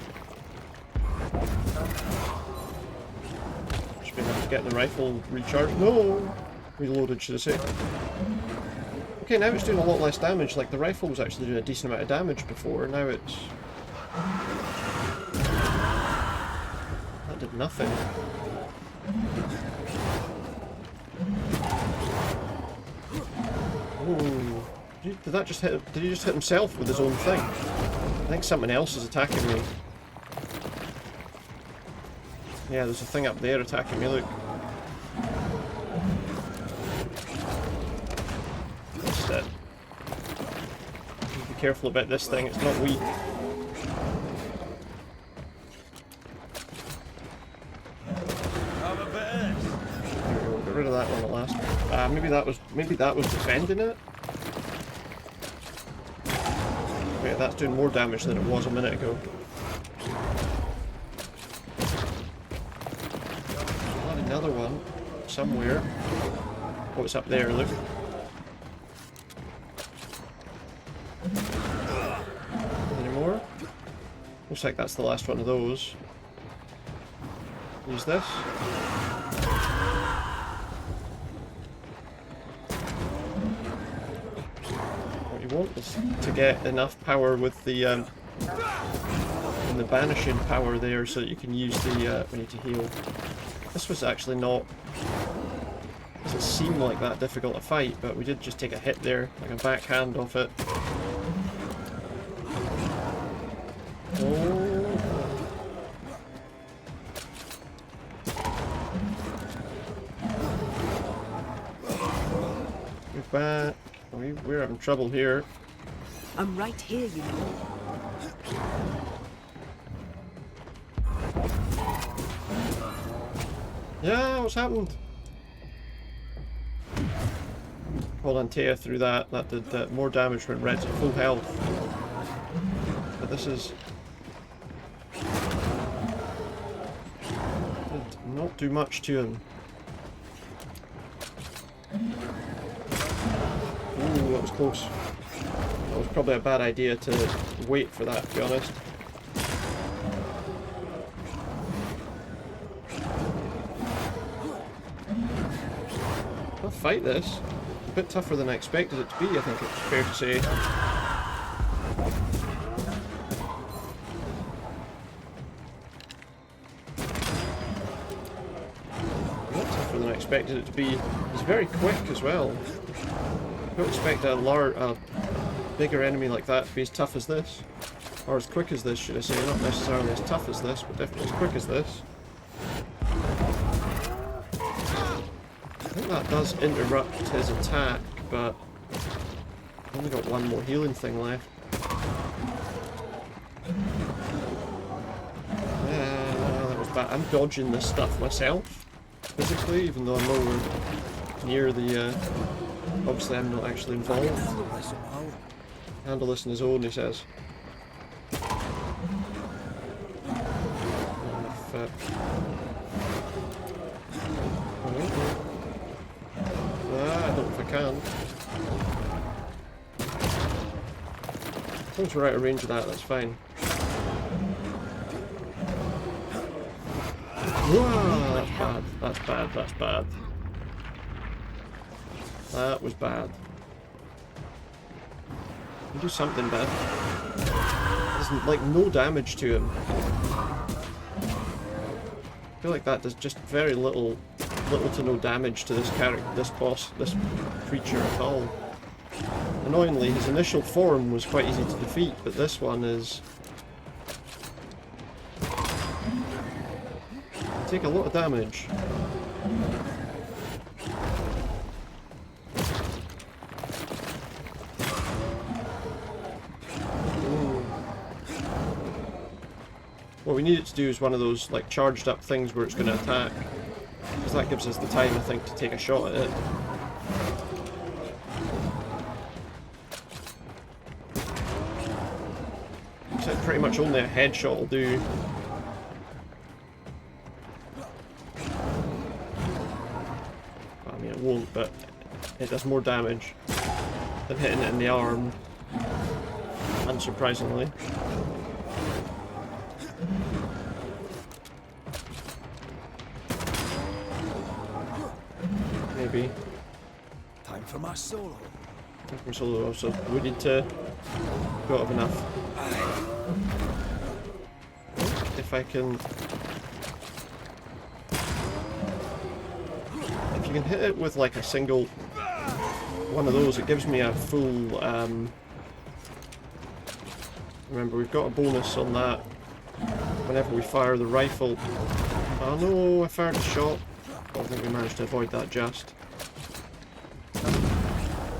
Should be able to get the rifle recharged. No! Reloaded, should I say. Okay, now it's doing a lot less damage. Like, the rifle was actually doing a decent amount of damage before. Now it's That did nothing. Ooh. Did that just hit? Did he just hit himself with his own thing? I think something else is attacking me. Yeah, there's a thing up there attacking me, look. Missed it. Be careful about this thing, it's not weak. There we go, get rid of that one at last. Maybe that was defending it? Wait, that's doing more damage than it was a minute ago. Another one somewhere. Oh, it's up there, look. Any more? Looks like that's the last one of those. Use this. What you want is to get enough power with the banishing power there so that you can use the we need to heal. This was actually not, doesn't seem like that difficult to fight, but we did just take a hit there, like a backhand off it. Oh. We're back. We're having trouble here. I'm right here, you know. Yeah, what's happened? Hold on, Taya through that. That did more damage when Red's at full health. But this is... did not do much to him. Ooh, that was close. That was probably a bad idea to wait for that, to be honest. I'll fight this. A bit tougher than I expected it to be, I think it's fair to say. A lot tougher than I expected it to be. He's very quick as well. I don't expect a bigger enemy like that to be as tough as this. Or as quick as this, should I say. Not necessarily as tough as this, but definitely as quick as this. I think that does interrupt his attack, but I've only got one more healing thing left. Yeah, that was bad. I'm dodging this stuff myself, physically, even though I know we're near the... obviously I'm not actually involved. Handle this on his own, he says. I don't know if I can. As long as we're out of range of that, that's fine. Whoa, that's bad. That's bad. That's bad. That was bad. You do something bad. There's like no damage to him. I feel like that does just very little to no damage to this character, this boss, this creature at all. Annoyingly, his initial form was quite easy to defeat, but this one is... take a lot of damage. What we need it to do is one of those like charged up things where it's going to attack. Because that gives us the time, I think, to take a shot at it. So pretty much only a headshot will do. I mean, it won't, but it does more damage than hitting it in the arm, unsurprisingly. Maybe. Time for my solo. Time for solo, so we need to go out of enough. if I can... If you can hit it with like a single one of those, it gives me a full... Remember, we've got a bonus on that whenever we fire the rifle. Oh no, I fired a shot. I think we managed to avoid that just.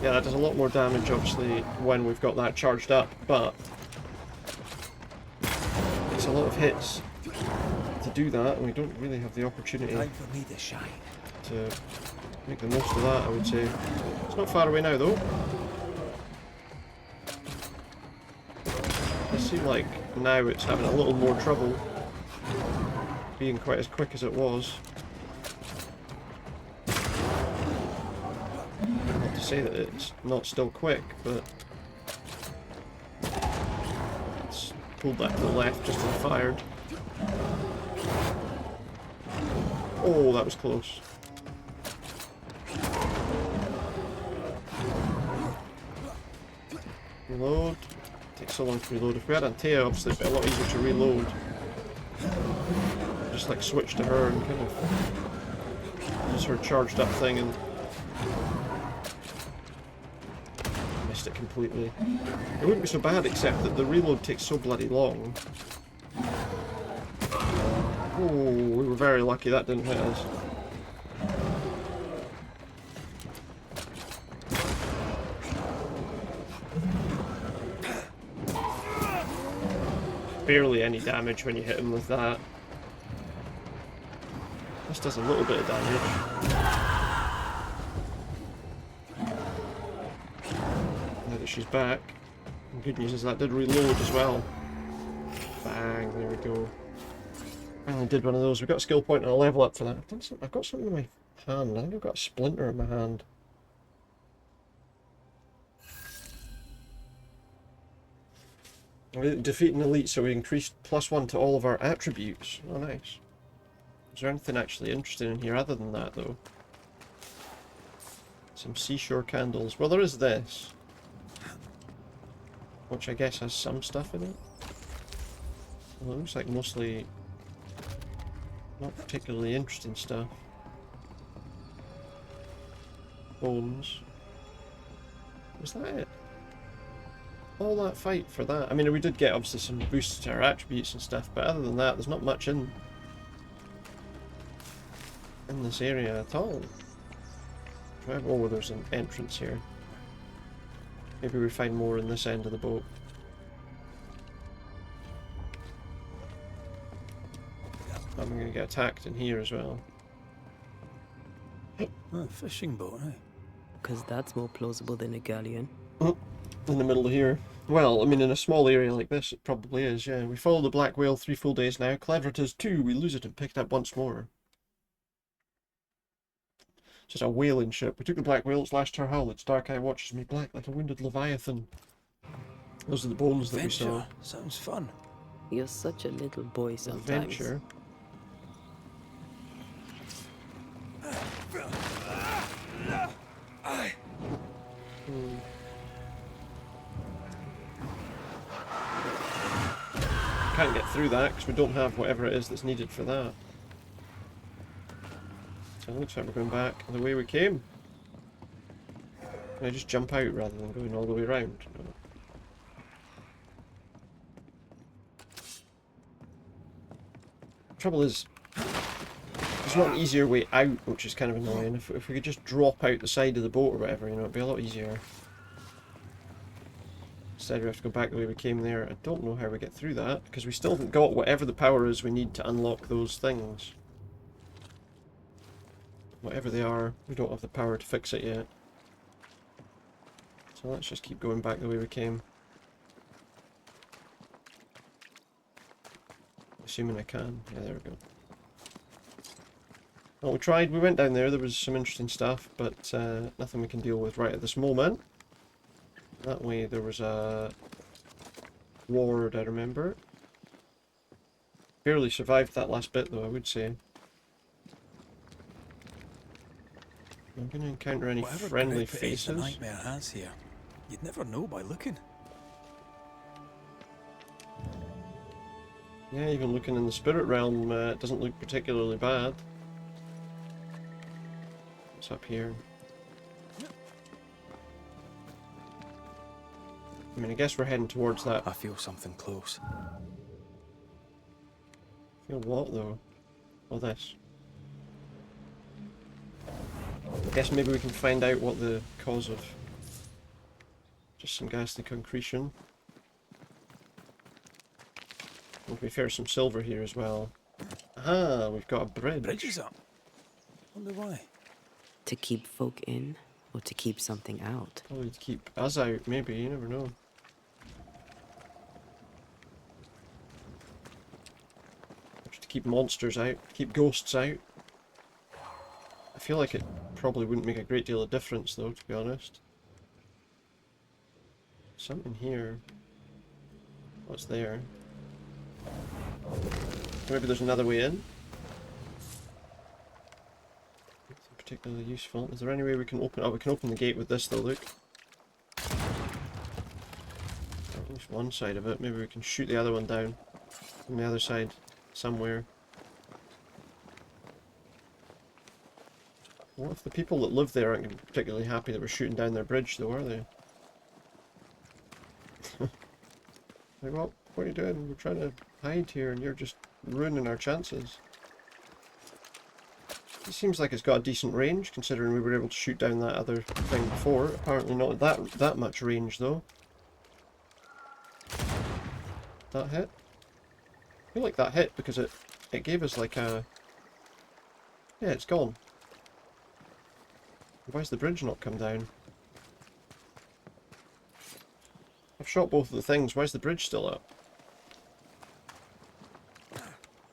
Yeah, that does a lot more damage, obviously, when we've got that charged up, but it's a lot of hits to do that, and we don't really have the opportunity Time for me to shine. to make the most of that, I would say. It's not far away now, though. It seems like now it's having a little more trouble being quite as quick as it was. Not to say that it's not still quick, but it's pulled that to the left just as I fired. Oh, that was close. Reload. Takes so long to reload. If we had Antea, obviously it'd be a lot easier to reload. Just like switch to her and kind of use her charged up thing and missed it completely. It wouldn't be so bad except that the reload takes so bloody long. Oh, we were very lucky that didn't hit us. Barely any damage when you hit him with that. This does a little bit of damage. Now that she's back. And good news is that did reload as well. Bang, there we go. Finally did one of those. We've got a skill point and a level up for that. I've got something in my hand. I think I've got a splinter in my hand. We defeat an elite, so we increased +1 to all of our attributes. Oh, nice. Is there anything actually interesting in here other than that, though? Some seashore candles. Well, there is this. Which I guess has some stuff in it. Well, it looks like mostly not particularly interesting stuff. Bones. Was that it? All that fight for that. I mean, we did get obviously some boosts to our attributes and stuff, but other than that, there's not much in this area at all. Oh, there's an entrance here. Maybe we find more in this end of the boat. I'm going to get attacked in here as well. Oh, fishing boat, eh? Because that's more plausible than a galleon. In the middle of here. Well, I mean, in a small area like this, it probably is, yeah. We follow the black whale 3 full days now. Clever it is too, we lose it and pick it up once more. It's just a whaling ship. We took the black whale, its lashed her hull, its dark eye watches me black like a wounded leviathan. Those are the bones that we saw. Sounds fun. You're such a little boy sometimes. Adventure. Can't get through that because we don't have whatever it is that's needed for that. So it looks like we're going back the way we came. Can I just jump out rather than going all the way around? No. Trouble is, there's not an easier way out, which is kind of annoying. If we could just drop out the side of the boat or whatever, you know, it'd be a lot easier. Instead we have to go back the way we came there. I don't know how we get through that, because we still haven't got whatever the power is we need to unlock those things. Whatever they are, we don't have the power to fix it yet. So let's just keep going back the way we came. Assuming I can. Yeah, there we go. Well, we tried, we went down there was some interesting stuff, but nothing we can deal with right at this moment. That way there was a ward, I remember. Barely survived that last bit though, I would say. I'm going to encounter any Whatever friendly grip it is the faces. nightmare has here, you'd never know by looking. Yeah, even looking in the spirit realm, it doesn't look particularly bad. What's up here? I mean, I guess we're heading towards that. I feel something close. Feel what, though? Oh, this. I guess maybe we can find out what the cause of... Just some ghastly concretion. And to be fair, some silver here as well. Aha, we've got a bridge. Bridge is up. Wonder why. To keep folk in, or to keep something out? Probably to keep us out, maybe, you never know. To keep monsters out, keep ghosts out. I feel like it probably wouldn't make a great deal of difference though, to be honest. Something here. What's there? Maybe there's another way in? Nothing particularly useful. Is there any way we can open... Oh, we can open the gate with this though, look. At least one side of it. Maybe we can shoot the other one down. On the other side. Somewhere. What if the people that live there aren't going to be particularly happy that we're shooting down their bridge though, are they? Like, what are you doing? We're trying to hide here and you're just ruining our chances. It seems like it's got a decent range considering we were able to shoot down that other thing before. Apparently not that much range though. That hit? I feel like that hit because it gave us like a... Yeah, it's gone. Why's the bridge not come down? I've shot both of the things, why's the bridge still up?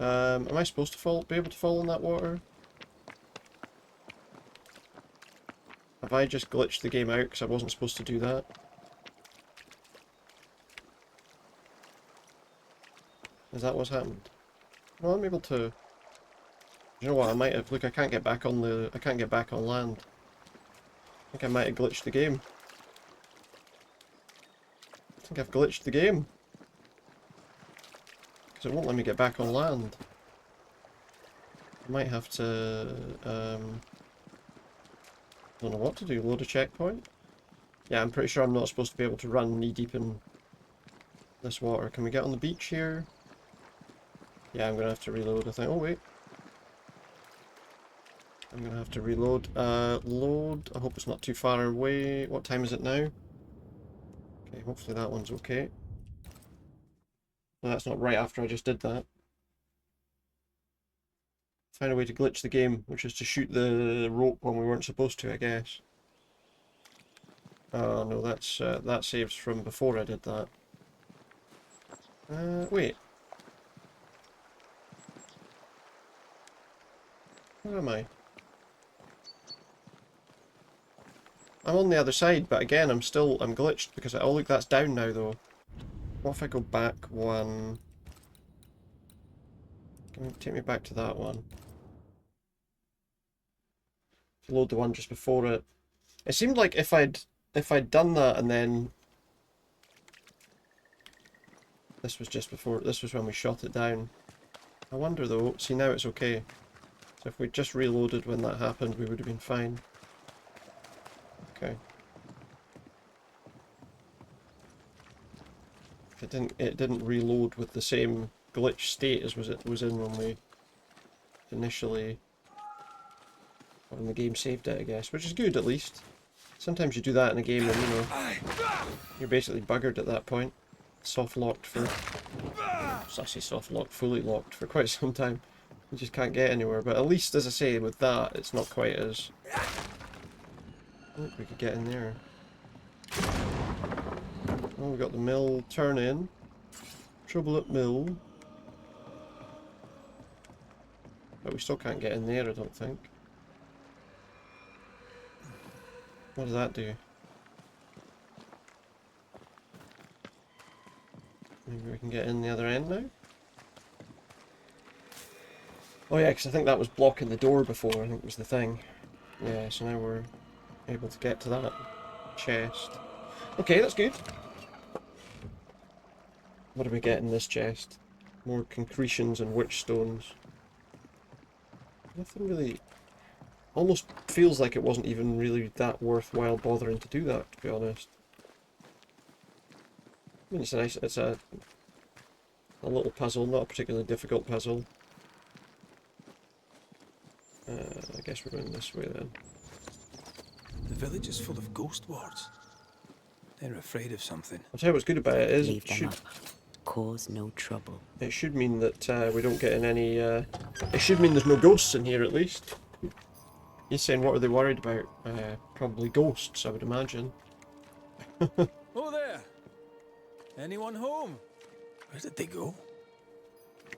Am I supposed to be able to fall in that water? Have I just glitched the game out because I wasn't supposed to do that? Is that what's happened? Well, I'm able to... You know what, I might have... Look, I can't get back on land. I think I might have glitched the game. I think I've glitched the game. Because it won't let me get back on land. I might have to... don't know what to do, load a checkpoint? Yeah, I'm pretty sure I'm not supposed to be able to run knee-deep in this water. Can we get on the beach here? Yeah, I'm going to have to reload, I think. Oh, wait. I'm going to have to reload. Load. I hope it's not too far away. What time is it now? Okay, hopefully that one's okay. No, that's not right after I just did that. Find a way to glitch the game, which is to shoot the rope when we weren't supposed to, I guess. Oh no, that's that saves from before I did that. Wait. Where am I? I'm on the other side, but again, I'm glitched because oh look, that's down now though. What if I go back one? Can you take me back to that one? Load the one just before it. It seemed like if I'd done that and then this was just before, this was when we shot it down. I wonder though, see now it's okay. So if we just reloaded when that happened, we would have been fine. Okay. It didn't reload with the same glitch state as it was in when we initially, when the game saved it, I guess, which is good at least. Sometimes you do that in a game and, you know, you're basically buggered at that point. Soft locked for, I say soft locked, fully locked for quite some time. You just can't get anywhere, but at least, as I say, with that, it's not quite as... I think we could get in there. Oh, we got the mill turn in. Trouble at mill. But we still can't get in there, I don't think. What does that do? Maybe we can get in the other end now? Oh yeah, because I think that was blocking the door before, I think was the thing. Yeah, so now we're able to get to that chest. Okay, that's good. What do we get in this chest? More concretions and witch stones. Nothing really... Almost feels like it wasn't even really that worthwhile bothering to do that, to be honest. I mean, it's a nice... It's a little puzzle, not a particularly difficult puzzle. I guess we're going this way then. The village is full of ghost wards. They're afraid of something. I'll tell you what's good about it is Leave them up. Cause no trouble. it should mean that we don't get in any... it should mean there's no ghosts in here at least. He's saying what are they worried about? Probably ghosts, I would imagine. Oh there! Anyone home? Where did they go?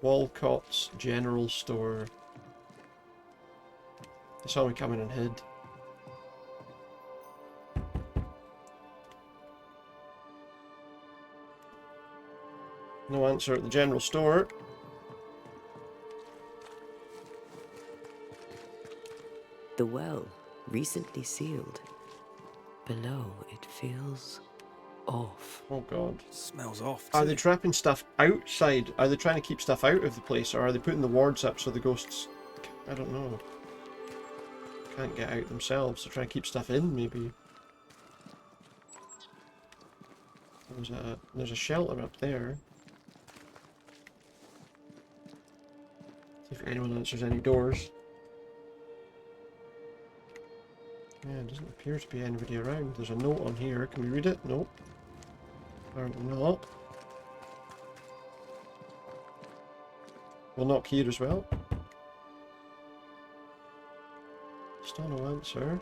Walcott's General Store. They saw me coming and hid. No answer at the general store. The well, recently sealed. Below, it feels off. Oh god. Smells off. Are they trapping stuff outside? Are they trying to keep stuff out of the place, or are they putting the wards up so the ghosts... I don't know. Can't get out themselves. They're trying to keep stuff in, maybe. There's a shelter up there. See if anyone answers any doors. Yeah, it doesn't appear to be anybody around. There's a note on here. Can we read it? Nope. Apparently not. We'll knock here as well. Still no answer.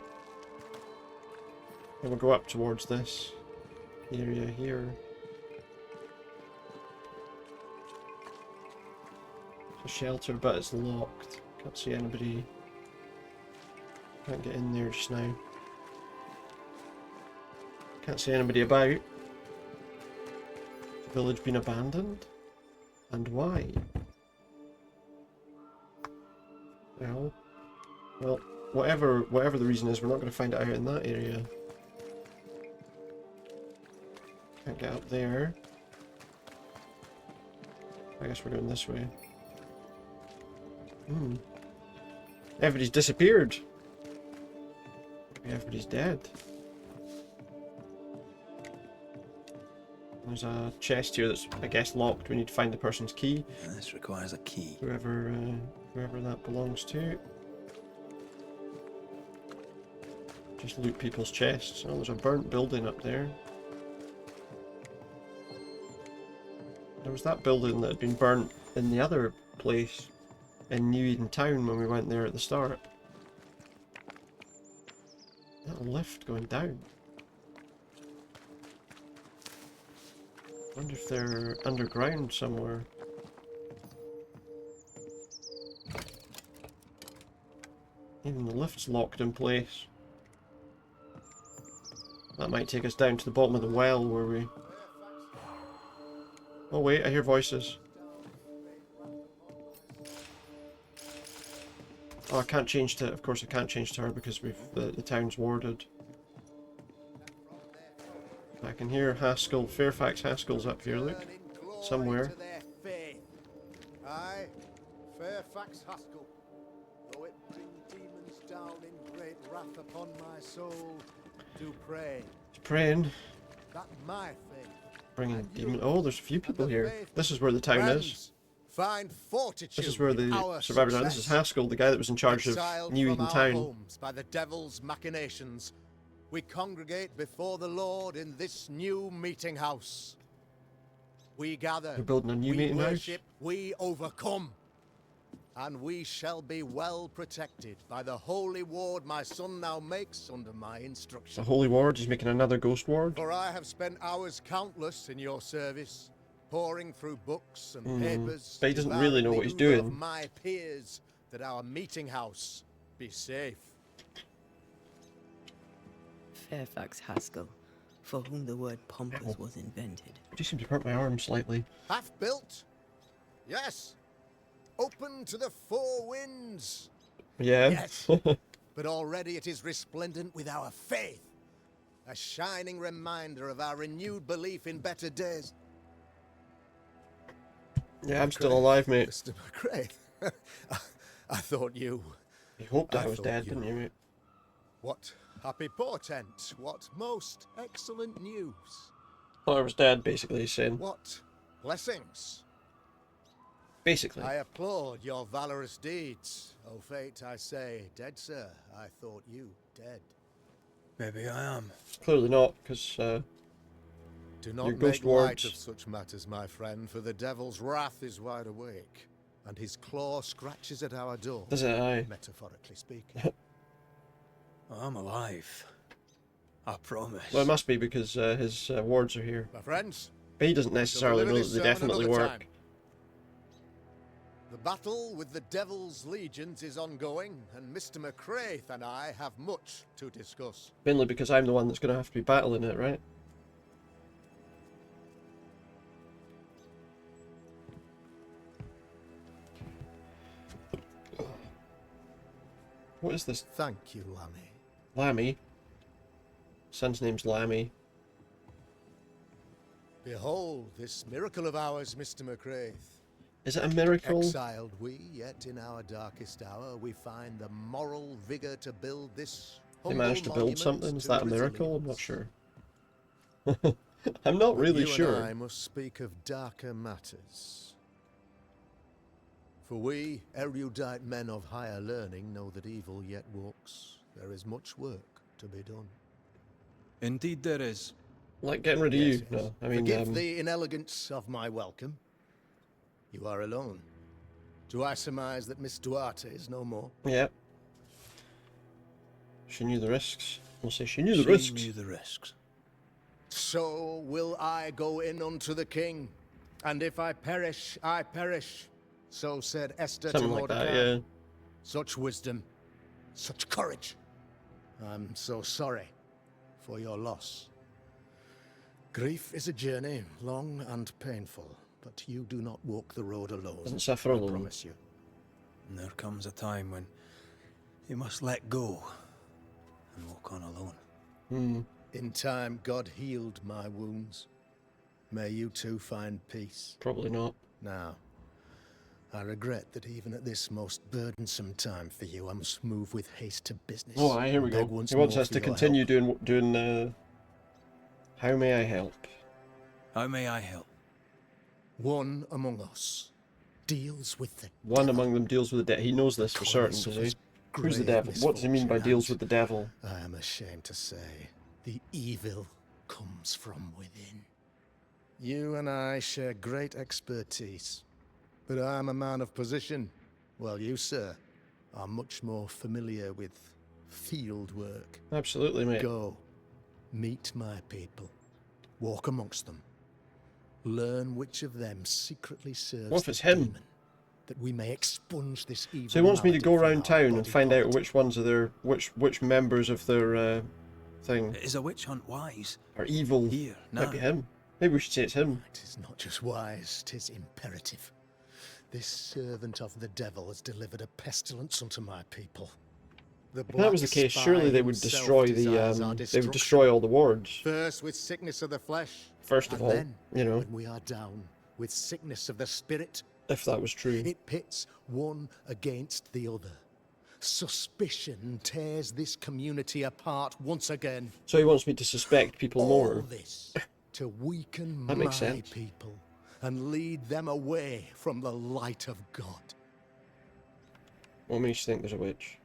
Then we'll go up towards this area here. It's a shelter, but it's locked. Can't see anybody. Can't get in there just now. Can't see anybody about. The village been abandoned? And why? Well, whatever the reason is, we're not going to find it out in that area. Can't get up there. I guess we're going this way. Everybody's disappeared. Everybody's dead. There's a chest here that's, I guess, locked. We need to find the person's key. This requires a key. Whoever that belongs to. Just loot people's chests. Oh, there's a burnt building up there. There was that building that had been burnt in the other place in New Eden Town when we went there at the start. That lift going down. Wonder if they're underground somewhere. Even the lift's locked in place. That might take us down to the bottom of the well where we... Oh wait, I hear voices. Oh, I can't change to... Of course I can't change to her because we've the town's warded. I can hear Haskell. Fairfax Haskell's up here, look. Somewhere. Aye, Fairfax Haskell. Though it bring demons down in great wrath upon my soul, to pray. It's praying. That my faith. Bringing demon... Oh, there's a few people here. This is where the town is. Find fortitude. This is where the survivors are. This is Haskell, the guy that was in charge of New Eden Town. Homes by the devil's machinations, we congregate before the Lord in this new meeting house. We gather. We're building a new meeting worship, house. We overcome. And we shall be well protected by the holy ward my son now makes under my instruction. The holy ward? He's making another ghost ward? For I have spent hours countless in your service, poring through books and papers. But he doesn't really know what he's doing. My peers, that our meeting house be safe. Fairfax Haskell, for whom the word pompous was invented. I do seem to hurt my arm slightly. Half built? Yes. Open to the four winds. Yeah. Yes. But already it is resplendent with our faith. A shining reminder of our renewed belief in better days. Yeah, I'm still alive, mate. Mr. McRae. I thought you... You hoped I was thought dead, didn't you, mate? What happy portent, what most excellent news. Thought I was dead, basically, he's saying. What blessings. Basically. I applaud your valorous deeds. Oh, fate, I say, dead, sir. I thought you dead. Maybe I am. Clearly not, because Do your not ghost make light wards. of such matters, my friend, for the devil's wrath is wide awake, and his claw scratches at our door. Does it, aye? Metaphorically speaking. I'm alive. I promise. Well, it must be because his wards are here. My friends, But he doesn't we shall necessarily deliver know this that they sermon definitely another work. time. The battle with the devil's legions is ongoing, and Mr. McRae and I have much to discuss. Mainly because I'm the one that's going to have to be battling it, right? What is this? Thank you, Lammy. Lammy? Son's name's Lammy. Behold this miracle of ours, Mr. McRae. Is it a miracle? Exiled we, yet in our darkest hour we find the moral vigor to build this. They managed to build monument something? Is to that a miracle? I'm not sure. I'm not But really you sure. and I must speak of darker matters. For we, erudite men of higher learning, know that evil yet walks. There is much work to be done. Indeed there is. Like getting rid of Yes, you? yes. No, I mean, Forgive the inelegance of my welcome. You are alone. Do I surmise that Miss Duarte is no more? yeah. She knew the risks. We'll say she knew the She risks. knew the risks. So will I go in unto the king, and if I perish, I perish. So said Esther Something to like Mordecai. that, yeah. Such wisdom, such courage. I'm so sorry for your loss. Grief is a journey, long and painful, but you do not walk the road alone. Doesn't suffer I alone. promise you. And there comes a time when you must let go and walk on alone. In time, God healed my wounds. May you too find peace. Probably not. Now, I regret that even at this most burdensome time for you, I must move with haste to business. Oh, aye, here we Beg go. once He wants more us for to your continue help. doing How may I help? How may I help? One among us deals with the One among them deals with the devil. He knows this for certain, colonies does of he? his Who's the grave devil? What does he mean by misfortune, deals and with the devil? I am ashamed to say, the evil comes from within. You and I share great expertise, but I am a man of position, while you, sir, are much more familiar with field work. Absolutely, mate. Go, meet my people, walk amongst them, learn which of them secretly serves What if it's the him? demon, that we may expunge this evil. So he wants me to malady go from around our town and body find out politic. which ones of their which members of their thing Is a witch hunt wise? are evil. Here, Might be now. him. Maybe we should say it's him. It is not just wise, 'tis imperative. This servant of the devil has delivered a pestilence unto my people. The If that was the black case, spy surely they would himself destroy the desires our they would destruction. destroy all the wards. First with sickness of the flesh. First of and all, then, you know, when we are down with sickness of the spirit, if that was true. it pits one against the other. Suspicion tears this community apart once again. So he wants me to suspect people All more. this to weaken That my makes sense. people and lead them away from the light of God. What makes you think there's a witch?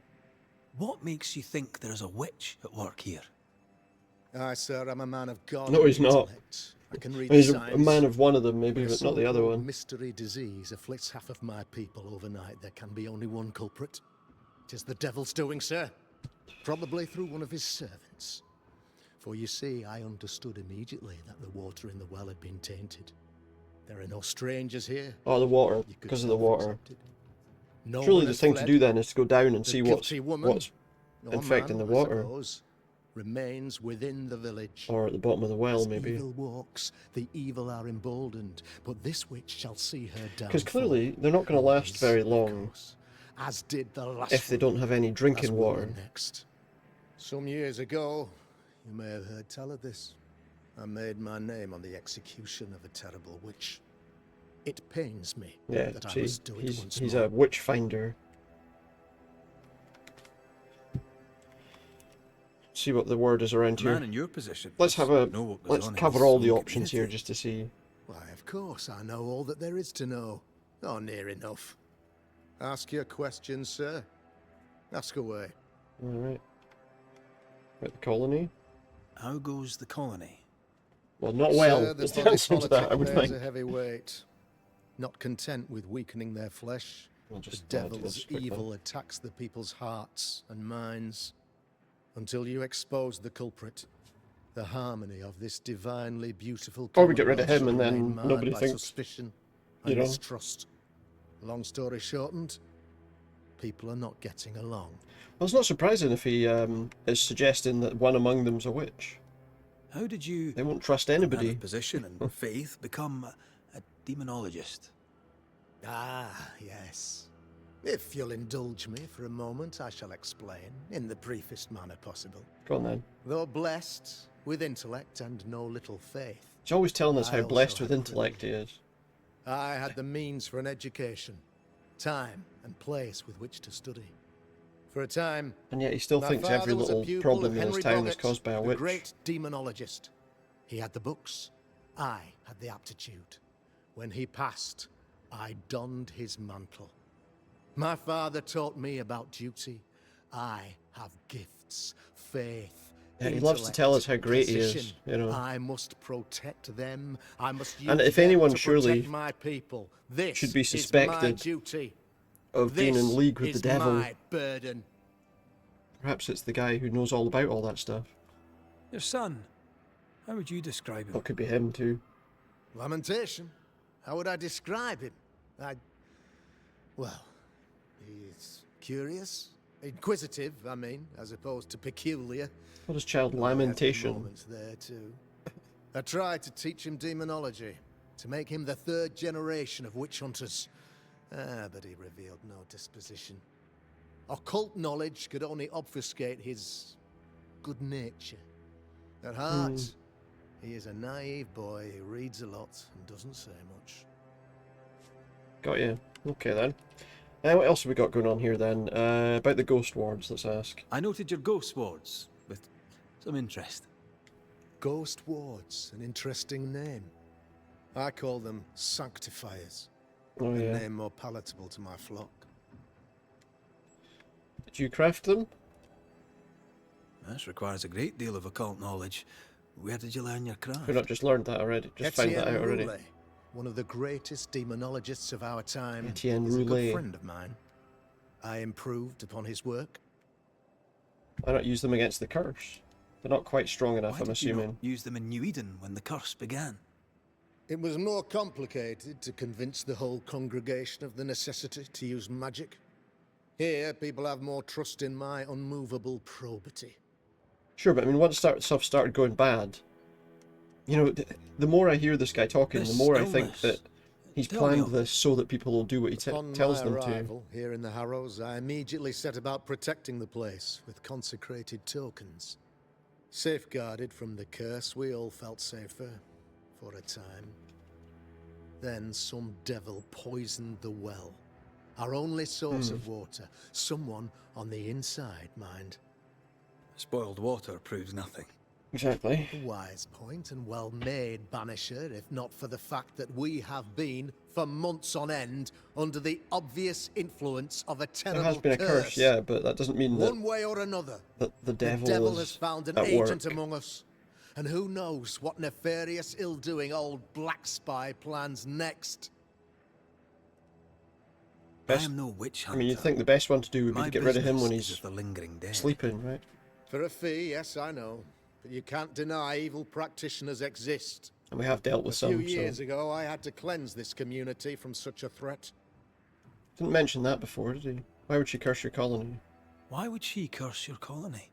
What makes you think there's a witch at work here? Aye, sir, I'm a man of God. No, he's not. intellect. I can read He's the a signs. man of one of them, maybe, When a but not the other so-called one. mystery disease afflicts half of my people overnight, there can be only one culprit. It is the devil's doing, sir. Probably through one of his servants. For you see, I understood immediately that the water in the well had been tainted. There are no strangers here. Oh, the water, You could because of the water. self-accept it. No Surely one the has thing to fled. do then is to go down and The see guilty woman, what's or infecting man, the I water. suppose, remains within the village. Or at the bottom of the well, As maybe. evil walks, the evil are emboldened, but this witch shall see her down. Because clearly they're not going to last very long As did the last if they one, don't have any as drinking will water. the next. Some years ago, you may have heard tell of this. I made my name on the execution of a terrible witch. It pains me Yeah, that I see, must do it once he's more. a witch finder. See what the word is around A here. man in your position. Let's have must know what goes let's on in cover his all own the options here community. just to see. Why, of course, I know all that there is to know. Oh, near enough. Ask your questions, sir. Ask away. All right. About the colony. How goes the colony? Well, not well. Sir, the Is the body answer to that, I politic would bears think. a heavy weight. Not content with weakening their flesh, We'll the just do devil's this quickly. evil attacks the people's hearts and minds. Until you expose the culprit, the harmony of this divinely beautiful Or we get rid of commonwealth him and shall then remain marred nobody by thinks, suspicion you and know. mistrust. Long story shortened, people are not getting along. Well, it's not surprising if he is suggesting that one among them's a witch. How did you, They won't trust a man anybody. of position and faith, become a demonologist? Ah, yes. If you'll indulge me for a moment, I shall explain in the briefest manner possible. Go on then. Though blessed with intellect and no little faith, He's always telling us I how also blessed had with intellect he is. I had the means for an education, time and place with which to study. For a time, And yet he still my thinks father every was a little pupil problem of in his Henry town is Boggart, caused by a the witch. great demonologist. He had the books, I had the aptitude. When he passed, I donned his mantle. My father taught me about duty. I have gifts, faith, Yeah, he loves to tell us how great he is, position. you know. I must protect them. I must use And if them anyone to surely protect my people. This should be is my suspected duty. of being in This league with the is devil, my burden. perhaps it's the guy who knows all about all that stuff. Your son, how would you describe him? That could be him too. Lamentation? How would I describe him? Well, he's curious, inquisitive, I mean, as opposed to peculiar. What is child Though I had my lamentation? moments there too. I tried to teach him demonology, to make him the third generation of witch hunters. But he revealed no disposition. Occult knowledge could only obfuscate his good nature. At heart, he is a naive boy who reads a lot and doesn't say much. Got you. Okay then. What else have we got going on here then? About the ghost wards, let's ask. I noted your ghost wards with some interest. Ghost wards, an interesting name. I call them sanctifiers. Oh A yeah. name more palatable to my flock. Did you craft them? This requires a great deal of occult knowledge. Where did you learn your craft? We've not just learned that already. Just found that out Etienne already. Roulet, one of the greatest demonologists of our time, Etienne is a Roulet. good friend of mine. I improved upon his work. Why not use them against the curse? They're not quite strong enough, Why I'm did you not assuming. use them in New Eden when the curse began? It was more complicated to convince the whole congregation of the necessity to use magic. Here, people have more trust in my unmovable probity. Sure, but I mean, once stuff started going bad, you know, the more I hear this guy talking, the This more I think illness. that he's Tell me planned of this so that people will do what he Upon tells my them arrival here in the Harrows, I immediately set about protecting the place with consecrated tokens. Safeguarded from the curse, we all felt safer for a time. Then some devil poisoned the well, our only source of water. Someone on the inside, mind. Spoiled water proves nothing. to. Exactly. A wise point and well made, Banisher, if not for the fact that we have been, for months on end, under the obvious influence of a terrible There has been a curse, yeah, but that doesn't mean that, One way or another, that the devil, devil is has found an at agent work. among us. And who knows what nefarious ill-doing old Black Spy plans next. I Best- am no witch I hunter. mean, you'd think the best one to do would be My to get rid of him when business he's is with the lingering dead. sleeping, right? For a fee, yes, I know. But you can't deny evil practitioners exist. And we have dealt A with few some, years so... ago, I had to cleanse this community from such a threat. Didn't mention that before, did he? Why would she curse your colony? Why would she curse your colony?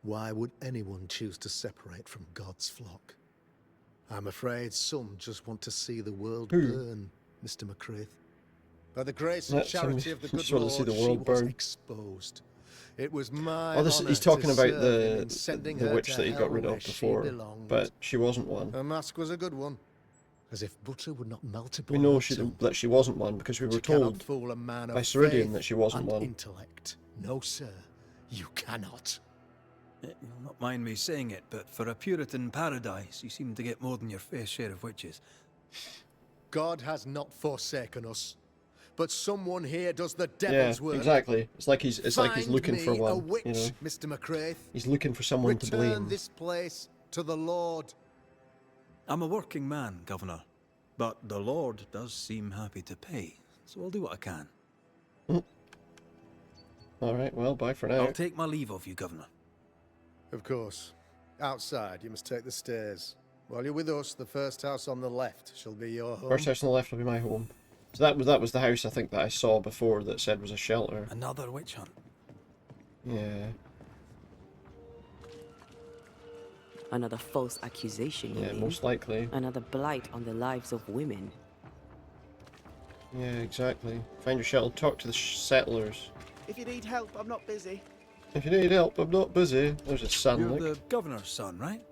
Why would anyone choose to separate from God's flock? I'm afraid some just want to see the world Who? burn, Mr. McCraith. By the grace and That's charity of the good just want to see Lord, the she world was burn. exposed. It was my Oh, this, honor he's talking to about serve him in sending the her witch to that he got hell rid where of she before, belonged. but she wasn't one. Her mask was a good one. as if butter would not melt We upon know her tongue. that she wasn't one because we were You cannot told fool a man by of Ceridian faith that she wasn't and one. intellect. No, sir, you cannot. You'll not mind me saying it, but for a Puritan paradise, you seem to get more than your fair share of witches. God has not forsaken us, but someone here does the Yeah, devil's work. exactly. It's like he's looking for Find me one. a witch, You know, Mr. McCraith. he's looking for someone to Return blame. this place to the Lord. I'm a working man, Governor, but the Lord does seem happy to pay, so I'll do what I can. All right. Well, bye for now. I'll take my leave of you, Governor. Of course. Outside, you must take the stairs. While you're with us, the first house on the left shall be your home. First house on the left will be my home. So that was the house I think that I saw before that said was a shelter. Another witch hunt. Yeah. Another false accusation, you Yeah, mean? most likely. Another blight on the lives of women. Yeah, exactly. Find your shelter. Talk to the settlers. If you need help, I'm not busy. If you need help, I'm not busy. There's his son, You're look. the Governor's son, right?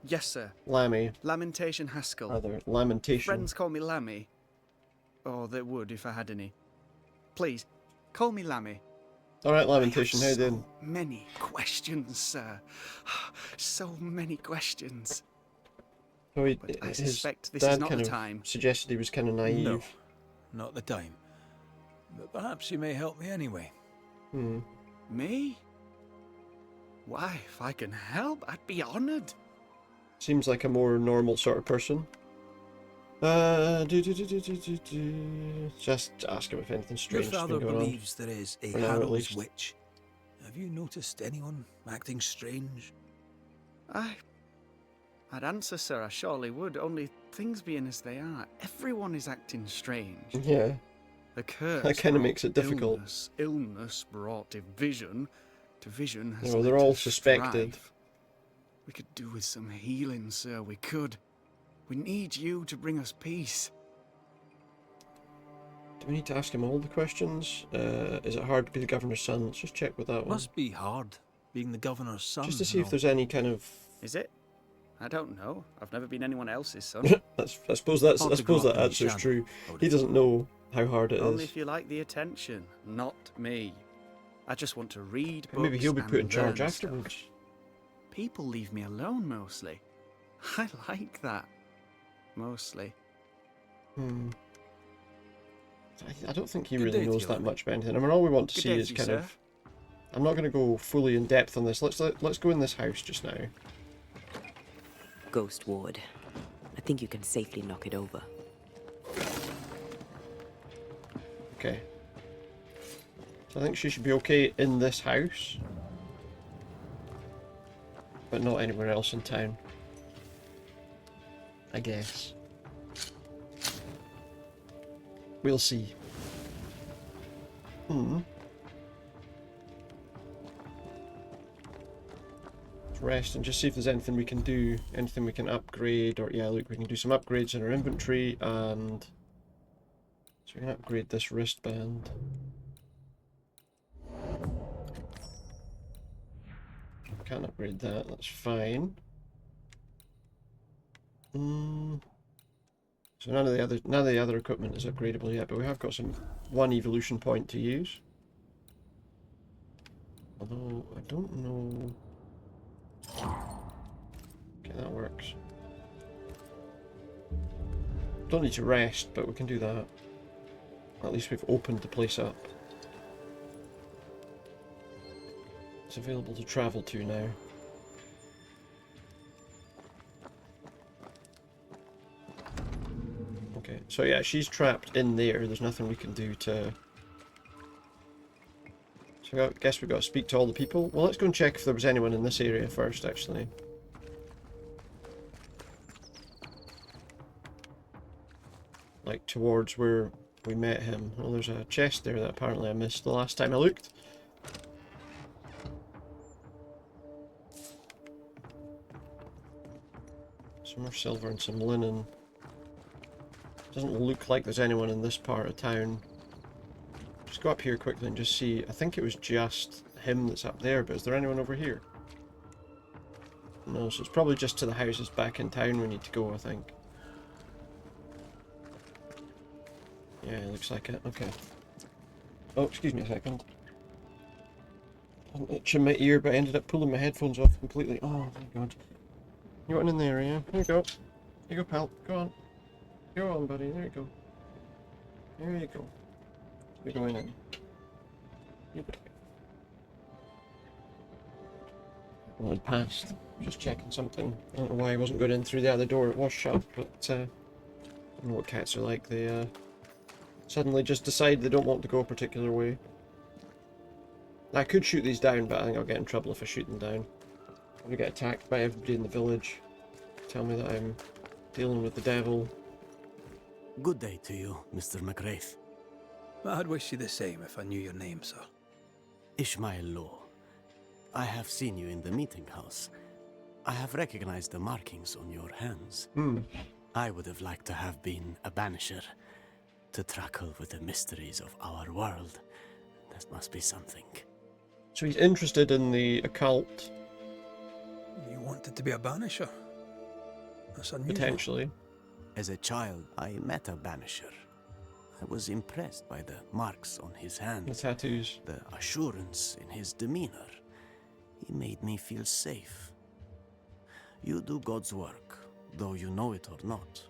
Yes, sir. Lammy. Lamentation Haskell. Rather, Lamentation. Friends call me Lammy. Or they would if I had any. Please, call me Lammy. Alright, Lamentation, how you doing? Many questions, sir. So many questions. Oh, But I his suspect this dad is not kind the of time. suggested he was kind of naive. No, not the time. But perhaps you may help me anyway. Me? Why, if I can help, I'd be honoured. Seems like a more normal sort of person. Just ask him if anything Your strange has father been going believes there is a For now, at Harrow's least. witch. Have you noticed anyone acting strange? I'd answer, sir, I surely would, only things being as they are, everyone is acting strange. on. Yeah. The curse That kinda brought makes it difficult. Illness brought division. Division has No, led they're to all suspected. strife. We could do with some healing, sir, we could. We need you to bring us peace. Do we need to ask him all the questions? Is it hard to be the governor's son? Let's just check with that one. Must be hard, being the Governor's son. Just to see and if there's any kind of... Is it? I don't know. I've never been anyone else's son. I suppose that Hard to grow up in the answer's shadow, true. I would He have doesn't know how hard it Only is. if you like the attention, not me. I just want to read books. Maybe he'll be and put in charge learn stuff. afterwards. People leave me alone mostly. I like that. Mostly. I don't think he Good really day to knows you, that Lemmy. much about anything. I mean, all we want to Good see day is to you, kind sir. of... I'm not going to go fully in depth on this. Let's go in this house just now. Ghost Ward. I think you can safely knock it over. Okay. So I think she should be okay in this house. But not anywhere else in town. I guess. We'll see. Let's rest and just see if there's anything we can do, anything we can upgrade, or yeah, look, we can do some upgrades in our inventory, and so we can upgrade this wristband. Can't upgrade that, that's fine. So none of the other equipment is upgradable yet, but we have got one evolution point to use. Although I don't know. Okay, that works. Don't need to rest, but we can do that. At least we've opened the place up. It's available to travel to now. Okay, so yeah, she's trapped in there. There's nothing we can do to... So I guess we've got to speak to all the people. Well, let's go and check if there was anyone in this area first, actually. Like, towards where we met him. Well, there's a chest there that apparently I missed the last time I looked. Some more silver and some linen. Doesn't look like there's anyone in this part of town. Just go up here quickly and just see. I think it was just him that's up there, but is there anyone over here? No, so it's probably just to the houses back in town we need to go, I think. Yeah, looks like it. Okay. Oh, excuse me a second. I'm itching my ear, but I ended up pulling my headphones off completely. Oh my god. You want in there, yeah? Here you go. Here you go, pal. Go on. Go on, buddy. There you go. There you go. We're going in. Well, it passed. Just checking something. I don't know why I wasn't going in through the other door. It was shut, but I don't know what cats are like. They suddenly just decide they don't want to go a particular way. I could shoot these down, but I think I'll get in trouble if I shoot them down. I'm gonna get attacked by everybody in the village. Tell me that I'm dealing with the devil. Good day to you, Mr. McWraith. I'd wish you the same if I knew your name, sir. Ishmael Law. I have seen you in the meeting house. I have recognized the markings on your hands. I would have liked to have been a banisher, to tackle with the mysteries of our world. That must be something. So he's interested in the occult. You wanted to be a banisher? That's unusual. Potentially. As a child, I met a banisher. I was impressed by the marks on his hands. The tattoos. The assurance in his demeanor. He made me feel safe. You do God's work, though you know it or not.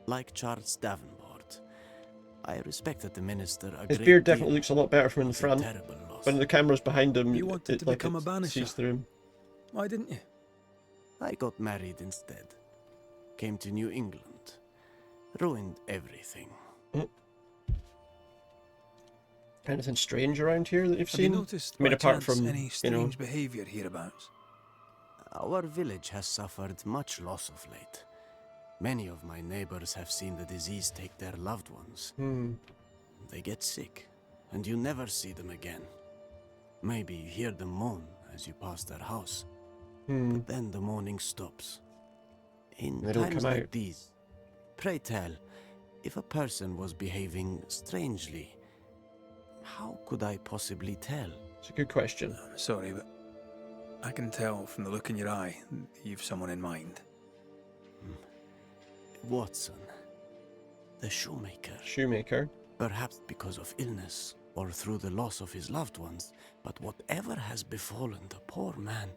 Like Charles Davenport, I respected the minister a His great beard deal. definitely looks a lot better from in the front. When the camera's behind him, You wanted to like become a banisher. sees through him. Why didn't you? I got married instead. Came to New England. Ruined everything. Anything strange around here that you've Have seen? you noticed, I mean, by apart chance, from, any you strange know, behavior hereabouts? Our village has suffered much loss of late. Many of my neighbors have seen the disease take their loved ones. They get sick, and you never see them again. Maybe you hear them moan as you pass their house. But then the moaning stops. In They don't times come like out. these, pray tell, if a person was behaving strangely, how could I possibly tell? It's a good question. I'm sorry, but I can tell from the look in your eye that you've someone in mind. Watson, the shoemaker. Shoemaker? Perhaps because of illness or through the loss of his loved ones, but whatever has befallen the poor man,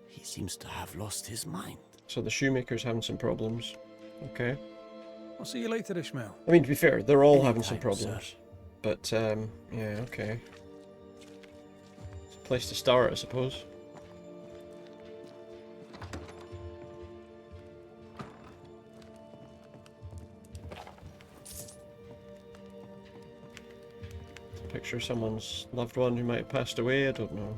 he seems to have lost his mind. So the shoemaker's having some problems. Okay. I'll see you later, Ishmael. I mean, to be fair, they're all having Anytime, some problems. sir. But, yeah, okay. It's a place to start, I suppose. Picture someone's loved one who might have passed away, I don't know.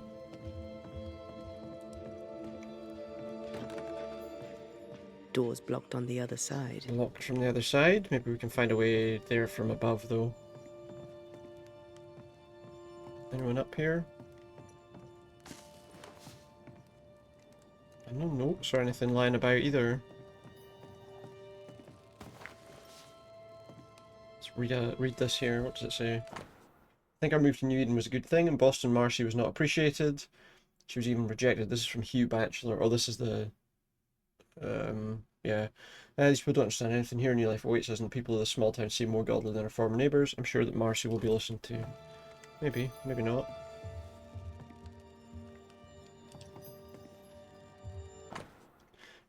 Doors blocked on the other side. Locked from the other side. Maybe we can find a way there from above, though. Anyone up here? No notes or anything lying about either. Let's read this here. What does it say? I think our move to New Eden was a good thing. In Boston, Marcy was not appreciated. She was even rejected. This is from Hugh Batchelor. Oh, this is the... yeah. These people don't understand anything here. New life awaits us, and people of this small town seem more godly than our former neighbours. I'm sure that Marcy will be listened to. Maybe. Maybe not.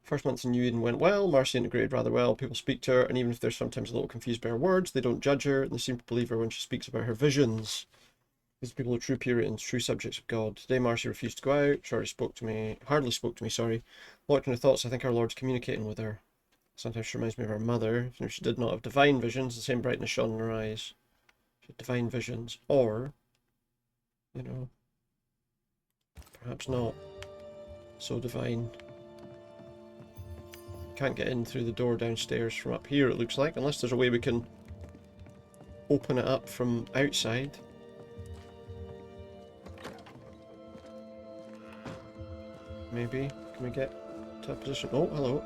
First months in New Eden went well. Marcy integrated rather well. People speak to her, and even if they're sometimes a little confused by her words, they don't judge her, and they seem to believe her when she speaks about her visions. These people are true Puritans, true subjects of God. Today Marcy refused to go out. She hardly spoke to me, sorry. Locked in her thoughts, I think our Lord's communicating with her. Sometimes she reminds me of her mother. If she did not have divine visions, the same brightness shone in her eyes. She had divine visions. Or, you know, perhaps not so divine. Can't get in through the door downstairs from up here, it looks like, unless there's a way we can open it up from outside. Maybe. Can we get to a position? Oh, hello.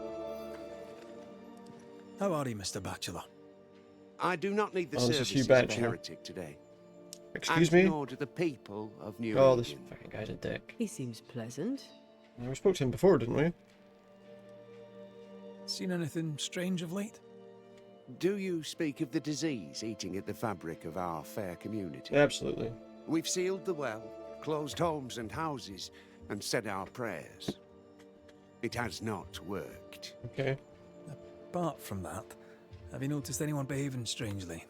How are you, Mr. Batchelor? I do not need the Oh, this is Hugh services of a Batchelor. heretic today. Excuse and me? nor do the people of New Oh, Eden. this fucking guy's a dick. He seems pleasant. Yeah, we spoke to him before, didn't we? Seen anything strange of late? Do you speak of the disease eating at the fabric of our fair community? Absolutely. We've sealed the well, closed homes and houses, and said our prayers. It has not worked. Okay. Apart from that, have you noticed anyone behaving strangely?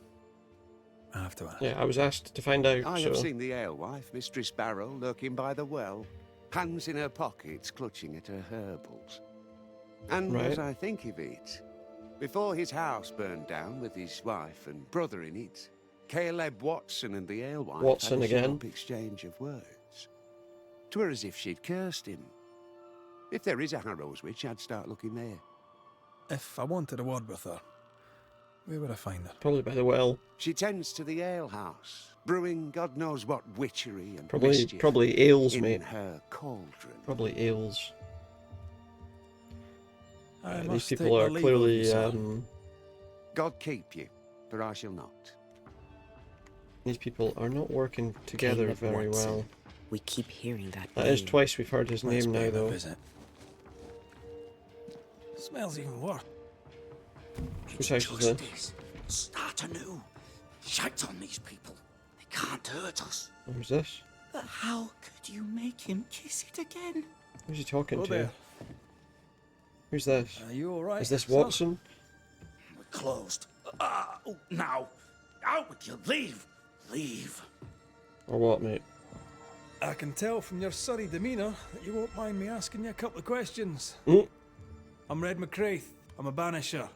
I have to ask. Yeah, I was asked to find out, I so... have seen the alewife, Mistress Barrow, lurking by the well, hands in her pockets, clutching at her herbals. And Right. as I think of it, before his house burned down with his wife and brother in it, Caleb Watson and the alewife Watson had a again. sharp exchange of words. 'Twere as if she'd cursed him. If there is a Harrow's witch, I'd start looking there. If I wanted a word with her, where would I find her? Probably by the well. She tends to the alehouse, brewing God knows what witchery and Probably mischief ales, in mate. her cauldron. Probably ales. These must people take my are leave of clearly... you, sir. God keep you, for I shall not. These people are not working together Caleb very Watson. well. We keep hearing that That name. is twice we've heard his Let's name pay now, him a though. visit. Smells even worse. Whose house is this? Justice. Start anew. Shite on these people. They can't hurt us. Who's this? But how could you make him kiss it again? Who's he talking Hello to? there. Who's this? Are you alright? Is this sir? Watson? We're closed. Now. Out with you. Leave. Leave. Or what, mate? I can tell from your surly demeanour that you won't mind me asking you a couple of questions. Mm. I'm Red McCraith. I'm a banisher.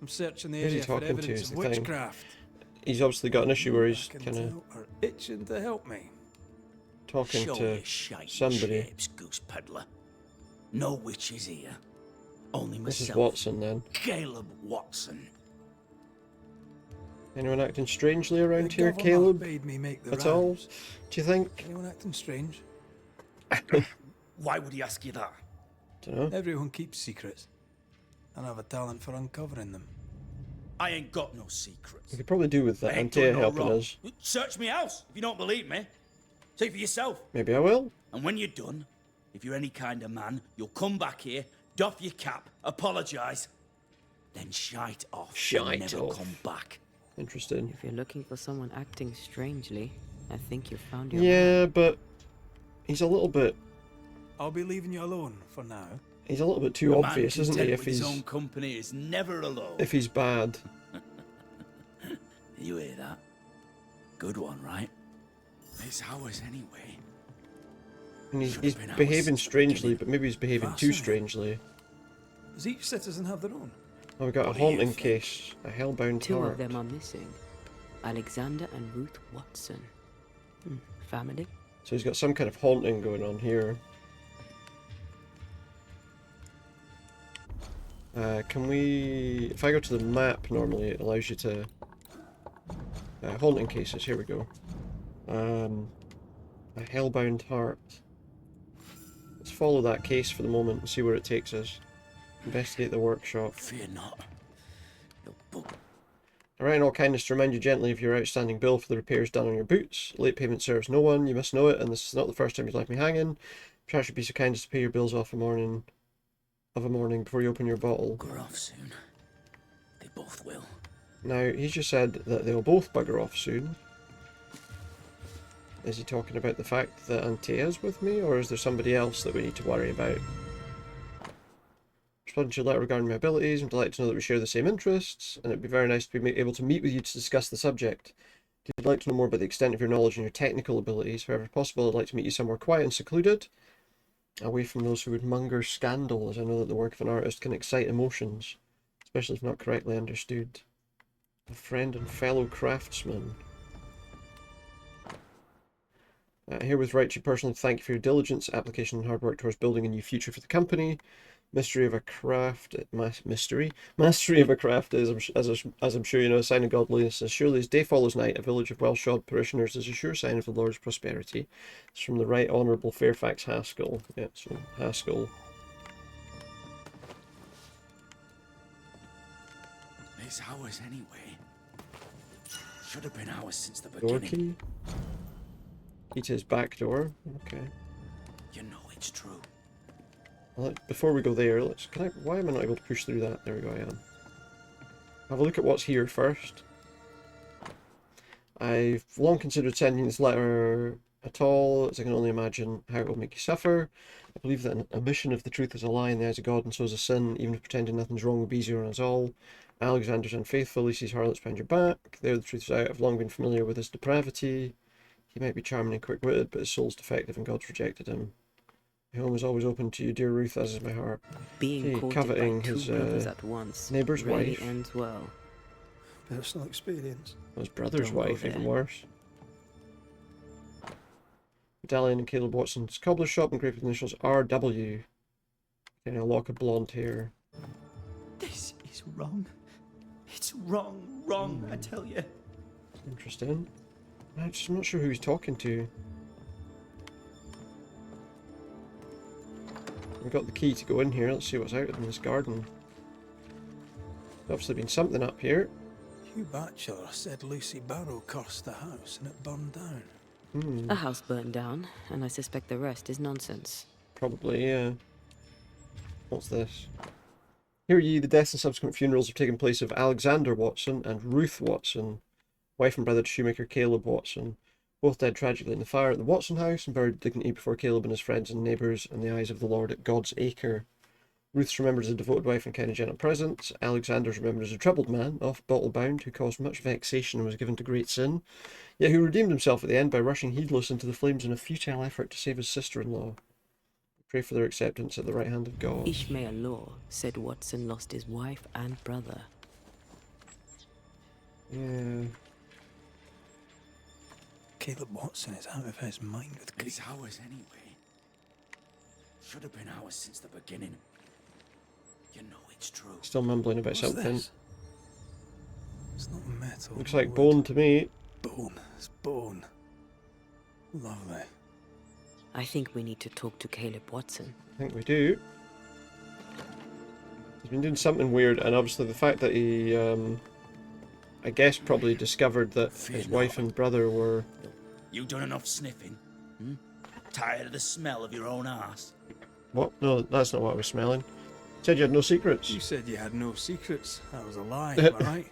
I'm searching the Who's he area for talking to evidence is of the thing. witchcraft. He's obviously got an issue where I he's can kind of tell are itching to help me. talking Show to your shite somebody. shapes, goose peddler. No witches here. Only This is myself. Watson, then. Caleb Watson. Anyone acting strangely around The here, governor Caleb? bade me make the At all? rounds. Do you think? Anyone acting strange? Why would he ask you that? Dunno. Everyone keeps secrets, and I have a talent for uncovering them. I ain't got no secrets. We could probably do with that I ain't Antea done no helping wrong. us. Search me house if you don't believe me. See for yourself. Maybe I will. And when you're done, if you're any kind of man, you'll come back here, doff your cap, apologise, then shite off. and Shite never off. come back. Interesting. If you're looking for someone acting strangely, I think you've found your Yeah, but he's a little bit... I'll be leaving you alone for now. He's a little bit too A man obvious, isn't he? content If with his he's own company is never alone. if he's bad. You hear that? Good one, right? It's ours anyway. And he's Should've been ours behaving since the strangely, beginning. but maybe he's behaving too Fascinating. strangely. Does each citizen have their own? Oh, we got a What do you haunting think? case. A hellbound Two heart. of them are missing. Alexander and Ruth Watson. Family? So he's got some kind of haunting going on here. Can we... If I go to the map, normally it allows you to... haunting cases, here we go. A hellbound heart. Let's follow that case for the moment and see where it takes us. Investigate the workshop. Fear not. I write in all kindness to remind you gently of your outstanding bill for the repairs done on your boots. Late payment serves no one, you must know it, and this is not the first time you've left me hanging. Perhaps you'd be so kind as to pay your bills off a morning before you open your bottle. Bugger off soon. They both will. Now, he's just said that they'll both bugger off soon. Is he talking about the fact that Antea's with me, or is there somebody else that we need to worry about? Responding to your letter regarding my abilities, I'm delighted to know that we share the same interests, and it'd be very nice to be able to meet with you to discuss the subject. If you'd like to know more about the extent of your knowledge and your technical abilities, wherever possible, I'd like to meet you somewhere quiet and secluded, away from those who would monger scandal, as I know that the work of an artist can excite emotions, especially if not correctly understood. A friend and fellow craftsman. Herewith write to you personally to thank you for your diligence, application and hard work towards building a new future for the company. Mastery of a craft is, as I'm sure you know, a sign of godliness. As surely as day follows night, a village of well-shod parishioners is a sure sign of the Lord's prosperity. It's from the Right Honourable Fairfax Haskell. Yeah, so Haskell. It's ours anyway. Should have been ours since the Door beginning. key. Key to his back door. Okay. You know it's true. Well, before we go there, why am I not able to push through that? There we go, I am. have a look at what's here first. I've long considered sending this letter at all, as I can only imagine how it will make you suffer. I believe that a mission if the truth is a lie in the eyes of God and so is a sin, even if pretending nothing's wrong will be easier on us all. Alexander's unfaithful, he sees harlots behind your back. There the truth is out. I've long been familiar with his depravity. He might be charming and quick-witted, but his soul's defective and God's rejected him. My home is always open to you, dear Ruth, as is my heart. Being courted coveting by two his brothers at once neighbour's rarely wife. ends well. Personal experience. His brother's Don't go wife, even there. worse. Medallion in Caleb Watson's cobbler shop, engraved with initials RW. Getting a lock of blonde hair. This is wrong. It's wrong, I tell you. Interesting. I'm not sure who he's talking to. We've got the key to go in here. Let's see what's out in this garden. There's obviously been something up here. Hugh Batchelor said Lucy Barrow cursed the house and it burned down. The house burned down, and I suspect the rest is nonsense. Probably, yeah. What's this? Hear ye, the deaths and subsequent funerals have taken place of Alexander Watson and Ruth Watson, wife and brother to shoemaker Caleb Watson. Both died tragically in the fire at the Watson house and buried with dignity before Caleb and his friends and neighbours and the eyes of the Lord at God's Acre. Ruth's remembered as a devoted wife and kind and gentle presence. Alexander's remembered as a troubled man, oft bottle-bound, who caused much vexation and was given to great sin, yet who redeemed himself at the end by rushing heedless into the flames in a futile effort to save his sister-in-law. Pray for their acceptance at the right hand of God. Ishmael Law said Watson lost his wife and brother. Yeah. Caleb Watson is out of his mind with grief. It's ours anyway. Should have been ours since the beginning. You know it's true. Still mumbling about What's something. this? It's not metal. Looks nor like wood. bone to me. Bone. It's bone. Lovely. I think we need to talk to Caleb Watson. I think we do. He's been doing something weird, and obviously the fact that he, I guess, probably discovered that his wife and brother were... You done enough sniffing? Hmm? Tired of the smell of your own arse? What? No, that's not what I was smelling. Said you had no secrets. You said you had no secrets. That was a lie, am I right?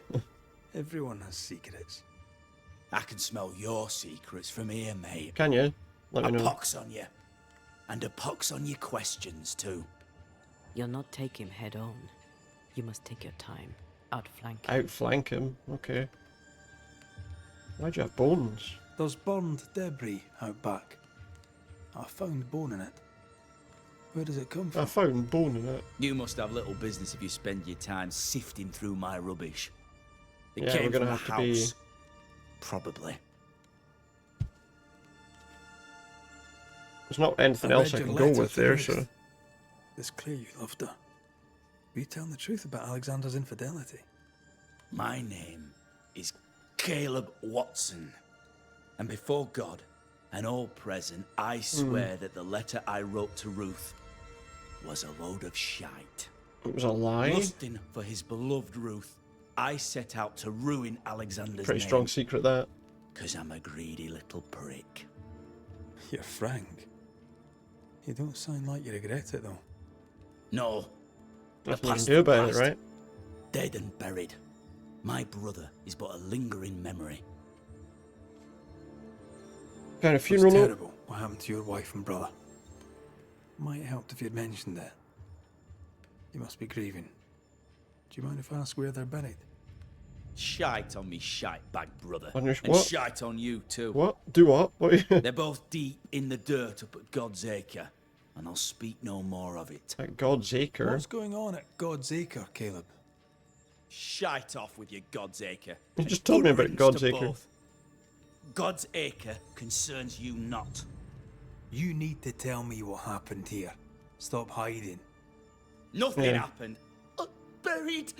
Everyone has secrets. I can smell your secrets from here, mate. Can you? Let me A know. pox on you. And a pox on your questions, too. You'll not take him head on. You must take your time. Outflank him. Outflank him? Okay. Why'd you have bones? There's burned debris out back. I found bone in it. Where does it come from? I found bone in it. You must have little business if you spend your time sifting through my rubbish. It Yeah, came we're gonna from have the to be- house. Probably. There's not anything I else I read can your go letter with to there, Ruth. so... It's clear you loved her. Were you telling the truth about Alexander's infidelity? My name is Caleb Watson. And before God and all present, I swear that the letter I wrote to Ruth was a load of shite. It was a lie? Lusting for his beloved Ruth, I set out to ruin Alexander's Pretty name. strong secret, that. 'Cause I'm a greedy little prick. You're frank. You don't sound like you regret it, though. No. The Nothing you can past do the about it, past. right? Dead and buried. My brother is but a lingering memory. Kind of It's funeral note? terrible what happened to your wife and brother. Might have helped if you'd mentioned it. You must be grieving. Do you mind if I ask where they're buried? Shite on me shite bag brother. On your and what? shite on you too. What? Do what? What are you... They're both deep in the dirt up at God's Acre, and I'll speak no more of it. At God's Acre? What's going on at God's Acre, Caleb? Shite off with your God's Acre. You just told me Good about riddance God's to Acre. both. God's Acre concerns you not. You need to tell me what happened here. Stop hiding. Nothing Yeah. happened. Buried.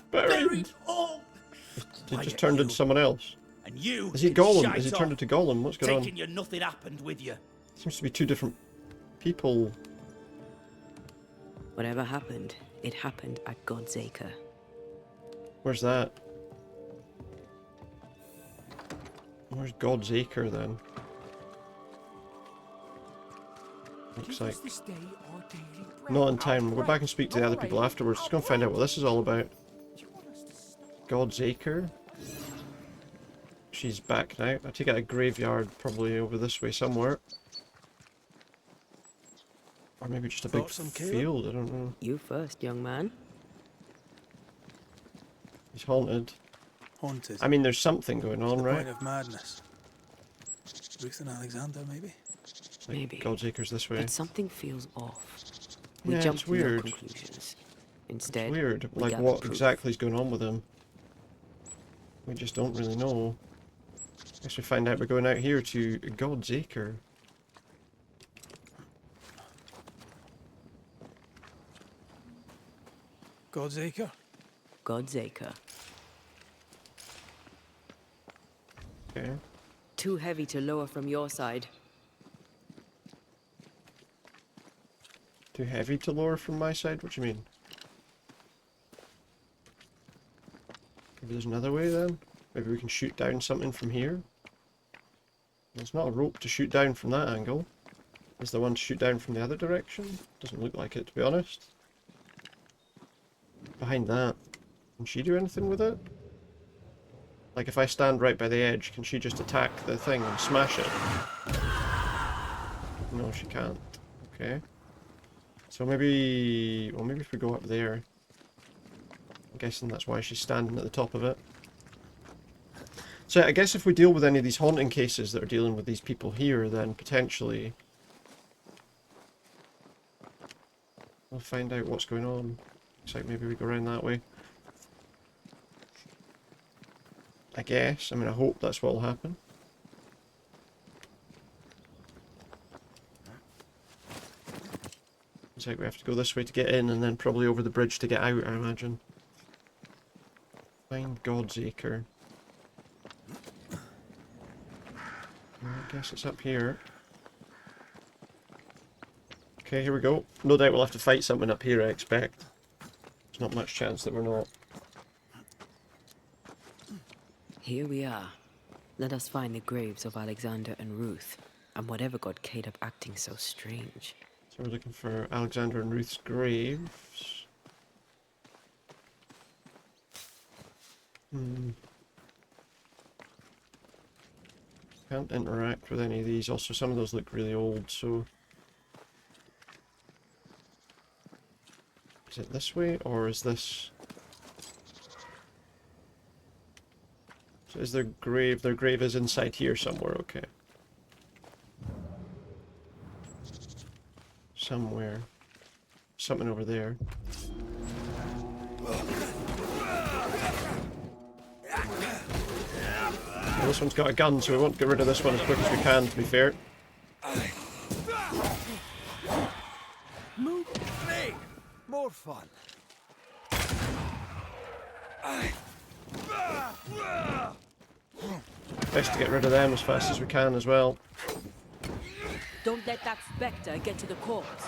Buried? Oh. He Quiet, just turned into you. someone else. And you. Is he can Gollum? shite Is he off, turned into Gollum? What's going taking on? your nothing happened with you. Seems to be two different people. Whatever happened, it happened at God's Acre. Where's that? Where's God's Acre then? Looks like not in time. We'll go back and speak to the other people afterwards. Just gonna find out what this is all about. God's Acre. She's back now. I take it a graveyard probably over this way somewhere. Or maybe just a big field, I don't know. You first, young man. He's haunted. Haunted. I mean, there's something going on, the right? Point of madness. Ruth and Alexander, maybe? Like Maybe. God's Acre's this way. But something feels off. We Yeah, jumped it's to no weird. conclusions. Instead, It's weird. we Like, gathered what proof. exactly is going on with him? We just don't really know. Guess we find out we're going out here to God's Acre. God's Acre? God's Acre. Okay. Too heavy to lower from your side. Too heavy to lower from my side? What do you mean? Maybe there's another way then? Maybe we can shoot down something from here? There's not a rope to shoot down from that angle. Is there one to shoot down from the other direction? Doesn't look like it, to be honest. Behind that. Can she do anything with it? Like if I stand right by the edge, can she just attack the thing and smash it? No, she can't. Okay. So maybe... well, maybe if we go up there. I'm guessing that's why she's standing at the top of it. So I guess if we deal with any of these haunting cases that are dealing with these people here, then potentially we'll find out what's going on. Looks like maybe we go around that way. I guess. I mean, I hope that's what will happen. Looks like we have to go this way to get in, and then probably over the bridge to get out, I imagine. Find God's Acre. I guess it's up here. Okay, here we go. No doubt we'll have to fight something up here, I expect. There's not much chance that we're not. Here we are. Let us find the graves of Alexander and Ruth, and whatever got Caleb acting so strange. So we're looking for Alexander and Ruth's graves. Can't interact with any of these. Also, some of those look really old, so... is it this way, or is this... so is their grave is inside here somewhere, okay. Somewhere. Something over there. Well, this one's got a gun, so we won't get rid of this one as quick as we can, to be fair. Move me! More fun. Best to get rid of them as fast as we can as well. Don't let that spectre get to the corpse.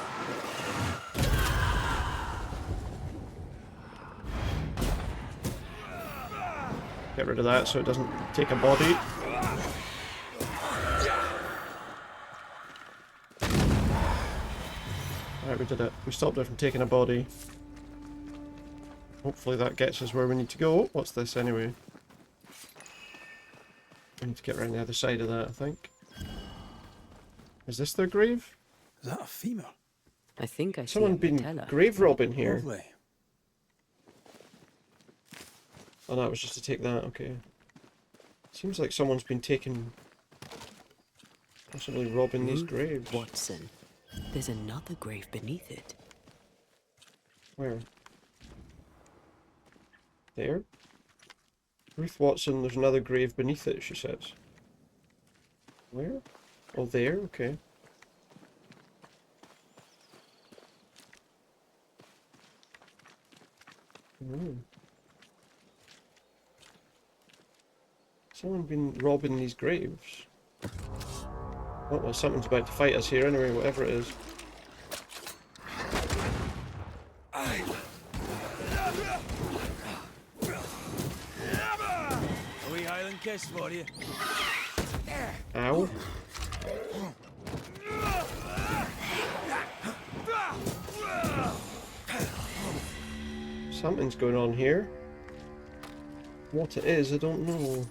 Get rid of that so it doesn't take a body. Alright, we did it. We stopped it from taking a body. Hopefully that gets us where we need to go. What's this anyway? We need to get around the other side of that, I think. Is this their grave? Is that a female? I think I see Someone a been patella. grave robbing here. Lovely. Oh, that was just to take that, okay. Seems like someone's been taking... possibly robbing these graves. Watson, there's another grave beneath it. Where? There? Ruth Watson, there's another grave beneath it, she says. Where? Oh, there? Okay. Someone been robbing these graves? Oh, well, something's about to fight us here anyway, whatever it is. A wee Highland kiss for you. Ow. Something's going on here. What it is, I don't know.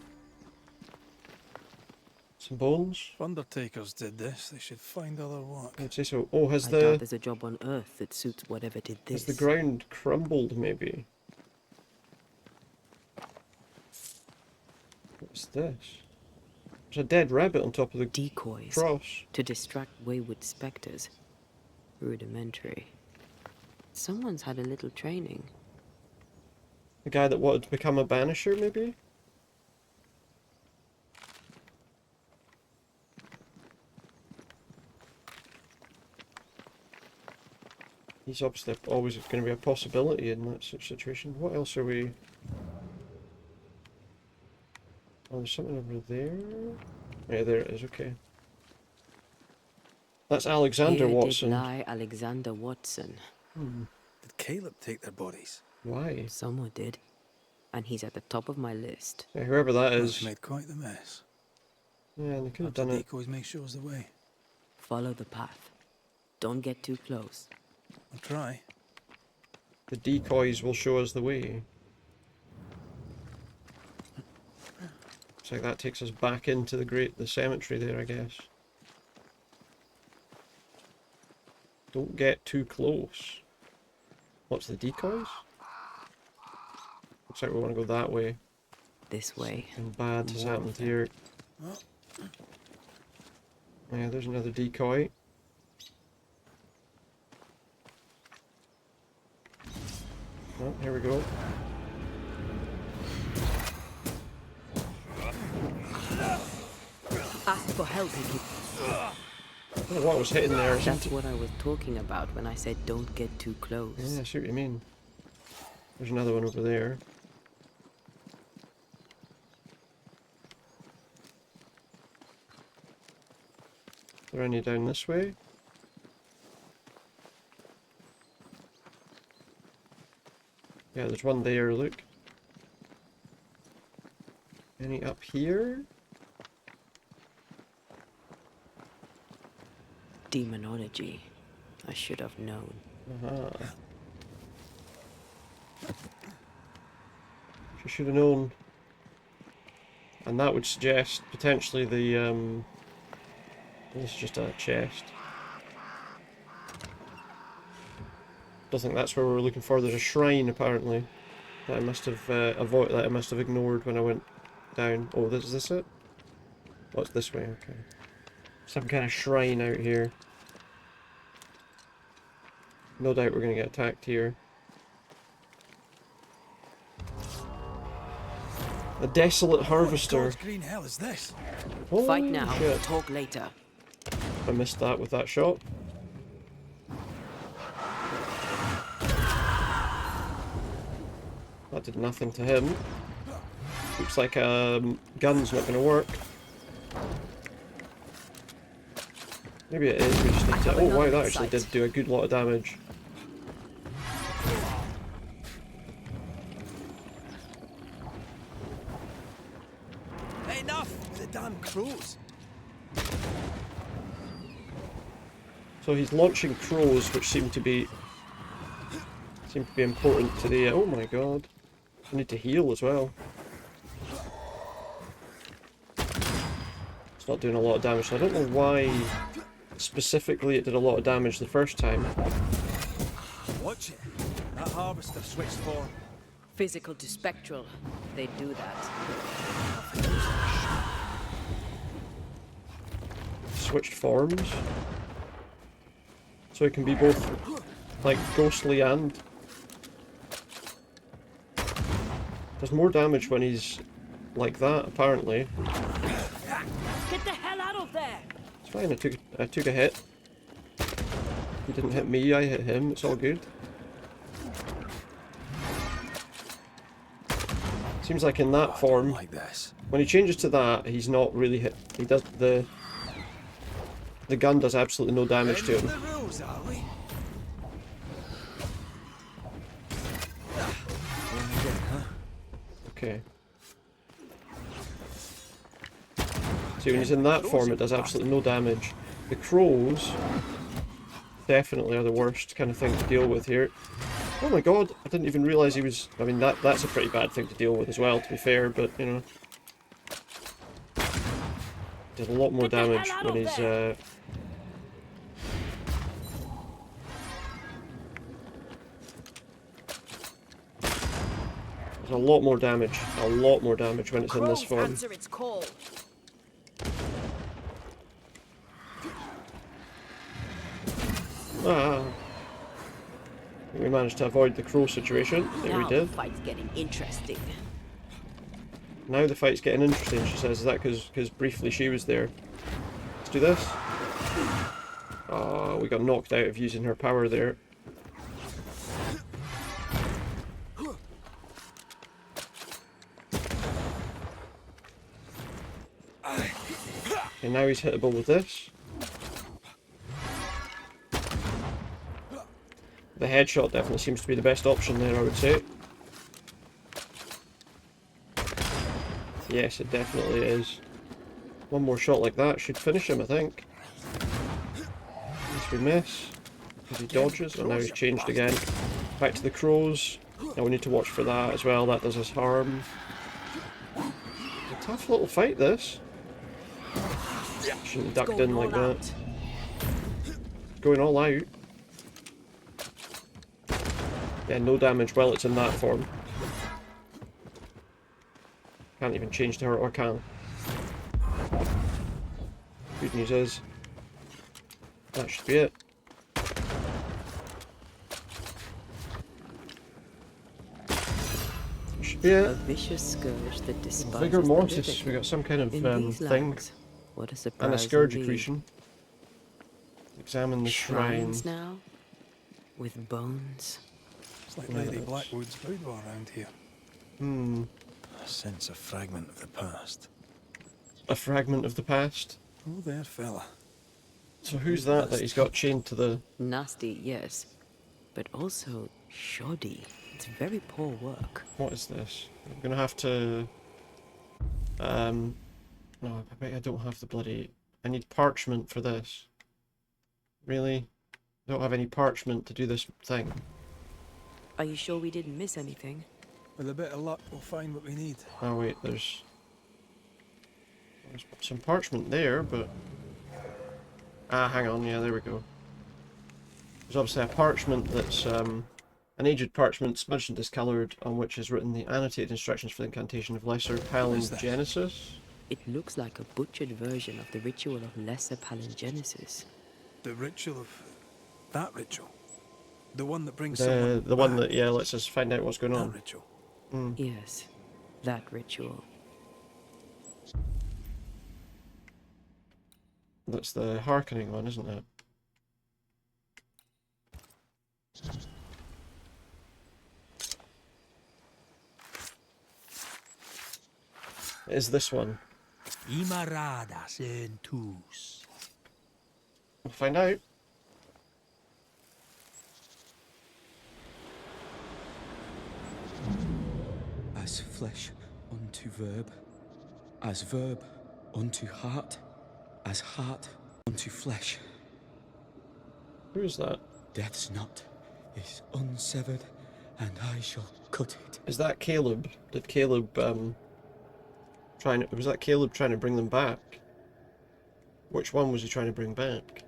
Some bones? Undertakers did this. They should find other work. I'd say so. Oh, I doubt there's a job on Earth that suits whatever did this. has the ground crumbled, maybe? What's this? There's a dead rabbit on top of the decoys cross. To distract wayward specters. Rudimentary. Someone's had a little training. The guy that wanted to become a banisher, maybe? He's obviously always going to be a possibility in that situation. What else are we... Oh, there's something over there? Yeah, there it is, okay. That's Alexander Here Watson. Did lie Alexander Watson. Did Caleb take their bodies? Why? Someone did. And he's at the top of my list. Yeah, whoever that is. Made quite the mess. Yeah, they could have Perhaps done the it. decoys may show us the way. Follow the path. Don't get too close. I'll try. The decoys will show us the way. Looks like that takes us back into the cemetery there, I guess. Don't get too close. What's the decoys? Looks like we want to go that way. This way. Something bad has happened here. Yeah, there's another decoy. Oh, here we go. Ask for help if you... I don't know what was hitting there. That's what I was talking about when I said don't get too close. Yeah, I see what you mean. There's another one over there. Is there any down this way? Yeah, there's one there, look. Any up here? Demonology. I should have known. She should have known. And that would suggest potentially the this is just a chest. Don't think that's where we were looking for. There's a shrine apparently that I must have I must have ignored when I went down. Oh, is this it? Oh, it's this way. Okay. Some kind of shrine out here. No doubt we're gonna get attacked here. A desolate harvester. What green hell is this? Holy Fight now. shit. Talk later. I missed that with that shot. That did nothing to him. Looks like gun's not going to work. Maybe it is. We just need to... Oh wow, that actually did do a good lot of damage. Enough! The damn crows! So he's launching crows, which seem to be important to the... Oh my god. I need to heal as well. It's not doing a lot of damage, so I don't know why specifically it did a lot of damage the first time. Watch it. That harvester switched form. Physical to spectral. They do that. Switched forms. So it can be both, like, ghostly and... Does more damage when he's like that, apparently. Get the hell out of there! It's fine, I took a hit. He didn't hit me, I hit him, it's all good. Seems like in that form, like this. when he changes to that, he's not really hit. He does the gun does absolutely no damage to him. The rules, are we? Okay. See, when he's in that form, it does absolutely no damage. The crows definitely are the worst kind of thing to deal with here. Oh my god, I didn't even realise he was... I mean, that's a pretty bad thing to deal with as well, to be fair, but, you know. Did a lot more damage when he's... There's a lot more damage when it's in this form. Answer its call. Ah. We managed to avoid the crow situation. There we Now did. the fight's getting interesting. Now the fight's getting interesting, she says. Is that because briefly she was there? Let's do this. Oh, we got knocked out of using her power there. Okay, now he's hittable with this. The headshot definitely seems to be the best option there, I would say. Yes, it definitely is. One more shot like that should finish him, I think. Unless we miss. Because he dodges, and now he's changed again. Back to the crows. Now we need to watch for that as well, that does us harm. It's a tough little fight, this. Shouldn't have ducked in like that. Going all out. Yeah, no damage while it's in that form. Can't even change to her, or can. Good news is, that should be it. Should be it. A vicious scourge that despises Vigor the mortis. living. We got some kind of In these thing. lands, what a surprise And a scourge indeed. accretion. Examine the shrine. Shrines now, with bones. It's like Lady Blackwood's boudoir around here. Hmm. I sense a fragment of the past. A fragment of the past? Oh, there, fella. So who's that he's got chained to the... Nasty, yes, but also shoddy. It's very poor work. What is this? I'm gonna have to... No, I bet I don't have the bloody... I need parchment for this. Really? I don't have any parchment to do this thing. Are you sure we didn't miss anything? With a bit of luck, we'll find what we need. Oh wait, there's some parchment there, but... Ah, hang on, yeah, there we go. There's obviously a parchment that's, an aged parchment, smudged and discoloured, on which is written the annotated instructions for the incantation of Lesser Palingenesis. It looks like a butchered version of the ritual of Lesser Palingenesis. The ritual of... that ritual? The one that brings someone The one back. that, yeah, lets us find out what's going on. That ritual. Mm. Yes, that ritual. That's the hearkening one, isn't it? It is this one. Imaradas en tus. We'll find out. As flesh unto verb, as verb unto heart, as heart unto flesh. Who is that? Death's knot is unsevered, and I shall cut it. Is that Caleb? Did Caleb, was that Caleb trying to bring them back? Which one was he trying to bring back?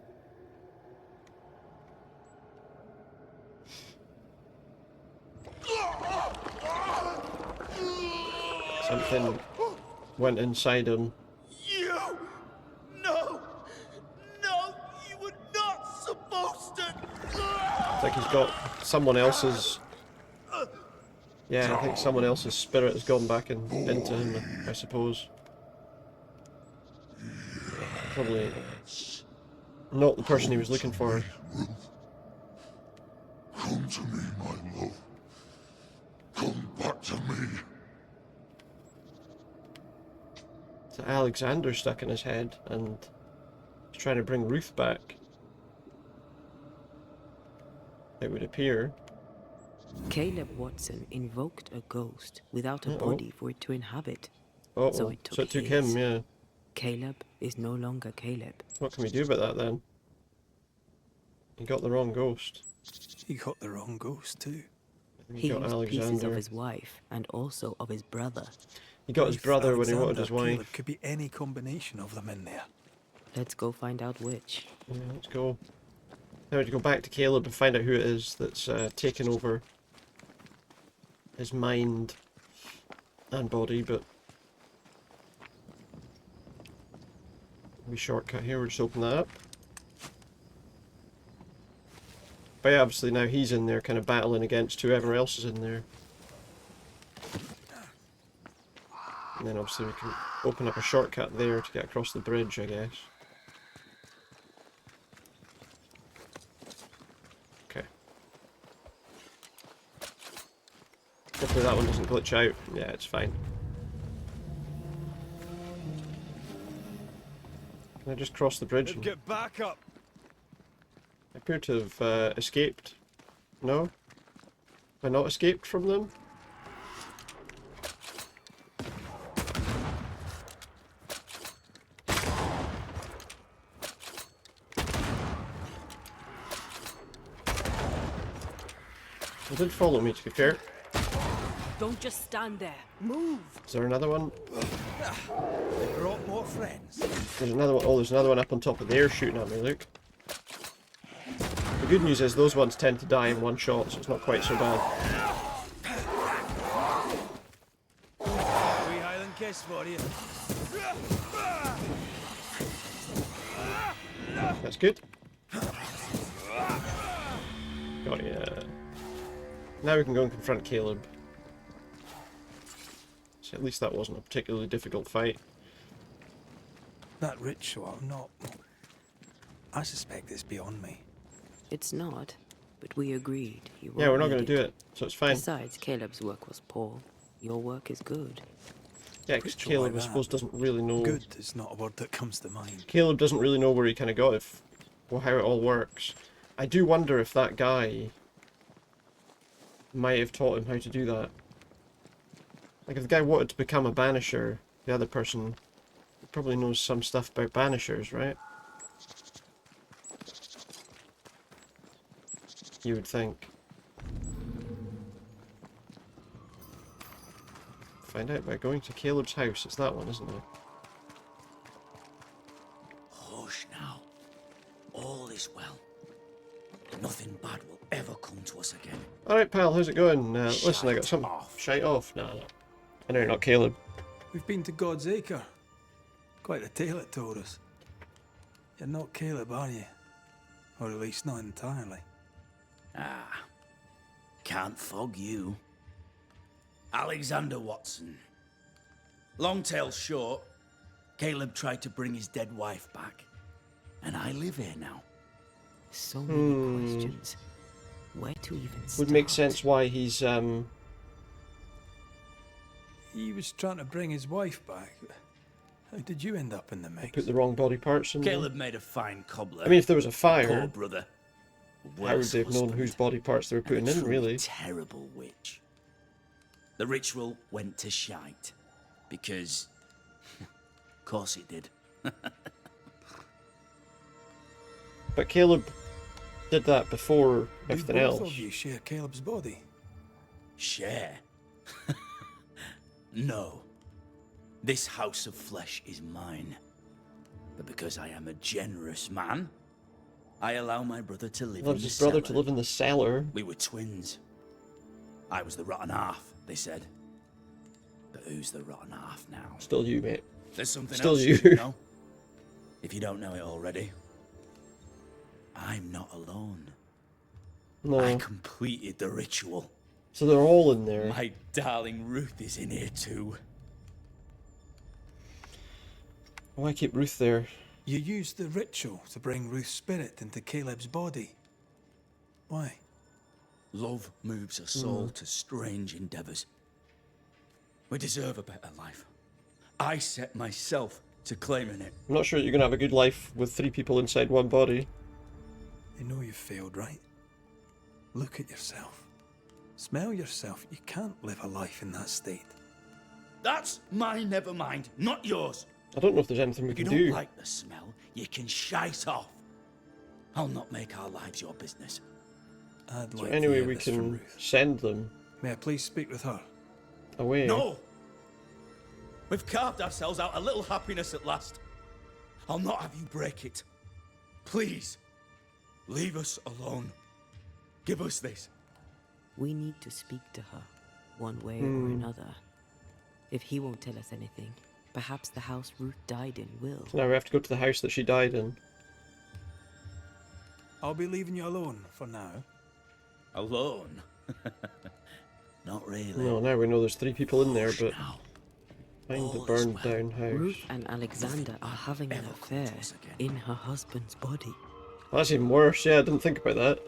Something went inside him. You! No! No! You were not supposed to! It's like he's got someone else's... Yeah, I think someone else's spirit has gone back into him, I suppose. Probably not the person he was looking for. Come to me, my love. Come back to me. It's Alexander stuck in his head, and he's trying to bring Ruth back. It would appear. Caleb Watson invoked a ghost without a Uh-oh. body for it to inhabit. Uh-oh. So it took, him, his. yeah. Caleb is no longer Caleb. What can we do about that then? He got the wrong ghost. He got the wrong ghost too. He got used pieces of Alexander. his wife and also of his brother. He got his Ruth, brother when he wanted Alexander, his wife. Caleb, could be any combination of them in there. Let's go find out which. Yeah, let's go. Now to go back to Caleb and find out who it is that's taken over his mind and body, but we shortcut here, we'll just open that up. But yeah, obviously now he's in there kind of battling against whoever else is in there. And then obviously we can open up a shortcut there to get across the bridge, I guess. Okay. Hopefully that one doesn't glitch out. Yeah, it's fine. Can I just cross the bridge? Get back up! I appear to have escaped. No? Have I not escaped from them? They did follow me, to be fair. Don't just stand there. Move! Is there another one? They brought more friends. There's another one. Oh, there's another one up on top of there shooting at me, look. The good news is those ones tend to die in one shot, so it's not quite so bad. Wee Highland kiss for you. That's good. Got ya. Now we can go and confront Caleb. So at least that wasn't a particularly difficult fight. That ritual, not... I suspect it's beyond me. It's not, but we agreed. You Yeah, we're not going going to do it, so it's fine. Besides, Caleb's work was poor. Your work is good. Yeah, because Ritual Caleb, like I suppose, doesn't really know... Good is not a word that comes to mind. Caleb doesn't really know where he kind of got it, or how it all works. I do wonder if that guy might have taught him how to do that. Like, if the guy wanted to become a Banisher, the other person probably knows some stuff about Banishers, right? You would think. Find out by going to Caleb's house. It's that one, isn't it? Hush now. All is well. Nothing bad will ever come to us again. Alright, pal, how's it going? Listen, I got some shite off. No. I know you're not Caleb. We've been to God's Acre. Quite a tale it told us. You're not Caleb, are you? Or at least not entirely. Ah. Can't fog you. Alexander Watson. Long tale short, Caleb tried to bring his dead wife back. And I live here now. So many questions. Where to even start? Would make sense why he's, He was trying to bring his wife back. How did you end up in the mix? put the wrong body parts in Caleb made a fine cobbler. I mean, if there was a Poor fire, brother. how would they have known whose body parts they were putting in, really? Terrible witch. The ritual went to shite. Because... of course it did. But Caleb did that before everything both else. of you share Caleb's body? Share? No. This house of flesh is mine. But because I am a generous man, I allow my brother to live in Loves the his brother cellar. to live in the cellar. We were twins. I was the rotten half, they said. But who's the rotten half now? Still you, mate. There's something Still else you. should know. If you don't know it already, I'm not alone. No. I completed the ritual. So they're all in there. My darling Ruth is in here too. Why keep Ruth there? You used the ritual to bring Ruth's spirit into Caleb's body. Why? Love moves a soul to strange endeavors. We deserve a better life. I set myself to claiming it. I'm not sure that you're going to have a good life with 3 people inside one body. You know you've failed, right? Look at yourself. Smell yourself. You can't live a life in that state. That's my never mind, not yours. I don't know if there's anything we If you can don't do. like the smell, you can shite off. I'll not make our lives your business. I'd So like anyway, to hear we this from can Ruth. send them May I please speak with her? away. No! We've carved ourselves out a little happiness at last. I'll not have you break it. Please, leave us alone. Give us this. We need to speak to her, one way or another. If he won't tell us anything, perhaps the house Ruth died in will. So now we have to go to the house that she died in. I'll be leaving you alone for now. Alone? Not really. No, now we know there's 3 people in there, but find the burned down house. Ruth and Alexander are having an affair in her husband's body. Well, that's even worse. Yeah, I didn't think about that.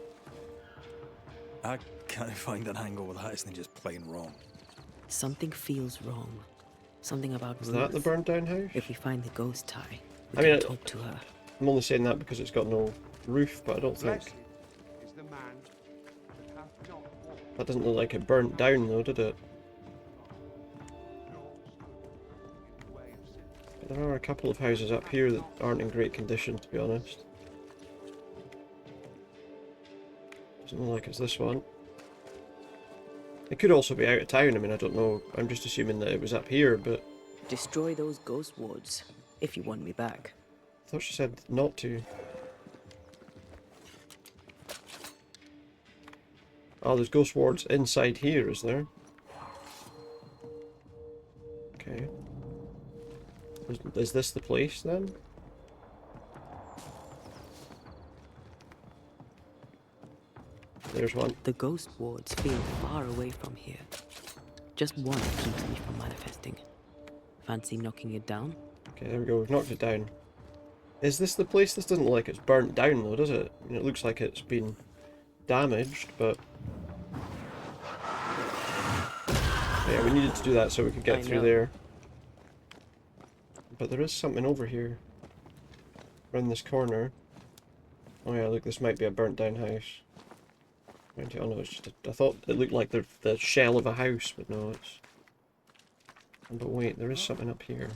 I can't find an angle with that isn't just plain wrong. Something feels wrong. Something about Is Ruth. that the burned down house? If we find the ghost tie, we I mean, can talk to her. I'm only saying that because it's got no roof, but I don't think... Blessed is the man that hath not walked. That doesn't look like it burnt down though, did it? There are a couple of houses up here that aren't in great condition, to be honest. Doesn't look like it's this one. It could also be out of town, I mean, I don't know. I'm just assuming that it was up here, but... Destroy those ghost wards, if you want me back. I thought she said not to. Oh, there's ghost wards inside here, is there? Okay. Is this the place, then? There's one. The ghost wards feel far away from here. Just one keeps me from manifesting. Fancy knocking it down? Okay, there we go. We've knocked it down. Is this the place? This doesn't look like it's burnt down, though, does it? I mean, it looks like it's been damaged, but... Yeah, we needed to do that so we could get through there. But there is something over here. Around this corner. Oh yeah, look, this might be a burnt down house. Oh no, it's just I thought it looked like the shell of a house, but no, it's... But wait, there is something up here.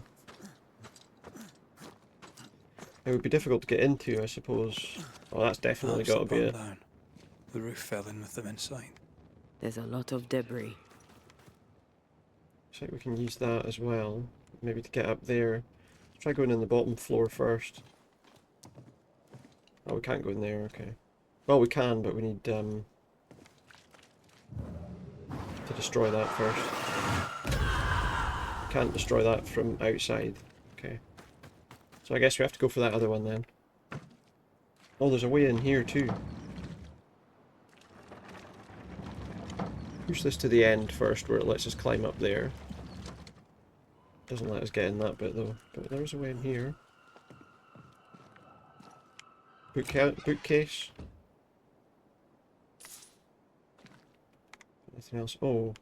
It would be difficult to get into, I suppose. Oh, that's definitely got to be it. Down. The roof fell in with them inside. There's a lot of debris. Looks like we can use that as well. Maybe to get up there. Let's try going in the bottom floor first. Oh, we can't go in there, okay. Well, we can, but we need to destroy that first. We can't destroy that from outside. Okay. So I guess we have to go for that other one then. Oh, there's a way in here too. Push this to the end first where it lets us climb up there. Doesn't let us get in that bit though. But there's a way in here. Bookcase. Anything else? Oh.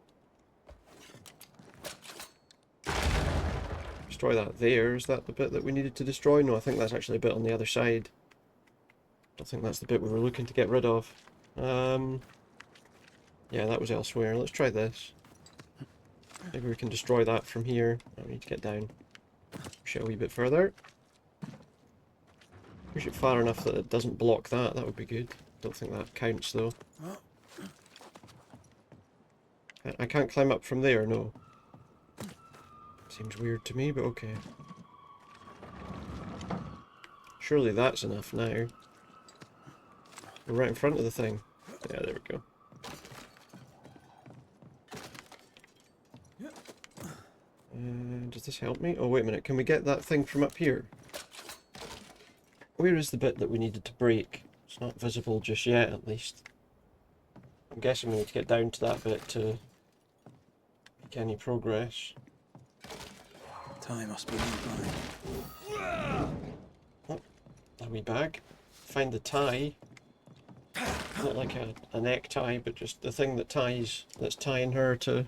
Destroy that there. Is that the bit that we needed to destroy? No, I think that's actually a bit on the other side. I don't think that's the bit we were looking to get rid of. Yeah, that was elsewhere. Let's try this. Maybe we can destroy that from here. I need to get down. Push it a wee bit further. Push it far enough that it doesn't block that. That would be good. Don't think that counts though. I can't climb up from there, no. Seems weird to me, but okay. Surely that's enough now. We're right in front of the thing. Yeah, there we go. Does this help me? Oh, wait a minute. Can we get that thing from up here? Where is the bit that we needed to break? It's not visible just yet, at least. I'm guessing we need to get down to that bit to make any progress. Time must be nearby. Oh, a wee bag. Find the tie. Not like a neck tie, but just the thing that ties, that's tying her to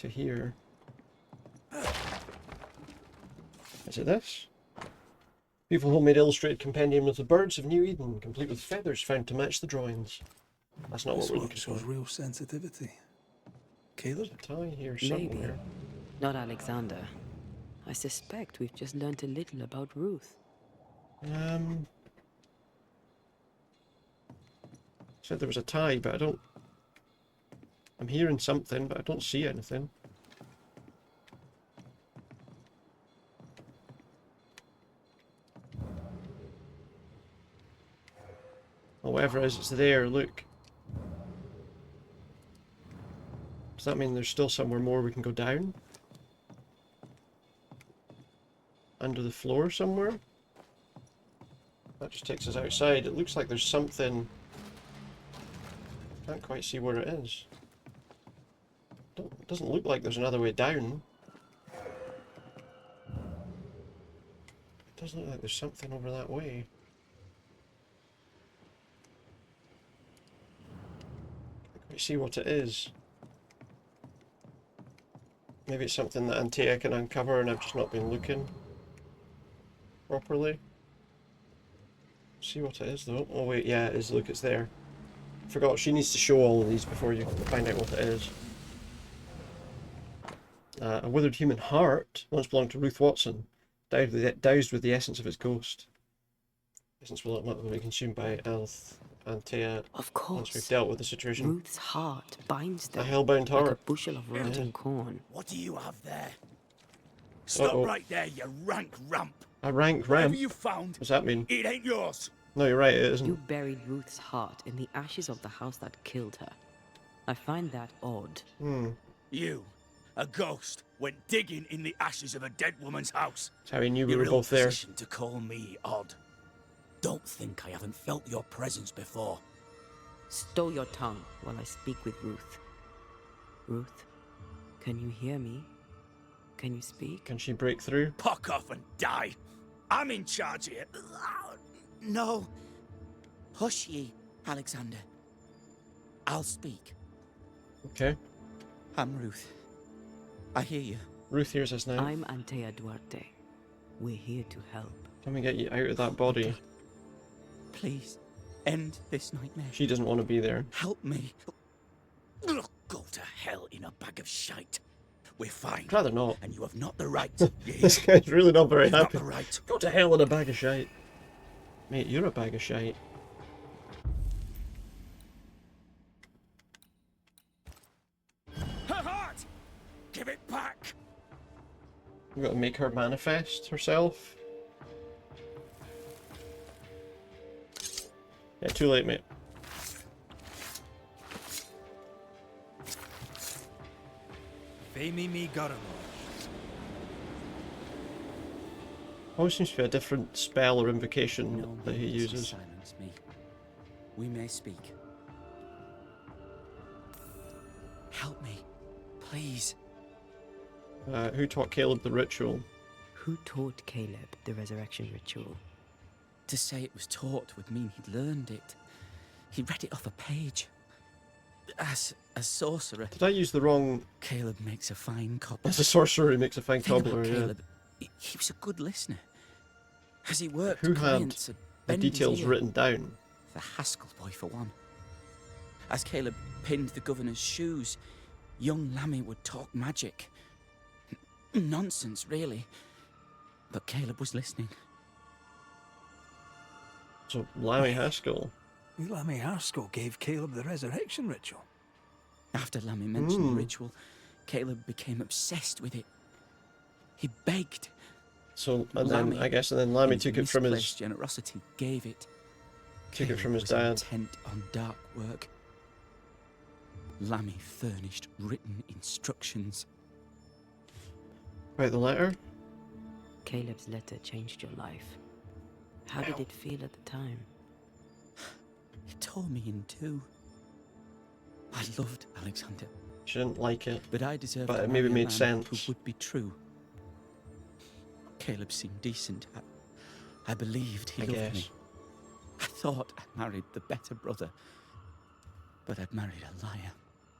here. Is it this? Beautiful homemade illustrated compendium of the birds of New Eden, complete with feathers found to match the drawings. That's not what we're looking for. Shows real sensitivity. Caleb? There's a tie here Maybe. somewhere. Not Alexander. I suspect we've just learnt a little about Ruth. Said there was a tie, but I don't... I'm hearing something, but I don't see anything. Or whatever it is, it's there, look. Does that mean there's still somewhere more we can go down? Under the floor somewhere? That just takes us outside. It looks like there's something... Can't quite see where it is. It doesn't look like there's another way down. It does look like there's something over that way. Can't quite see what it is. Maybe it's something that Antea can uncover and I've just not been looking properly. See what it is though. Oh wait, yeah it is. Look, it's there. Forgot she needs to show all of these before you find out what it is. A withered human heart once belonged to Ruth Watson, doused with the essence of its ghost. Essence will ultimately be consumed by Antea. Of course. Once we've dealt with the situation. Ruth's heart binds them a hellbound heart. like a bushel of rotten corn. What do you have there? Stop right there, you rank rump. A rank Whatever ramp? you found, What's that mean? it ain't yours. No, you're right, it isn't. You buried Ruth's heart in the ashes of the house that killed her. I find that odd. You, a ghost, went digging in the ashes of a dead woman's house. That's how he knew we You're were both there. position to call me odd. Don't think I haven't felt your presence before. Stow your tongue while I speak with Ruth. Ruth, can you hear me? Can you speak? Can she break through? Puck off and die. I'm in charge here. No. Hush ye, Alexander. I'll speak. Okay. I'm Ruth. I hear you. Ruth hears us now. I'm Antea Duarte. We're here to help. Can we get you out of that body? Please, end this nightmare. She doesn't want to be there. Help me. Go to hell in a bag of shite. We're fine. Rather not. And you have not the right. This guy's really not very You've happy. Not the right. Go to hell in a bag of shite. Mate, you're a bag of shite. Her heart! Give it back! We've got to make her manifest herself. Yeah, too late, mate. Femi me Garamor. Always seems to be a different spell or invocation that he uses. Silence me. We may speak. Help me, please. Who taught Caleb the ritual? Who taught Caleb the resurrection ritual? To say it was taught would mean he'd learned it. He read it off a page. As a sorcerer. Did I use the wrong... Caleb makes a fine cobbler. As a sorcerer, he makes a fine cobbler, yeah. Caleb, he was a good listener. As he worked, Who had clients the bend his details ear. written down? The Haskell boy, for one. As Caleb pinned the governor's shoes, young Lammy would talk magic. Nonsense, really. But Caleb was listening. So, Lammy Haskell. Lammy Haskell gave Caleb the resurrection ritual. After Lammy mentioned the ritual, Caleb became obsessed with it. He begged. So, and then, I guess, and then Lammy took it from his... generosity gave it. Took it from his was dad. Intent on dark work. Lammy furnished written instructions. Write the letter? Caleb's letter changed your life. How did it feel at the time? It tore me in two. I loved Alexander. She didn't like it. But I deserved But to it maybe marry a made man sense. Who would be true. Caleb seemed decent. I believed he loved me. I thought I married the better brother. But I'd married a liar.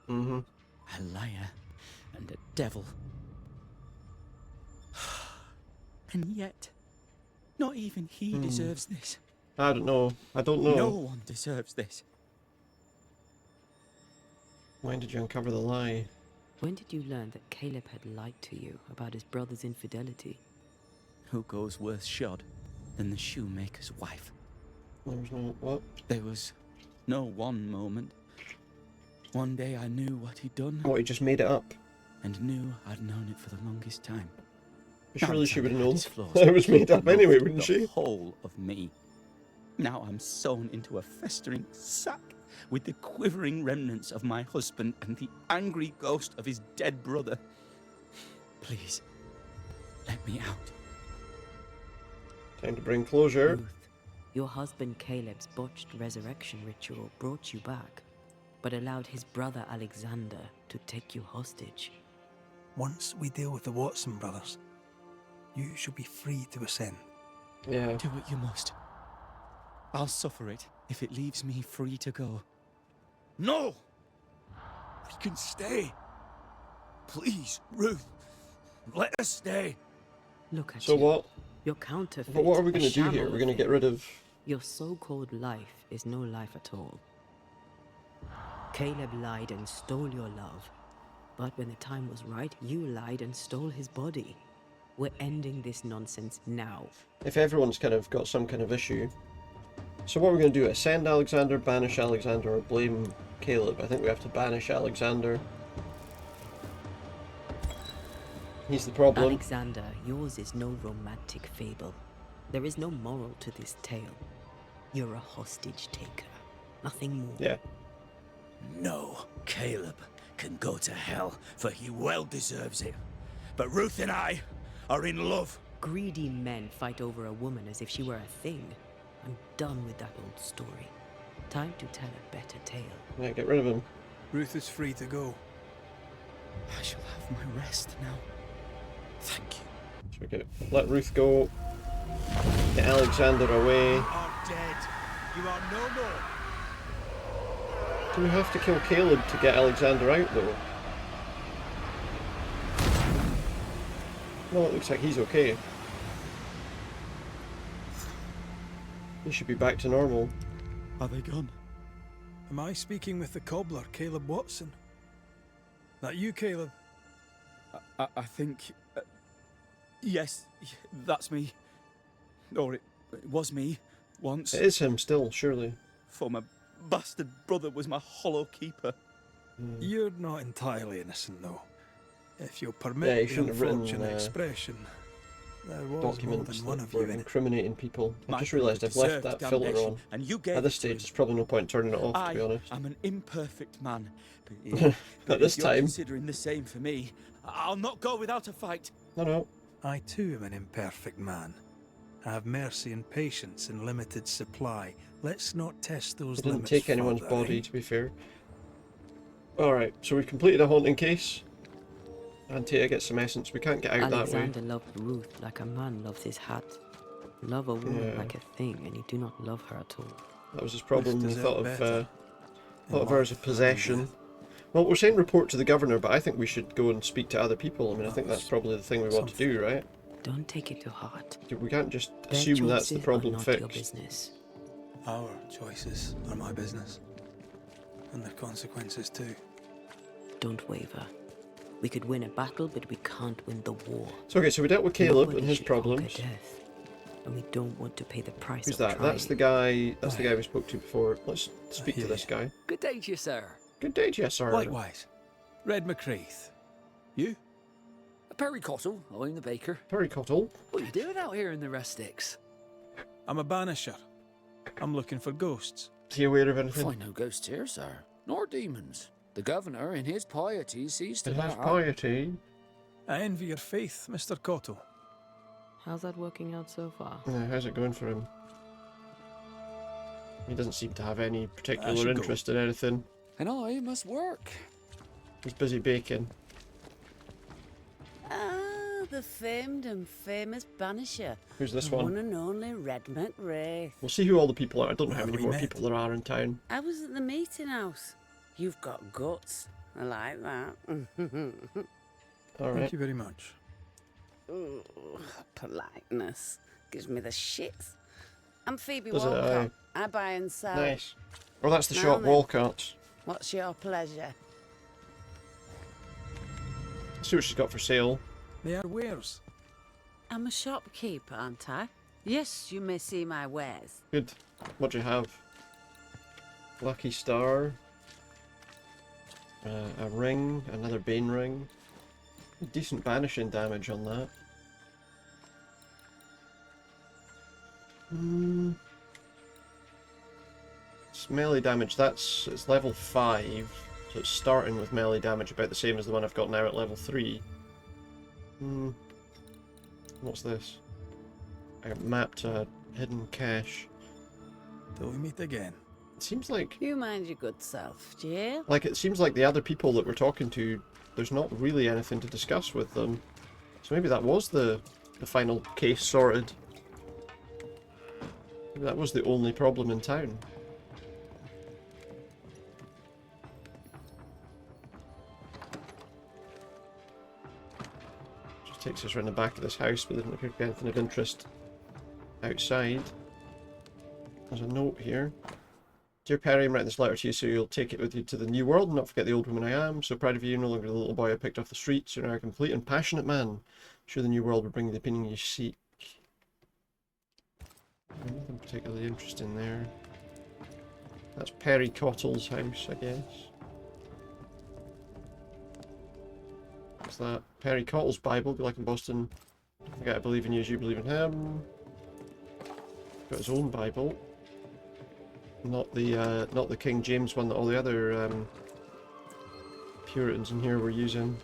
Mm-hmm. A liar and a devil. And yet, not even he deserves this. I don't know. I don't know. No one deserves this. When did you uncover the lie? When did you learn that Caleb had lied to you about his brother's infidelity? Who goes worse shod than the shoemaker's wife? There was no... what? There was No one moment. One day I knew what he'd done. What, he just made it up? And knew I'd known it for the longest time. Surely she would have known his flaws, that it was made he up anyway, loved wouldn't the she? whole of me. Now I'm sewn into a festering sack with the quivering remnants of my husband and the angry ghost of his dead brother. Please, let me out. Time to bring closure. Ruth, your husband Caleb's botched resurrection ritual brought you back, but allowed his brother Alexander to take you hostage. Once we deal with the Watson brothers, you shall be free to ascend. Yeah. Do what you must. I'll suffer it if it leaves me free to go. No! We can stay. Please, Ruth, let us stay. Look at So you. what? Your counterfeit. But what are we a going to do sham here? of We're a going to get thing. rid of... Your so-called life is no life at all. Caleb lied and stole your love. But when the time was right, you lied and stole his body. We're ending this nonsense now. If everyone's kind of got some kind of issue. So what are we going to do? Ascend Alexander, banish Alexander, or blame Caleb? I think we have to banish Alexander. He's the problem. Alexander, yours is no romantic fable. There is no moral to this tale. You're a hostage taker. Nothing more. Yeah. No, Caleb can go to hell, for he well deserves it. But Ruth and I are in love. Greedy men fight over a woman as if she were a thing. I'm done with that old story. Time to tell a better tale. Yeah, get rid of him. Ruth is free to go. I shall have my rest now. Thank you. So we get, let Ruth go. Get Alexander away. You are dead. You are no more. Do we have to kill Caleb to get Alexander out, though? No, it looks like he's okay. He should be back to normal. Are they gone? Am I speaking with the cobbler, Caleb Watson? That you, Caleb? I think... yes, that's me. Or it was me, once. It is him still, surely. For my bastard brother was my hollow keeper. You're not entirely innocent, though. If you'll Yeah, permit you the shouldn't have written unfortunate expression, there was more documents than one that of were you in it. incriminating people. I My just realised I've left that deserved filter damnation, on. and you gave At this it to stage, him. there's probably no point turning it off, to be honest. I'm an imperfect man. At this if you're time. considering the same for me, I'll not go without a fight. No. I too am an imperfect man. I have mercy and patience in limited supply. Let's not test those He didn't limits take anyone's further, body, eh? to be fair. Alright, so we've completed a haunting case. Antea gets some essence. We can't get out Alexander that way. loved Ruth like a man loves his hat. Love a woman Yeah. like a thing, and you do not love her at all. That was his problem. We deserved thought of better thought of her as a possession. Well, we're saying report to the governor, but I think we should go and speak to other people. I mean, I think that's probably the thing we want to do, right? Don't take it to heart. We can't just Their assume that's the choices are problem not your fixed. business. Our choices are my business. And their consequences too. Don't waver. We could win a battle, but we can't win the war. So okay, so we dealt with Caleb Nobody and his should conquer problems. death, and we don't want to pay the price Who's of that? trying. That's the guy. That's the guy we spoke to before. Let's speak to this guy. Good day to you, sir. Good day to you, sir. Likewise. Red McCreath. You? Perry Cottle, I'm the baker. Perry Cottle. What are you doing out here in the rustics? I'm a banisher. I'm looking for ghosts. Is he aware of anything? Find no ghosts here, sir. Nor demons. The governor, in his piety, sees to In his that. piety. I envy your faith, Mr. Cottle. How's that working out so far? Yeah, how's it going for him? He doesn't seem to have any particular should go. interest in anything. And I must work. He's busy baking. Ah, the famed and famous Banisher. Who's this the one? One and only Red McRae. We'll see who all the people are. I don't know how Have many we more met? people there are in town. I was at the meeting house. You've got guts. I like that. Alright. Thank you very much. Ooh, politeness gives me the shits. I'm Phoebe Does it? Walcott. I buy and sell. Nice. Well, that's the Now shop, then. Walcott's. What's your pleasure? Let's see what she's got for sale. They are wares. I'm a shopkeeper, aren't I? Yes, you may see my wares. Good. What do you have? Lucky star. A ring, another Bane ring. Decent banishing damage on that. It's melee damage, it's level 5, so it's starting with melee damage about the same as the one I've got now at level 3. What's this? I got mapped to a hidden cache. Till we meet again. It seems like... You mind your good self, Jill. Like, it seems like the other people that we're talking to, there's not really anything to discuss with them. So maybe that was the final case sorted. Maybe that was the only problem in town. Just takes us around the back of this house, but there doesn't appear to be anything of interest outside. There's a note here. Dear Perry, I'm writing this letter to you so you'll take it with you to the new world and not forget the old woman I am. So proud of you, no longer the little boy I picked off the streets. You're now a complete and passionate man. I'm sure the new world will bring you the opinion you seek. Nothing particularly interesting there. That's Perry Cottle's house, I guess. What's that? Perry Cottle's Bible, be like in Boston. Don't forget I believe in you as you believe in him. Got his own Bible. Not the King James one that all the other Puritans in here were using.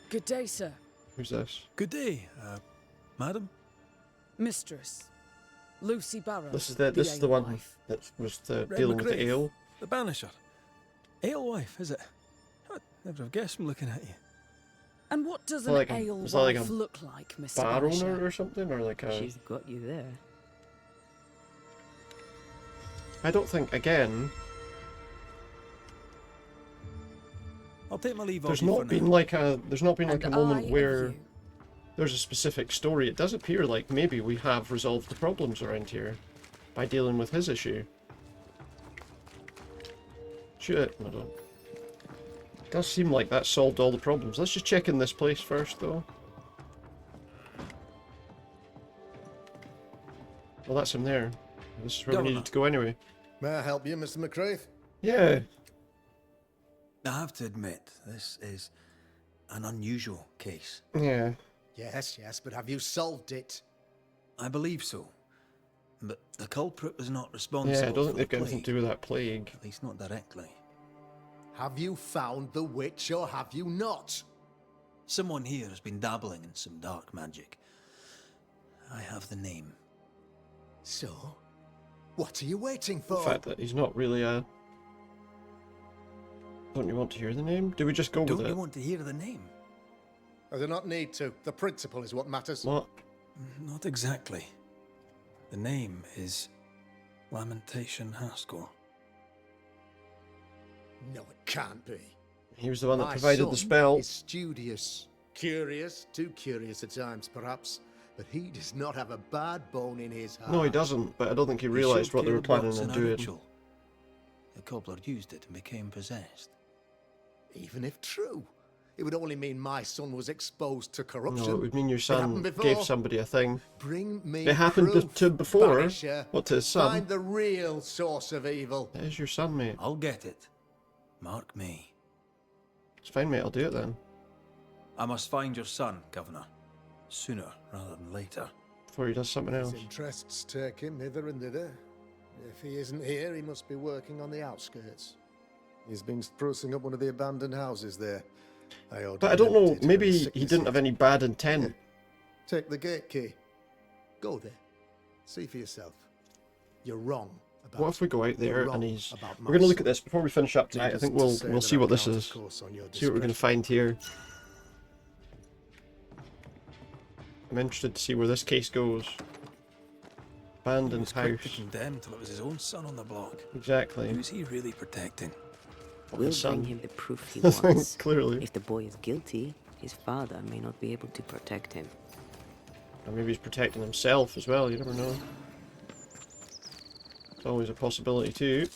Good day, sir. Who's this? Good day, madam. Mistress. Lucy Barrow. This is the one that was dealing with the ale. The Banisher. Alewife, is it? I'd never have guessed from looking at you. And what does an alewife look like, Mr. Bar Banisher? owner or something, or like a... She's got you there. I don't think, again... I'll take my leave. There's not been like a moment where there's a specific story. It does appear like maybe we have resolved the problems around here by dealing with his issue. Shit, I don't. It does seem like that solved all the problems. Let's just check in this place first, though. Well, that's him there. This is where we needed to go anyway. May I help you, Mr. McCraith? Yeah. I have to admit, this is an unusual case. Yeah. Yes, but have you solved it? I believe so. But the culprit was not responsible. Yeah, I don't think they've got anything to do with that plague. At least not directly. Have you found the witch or have you not? Someone here has been dabbling in some dark magic. I have the name. So? What are you waiting for? The fact that he's not really a... Don't you want to hear the name? Do we just go with it? Don't you want to hear the name? I do not need to. The principle is what matters. What? Not exactly. The name is Lamentation Haskell. No, it can't be. He was the one that My provided the son spell. is studious. Curious, too curious at times, perhaps. But he does not have a bad bone in his heart. No, he doesn't, but I don't think he realised what they were planning on doing. The cobbler used it and became possessed. Even if true, it would only mean my son was exposed to corruption. No, it would mean your It son happened before. gave somebody a thing. Bring me It happened proof, to before. Banisher. What, to his son? Find the real source of evil. That is your son, mate. I'll get it. Mark me. It's fine, mate. I'll do it then. I must find your son, Governor. Sooner rather than later. Before he does something else. His interests take him hither and thither. If he isn't here, he must be working on the outskirts. He's been sprucing up one of the abandoned houses there. But I don't know, maybe he didn't have any bad intent. Take the gate key. Go there. See for yourself. You're wrong about... What if we go out there and he's... about We're going to look at my this before we finish up tonight. I think we'll see what this is. See what we're going to find here. I'm interested to see where this case goes. Abandoned house. To condemn till it was his own son on the block. Exactly. Who's he really protecting? We'll bring him the proof he wants. Clearly. If the boy is guilty, his father may not be able to protect him. Or maybe he's protecting himself as well, you never know. It's always a possibility too.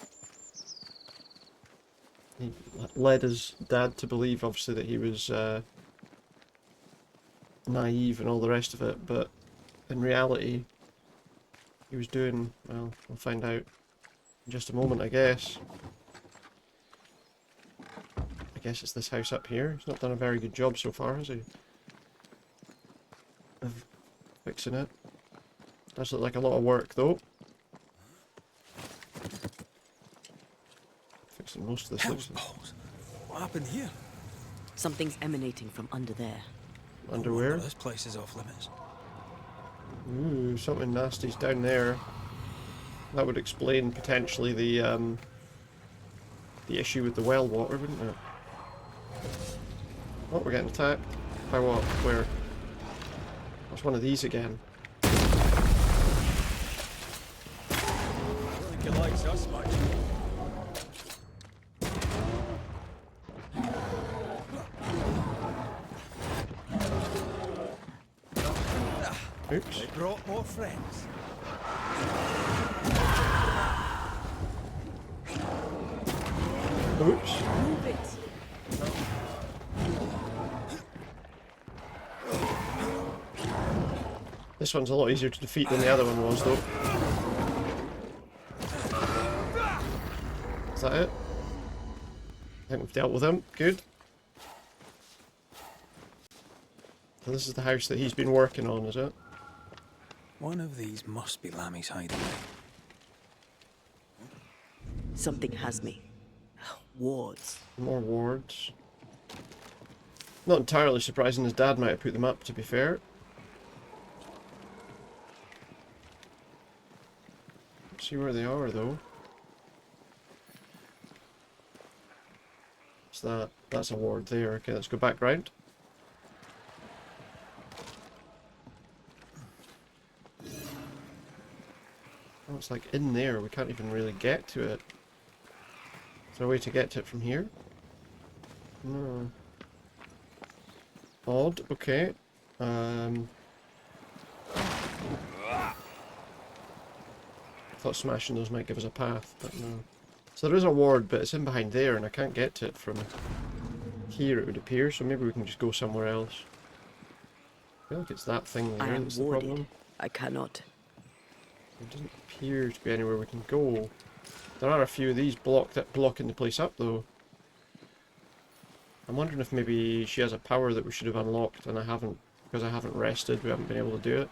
He led his dad to believe, obviously, that he was naive and all the rest of it, but in reality, he was doing, well, we'll find out. In just a moment, I guess. I guess it's this house up here. He's not done a very good job so far, has he? Of fixing it. Does look like a lot of work, though. Fixing most of this. Hell's balls. What happened here? Something's emanating from under there. Underwear? This place is off limits. Ooh, something nasty's down there. That would explain potentially the issue with the well water, wouldn't it? Oh, we're getting attacked. By what? Where? What's one of these again? I don't think it likes us much. Oops. They brought more friends. Oops. Move it. This one's a lot easier to defeat than the other one was, though. Is that it? I think we've dealt with him. Good. So this is the house that he's been working on, is it? One of these must be Lammy's hideaway. Something has me. Wards. More wards. Not entirely surprising, his dad might have put them up, to be fair. Let's see where they are, though. What's that? That's a ward there. Okay, let's go back round. Oh, it's like in there. We can't even really get to it. Is there a way to get to it from here? No. Odd. Okay. I thought smashing those might give us a path, but no. So there is a ward, but it's in behind there, and I can't get to it from here, it would appear, so maybe we can just go somewhere else. I feel like it's that thing there that's the problem. I cannot. There doesn't appear to be anywhere we can go. There are a few of these blocking the place up, though. I'm wondering if maybe she has a power that we should have unlocked, and I haven't, because I haven't rested, we haven't been able to do it.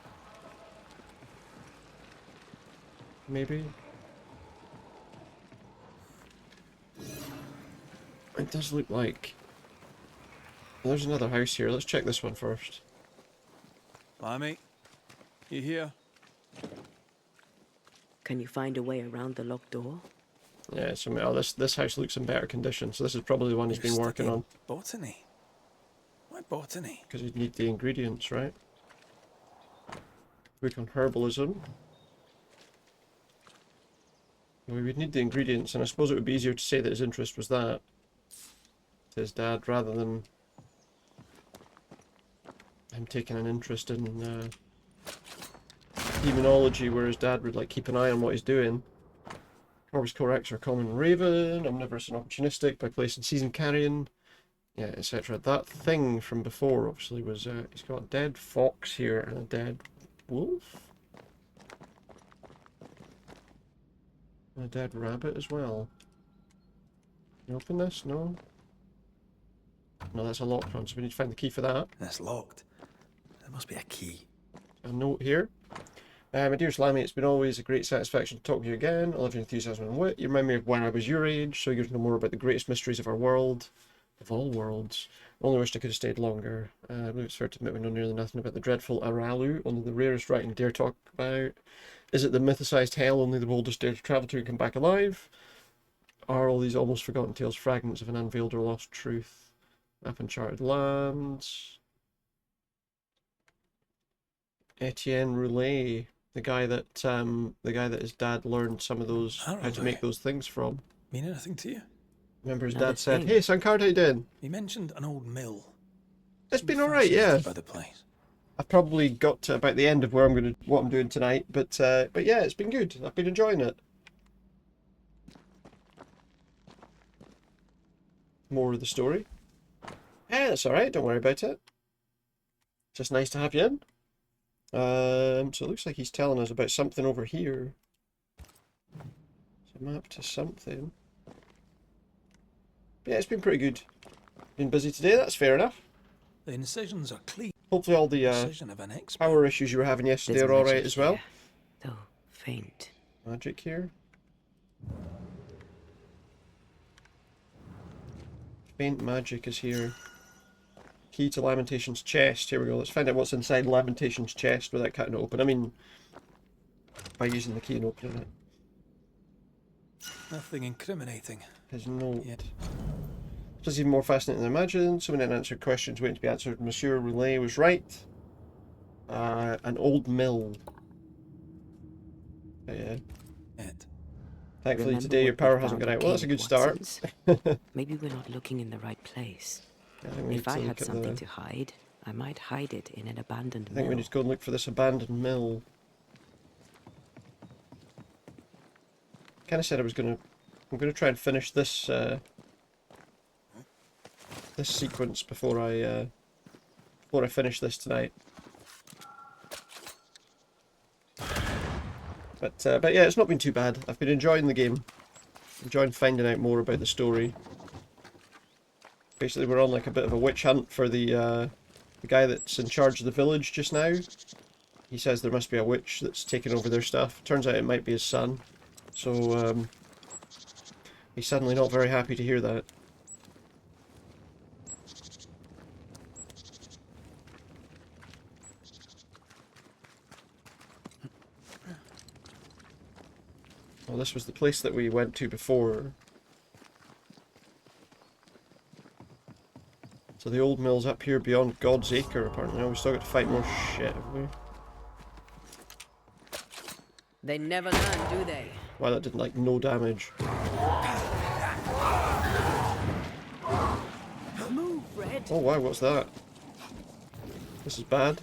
Maybe? It does look like... Well, there's another house here. Let's check this one first. Lammy, you here? Can you find a way around the locked door? Yeah, so oh, this house looks in better condition, so this is probably the one he's been working on. Botany? Why botany? Because you'd need the ingredients, right? Book on herbalism. We would need the ingredients, and I suppose it would be easier to say that his interest was that to his dad, rather than him taking an interest in demonology, where his dad would like keep an eye on what he's doing. Corvus Corax are common raven, omnivorous and opportunistic by placing season carrion, yeah, etc. That thing from before obviously was he's got a dead fox here and a dead wolf. And a dead rabbit as well. Can you open this? No? No, that's a locked one, so we need to find the key for that. That's locked. There must be a key. A note here. My dear Lammy, it's been always a great satisfaction to talk to you again. I love your enthusiasm and wit. You remind me of when I was your age, so you're to know more about the greatest mysteries of our world. Of all worlds. I only wished I could have stayed longer. I believe it's fair to admit we know nearly nothing about the dreadful Aralu, only the rarest writing dare talk about. Is it the mythicized hell only the boldest dare to travel to and come back alive? Are all these almost forgotten tales fragments of an unveiled or lost truth? Map Uncharted Lands. Etienne Roulet, the guy that his dad learned some of those how to make those things from. Mean anything to you? Remember his dad said, "Hey, Sankard, how you doing?" He mentioned an old mill. It's been alright, yeah. By the place. I've probably got to about the end of where what I'm doing tonight, but yeah, it's been good. I've been enjoying it. More of the story. Yeah, that's alright, don't worry about it. Just nice to have you in. So it looks like he's telling us about something over here. a map to something. But yeah, it's been pretty good. Been busy today, that's fair enough. The incisions are clean. Hopefully all the Precision of an expert. power issues you were having yesterday There's are alright magic as well. here, though faint. Magic here. Faint magic is here. Key to Lamentation's chest. Here we go. Let's find out what's inside Lamentation's chest without cutting it open. I mean, by using the key and opening it. Nothing incriminating. His note. Yet. This is even more fascinating than I imagined. So many unanswered questions waiting to be answered. Monsieur Roulet was right. An old mill. Yeah. Thankfully Remember today your what we power hasn't found gone out. at Well, that's a good start. Watson's? Maybe we're not looking in the right place. I think we need If to I look had at something the- to hide, I might hide it in an abandoned I think we mill. need to go and look for this abandoned mill. Kind of said I'm gonna try and finish this this sequence before I finish this tonight. But yeah, it's not been too bad. I've been enjoying the game, enjoying finding out more about the story. Basically, we're on like a bit of a witch hunt for the guy that's in charge of the village just now. He says there must be a witch that's taken over their stuff. Turns out it might be his son. So he's suddenly not very happy to hear that. Well, this was the place that we went to before. So the old mill's up here beyond God's Acre, apparently. Now we still got to fight more shit, have we? They never learn, do they? Wow, that did like no damage. Move, Red. Oh wow, what's that? This is bad.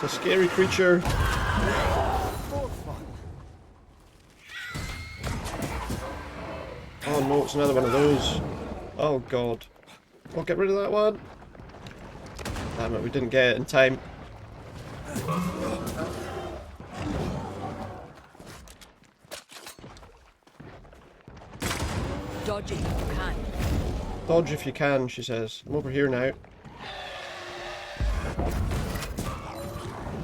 It's a scary creature. Oh no, it's another one of those. Oh god. Oh, get rid of that one. Damn it, we didn't get it in time. Dodge it if you can. Dodge if you can, she says. I'm over here now.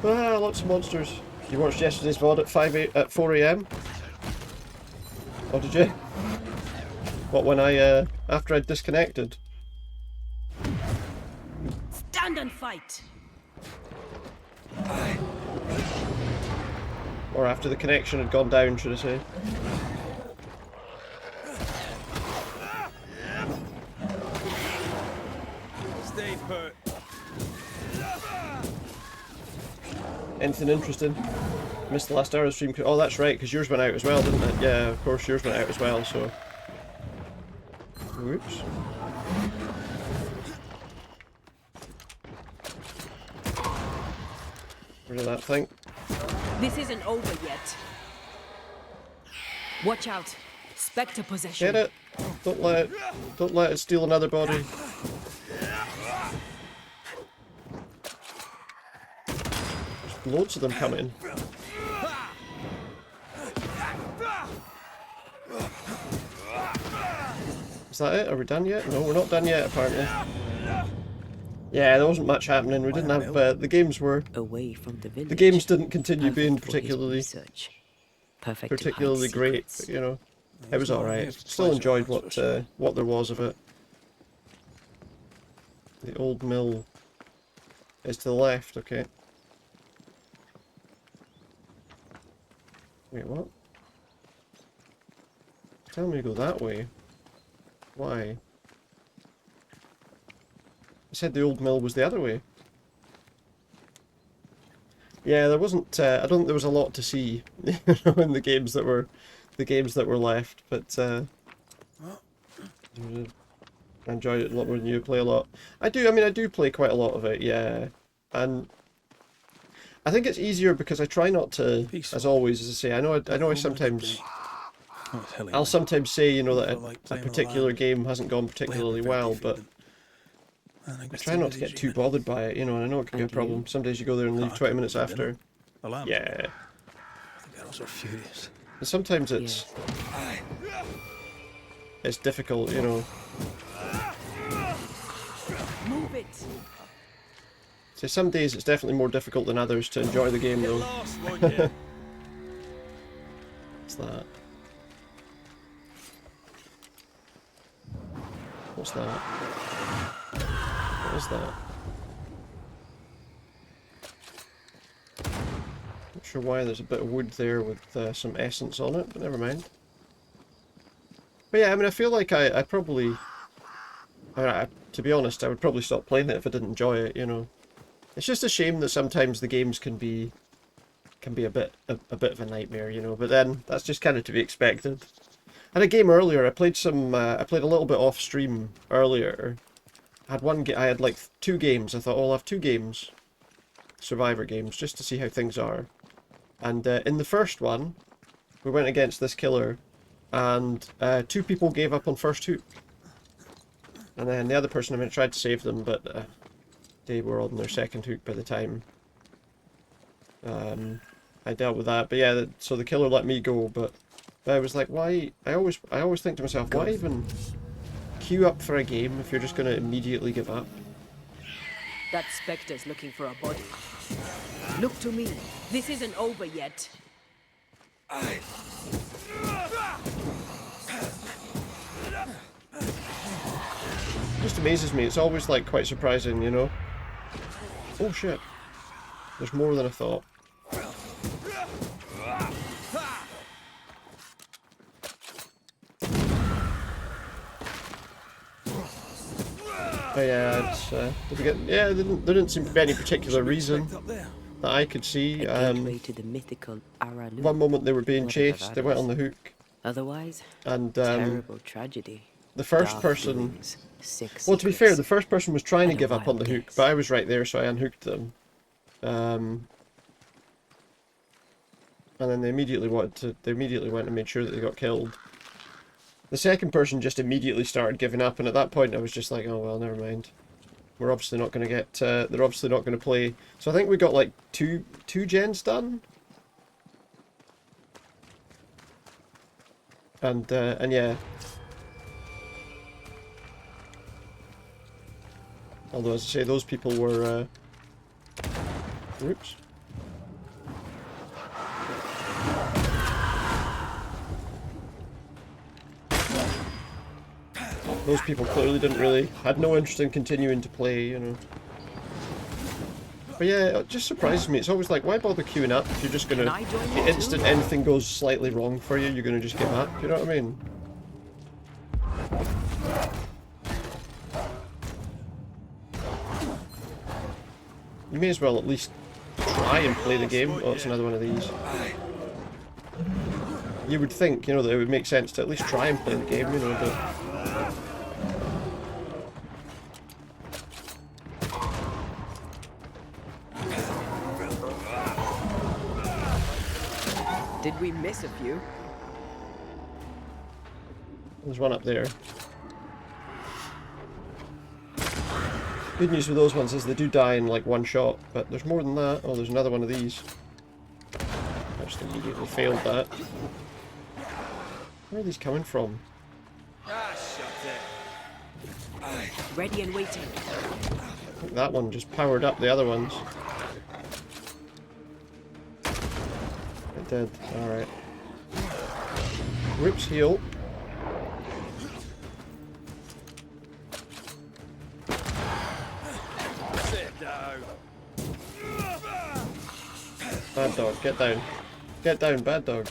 Ah, lots of monsters. You watched yesterday's VOD at 4 AM? Oh, did you? What, when after I'd disconnected? Stand and fight. Or after the connection had gone down, should I say? Stay put. Anything interesting? Missed the last hour of the stream. Oh, that's right, because yours went out as well, didn't it? Yeah, of course, yours went out as well, so... Whoops. Rid of that thing. This isn't over yet. Watch out. Spectre possession. Get it? Don't let it steal another body. There's loads of them coming. Is that it? Are we done yet? No, we're not done yet, apparently. Yeah, there wasn't much happening. We didn't have the games were away from the village. The games didn't continue being particularly great, but, you know, it was all right. Still enjoyed what there was of it. The old mill is to the left. Okay. Wait, what? Tell me to go that way. Why? I said the old mill was the other way. Yeah, there wasn't. I don't think there was a lot to see, you know, in the games that were left. But I enjoyed it a lot more than you. Play a lot. I do. I mean, I do play quite a lot of it. Yeah, and I think it's easier because I try not to. As always, as I say, I know I sometimes. I'll sometimes say, you know, that a particular game hasn't gone particularly well, but I try not to get too bothered by it, you know, and I know it can be a problem. Some days you go there and leave 20 minutes after. Yeah. The girls are furious. And sometimes it's difficult, you know. Move it. So some days it's definitely more difficult than others to enjoy the game, though. What's that? What's that? What is that? Not sure why there's a bit of wood there with some essence on it, but never mind. But yeah, I mean, I feel like I probably... to be honest, I would probably stop playing it if I didn't enjoy it, you know. It's just a shame that sometimes the games can be a bit of a nightmare, you know. But then that's just kind of to be expected. I had a game earlier. I played I played a little bit off stream earlier. I had like 2 games. I thought, oh, I'll have 2 games, Survivor games, just to see how things are. And in the first one, we went against this killer, and 2 people gave up on first hook. And then the other person, I mean, tried to save them, but they were on their second hook by the time I dealt with that. But yeah, so the killer let me go, but I was like, why? I always think to myself, why even queue up for a game if you're just going to immediately give up? That spectre's looking for a body. Look to me. This isn't over yet. It just amazes me. It's always like quite surprising, you know. Oh shit. There's more than I thought. But yeah, it's, there didn't seem to be any particular reason that I could see. To the mythical Aralu. One moment they were being chased, they went on the hook. Otherwise, and terrible tragedy. The first person... Well, to be fair, the first person was trying to give up on the hook, but I was right there, so I unhooked them. And then they immediately went and made sure that they got killed. The second person just immediately started giving up, and at that point I was just like, oh well, never mind. We're obviously not going to get, they're obviously not going to play. So I think we got like two gens done. And yeah. Although, as I say, those people were, oops. Those people clearly had no interest in continuing to play, you know. But yeah, it just surprises me. It's always like, why bother queuing up if you're just gonna, the instant anything goes slightly wrong for you, you're gonna just give up, you know what I mean? You may as well at least try and play the game. Oh, it's another one of these. You would think, you know, that it would make sense to at least try and play the game, you know, but... Did we miss a few? There's one up there. Good news with those ones is they do die in like one shot, but there's more than that. Oh, there's another one of these. I just immediately failed that. Where are these coming from? Ready and waiting. I think that one just powered up the other ones. It did. Alright. Whoops, heal. Bad dog, get down. Get down, bad dog.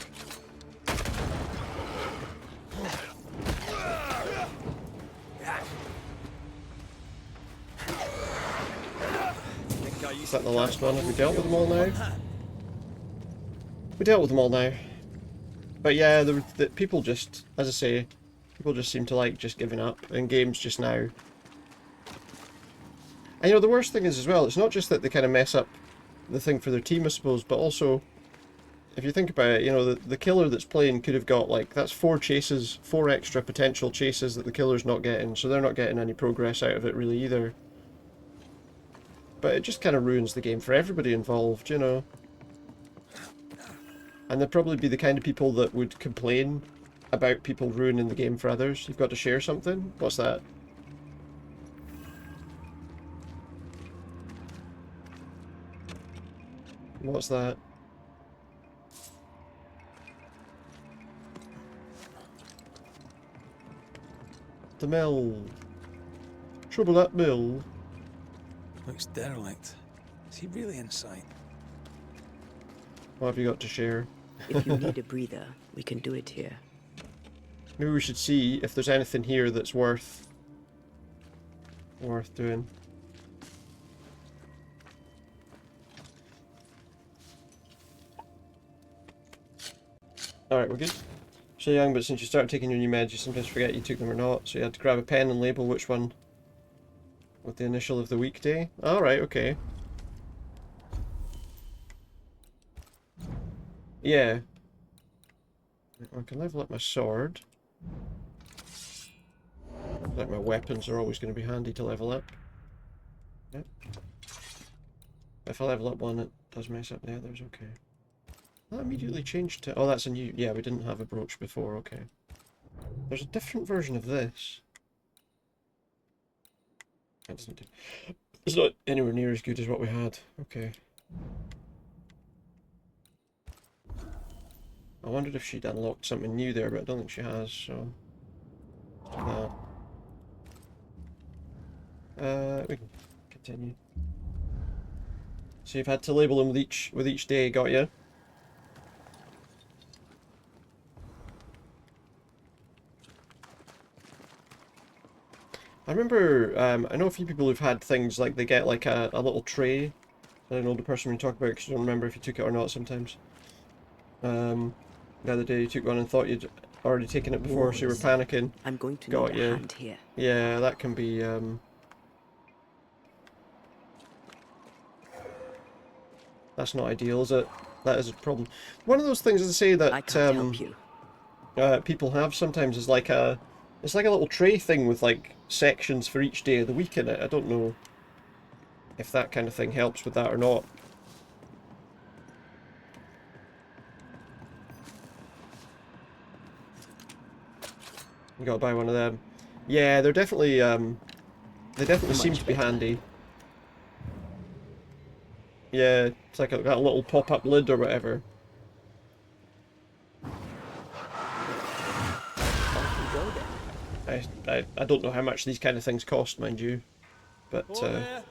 Is that the last one? Have we dealt with them all now? We dealt with them all now. But yeah, the people just, as I say, people just seem to like just giving up in games just now. And you know, the worst thing is as well, it's not just that they kind of mess up the thing for their team, I suppose, but also, if you think about it, you know, the killer that's playing could have got, like, that's 4 chases, 4 extra potential chases that the killer's not getting, so they're not getting any progress out of it really either. but it just kind of ruins the game for everybody involved, you know. And they'd probably be the kind of people that would complain about people ruining the game for others. You've got to share something? What's that? What's that? The mill. Trouble that mill. Looks derelict. Is he really inside? What have you got to share? If you need a breather, we can do it here. Maybe we should see if there's anything here that's worth doing. Alright, we're good. So young, but since you started taking your new meds, you sometimes forget you took them or not, so you had to grab a pen and label which one with the initial of the weekday. Alright, okay. Yeah. I can level up my sword. Like my weapons are always going to be handy to level up. Yep. If I level up one, it does mess up the others, okay. That immediately changed to... Oh, that's a new... Yeah, we didn't have a brooch before, okay. There's a different version of this. It's not anywhere near as good as what we had. Okay. I wondered if she'd unlocked something new there, but I don't think she has, so... Let's do that. We can continue. So you've had to label them with each day, got you? I remember, I know a few people who've had things like they get like a little tray. I don't know the person we talk about because I don't remember if you took it or not sometimes. The other day you took one and thought you'd already taken it before, so you were panicking. I'm going to Got need you. a hand here. Yeah, that can be, that's not ideal, is it? That is a problem. One of those things, as I say, that help you. People have sometimes is like a... It's like a little tray thing with like sections for each day of the week in it. I don't know if that kind of thing helps with that or not. You gotta buy one of them. Yeah, they're definitely they definitely seem to be handy. Yeah, it's like got a little pop-up lid or whatever. I don't know how much these kind of things cost, mind you, but hello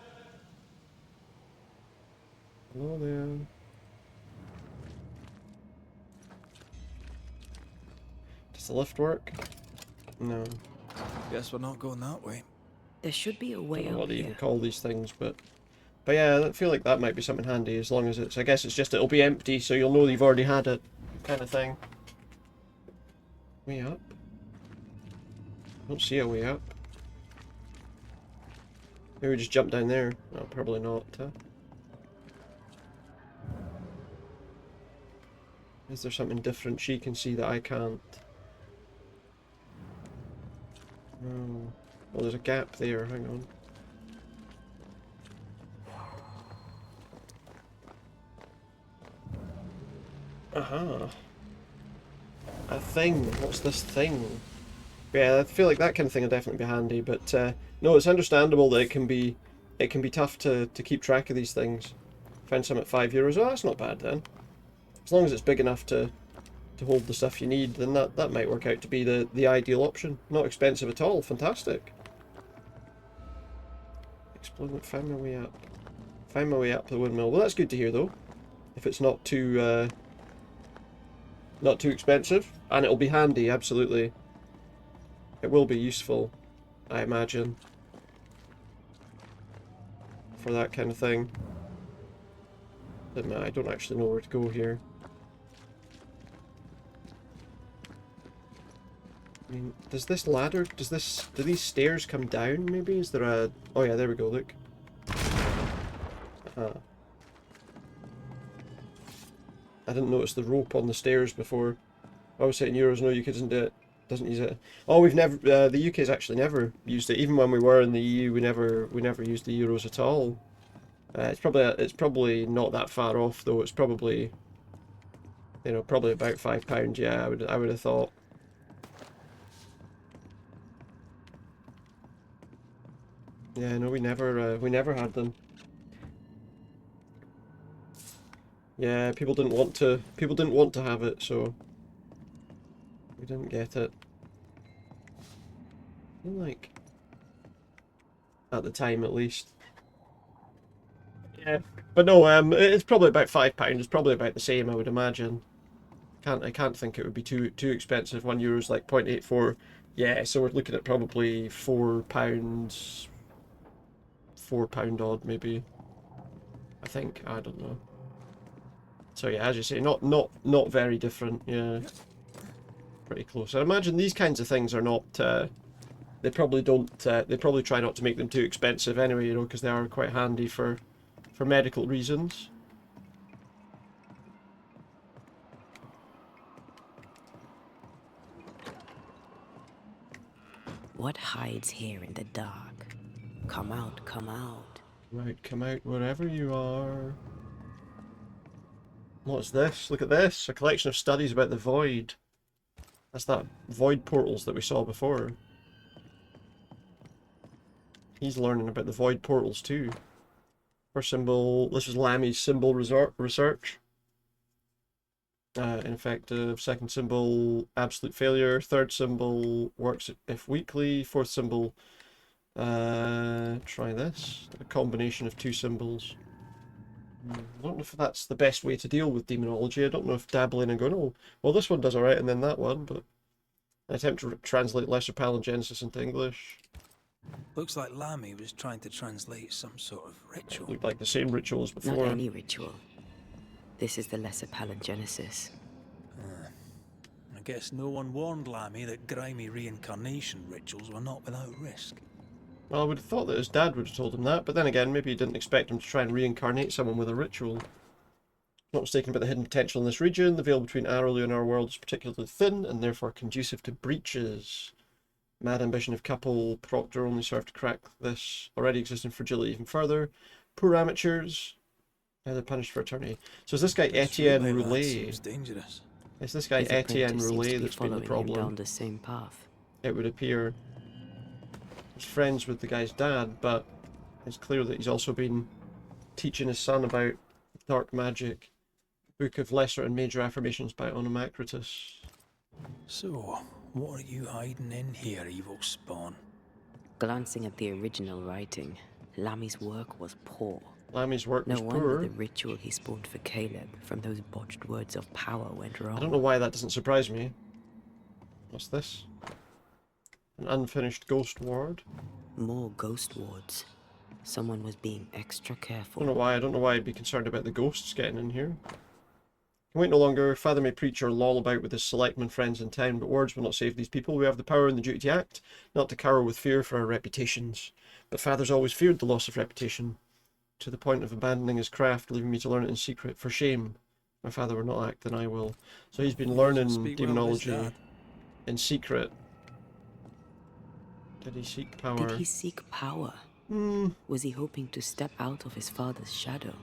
there. Does the lift work? No. Guess we're not going that way. There should be a I way don't know out what they here. even call these things, but yeah, I feel like that might be something handy as long as it's. I guess it's just it'll be empty, so you'll know you've already had it, kind of thing. Way up. Don't see a way up. Maybe we just jump down there. No, probably not. Is there something different she can see that I can't? No. Oh, there's a gap there. Hang on. Aha. A thing. What's this thing? Yeah, I feel like that kind of thing will definitely be handy, but no, it's understandable that it can be tough to keep track of these things. Found some at €5. Oh, that's not bad then. As long as it's big enough to hold the stuff you need, then that might work out to be the ideal option. Not expensive at all. Fantastic. Exploding. Find my way up. Find my way up the windmill. Well, that's good to hear though. If it's not too expensive, and it'll be handy. Absolutely. It will be useful, I imagine, for that kind of thing. I don't actually know where to go here. I mean, does this ladder, do these stairs come down maybe? Is there a... Oh yeah, there we go, look. I didn't notice the rope on the stairs before. I was saying euros, no, you couldn't do it. Doesn't use it. Oh, we've never. The UK's actually never used it. Even when we were in the EU, we never used the euros at all. It's probably not that far off though. It's probably, you know, probably about £5. Yeah, I would have thought. Yeah, no, we never had them. Yeah, people didn't want to have it, so we didn't get it. I feel like at the time at least. Yeah, but no, it's probably about £5. It's probably about the same, I would imagine. I can't think it would be too expensive. €1 is like 0.84. Yeah, so we're looking at probably £4, £4 odd maybe. I think, I don't know. So yeah, as you say, not very different. Yeah, pretty close. I imagine these kinds of things are not. They probably don't. They probably try not to make them too expensive anyway, you know, because they are quite handy for medical reasons. What hides here in the dark? Come out, come out. Right, come out wherever you are. What's this? Look at this. A collection of studies about the void. That's that void portals that we saw before. He's learning about the void portals too. First symbol, this is Lammy's symbol research. Ineffective. Second symbol, absolute failure. Third symbol, works if weakly. Fourth symbol, try this. A combination of two symbols. I don't know if that's the best way to deal with demonology. I don't know if dabbling and going, oh, well this one does alright and then that one, but I attempt to translate Lesser Palingenesis into English. Looks like Lammy was trying to translate some sort of ritual. Looked like the same ritual as before. Not any ritual. This is the Lesser Palingenesis. I guess no one warned Lammy that grimy reincarnation rituals were not without risk. Well, I would have thought that his dad would have told him that, but then again, maybe he didn't expect him to try and reincarnate someone with a ritual. Not mistaken about the hidden potential in this region. The veil between Arrowley and our world is particularly thin, and therefore conducive to breaches. Mad ambition of couple Proctor only served to crack this already existing fragility even further. Poor amateurs. Now they're punished for eternity. So is this guy Etienne Roulet? Seems dangerous. Is this guy Etienne Roulet that's been the problem? Down the same path. It would appear. He's friends with the guy's dad, but it's clear that he's also been teaching his son about dark magic. Book of Lesser and Major Affirmations by Onomacritus. So, what are you hiding in here, evil spawn? Glancing at the original writing, Lammy's work was poor. Lammy's work was poor. No wonder the ritual he spawned for Caleb from those botched words of power went wrong. I don't know why that doesn't surprise me. What's this? An unfinished ghost ward. More ghost wards. Someone was being extra careful. I don't know why I'd be concerned about the ghosts getting in here. Can wait no longer. Father may preach or loll about with his selectmen friends in town, but words will not save these people. We have the power and the duty to act, not to cower with fear for our reputations. But Father's always feared the loss of reputation, to the point of abandoning his craft, leaving me to learn it in secret. For shame. If my father will not act, then I will. So he's been learning demonology in secret. Did he seek power? Did he seek power? Was he hoping to step out of his father's shadow?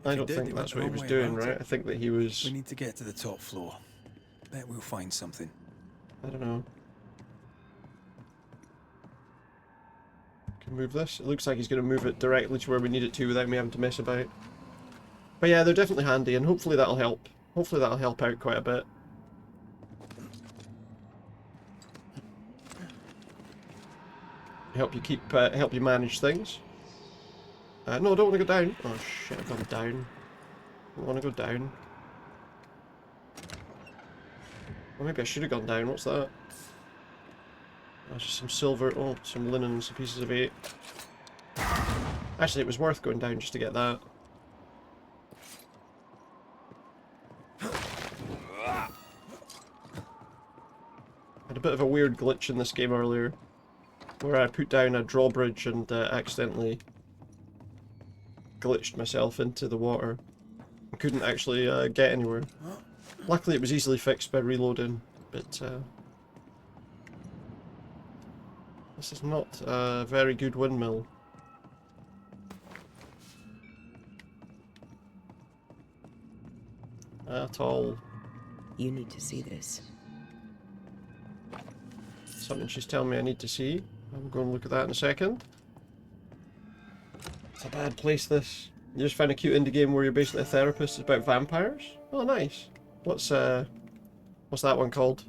I don't think that's what he was doing, right? I think that he was... We need to get to the top floor. Bet we'll find something. I don't know. Can move this? It looks like he's going to move it directly to where we need it to without me having to mess about. But yeah, they're definitely handy, and hopefully that'll help. Hopefully that'll help out quite a bit. Help you manage things. No, I don't want to go down. Oh shit, I've gone down. I don't want to go down. Or maybe I should have gone down. What's that? That's just some silver. Oh, some linen and some pieces of 8. Actually, it was worth going down just to get that. Had a bit of a weird glitch in this game earlier, where I put down a drawbridge and accidentally glitched myself into the water. I couldn't actually get anywhere. Luckily it was easily fixed by reloading, but this is not a very good windmill. at all. You need to see this. Something she's telling me I need to see. I'm going to look at that in a second. It's a bad place, this. You just found a cute indie game where you're basically a therapist. It's about vampires. Oh, nice. What's that one called?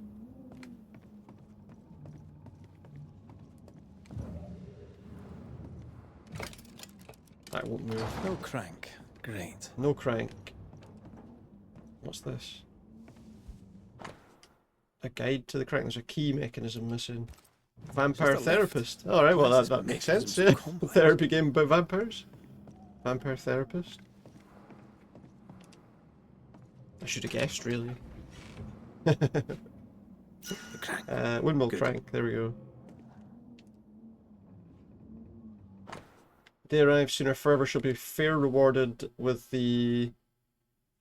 That won't move. No crank. Great. No crank. What's this? A guide to the crank. There's a key mechanism missing. Vampire therapist. Alright, well that makes sense, yeah. Therapy game about vampires. Vampire therapist. I should have guessed, really. Windmill crank, there we go. Day arrives, soon our fervour shall be fair rewarded with the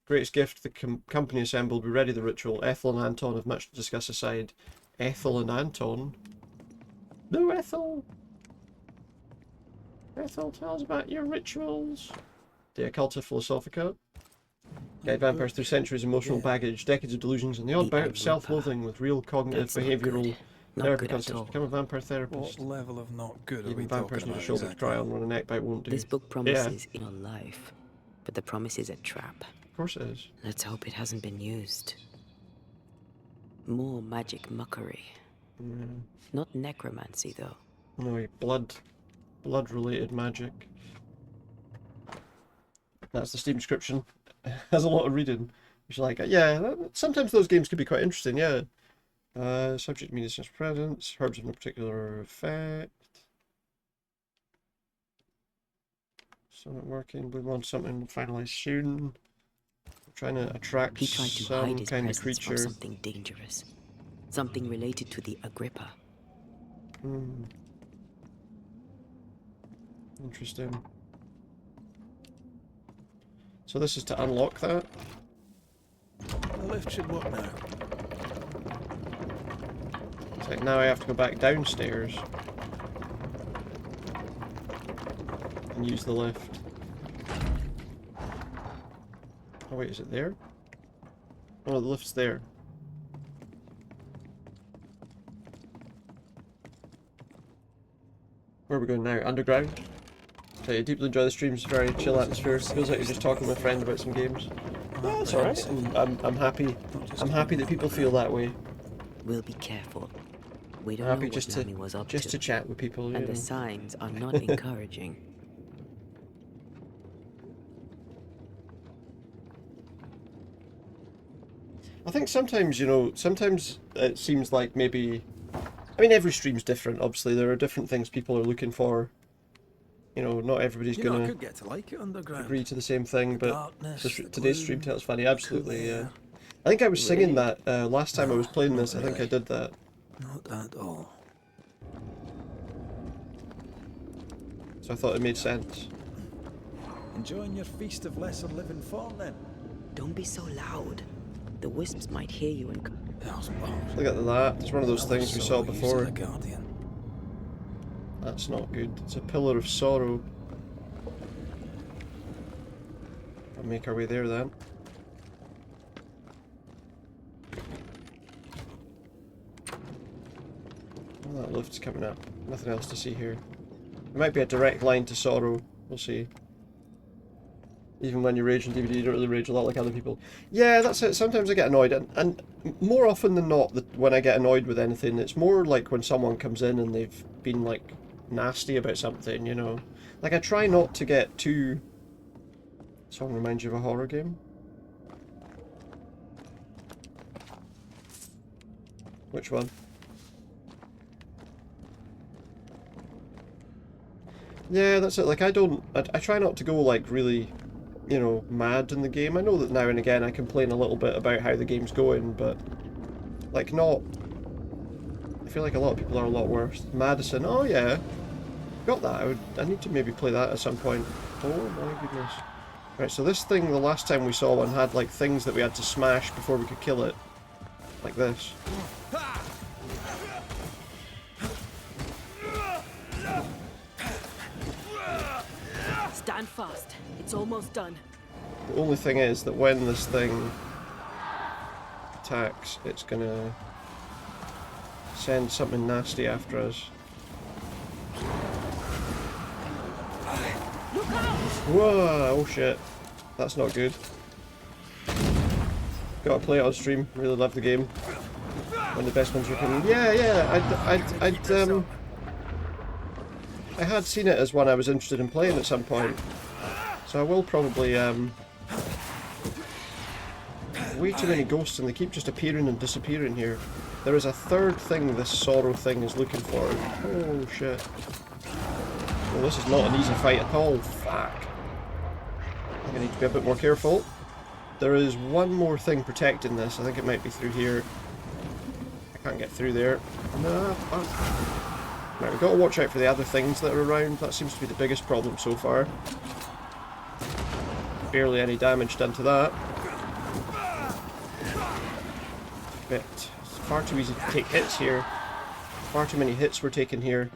greatest gift the company assembled. We ready the ritual. Ethel and Anton have much to discuss aside. Ethel and Anton? No, Ethel! Ethel, tell us about your rituals. De Occulta Philosophica. Guide vampires through centuries of emotional baggage, decades of delusions, and the odd bout of self-loathing with real cognitive behavioural therapy concepts. Become a vampire therapist. What level of not good are Even we vampires talking need a about shoulder to exactly? cry on when a neck bite won't do. This book promises in your life, but the promise is a trap. Of course it is. Let's hope it hasn't been used. More magic muckery. Not necromancy, though. No, blood-related magic. That's the Steam description. Has a lot of reading. Which, like, yeah, sometimes those games could be quite interesting, yeah. Subject media since presence, herbs of no particular effect. Something working, we want something finalized soon. We're trying to attract He tried to some hide his kind of presence from creature. something dangerous. Something related to the Agrippa. Interesting. So this is to unlock that? The lift should work now. It's like now I have to go back downstairs and use the lift. Oh wait, is it there? Oh, the lift's there. Where are we going now? Underground? Okay, I deeply enjoy the streams, very chill atmosphere. Feels like you're just talking with a friend about some games. Yeah, it's alright. I'm happy. I'm happy that people feel that way. We'll be careful. We don't I'm know happy what just Nami was up to chat with people. And the signs are not encouraging. I think sometimes, sometimes it seems like maybe... I mean, every stream's different, obviously. There are different things people are looking for. Not everybody's I gonna could get to like it underground. agree to the same thing, but darkness, today's stream tells funny, absolutely, yeah. I think I was singing that last time I was playing this. I think I did that. Not at all. So I thought it made sense. Enjoying your feast of lesser living form, then? Don't be so loud. The wisps might hear you and... Look at that. It's one of those things we saw before. Guardian. That's not good. It's a pillar of sorrow. I'll make our way there then. Oh, that lift's coming up. Nothing else to see here. There might be a direct line to sorrow. We'll see. Even when you rage on DVD, you don't really rage a lot like other people. Yeah, that's it. Sometimes I get annoyed. And more often than not, when I get annoyed with anything, it's more like when someone comes in and they've been, like, nasty about something, Like, I try not to get too... Song reminds you of a horror game? Which one? Yeah, that's it. Like, I try not to go, like, really, mad in the game. I know that now and again I complain a little bit about how the game's going, but, like, not... I feel like a lot of people are a lot worse. Madison, oh yeah, got that. I need to maybe play that at some point. Oh my goodness. Right, so this thing, the last time we saw one, had, like, things that we had to smash before we could kill it. Like this. Stand fast. It's almost done. The only thing is that when this thing attacks, it's gonna send something nasty after us. Whoa! Oh shit. That's not good. Gotta play it on stream. Really love the game. One of the best ones we're coming. Yeah. I had seen it as one I was interested in playing at some point. So I will probably, way too many ghosts and they keep just appearing and disappearing here. There is a third thing this sorrow thing is looking for. Oh shit. Well, this is not an easy fight at all. Fuck. I'm gonna need to be a bit more careful. There is one more thing protecting this. I think it might be through here. I can't get through there. No, fuck. Right, we've got to watch out for the other things that are around. That seems to be the biggest problem so far. Barely any damage done to that. But it's far too easy to take hits here. Far too many hits we're taking here.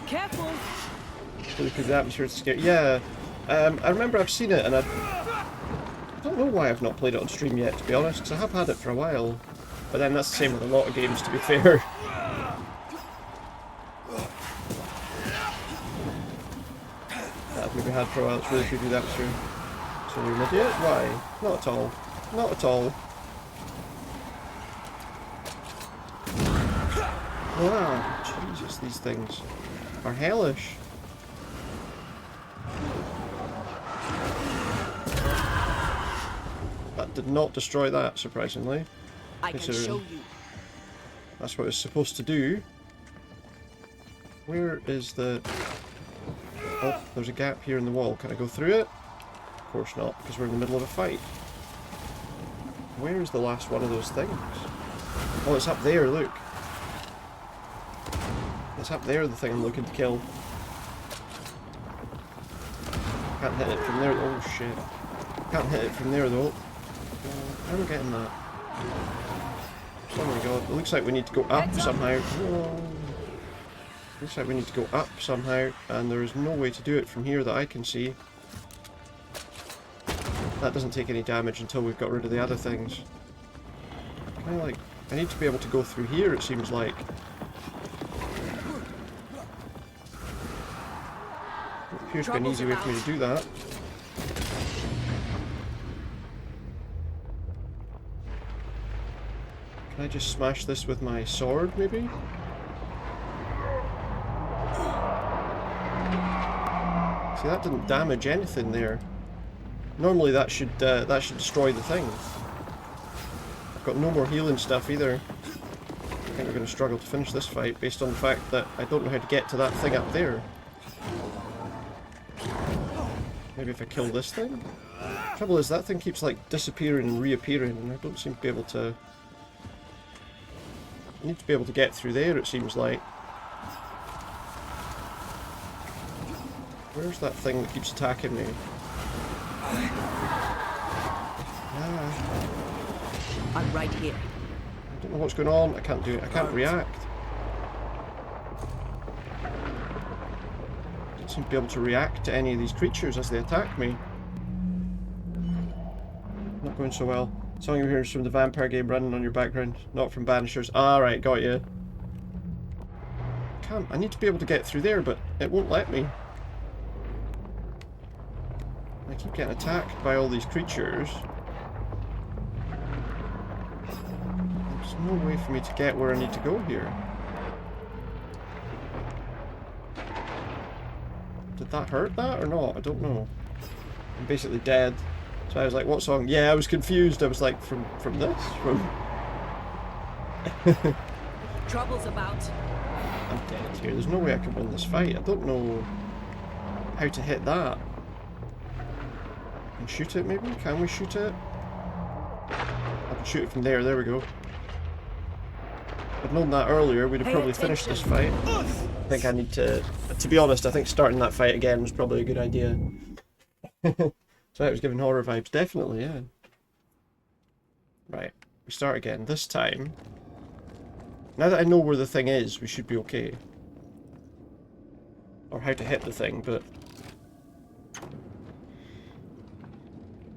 Careful! Because the atmosphere is scary. Yeah, I remember I've seen it, and I don't know why I've not played it on stream yet, to be honest, because I have had it for a while. But then that's the same with a lot of games, to be fair. That I've maybe had for a while. It's really good with the atmosphere. So you're an idiot? Why? Not at all. Not at all. Wow, Jesus, these things are hellish. That did not destroy that, surprisingly. I can show you. That's what it's supposed to do. Where is the... Oh, there's a gap here in the wall. Can I go through it? Of course not, because we're in the middle of a fight. Where is the last one of those things? Oh, it's up there, look. It's up there, the thing I'm looking to kill. Can't hit it from there. Oh shit. Can't hit it from there though. How am I getting that? Oh my god. It looks like we need to go up somehow. Whoa. Looks like we need to go up somehow, and there is no way to do it from here that I can see. That doesn't take any damage until we've got rid of the other things. Kind of like... I need to be able to go through here, it seems like. Appears to be an easy way for me to do that. Can I just smash this with my sword, maybe? See, that didn't damage anything there. Normally that should destroy the thing. I've got no more healing stuff either. I think we're going to struggle to finish this fight based on the fact that I don't know how to get to that thing up there. Maybe if I kill this thing? Trouble is, that thing keeps like disappearing and reappearing, and I don't seem to be able to... I need to be able to get through there, it seems like. Where's that thing that keeps attacking me? I'm right here. I don't know what's going on. I can't do it. I can't react. I don't seem to be able to react to any of these creatures as they attack me. Not going so well. Song you hear is from the vampire game running on your background, not from Banishers. Alright, got you. I need to be able to get through there, but it won't let me. I keep getting attacked by all these creatures. There's no way for me to get where I need to go here. Did that hurt that or not? I don't know. I'm basically dead. So I was like, what song? Yeah, I was confused. I was like, from this? From... Trouble's about. I'm dead here. There's no way I can win this fight. I don't know how to hit that. And shoot it maybe? Can we shoot it? I can shoot it from there. There we go. If I'd known that earlier, we'd have probably finished this fight. I think I need to be honest, I think starting that fight again was probably a good idea. So it was giving horror vibes, definitely, yeah. Right, we start again. This time, now that I know where the thing is, we should be okay. or how to hit the thing, but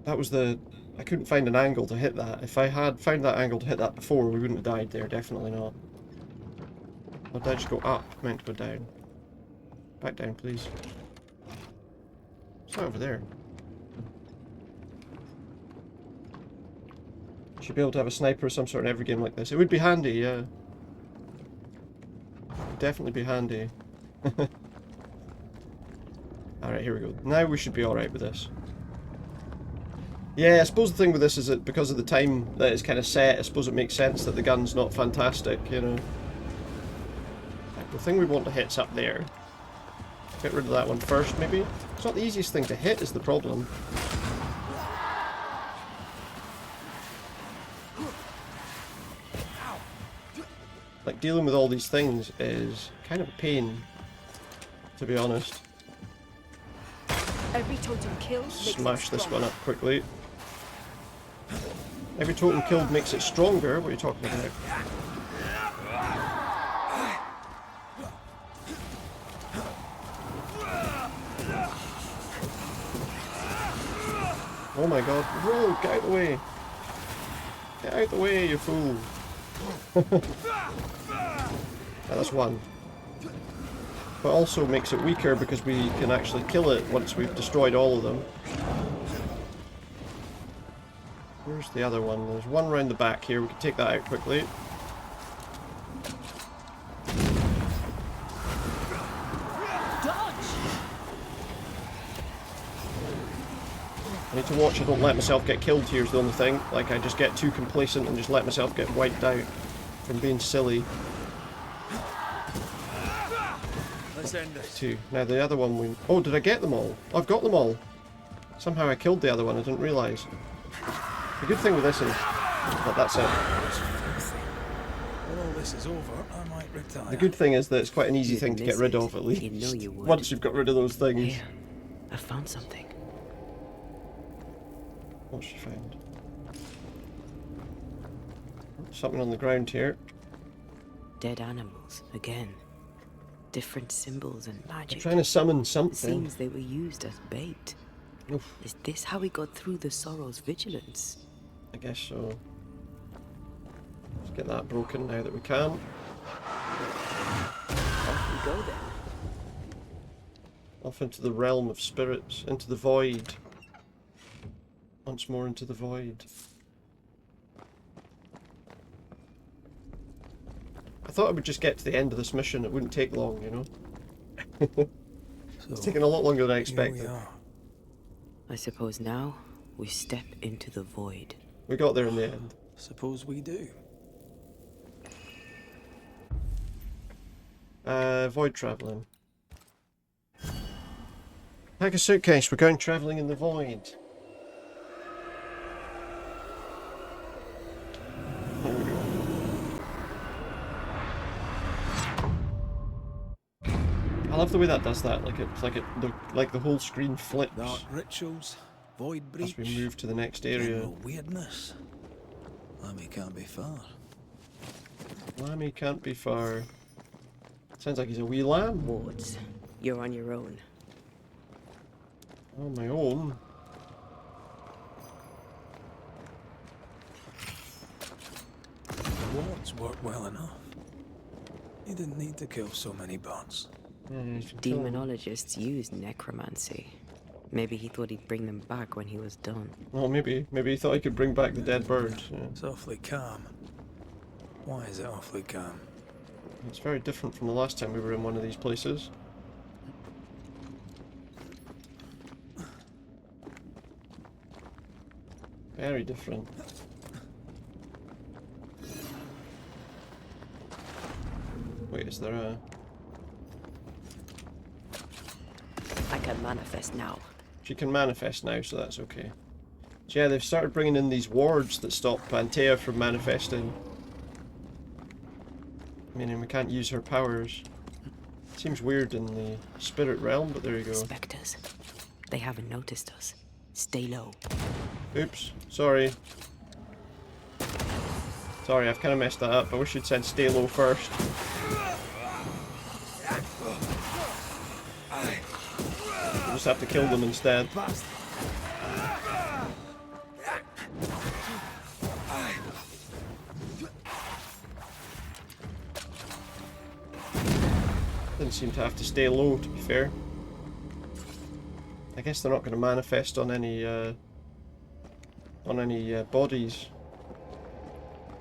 that was the... I couldn't find an angle to hit that. If I had found that angle to hit that before, we wouldn't have died there. Definitely not. Or did I just go up? I meant to go down. Back down, please. It's not over there. Should be able to have a sniper of some sort in every game like this. It would be handy, yeah. Definitely be handy. Alright, here we go. Now we should be alright with this. Yeah, I suppose the thing with this is that because of the time that it's kind of set, I suppose it makes sense that the gun's not fantastic, you know. Right, the thing we want to hit's up there. Get rid of that one first, maybe. It's not the easiest thing to hit is the problem. Like, dealing with all these things is kind of a pain, to be honest. Every totem killed Smash this one up quickly. Every totem killed makes it stronger? What are you talking about? Oh my god. Rogue, get out of the way! Get out of the way, you fool! That's one. But also makes it weaker because we can actually kill it once we've destroyed all of them. Where's the other one? There's one round the back here. We can take that out quickly. I need to watch I don't let myself get killed here is the only thing. Like, I just get too complacent and just let myself get wiped out from being silly. Let's end this. Two. Now the other one we... Oh, did I get them all? I've got them all. Somehow I killed the other one, I didn't realise. The good thing with this is that that's it. When all this is over, I might retire. The good thing is that it's quite an easy thing to get rid of, at least. You know you would. Once you've got rid of those things. Here, I found something. What's she found? Something on the ground here. Dead animals, again. Different symbols and magic. I'm trying to summon something. It seems they were used as bait. Oof. Is this how we got through the Sorrow's vigilance? I guess so. Let's get that broken now that we can. Off we go then. Off into the realm of spirits, into the void. Once more into the void. I thought I would just get to the end of this mission. It wouldn't take long, you know. It's taken a lot longer than I expected. I suppose now we step into the void. We got there in the end. Suppose we do. Void travelling. Pack a suitcase, we're going travelling in the void. There we go. I love the way that does that. Like the whole screen flips. Dark rituals, void breach. As we move to the next area. General weirdness. Lammy can't be far. Lammy can't be far. Sounds like he's a wee lamb. Wards, you're on your own. On my own. The wards worked well enough. You didn't need to kill so many bots. Demonologists use necromancy. Maybe he thought he'd bring them back when he was done. Well, maybe he thought he could bring back the dead bird. Yeah. It's awfully calm. Why is it awfully calm? It's very different from the last time we were in one of these places. Very different. Wait, is there a... I can manifest now. She can manifest now, so that's okay. So yeah, they've started bringing in these wards that stop Pantea from manifesting. Meaning we can't use her powers. Seems weird in the spirit realm, but there you go. Spectres. They haven't noticed us. Stay low. Oops, sorry. Sorry, I've kind of messed that up. I wish you'd said stay low first. just have to kill them instead. Didn't seem to have to stay low, to be fair. I guess they're not going to manifest on any bodies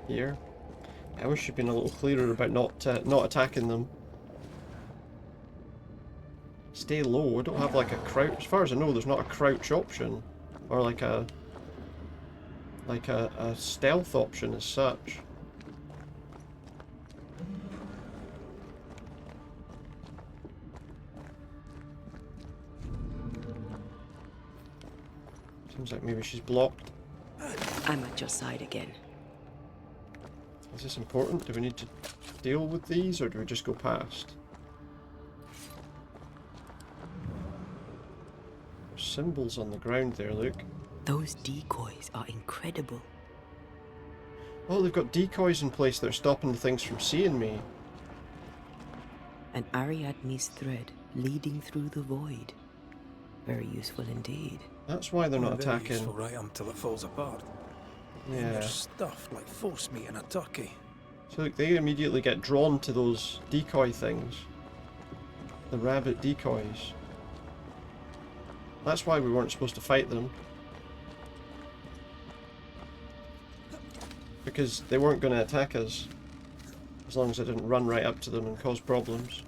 here. I wish you'd been a little clearer about not attacking them. Stay low. I don't have like a crouch. As far as I know, there's not a crouch option, or like a stealth option as such. Seems like maybe she's blocked. I'm at your side again. Is this important? Do we need to deal with these, or do we just go past? There's symbols on the ground there, look. Those decoys are incredible. Oh, they've got decoys in place that are stopping the things from seeing me. An Ariadne's thread leading through the void. Very useful indeed. That's why they're not attacking. Useful right until it falls apart. Yeah. And they're stuffed like force meat in a turkey. So look, they immediately get drawn to those decoy things. The rabbit decoys. That's why we weren't supposed to fight them. Because they weren't going to attack us. As long as I didn't run right up to them and cause problems.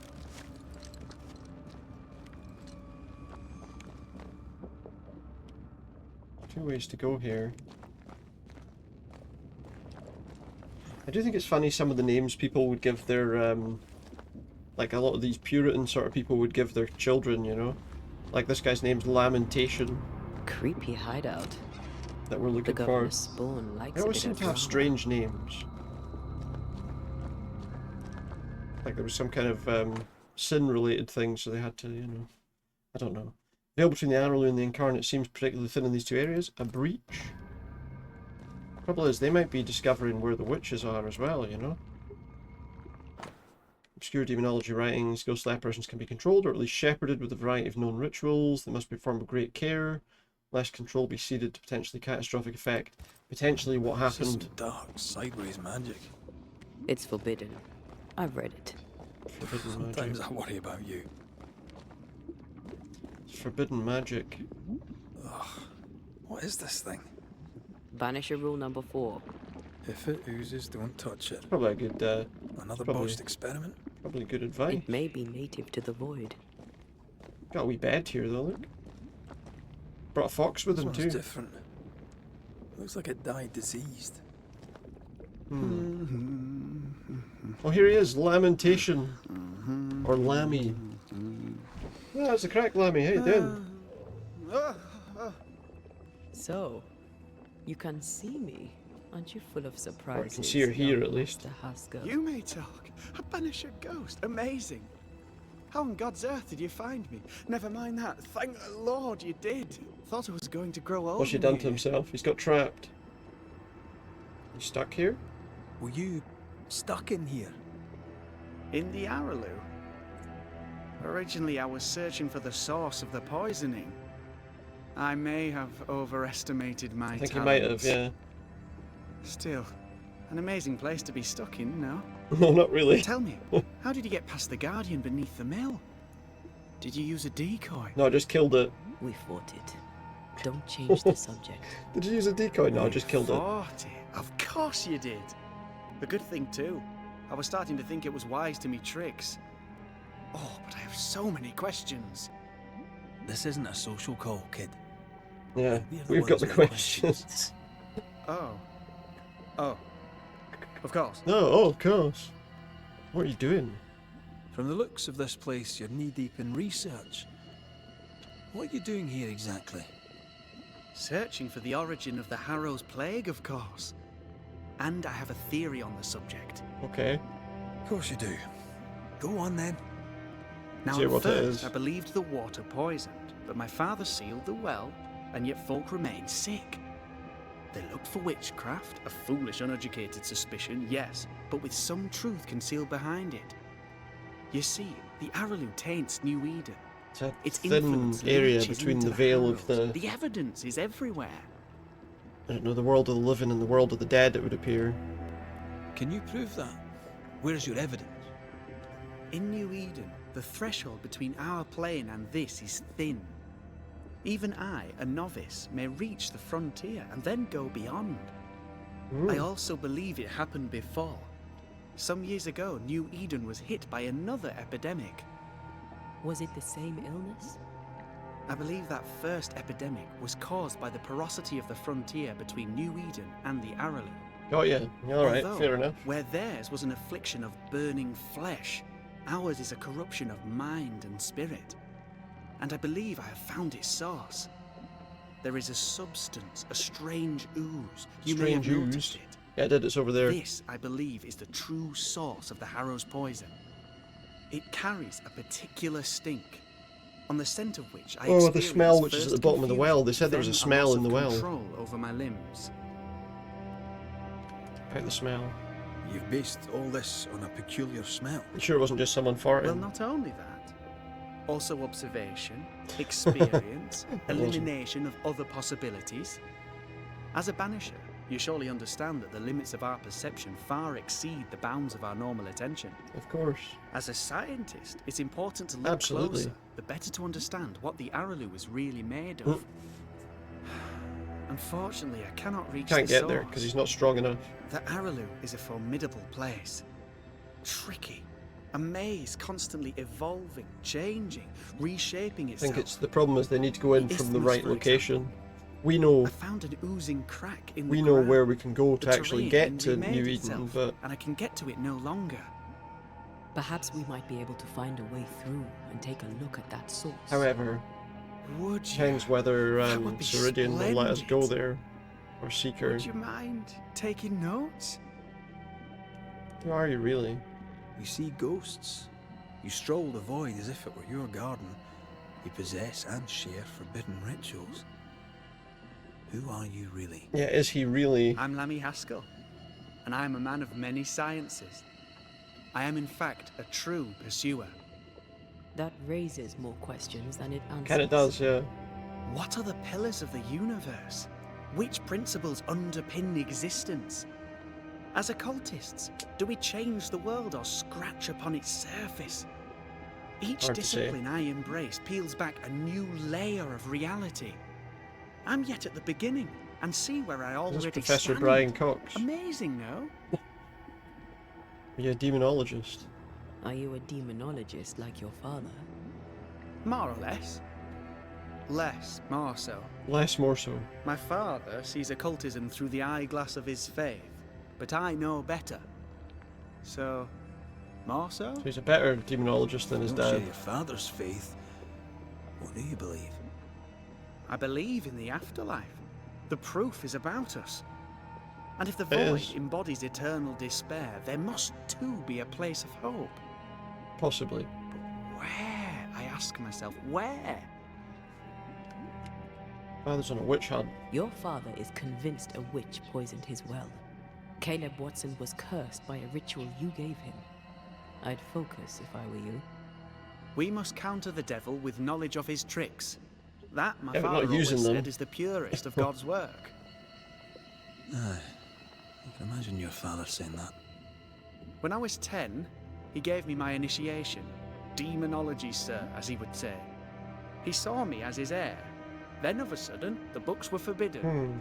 Two ways to go here. I do think it's funny some of the names people would give their, like a lot of these Puritan sort of people would give their children, you know? Like this guy's name's Lamentation. Creepy hideout. That we're looking the for. governor's spawn likes They always a seem bit to of have drama. strange names. Like there was some kind of sin-related thing, so they had to, you know... I don't know. The veil between the Arrowloo and the Incarnate seems particularly thin in these two areas. A breach? Trouble is, they might be discovering where the witches are as well, you know? Obscure demonology writings, ghostly apparitions can be controlled, or at least shepherded with a variety of known rituals. They must be performed with great care, lest control be ceded to potentially catastrophic effect. Potentially what happened... This is some dark, sideways magic. It's forbidden. I've read it. Forbidden Sometimes magic. I worry about you. Forbidden magic. Ugh. What is this thing? Banisher rule number 4. If it oozes, don't touch it. Probably a good, Another probably- botched experiment? Probably good advice. It may be native to the void. Got a wee bed here though, look. Brought a fox with This him one's too. different. Looks like it died diseased. Oh, here he is, Lamentation. Or Lammy. Yeah, that's the crack, Lammy. How you doing? So, you can see me. Aren't you full of surprises? Or I can see her here young at least. Master Haskell? You may talk. A Banisher ghost. Amazing. How on God's earth did you find me? Never mind that. Thank the Lord you did. Thought I was going to grow old. What's he done to himself? He's got trapped. You stuck here? Were you stuck in here? In the Arrowloo? Originally, I was searching for the source of the poisoning. I may have overestimated my I think talents. you might have, yeah. Still, an amazing place to be stuck in, no? No, not really. Tell me, how did you get past the Guardian beneath the mill? Did you use a decoy? No, I just killed it. We fought it. Don't change the subject. Did you use a decoy? No, I just killed it. Fought it? Of course you did. A good thing too. I was starting to think it was wise to me tricks. Oh, but I have so many questions. This isn't a social call, kid. Yeah, We're the we've got ones the with questions. Oh. Oh. Of course. No, oh, of course. What are you doing? From the looks of this place, you're knee-deep in research. What are you doing here exactly? Searching for the origin of the Harrow's plague, of course. And I have a theory on the subject. Okay. Of course you do. Go on then. Now, Say at what it first, is. I believed the water poisoned, but my father sealed the well, and yet folk remained sick. They looked for witchcraft, a foolish, uneducated suspicion, yes, but with some truth concealed behind it. You see, the Arrowloo taints New Eden, It's a thin influence area reaches between into the veil of Harrows. the... The evidence is everywhere. I don't know, the world of the living and the world of the dead, it would appear. Can you prove that? Where's your evidence? In New Eden, the threshold between our plane and this is thin. Even I, a novice, may reach the frontier and then go beyond. I also believe it happened before. Some years ago, New Eden was hit by another epidemic. Was it the same illness? I believe that first epidemic was caused by the porosity of the frontier between New Eden and the Aralu. Oh yeah, alright, Although, fair enough. where theirs was an affliction of burning flesh, ours is a corruption of mind and spirit. And I believe I have found its source. There is a substance, a strange ooze. You may have noticed it. Yeah, I did, it's over there. This, I believe, is the true source of the Harrow's poison. It carries a particular stink, on the scent of which I Oh, the smell which is at the bottom of the well. They said there was a smell in the well. Control over my limbs. About the smell. You've based all this on a peculiar smell. You sure it wasn't just someone farting? Well, not only that. Also observation, experience, elimination of other possibilities. As a Banisher, you surely understand that the limits of our perception far exceed the bounds of our normal attention. Of course. As a scientist, it's important to look closer, the better to understand what the Aralu is really made of. Unfortunately, I cannot reach Can't the get there source. because he's not strong enough. The Aralu is a formidable place. Tricky. A maze constantly evolving, changing, reshaping I itself. think it's the problem is they need to go in from the Isthmus, right for location. We know. I found an oozing crack in the We know ground. where we can go to The actually terrain get to remade New Eden, itself, but and I can get to it no longer. Perhaps we might be able to find a way through and take a look at that source. however, Would you? depends whether That would be Ceridian will let us go splendid. there or Seeker. Would you mind taking notes? Who are you really? You see ghosts. You stroll the void as if it were your garden. You possess and share forbidden rituals. Who are you really? Yeah, is he really? I'm Lammy Haskell, and I am a man of many sciences. I am in fact a true pursuer. That raises more questions than it answers. Kinda does, yeah. What are the pillars of the universe? Which principles underpin existence? As occultists, do we change the world or scratch upon its surface? Each Hard to say. discipline I embrace peels back a new layer of reality. I'm yet at the beginning and see where I This is already Professor stand. Brian Cox. Amazing, no? Are you a demonologist? Are you a demonologist like your father? More or less. More so. Less, more so. My father sees occultism through the eyeglass of his faith, but I know better. So, more so? So he's a better demonologist than his Don't share dad. your father's faith. What do you believe? I believe in the afterlife. The proof is about us. And if the It void is. embodies eternal despair, there must too be a place of hope. Possibly. Where? I ask myself, where? Father's on a witch hunt. Your father is convinced a witch poisoned his well. Caleb Watson was cursed by a ritual you gave him. I'd focus if I were you. We must counter the devil with knowledge of his tricks. That, my Yeah, but not father always using them. said, is the purest of God's work. Aye. I can imagine your father saying that. When I was 10, he gave me my initiation. Demonology, sir, as he would say. He saw me as his heir. Then, of a sudden, the books were forbidden.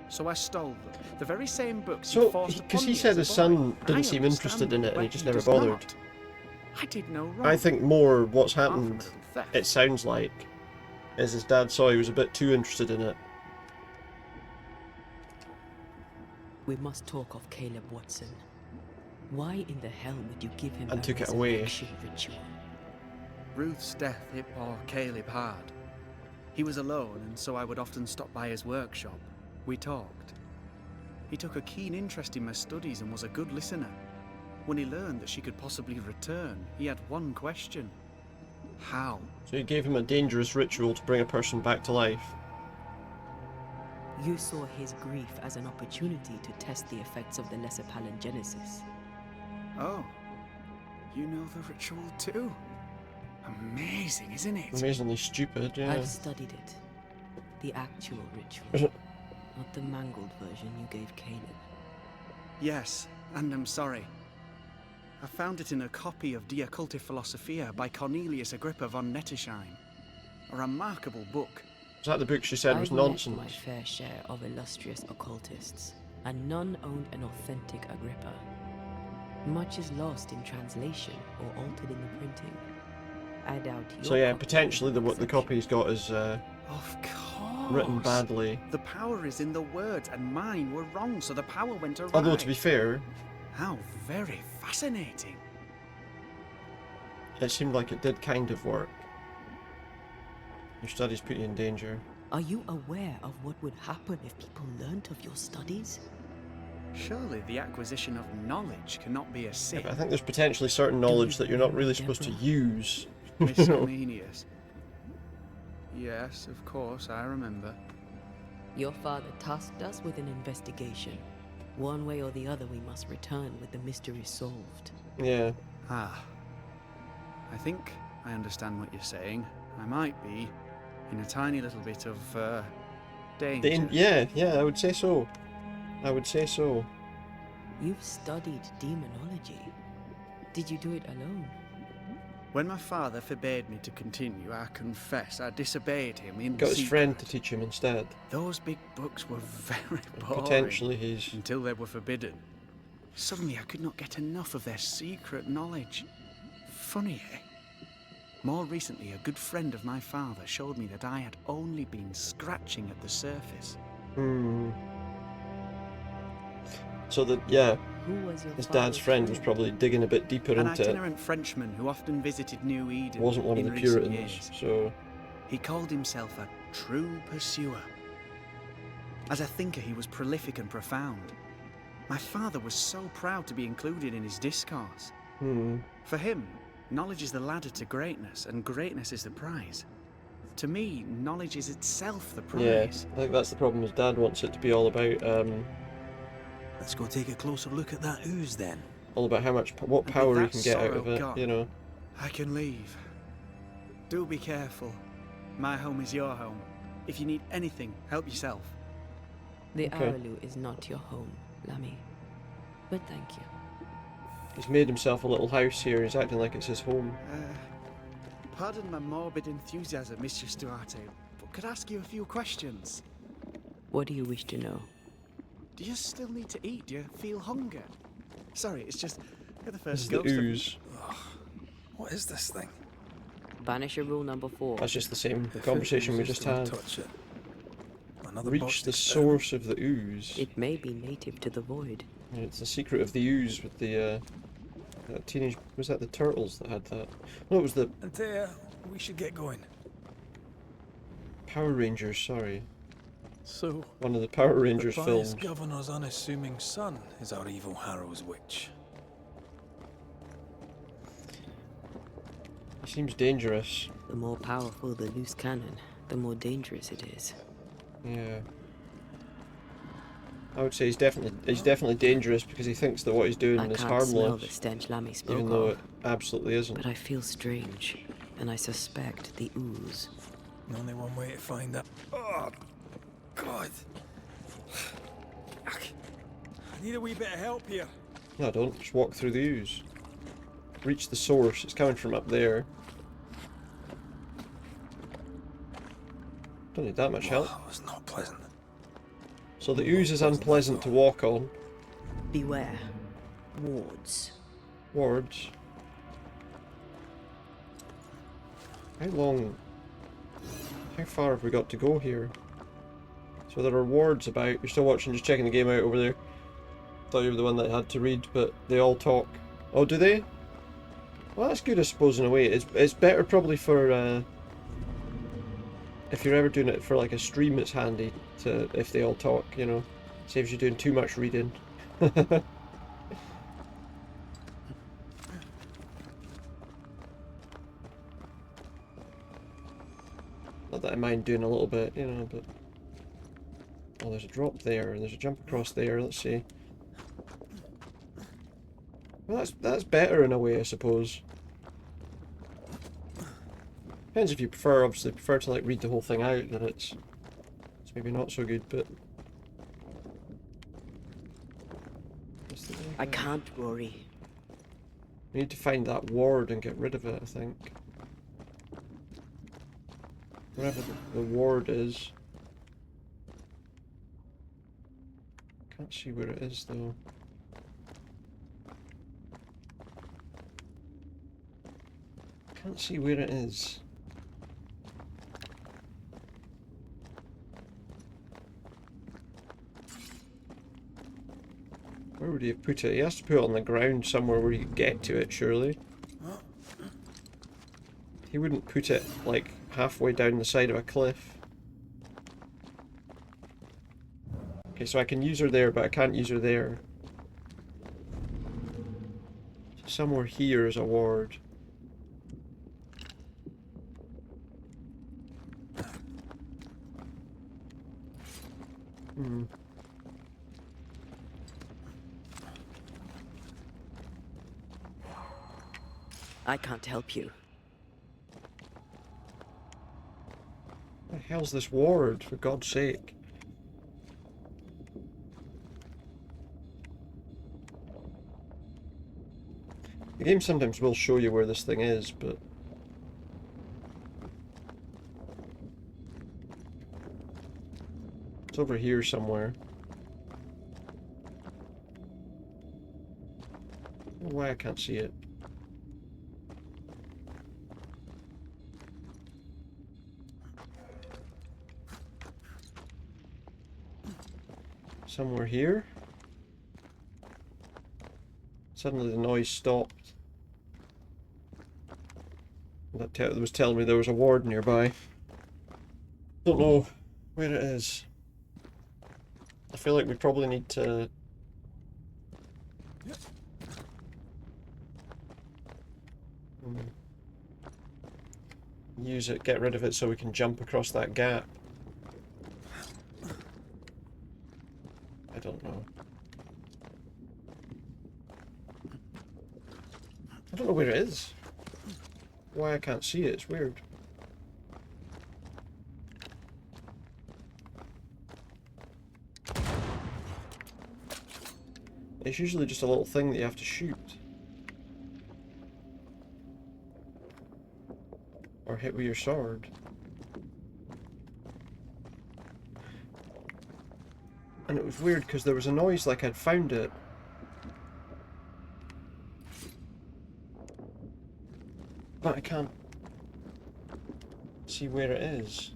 So I stole them. The very same books he So, forced because upon he me said as a his boy. son I didn't seem understand interested in it and where he just he never does bothered. not. I did no wrong. I think more what's happened, theft. it sounds like, is his dad saw he was a bit too interested in it. We must talk of Caleb Watson. Why in the hell would you give him And a took it away. resurrection ritual? Ruth's death hit poor Caleb hard. He was alone, and so I would often stop by his workshop. We talked. He took a keen interest in my studies and was a good listener. When he learned that she could possibly return, he had one question. How? So he gave him a dangerous ritual to bring a person back to life. You saw his grief as an opportunity to test the effects of the lesser palingenesis. Oh, you know the ritual too? Amazing, isn't it? Amazingly stupid, yeah. I've studied it. The actual ritual. Not the mangled version you gave Caleb. Yes, and I'm sorry. I found it in a copy of De Occulti Philosophia by Cornelius Agrippa von Nettesheim. A remarkable book. Was that the book she said was I've nonsense? met my fair share of illustrious occultists, and none owned an authentic Agrippa. Much is lost in translation or altered in the printing. I doubt your So yeah, copy potentially is the copy he's got is Of course. written badly. The power is in the words, and mine were wrong, so the power went awry. Although to be fair, How very fascinating. it seemed like it did kind of work. Your studies put you in danger. Are you aware of what would happen if people learnt of your studies? Surely the acquisition of knowledge cannot be a sin. Yeah, but I think there's potentially certain knowledge that you're not really supposed to use. Miss You know? Comenius. Yes, of course, I remember. Your father tasked us with an investigation. One way or the other, we must return with the mystery solved. Yeah. Ah. I think I understand what you're saying. I might be in a tiny little bit of, danger. Yeah, I would say so. I would say so. You've studied demonology. Did you do it alone? When my father forbade me to continue, I confess I disobeyed him in Got his secret. friend to teach him instead. Those big books were very boring. Potentially he's... Until they were forbidden. Suddenly I could not get enough of their secret knowledge. Funny, eh? More recently, a good friend of my father showed me that I had only been scratching at the surface. Hmm. So that, yeah, Who was your his dad's friend was probably digging a bit deeper An into it. itinerant Frenchman who often visited New Eden. Wasn't one of in the recent Puritans, years. so... He called himself a true pursuer. As a thinker, he was prolific and profound. My father was so proud to be included in his discourse. For him, knowledge is the ladder to greatness, and greatness is the prize. To me, knowledge is itself the prize. Yeah, I think that's the problem. His dad wants it to be all about, Let's go take a closer look at that ooze then. all about how much, what And with power he that can get out sorrow of it, gone, you know. I can leave. Do be careful. My home is your home. If you need anything, help yourself. The Okay. Araloo is not your home, Lammy. But thank you. He's made himself a little house here. He's acting like it's his home. Pardon my morbid enthusiasm, Mistress Duarte, but could I ask you a few questions? What do you wish to know? Do you still need to eat? Do you feel hunger? Sorry, it's just you're the This first is the ghost of- ooze. What is this thing? Banisher rule number 4. That's just the same conversation we just had. Touch it. Another Reach botched the experiment. source of the ooze. It may be native to the void. Yeah, it's the secret of the ooze with the teenage... Was that the turtles that had that? No, it was the Antea, we should get going. Power Rangers, sorry. So, One of the Power Rangers the films. biased governor's unassuming son is our evil Harrow's witch. He seems dangerous. The more powerful the loose cannon, the more dangerous it is. Yeah. I would say he's definitely dangerous because he thinks that what he's doing I is can't smell the harmless, stench Lammy spoke even though of, it absolutely isn't. but I feel strange, and I suspect the ooze. Only one way to find that. Oh, God. I need a wee bit of help here. No, I don't. Just walk through the ooze. Reach the source. It's coming from up there. Don't need that much help. That was not pleasant. So the ooze is unpleasant to walk on. Beware. Wards. Wards. How far have we got to go here? So there are wards about. You're still watching, just checking the game out over there. Thought you were the one that had to read, but they all talk. Oh, do they? Well, that's good, I suppose, in a way. It's better probably for if you're ever doing it for like a stream. It's handy to if they all talk. You know, saves you doing too much reading. Not that I mind doing a little bit, you know, but... Oh, there's a drop there, and there's a jump across there, let's see. Well, that's better in a way, I suppose. Depends if you prefer, obviously prefer to like read the whole thing out, then it's maybe not so good, but... I can't, Rory. We need to find that ward and get rid of it, I think. Wherever the ward is. Can't see where it is though. Can't see where it is. Where would he have put it? He has to put it on the ground somewhere where you can get to it, surely. He wouldn't put it, like, halfway down the side of a cliff. Okay, so I can use her there, but I can't use her there. So somewhere here is a ward. Hmm. I can't help you. What the hell's this ward, for God's sake? The game sometimes will show you where this thing is, but... it's over here somewhere. I don't know why I can't see it. Somewhere here. Suddenly the noise stopped. That was telling me there was a ward nearby. Don't know where it is. I feel like we probably need to... use it, get rid of it so we can jump across that gap. I don't know. I don't know where it is. Why I can't see it, it's weird. It's usually just a little thing that you have to shoot. Or hit with your sword. And it was weird because there was a noise like I'd found it. But I can't see where it is.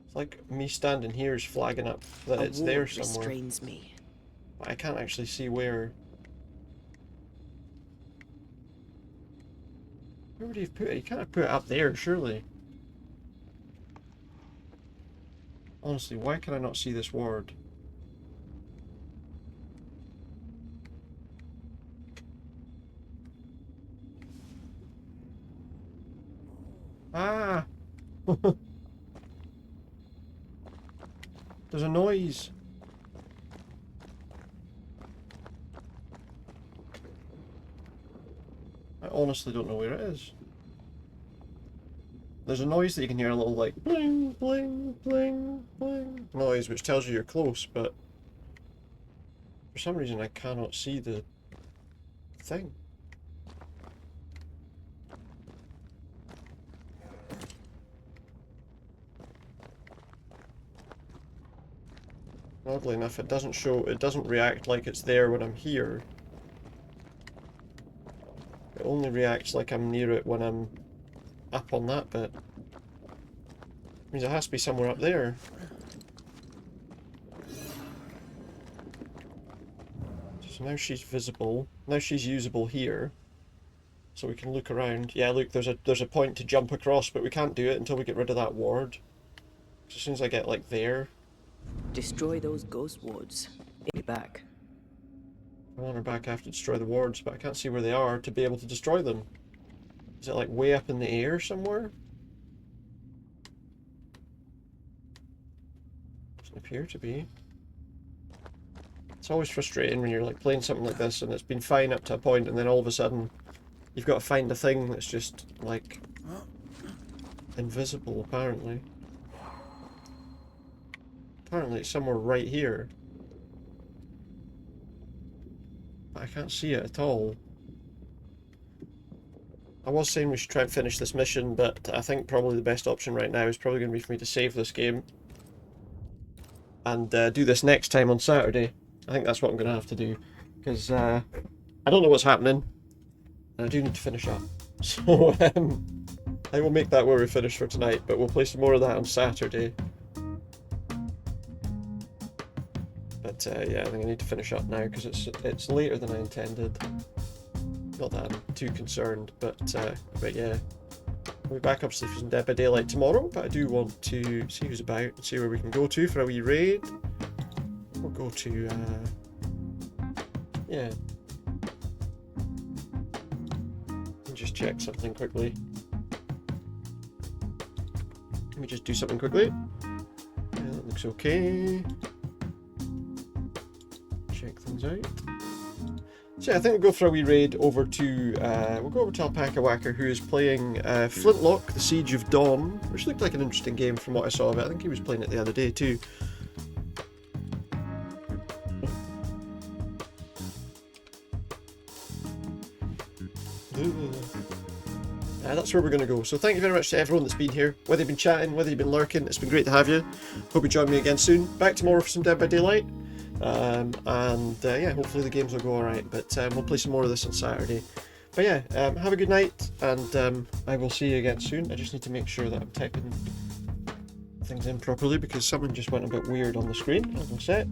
It's like me standing here is flagging up that it's there somewhere. Restrains me. But I can't actually see where. Where would he have put it? He can't have put it up there, surely. Honestly, why can I not see this ward? Ah! There's a noise. I honestly don't know where it is. There's a noise that you can hear, a little like bling, bling, bling, bling noise, which tells you you're close, but for some reason I cannot see the thing. Oddly enough, it doesn't react like it's there when I'm here. It only reacts like I'm near it when I'm up on that bit. Means it has to be somewhere up there. So now she's visible. Now she's usable here. So we can look around. Yeah, look, there's a point to jump across, but we can't do it until we get rid of that ward. So as soon as I get like there. Destroy those ghost wards. Get back. I want her back, I have to destroy the wards, but I can't see where they are to be able to destroy them. Is it like way up in the air somewhere? Doesn't appear to be. It's always frustrating when you're like playing something like this and it's been fine up to a point and then all of a sudden you've got to find a thing that's just, like, invisible, apparently. Apparently it's somewhere right here. But I can't see it at all. I was saying we should try and finish this mission, but I think probably the best option right now is probably going to be for me to save this game. And do this next time on Saturday. I think that's what I'm going to have to do. Because I don't know what's happening. And I do need to finish up. So I will make that where we finish for tonight, but we'll play some more of that on Saturday. But yeah, I think I need to finish up now because it's later than I intended. Not that I'm too concerned, but yeah. We'll be back up to some Dead by Daylight tomorrow, but I do want to see who's about and see where we can go to for a wee raid. We'll go to, yeah. Let me just check something quickly. Let me just do something quickly. Yeah, that looks okay. Check things out. So yeah, I think we'll go for a wee raid over to, we'll go over to Alpaca Whacker, who is playing Flintlock, The Siege of Dawn, which looked like an interesting game from what I saw of it. I think he was playing it the other day too. That's where we're going to go. So thank you very much to everyone that's been here, whether you've been chatting, whether you've been lurking. It's been great to have you. Hope you join me again soon. Back tomorrow for some Dead by Daylight. Yeah, hopefully the games will go alright, but we'll play some more of this on Saturday. But yeah, have a good night, and I will see you again soon. I just need to make sure that I'm typing things in properly, because something just went a bit weird on the screen. Hold on a sec.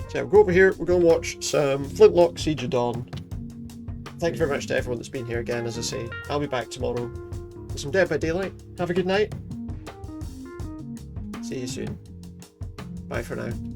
So yeah, we'll go over here, we're going to watch some Flintlock Siege of Dawn. Thank you very much to everyone that's been here again, as I say. I'll be back tomorrow with some Dead by Daylight. Have a good night. See you soon. Bye for now.